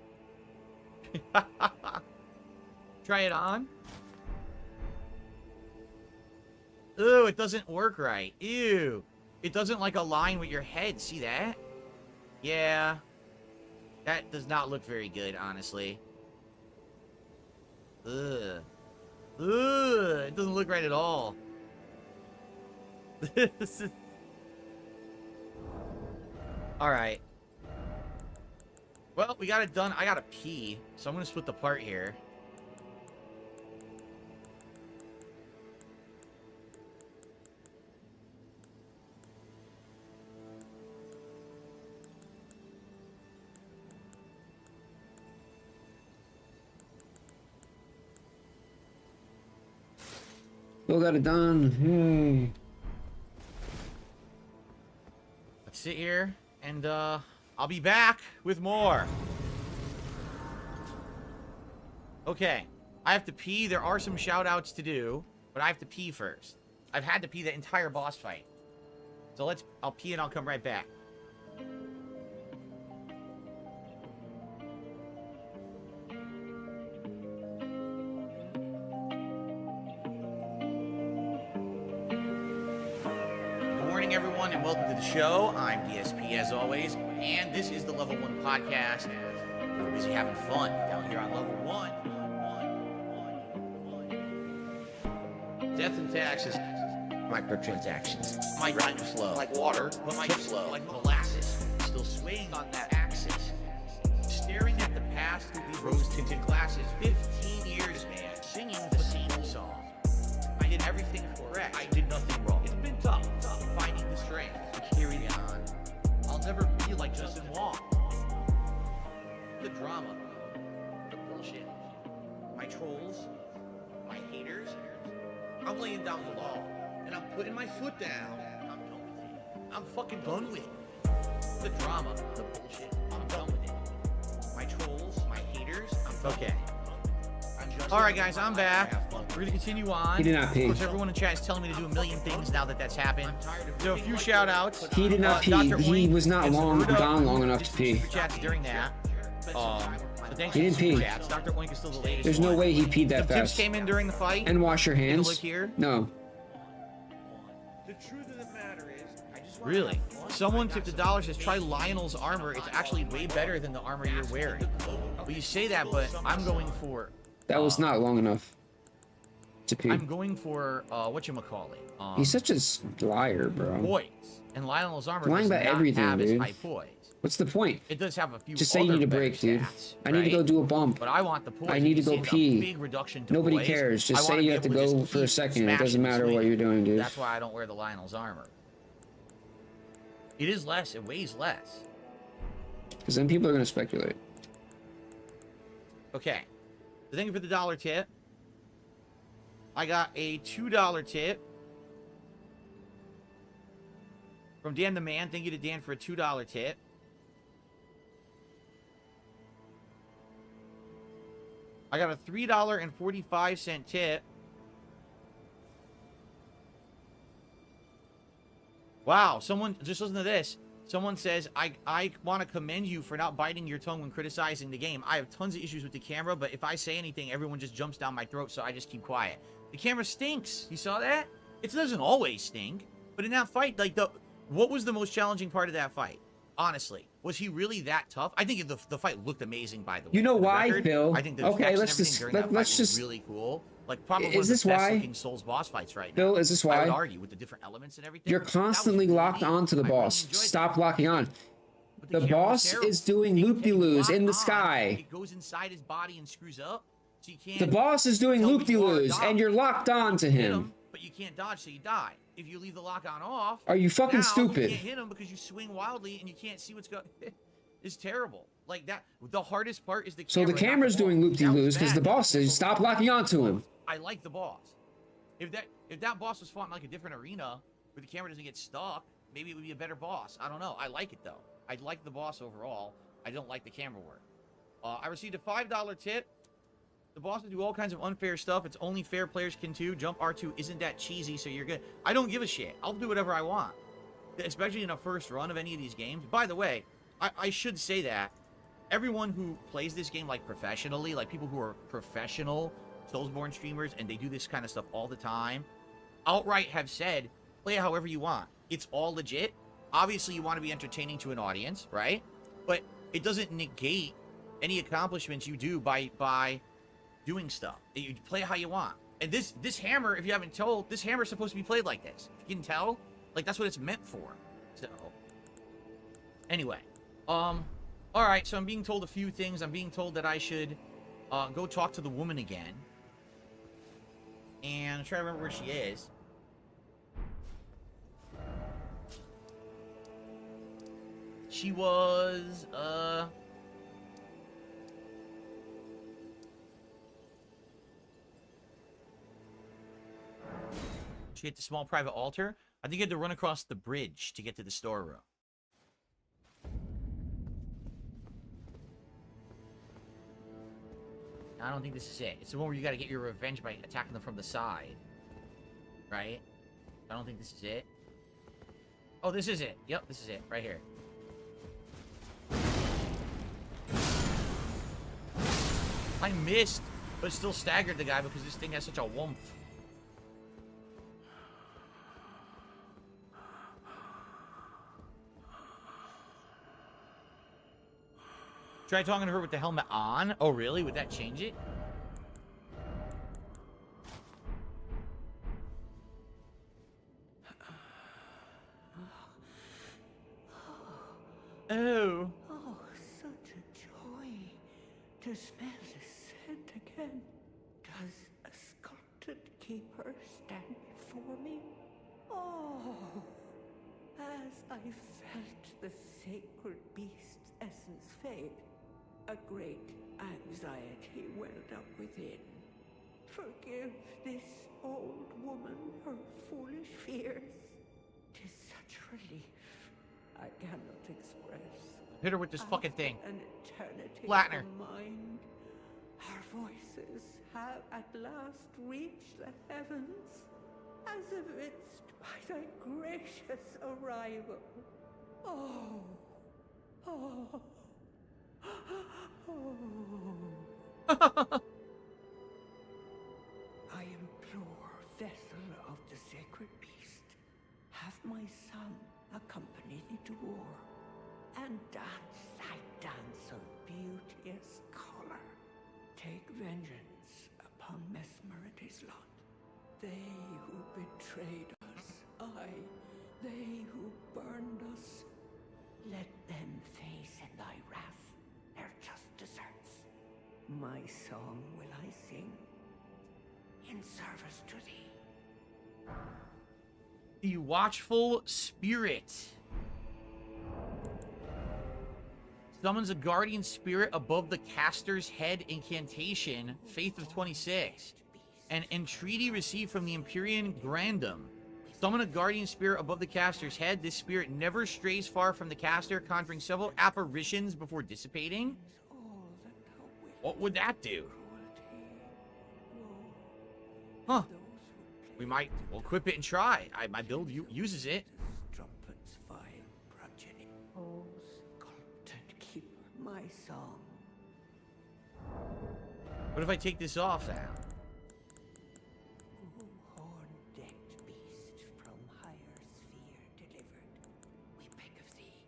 Try it on. Ew, it doesn't work right. Ew. It doesn't, like, align with your head. See that? Yeah. That does not look very good, honestly. Ugh. Ugh. It doesn't look right at all. Alright. Well, we got it done. I gotta pee, so I'm gonna split the part here. Still got it done. Hey. Let's sit here, and, I'll be back with more. Okay. I have to pee. There are some shout-outs to do, but I have to pee first. I've had to pee the entire boss fight. So I'll pee and I'll come right back. Good morning, everyone, and welcome to the show. I'm DSP, as always, and this is the Level 1 podcast. We're busy having fun down here on Level 1. Death and taxes. Microtransactions. My rhyme flow. Like water, but my flow. Like molasses. Still swaying on that axis. Staring at the past through these rose-tinted glasses. 15 years, man. Singing the same song. I did everything correct. I did nothing wrong. It's been tough. Finding the strength to carry on. I'll never be like Justin Wong. The drama. The bullshit. My trolls. My haters. I'm laying down the law. And I'm putting my foot down. I'm done with it. I'm fucking done with it. The drama. The bullshit. I'm done with it. My trolls. My haters. I'm done with it. Alright guys, I'm back. We're gonna continue on. He did not pee. Of course, everyone in chat is telling me to do a million things now that that's happened. So a few shout outs. He did not pee. Dr. He Oink was not and gone Saruda long enough to did pee. super chats during that. So thanks He for didn't the super pee. chats. Dr. Oink is still the latest. There's no one. way he peed that Some tips fast. came in during the fight. And wash your Take a hands. look here. No. The truth of the matter is, I just want Really? Someone tipped $1 says try Lionel's armor. It's actually way better than the armor you're wearing. Well, you say that, but I'm going for. That was not long enough to pee. I'm going for whatchamacallit. He's such a liar, bro. Poise. And Lionel's armor Lying does about not everything, have as dude. high poise. What's the point? It does have a few. Just say you other need a better break, dude. stats, I need to go right? do a bump. But I want the poise. I need to You go see a pee. Big reduction to Nobody poise. cares. Just I say wanna you be have to able go just for a keep second. It doesn't smashing matter swing. what you're doing, dude. That's why I don't wear the Lionel's armor. It is less. It weighs less. Because then people are going to speculate. Okay. So thank you for the $1 tip. I got a $2 tip from Dan the Man. Thank you to Dan for a $2 tip. I got a $3.45 tip. Wow, someone, just listen to this. Someone says, I want to commend you for not biting your tongue when criticizing the game. I have tons of issues with the camera, but if I say anything, everyone just jumps down my throat, so I just keep quiet. The camera stinks. You saw that? It doesn't always stink. But in that fight, like, what was the most challenging part of that fight? Honestly, was he really that tough? I think the fight looked amazing, by the way. You know For the why, record. Phil? I think the Okay, effects and let's everything just- during that let's fight just- was really cool. Like probably one Is of the this best why? looking Souls boss fights right now. Bill, is this I would why? argue with the different elements and everything. You're That was constantly really locked neat. onto the I really boss. enjoyed Stop that. locking on. But The camera was boss terrible. is doing You loop-de-loos lock in the on, sky. It goes inside his body and screws up, so you can't. The boss is doing tell who you are or loop-de-loos, and dodge. you're locked on to Hit him. but you can't dodge, so you die. If you leave the lock on off, Are you fucking now stupid? You can't hit him because you swing wildly and you can't see what's going. It's terrible. Like that. The hardest part is the So camera. the not camera's ball. doing That loop-de-loos was because bad. the boss That was says stop locking onto him. I like the boss. If that boss was fought in like a different arena where the camera doesn't get stuck, maybe it would be a better boss. I don't know. I like it though. I like the boss overall. I don't like the camera work. I received a $5 tip. The bosses do all kinds of unfair stuff. It's only fair players can too. Jump R2 isn't that cheesy, so you're good. I don't give a shit. I'll do whatever I want. Especially in a first run of any of these games. By the way, I should say that everyone who plays this game like professionally, like people who are professional Soulsborne streamers and they do this kind of stuff all the time, outright have said, play it however you want. It's all legit. Obviously, you want to be entertaining to an audience, right? But it doesn't negate any accomplishments you do by doing stuff. You play how you want. And this hammer, if you haven't told, this hammer is supposed to be played like this. You can tell, like that's what it's meant for. So, anyway, all right. So I'm being told a few things. I'm being told that I should go talk to the woman again, and I'm trying to remember where she is. She was she hit the small private altar. I think you had to run across the bridge to get to the storeroom. I don't think this is it. It's the one where you gotta get your revenge by attacking them from the side. Right? I don't think this is it. Oh, this is it. Yep, this is it. Right here. I missed, but still staggered the guy because this thing has such a woomph. Try talking to her with the helmet on. Oh, really? Would that change it? Oh. Oh, such a joy to smell the scent again. Does a sculpted keeper stand before me? Oh, as I felt the sacred beast's essence fade, a great anxiety welled up within. Forgive this old woman her foolish fears. 'Tis such relief I cannot express. Hit her with this fucking thing. An eternity Flatten her. of mind. Our voices have at last reached the heavens, as evinced by thy gracious arrival. Oh, oh, oh. I implore, vessel of the sacred beast, have my son accompany thee to war, and dance thy dance of beauteous color. Take vengeance upon Mesmerity's lot. They who betrayed us, aye, they who burned us, let them face in thy wrath their just deserts. My song will I sing in service to thee. The Watchful Spirit. Summons a guardian spirit above the caster's head incantation, Faith of 26. An entreaty received from the Empyrean Grandum. Summon a guardian spirit above the caster's head. This spirit never strays far from the caster, conjuring several apparitions before dissipating. What would that do? Huh. We'll equip it and try. My build uses it. Strumpet's fine progeny. Oh, sculpted keeper, my song. What if I take this off now? O horn-decked beast from higher sphere delivered, we beg of thee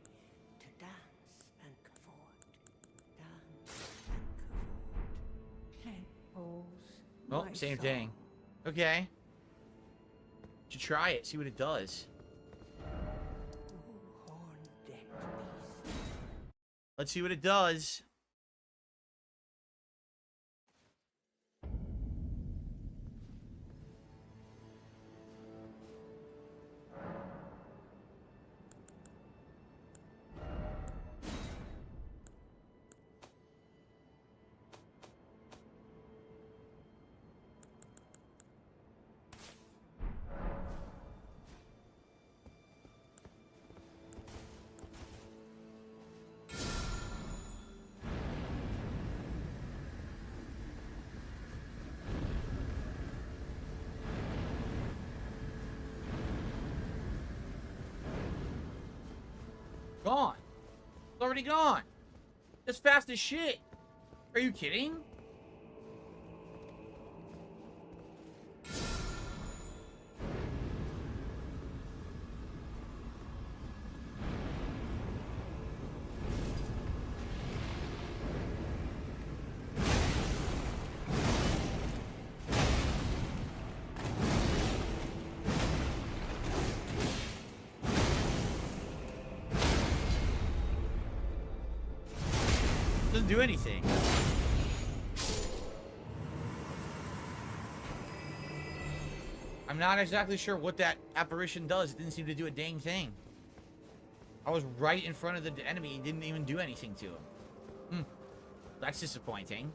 to dance and cavort. Dance and cavort. Let O's Oh, my same son. thing. Okay. Should try it, see what it does. Horn-decked beast. Let's see what it does. Gone. It's already gone. That's fast as shit. Are you kidding? Doesn't do anything. I'm not exactly sure what that apparition does. It didn't seem to do a dang thing. I was right in front of the enemy. It didn't even do anything to him. That's disappointing.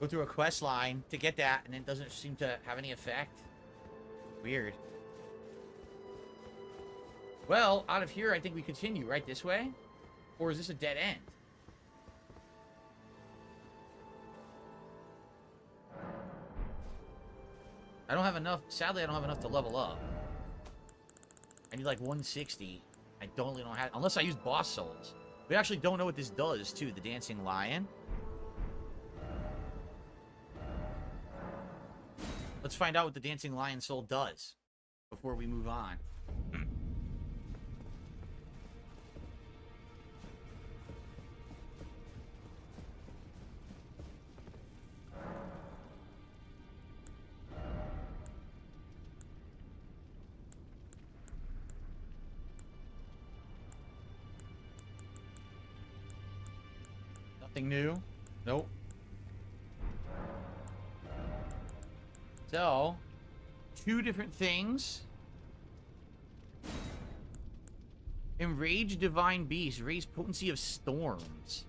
Go through a quest line to get that, and it doesn't seem to have any effect. Weird. Well, out of here, I think we continue right this way. Or is this a dead end? I don't have enough. Sadly, I don't have enough to level up. I need like 160. I don't have, unless I use boss souls. We actually don't know what this does, too. The dancing lion. Let's find out what the dancing lion soul does before we move on. Nothing new? Nope. So, two different things. Enraged Divine Beast. Raise potency of storms.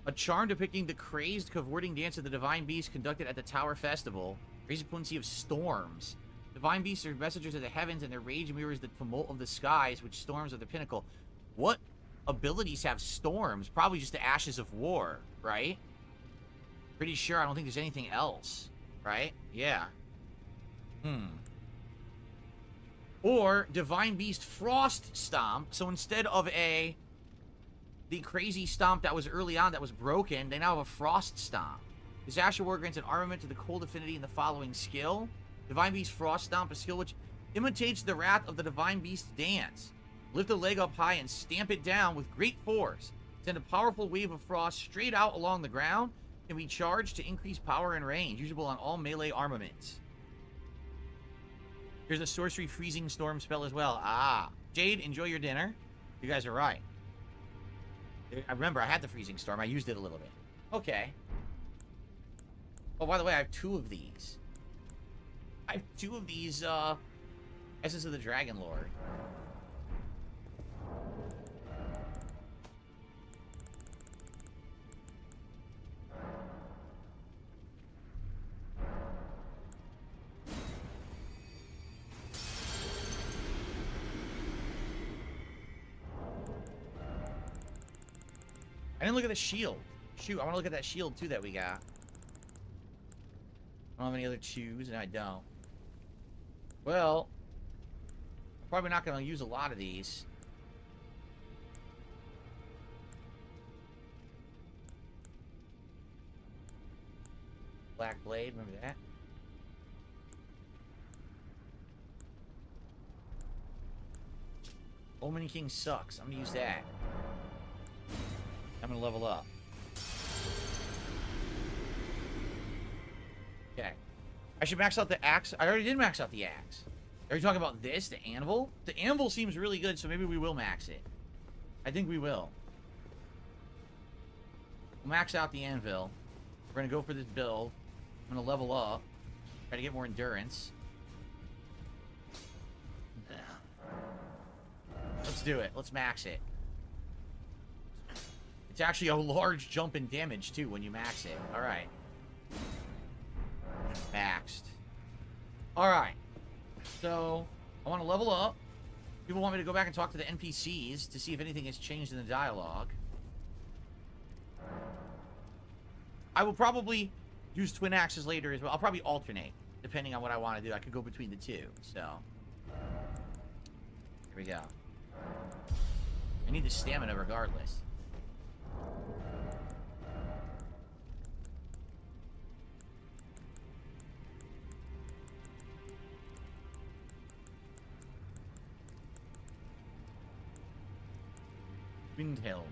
A charm depicting the crazed, cavorting dance of the Divine Beast conducted at the Tower Festival. Raise potency of storms. Divine Beasts are messengers of the heavens, and their rage mirrors the tumult of the skies, which storms are the pinnacle. What abilities have storms? Probably just the ashes of war, right? Pretty sure I don't think there's anything else, right? Yeah. Or Divine Beast Frost Stomp. So instead of the crazy stomp that was early on that was broken, they now have a Frost Stomp. This Asher War grants an armament to the cold affinity in the following skill. Divine Beast Frost Stomp, a skill which imitates the wrath of the Divine Beast's dance. Lift a leg up high and stamp it down with great force. Send a powerful wave of frost straight out along the ground. Can be charged to increase power and range. Usable on all melee armaments. Here's a sorcery freezing storm spell as well. Ah. Jade, enjoy your dinner. You guys are right. I remember I had the freezing storm. I used it a little bit. Okay. Oh, by the way, I have two of these. I have two of these, Essence of the Dragon Lord. I didn't look at the shield. Shoot, I want to look at that shield, too, that we got. I don't have any other twos, and I don't. Well, I'm probably not going to use a lot of these. Black Blade, remember that? Omen King sucks. I'm going to use that. I'm gonna level up. Okay. I should max out the axe. I already did max out the axe. Are you talking about this, the anvil? The anvil seems really good, so maybe we will max it. I think we will. We'll max out the anvil. We're going to go for this build. I'm going to level up. Try to get more endurance. Let's do it. Let's max it. It's actually a large jump in damage, too, when you max it. Alright. Maxed. Alright. So, I want to level up. People want me to go back and talk to the NPCs to see if anything has changed in the dialogue. I will probably use twin axes later as well. I'll probably alternate, depending on what I want to do. I could go between the two, so. Here we go. I need the stamina regardless. Winged helm.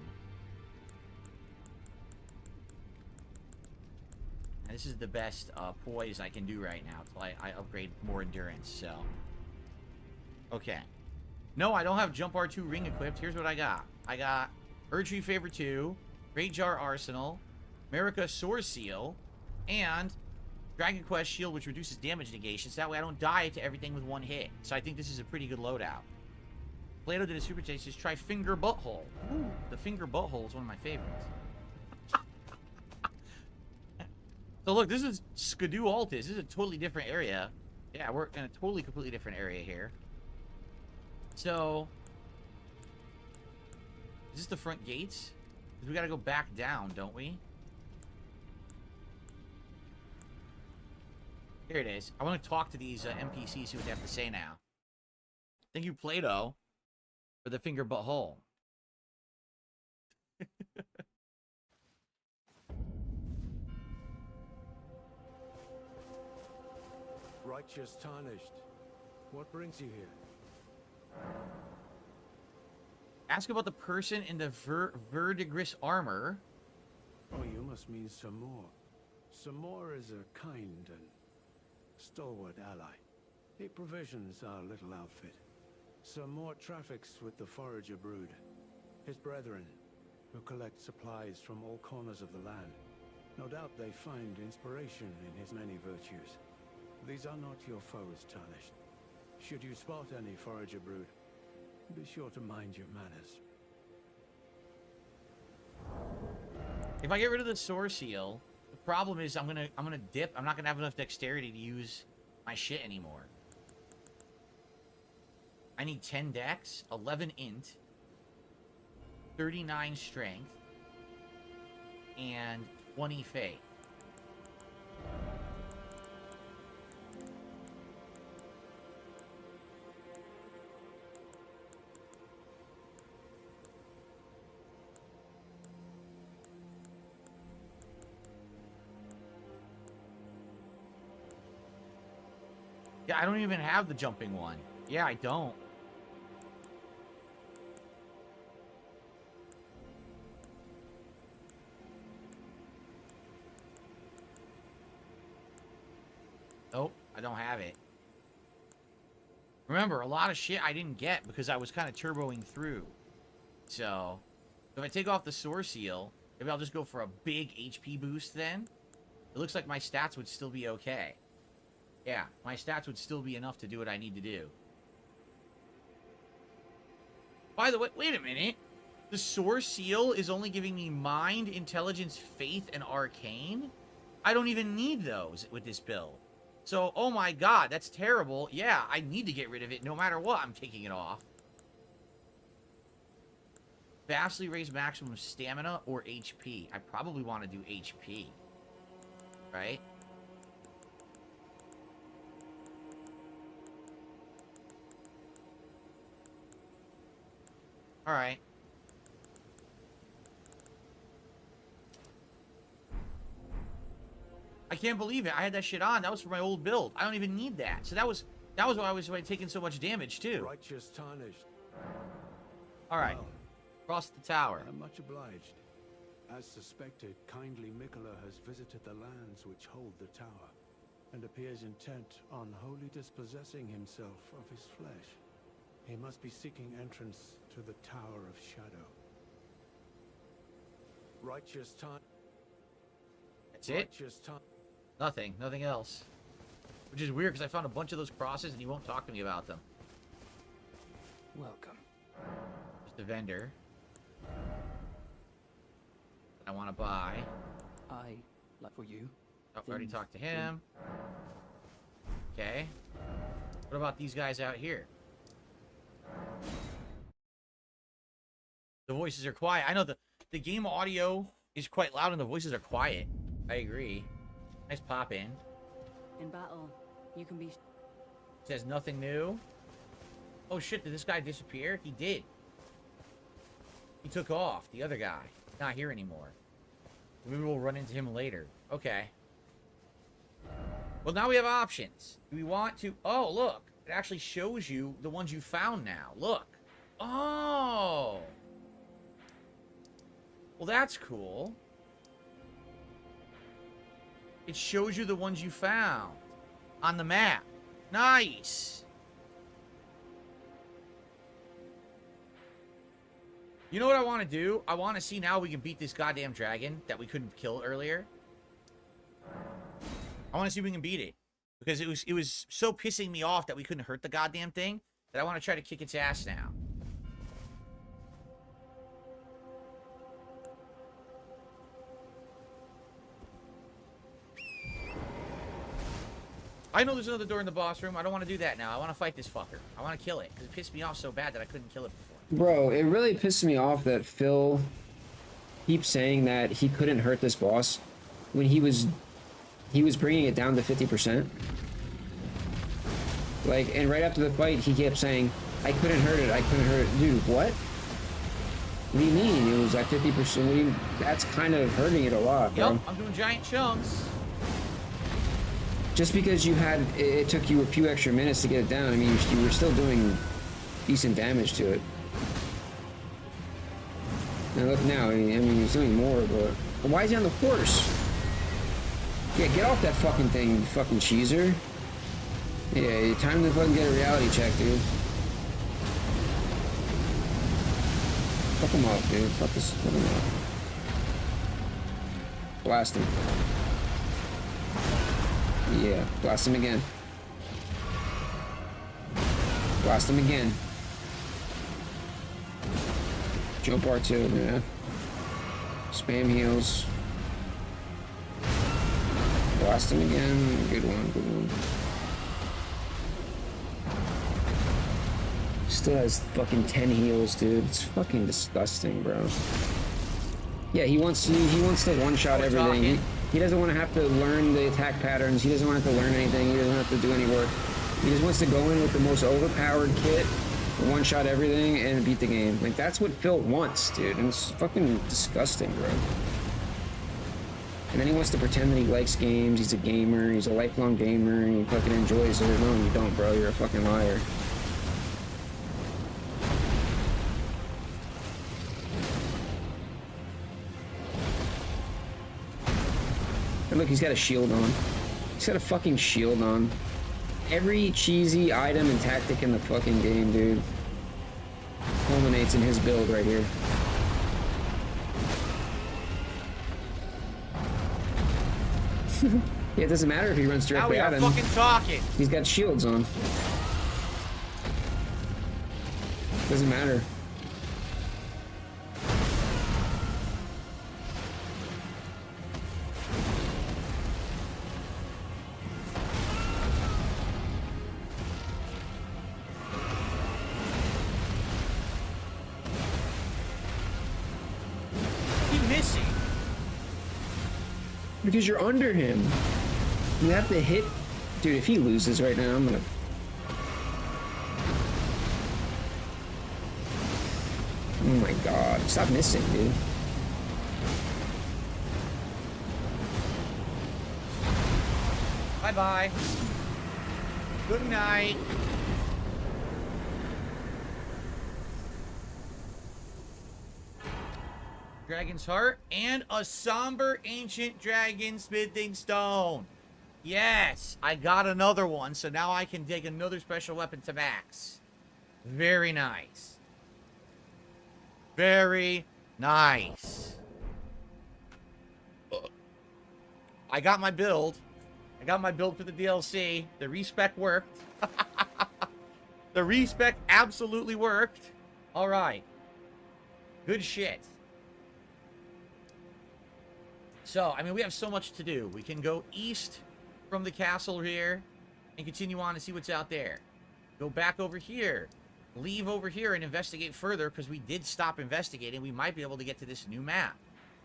And this is the best poise I can do right now until I upgrade more endurance, so. Okay. No, I don't have Jump R2 ring equipped. Here's what I got. I got Erdtree Favor 2, Great Jar Arsenal, America Sword Seal, and Dragon Quest Shield, which reduces damage negation, so that way I don't die to everything with one hit. So I think this is a pretty good loadout. Plato did a super taste. Just try Finger Butthole. Ooh, the Finger Butthole is one of my favorites. So look, this is Skidoo Altis. This is a totally different area. Yeah, we're in a totally, completely different area here. So, is this the front gates? 'Cause we gotta go back down, don't we? Here it is. I want to talk to these NPCs, see what they have to say now. Thank you, Plato, for the Finger Butthole. Righteous Tarnished. What brings you here? Ask about the person in the verdigris armor. Oh, you must mean Samor. Samor is a kind and stalwart ally. He provisions our little outfit. Samor traffics with the Forager Brood, his brethren, who collect supplies from all corners of the land. No doubt they find inspiration in his many virtues. These are not your foes, Tarnished. Should you spot any Forager Brood, be sure to mind your manners. If I get rid of the Sword Seal, the problem is I'm gonna dip. I'm not gonna have enough dexterity to use my shit anymore. I need 10 dex, 11 int, 39 strength, and 20 faith. Yeah, I don't even have the jumping one. Yeah, I don't. Nope, I don't have it. Remember, a lot of shit I didn't get because I was kind of turboing through. So, if I take off the Sword Seal, maybe I'll just go for a big HP boost then. It looks like my stats would still be okay. Yeah, my stats would still be enough to do what I need to do. By the way, wait a minute. The Sword Seal is only giving me Mind, Intelligence, Faith, and Arcane? I don't even need those with this build. So, oh my god, that's terrible. Yeah, I need to get rid of it no matter what. I'm taking it off. Vastly raise maximum stamina or HP. I probably want to do HP. Right? Alright. I can't believe it. I had that shit on. That was for my old build. I don't even need that. So that was why I was taking so much damage too. Righteous Tarnished. Alright. Well, Cross the tower. I'm much obliged. As suspected, kindly Mikola has visited the lands which hold the tower, and appears intent on wholly dispossessing himself of his flesh. He must be seeking entrance to the Tower of Shadow. Righteous time. That's it? Righteous time. Nothing else. Which is weird, because I found a bunch of those crosses, and he won't talk to me about them. Welcome. Just a vendor. I want to buy. I, like for you. Oh, I already talked to him. Okay. What about these guys out here? The voices are quiet. I know the game audio is quite loud and the voices are quiet. I agree. Nice pop in. In battle, you can be... Says nothing new. Oh shit, did this guy disappear? He did. He took off. The other guy. Not here anymore. Maybe we'll run into him later. Okay. Well, now we have options. Do we want to... Oh, look. It actually shows you the ones you found now. Look. Oh. Well, that's cool. It shows you the ones you found on the map. Nice. You know what I want to do? I want to see now we can beat this goddamn dragon that we couldn't kill earlier. I want to see if we can beat it. Because it was so pissing me off that we couldn't hurt the goddamn thing that I want to try to kick its ass now. I know there's another door in the boss room. I don't want to do that now. I want to fight this fucker. I want to kill it. Because it pissed me off so bad that I couldn't kill it before. Bro, it really pissed me off that Phil keeps saying that he couldn't hurt this boss when he was bringing it down to 50%. Like, and right after the fight, he kept saying, I couldn't hurt it, I couldn't hurt it. Dude, what? What do you mean? It was at 50%. That's kind of hurting it a lot, bro. Yep, I'm doing giant chunks. Just because it took you a few extra minutes to get it down, I mean, you were still doing decent damage to it. Now look now, I mean, he's doing more, but... Why is he on the horse? Yeah, get off that fucking thing, you fucking cheeser. Yeah, time to fucking get a reality check, dude. Fuck him up, dude. Fuck him up. Blast him. Yeah, blast him again. Blast him again. Jump R2, yeah. Spam heals. Blast him again. Good one, good one. Still has fucking 10 heals, dude. It's fucking disgusting, bro. Yeah, he wants to one-shot everything. He doesn't want to have to learn the attack patterns. He doesn't want to have to learn anything. He doesn't have to do any work. He just wants to go in with the most overpowered kit, one-shot everything, and beat the game. Like, that's what Phil wants, dude. And it's fucking disgusting, bro. And then he wants to pretend that he likes games. He's a gamer. He's a lifelong gamer. And he fucking enjoys it. No, you don't, bro. You're a fucking liar. And look, he's got a shield on. He's got a fucking shield on. Every cheesy item and tactic in the fucking game, dude, culminates in his build right here. Yeah, it doesn't matter if he runs directly at him. Now we are fucking talking. He's got shields on. Doesn't matter. Because you're under him. You have to hit... Dude, if he loses right now, I'm gonna... Oh my god. Stop missing, dude. Bye-bye. Good night. Dragon's Heart, and a somber ancient dragon smithing stone. Yes, I got another one, so now I can take another special weapon to max. Very nice. Very nice. I got my build. I got my build for the DLC. The respec worked. The respec absolutely worked. All right. Good shit. So, I mean, we have so much to do. We can go east from the castle here and continue on and see what's out there. Go back over here. Leave over here and investigate further because we did stop investigating. We might be able to get to this new map.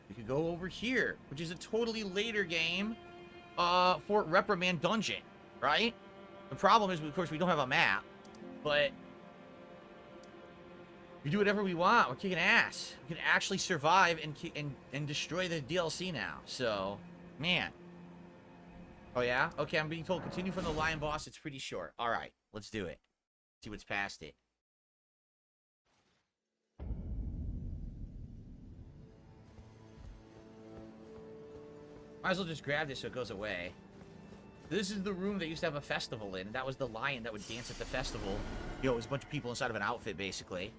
We could go over here, which is a totally later game, Fort Reprimand Dungeon, right? The problem is, of course, we don't have a map, but we do whatever we want. We're kicking ass. We can actually survive and destroy the DLC now. So, man. Oh, yeah? Okay, I'm being told continue from the lion boss. It's pretty short. All right, let's do it. See what's past it. Might as well just grab this so it goes away. This is the room that used to have a festival in. That was the lion that would dance at the festival. It was a bunch of people inside of an outfit, basically.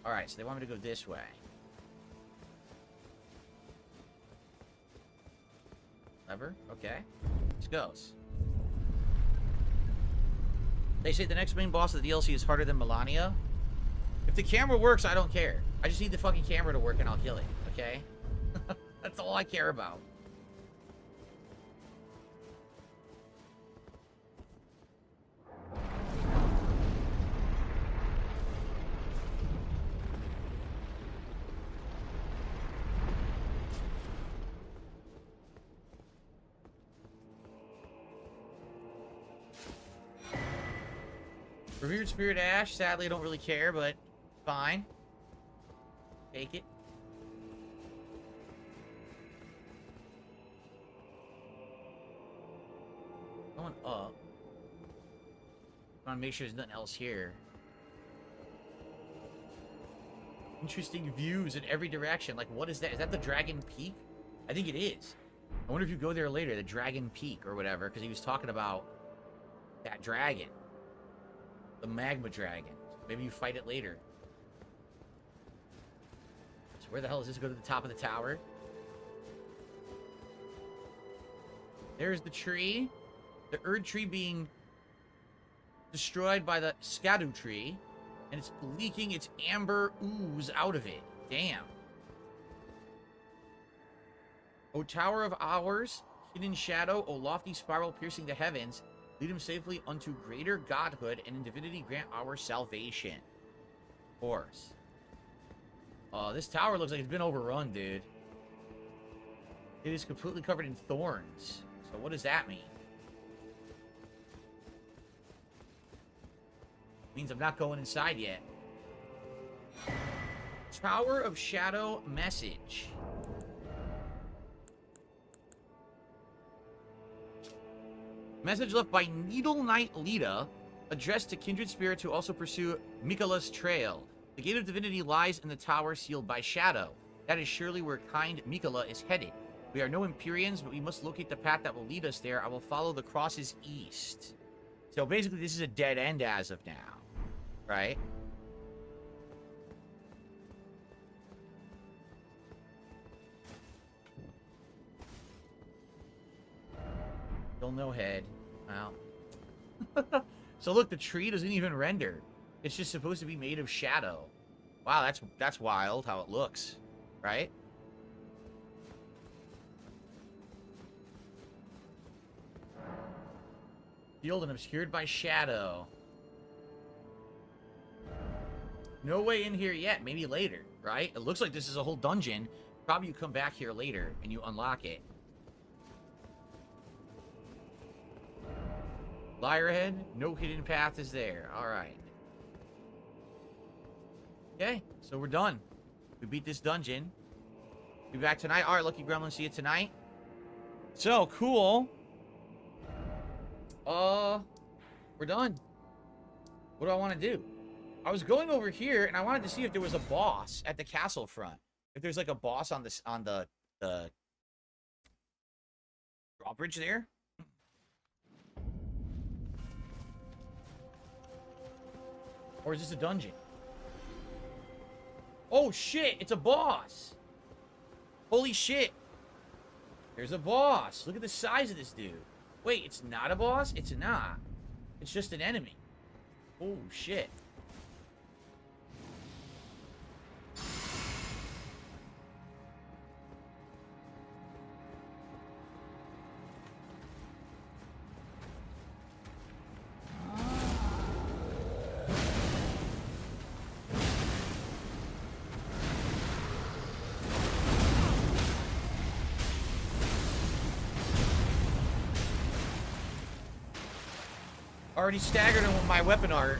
Alright, so they want me to go this way. Lever? Okay. This goes. They say the next main boss of the DLC is harder than Melania. If the camera works, I don't care. I just need the fucking camera to work and I'll kill it, okay? That's all I care about. Revered Spirit Ash. Sadly, I don't really care, but fine. Take it. Going up. I want to make sure there's nothing else here. Interesting views in every direction. Like, what is that? Is that the Dragon Peak? I think it is. I wonder if you go there later, the Dragon Peak or whatever, because he was talking about that dragon. The magma dragon. Maybe you fight it later. So where the hell does this go to the top of the tower? There's the tree. The Erd tree being destroyed by the Skadu tree. And it's leaking its amber ooze out of it. Damn. O Tower of Hours, hidden shadow, O lofty spiral piercing the heavens, lead him safely unto greater godhood, and in divinity grant our salvation. Of course. This tower looks like it's been overrun, dude. It is completely covered in thorns. So what does that mean? Means I'm not going inside yet. Tower of Shadow message. Message left by Needle Knight Lita, addressed to kindred spirits who also pursue Mikola's trail. The gate of divinity lies in the tower sealed by shadow. That is surely where kind Mikola is headed. We are no Empyreans, but we must locate the path that will lead us there. I will follow the crosses east. So basically, this is a dead end as of now. Right? Still no head. Wow. So look, the tree doesn't even render. It's just supposed to be made of shadow. Wow, that's wild how it looks. Right? Sealed and obscured by shadow. No way in here yet. Maybe later, right? It looks like this is a whole dungeon. Probably you come back here later and you unlock it. Lyrehead, no hidden path is there. Alright. Okay, so we're done. We beat this dungeon. Be back tonight. Alright, Lucky Gremlin, see you tonight. So, cool. We're done. What do I want to do? I was going over here and I wanted to see if there was a boss at the castle front. If there's like a boss on this, on the drawbridge there? Or is this a dungeon? Oh shit, it's a boss. Holy shit. There's a boss. Look at the size of this dude. Wait, it's not a boss? It's not. It's just an enemy. Oh shit. Already staggered him with my weapon art.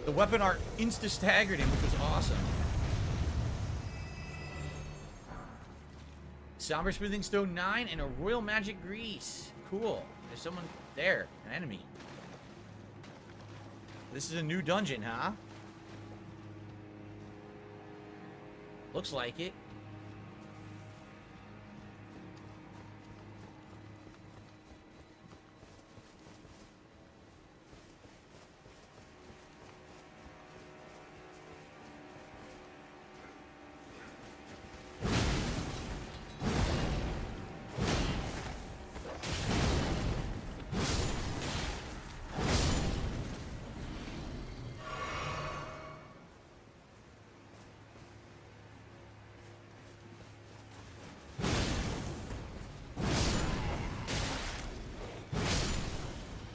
The weapon art insta-staggered him, which was awesome. Somber Smoothing Stone 9 and a Royal Magic Grease. Cool. There's someone there. An enemy. This is a new dungeon, huh? Looks like it.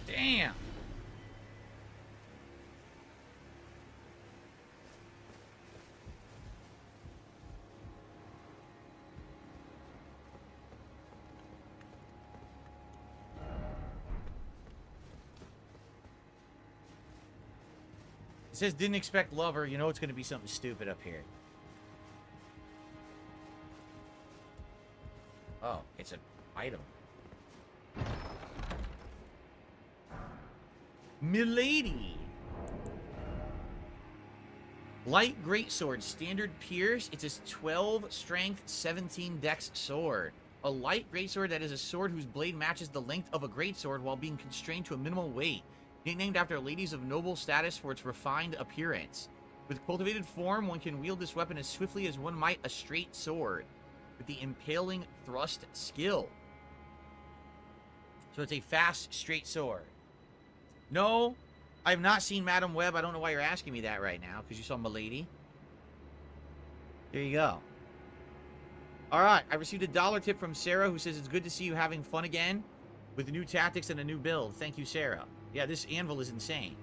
Damn. It says didn't expect lover. You know it's going to be something stupid up here. Oh, it's an item. Milady. Light greatsword, standard pierce. It's a 12 strength, 17 dex sword. A light greatsword that is a sword whose blade matches the length of a greatsword while being constrained to a minimal weight. Nicknamed after ladies of noble status for its refined appearance. With cultivated form, one can wield this weapon as swiftly as one might a straight sword, with the impaling thrust skill. So it's a fast, straight sword. No, I have not seen Madam Web. I don't know why you're asking me that right now, because you saw Milady. There you go. All right, I received a $1 tip from Sarah, who says it's good to see you having fun again with new tactics and a new build. Thank you, Sarah. Yeah, this anvil is insane.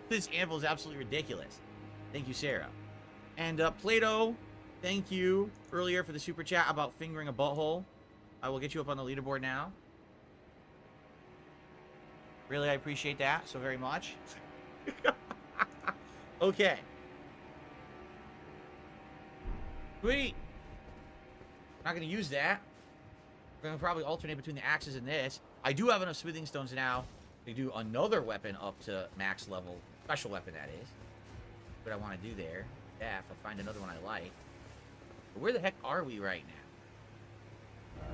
This anvil is absolutely ridiculous. Thank you, Sarah. And Plato, thank you earlier for the super chat about fingering a butthole. I will get you up on the leaderboard now. Really, I appreciate that so very much. Okay. Sweet. Not going to use that. We're going to probably alternate between the axes and this. I do have enough smithing stones now to do another weapon up to max level. Special weapon, that is. What I want to do there. Yeah, if I find another one I like. But where the heck are we right now?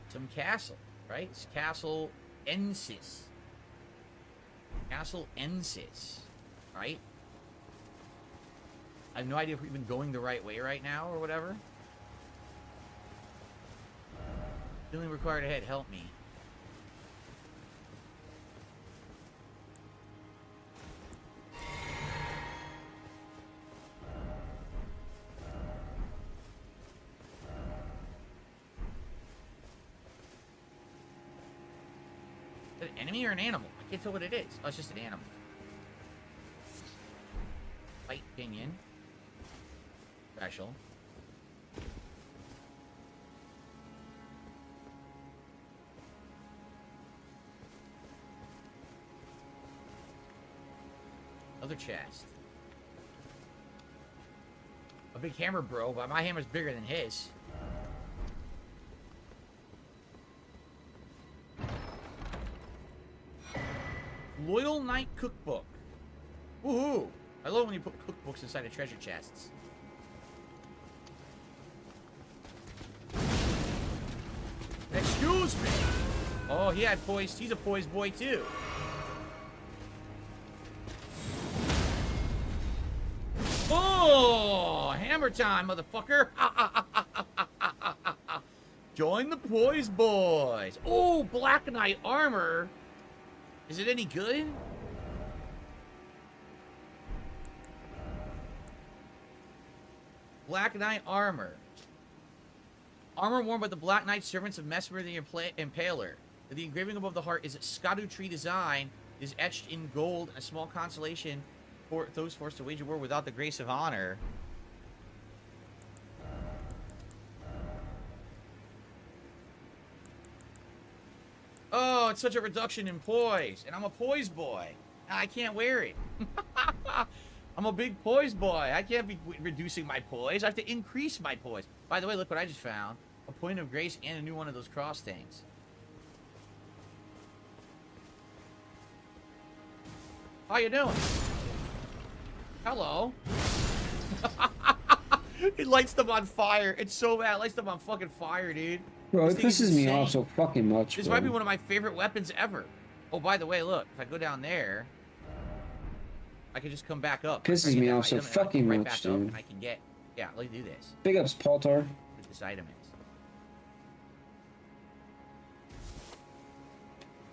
Some castle, right? It's Castle Ensis. Castle Ensis, right? I have no idea if we've been going the right way right now or whatever. Healing required ahead, help me. Is it an enemy or an animal? I can't tell what it is. Oh, it's just an animal. Light pinion. Special. Another chest. A big hammer, bro, but my hammer's bigger than his. Loyal Knight Cookbook. Woohoo! I love when you put cookbooks inside of treasure chests. Excuse me! Oh, he had poise. He's a poise boy, too. Oh! Hammer time, motherfucker! Join the poise boys! Oh, Black Knight armor! Is it any good? Black Knight armor. Armor worn by the Black Knight servants of Mesmer the Impaler. The engraving above the heart is a Skadu tree design. It is etched in gold, and a small consolation for those forced to wage a war without the grace of honor. Oh, it's such a reduction in poise. And I'm a poise boy. I can't wear it. I'm a big poise boy. I can't be reducing my poise. I have to increase my poise. By the way, look what I just found. A point of grace and a new one of those cross things. How you doing? Hello. It lights them on fire. It's so bad. It lights them on fucking fire, dude. Bro, it This thing is pisses me insane. off so fucking much, This bro. might be one of my favorite weapons ever. Oh, by the way, look. If I go down there, I can just come back up. Pisses I can get me that off so item, and I can fucking right much, back up, dude. and I can get... Yeah, let's do this. Big ups, Paltar. What this item is.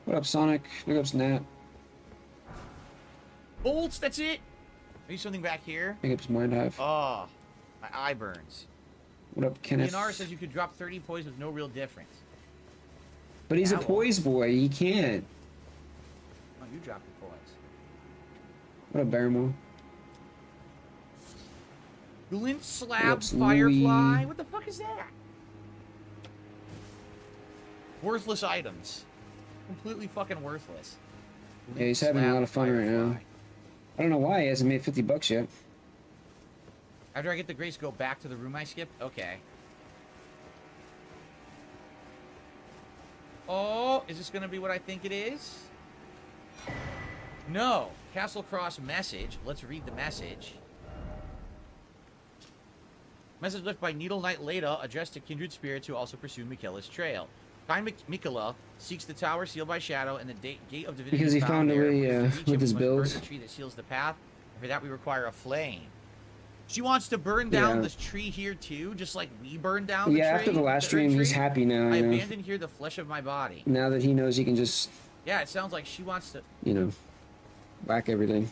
What up, Sonic? Big ups, Nat. Bolts, that's it. Maybe something back here. Big ups, Mind Hive. Oh, my eye burns. What up, Kenneth? Leonardo says you could drop 30 poise with no real difference. But he's a Owl. poise boy. He can't. Oh, you dropped the poise. What up, Barrymore? Glint slab Whoops, firefly. Louis. What the fuck is that? Worthless items. Completely fucking worthless. Yeah, he's having a Slab lot of fun right now. firefly. I don't know why he hasn't made 50 bucks yet. After I get the grace, go back to the room I skipped? Okay. Oh, is this going to be what I think it is? No. Castle Cross message. Let's read the message. Message left by Needle Knight Leda, addressed to kindred spirits who also pursue Miquella's trail. Kind Miquella seeks the tower sealed by shadow and the gate of divinity. Because he found a there. way, To reach with it, his we must build. burn the tree that seals the path. For that, we require a flame. She wants to burn down Yeah. this tree here too, just like we burned down the Yeah, tree. after the last Earth stream, he's tree. happy now, I you know. abandoned here the flesh of my body. Now that he knows he can just, Yeah, it sounds like she wants to. you know, whack everything.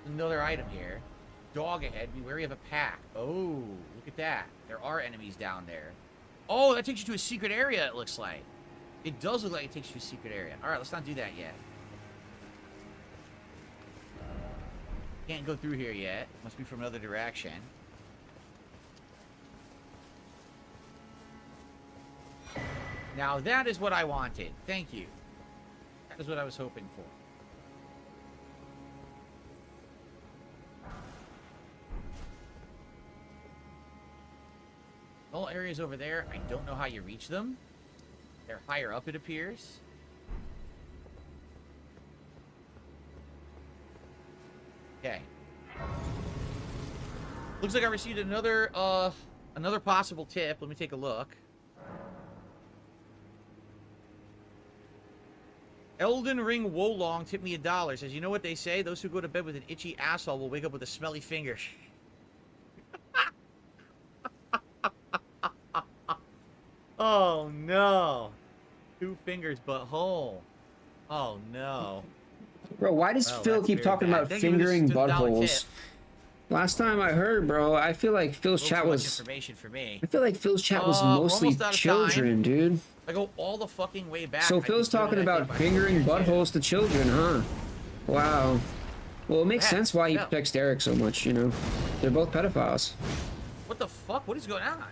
Another item here. Dog ahead. Be wary of a pack. Oh, look at that. There are enemies down there. Oh, that takes you to a secret area, it looks like. It does look like it takes you to a secret area. Alright, let's not do that yet. Can't go through here yet. Must be from another direction. Now that is what I wanted. Thank you. That is what I was hoping for. All areas over there, I don't know how you reach them. They're higher up, it appears. Okay. Looks like I received another possible tip. Let me take a look. Elden Ring Wolong tipped me $1. Says, you know what they say? Those who go to bed with an itchy asshole will wake up with a smelly finger. Oh no. 2 fingers but whole. Oh no. Bro, why does Well, Phil that's keep very talking bad. about Thank you for this fingering $2 buttholes? tip. Last time I heard, bro, I feel like Phil's Little chat too much was... information for me. I feel like Phil's chat was We're mostly almost out of children, dude. I go all the fucking way back. So I Phil's can talking do that about by fingering fingers, yeah. buttholes to children, huh? Wow. Well, it makes Yeah, sense why he yeah. protects Derek so much, you know? They're both pedophiles. What the fuck? What is going on?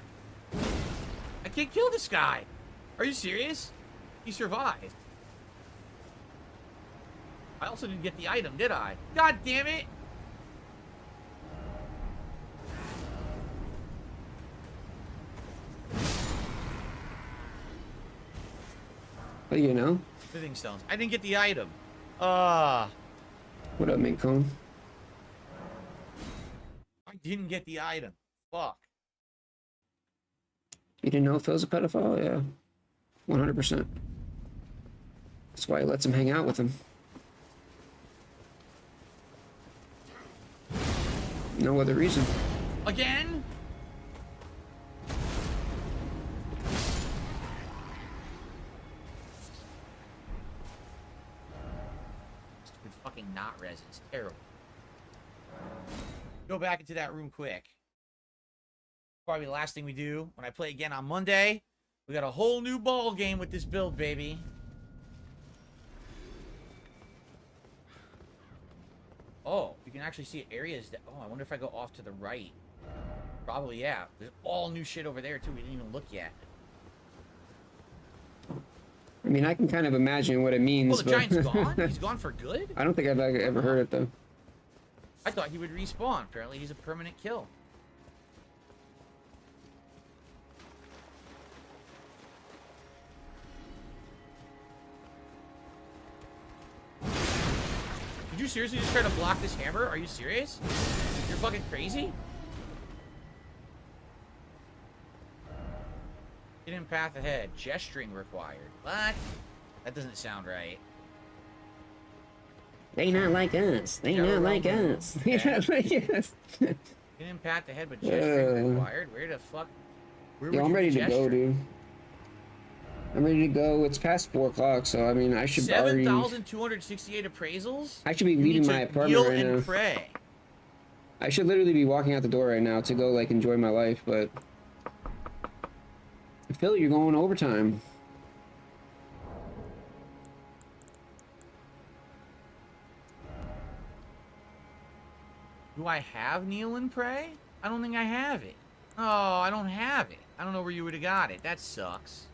I can't kill this guy. Are you serious? He survived. I also didn't get the item, did I? God damn it! But you know. Living stones. I didn't get the item. What up, Mink Cone? I didn't get the item. Fuck. You didn't know Phil's a pedophile? Yeah. 100%. That's why he lets him hang out with him. No other reason. Again? Stupid fucking knot resin. It's terrible. Go back into that room quick. Probably the last thing we do when I play again on Monday. We got a whole new ball game with this build, baby. Oh, you can actually see areas that... Oh, I wonder if I go off to the right. Probably, yeah. There's all new shit over there, too. We didn't even look yet. I mean, I can kind of imagine what it means. Oh, the giant's gone? He's gone for good? I don't think I've ever heard it, though. I thought he would respawn. Apparently, he's a permanent kill. Did you seriously just try to block this hammer? Are you serious? You're fucking crazy? Hidden path ahead. Gesturing required. What? That doesn't sound right. They not like us. They not like us. They not like us. Hidden path ahead, but gesturing required. Where the fuck? Where Yo, would I'm you ready be to go, gesturing? dude. I'm ready to go. It's past 4 o'clock, so I mean, I should already... 7,268 appraisals? I should be You leaving need my to apartment kneel right and now. pray. I should literally be walking out the door right now to go, like, enjoy my life, but... Phil, you're going overtime. Do I have kneel and pray? I don't think I have it. Oh, I don't have it. I don't know where you would have got it. That sucks.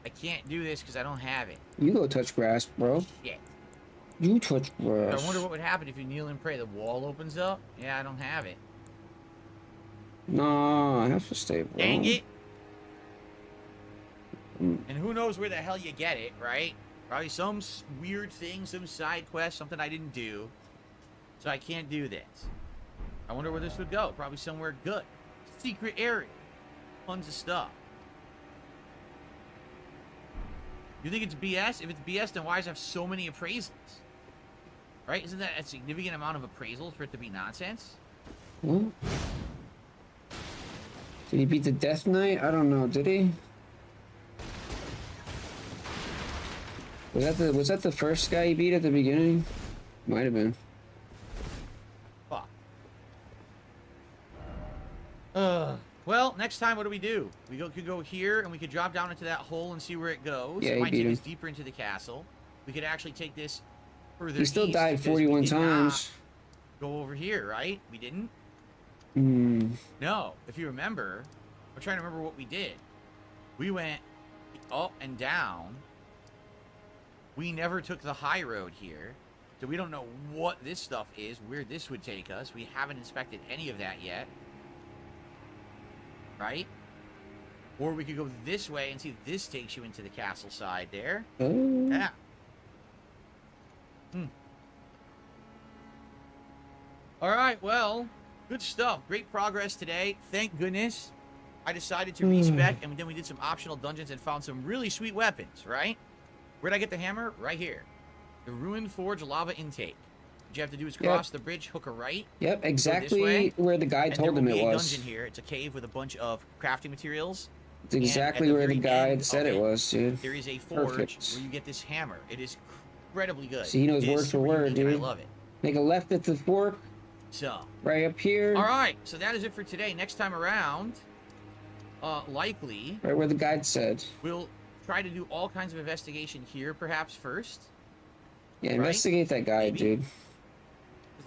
I can't do this because I don't have it. You go touch grass, bro. Shit. You touch grass. I wonder what would happen if you kneel and pray. The wall opens up? Yeah, I don't have it. No, I have to stay, bro. Dang it. And who knows where the hell you get it, right? Probably some weird thing, some side quest, something I didn't do. So I can't do this. I wonder where this would go. Probably somewhere good. Secret area. Tons of stuff. You think it's BS? If it's BS, then why does it have so many appraisals? Right? Isn't that a significant amount of appraisals for it to be nonsense? What? Did he beat the Death Knight? I don't know. Did he? Was that the first guy he beat at the beginning? Might have been. Fuck. Well, next time, what do? We could go here, and we could drop down into that hole and see where it goes. Yeah, it he might beat take him. us deeper into the castle. We could actually take this further He still east died because we 41 did not times. Go over here, right? We didn't? Hmm. No. If you remember, I'm trying to remember what we did. We went up and down. We never took the high road here. So we don't know what this stuff is, where this would take us. We haven't inspected any of that yet. Right? Or we could go this way and see if this takes you into the castle side there. Oh. Yeah. Alright, well, good stuff. Great progress today. Thank goodness. I decided to respec, and then we did some optional dungeons and found some really sweet weapons, right? Where'd I get the hammer? Right here. The Ruined Forge Lava Intake. What you have to do is cross the bridge, hook a right. Yep, go this exactly way, where the guy and told there him will it be a was. dungeon here. It's a cave with a bunch of crafting materials. It's exactly where the guide said it was, dude. There is a forge Perfect. where you get this hammer. It is incredibly good. See, he knows It is word for super word, unique, and dude. I love it. Make a left at the fork, So, right up here. all right. So that is it for today. Next time around, likely Right where the guide said. we'll try to do all kinds of investigation here, perhaps first. Yeah, Right? investigate that guide, Maybe. dude.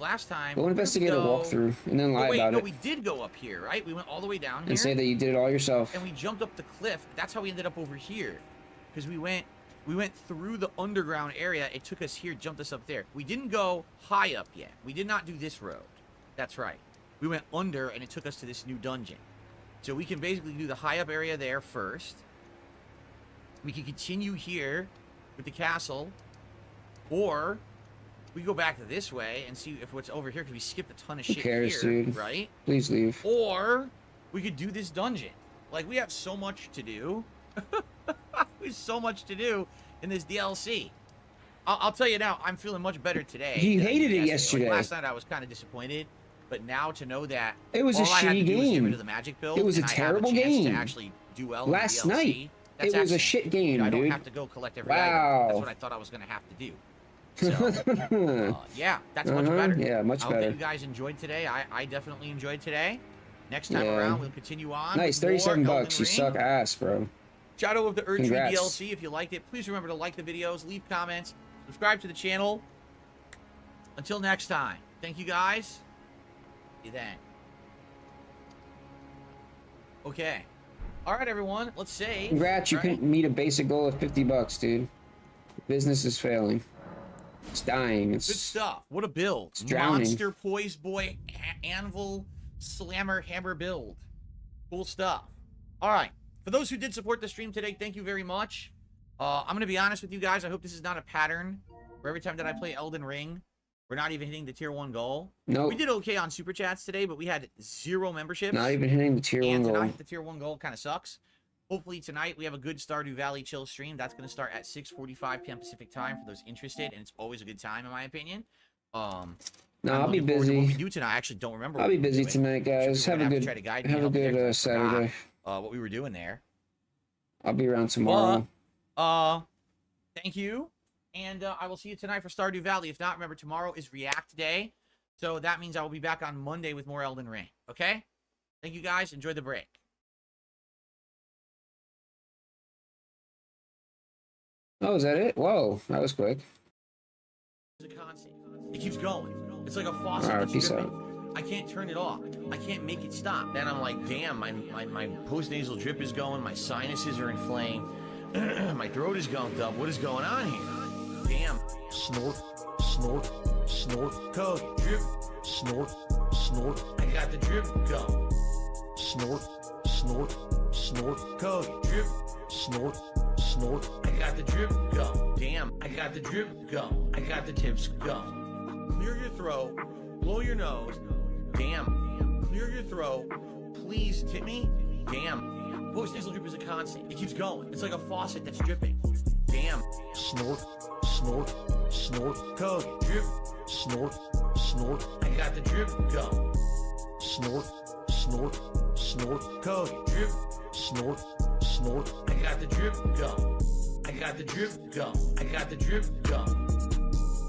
last time. Go investigate a walkthrough and then lie about it. We did go up here, right? We went all the way down here. And say that you did it all yourself. And we jumped up the cliff. That's how we ended up over here. Because we went through the underground area. It took us here, jumped us up there. We didn't go high up yet. We did not do this road. That's right. We went under, and it took us to this new dungeon. So we can basically do the high up area there first. We can continue here with the castle. Or we go back this way and see if what's over here, because we skipped a ton of shit Who cares, here, dude? right? Please leave. Or we could do this dungeon. Like, we have so much to do. There's so much to do in this DLC. I'll tell you now, I'm feeling much better today. You hated it yesterday. Like, last night I was kind of disappointed, but now to know that it was a shitty game. The magic build, it was a terrible game. To actually do well last in the DLC, night, that's it was a shit game, dude. I don't have to go collect every item. That's what I thought I was going to have to do. So, yeah, that's much better. Yeah, much better. I hope that you guys enjoyed today. I definitely enjoyed today. Next time around, we'll continue on. Nice, 37 bucks. You suck ass, bro. Shadow of the Erdtree Congrats. DLC. If you liked it, please remember to like the videos, leave comments, subscribe to the channel. Until next time, thank you guys. See you then. Okay. All right, everyone. Let's save. Congrats, you couldn't meet a basic goal of 50 bucks, dude. Business is failing. It's dying. It's good stuff. What a build. It's drowning. Monster Poise Boy Anvil Slammer Hammer build. Cool stuff. All right. For those who did support the stream today, thank you very much. I'm going to be honest with you guys. I hope this is not a pattern where every time that I play Elden Ring, we're not even hitting the tier 1 goal. No. We did okay on Super Chats today, but we had 0 memberships. Not even hitting the tier 1 and goal. to not hit the tier 1 goal kind of sucks. Hopefully tonight we have a good Stardew Valley chill stream. That's going to start at 6:45 p.m. Pacific time for those interested, and it's always a good time in my opinion. No, I'll be busy. What we do tonight, I actually don't remember. I'll be busy tonight, guys. Have a good Saturday. What we were doing there. I'll be around tomorrow. Thank you, and I will see you tonight for Stardew Valley. If not, remember tomorrow is React Day, so that means I will be back on Monday with more Elden Ring. Okay? Thank you guys. Enjoy the break. Oh, is that it? Whoa, that was quick. It's a constant. It keeps going. It's like a faucet. All right, peace out. I can't turn it off. I can't make it stop. Then I'm like, damn, my post-nasal drip is going. My sinuses are inflamed. My throat is gunked up. What is going on here? Damn. Snort, snort, snort. Code. Drip. Snort, snort. I got the drip going. Snort, snort, snort. Code. Drip. Snort, snort. I got the drip going. Damn. I got the drip going. I got the tips going. Clear your throat. Blow your nose. Damn. Clear your throat. Please tip me. Damn. Post-nasal drip is a constant. It keeps going. It's like a faucet that's dripping. Damn. Snort, snort, snort. Code. Drip. Snort, snort. I got the drip going. Snort, snort, snort. Code. Drip. Snort, snort. I got the drip going. I got the drip going. I got the drip going.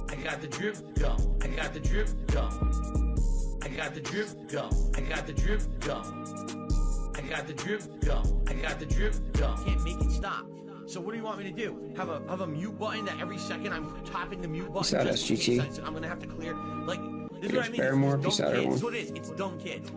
I got the drip going. I got the drip going. I got the drip going. I got the drip going. I got the drip going. I got the drip going. Can't make it stop. So what do you want me to do? Have a mute button that every second I'm tapping the mute button? Peace out, SGT. I'm gonna have to clear. Like, this is what I mean. Barrymore, It's peace out, dumb kids. everyone. This is what it is. It's dumb kids.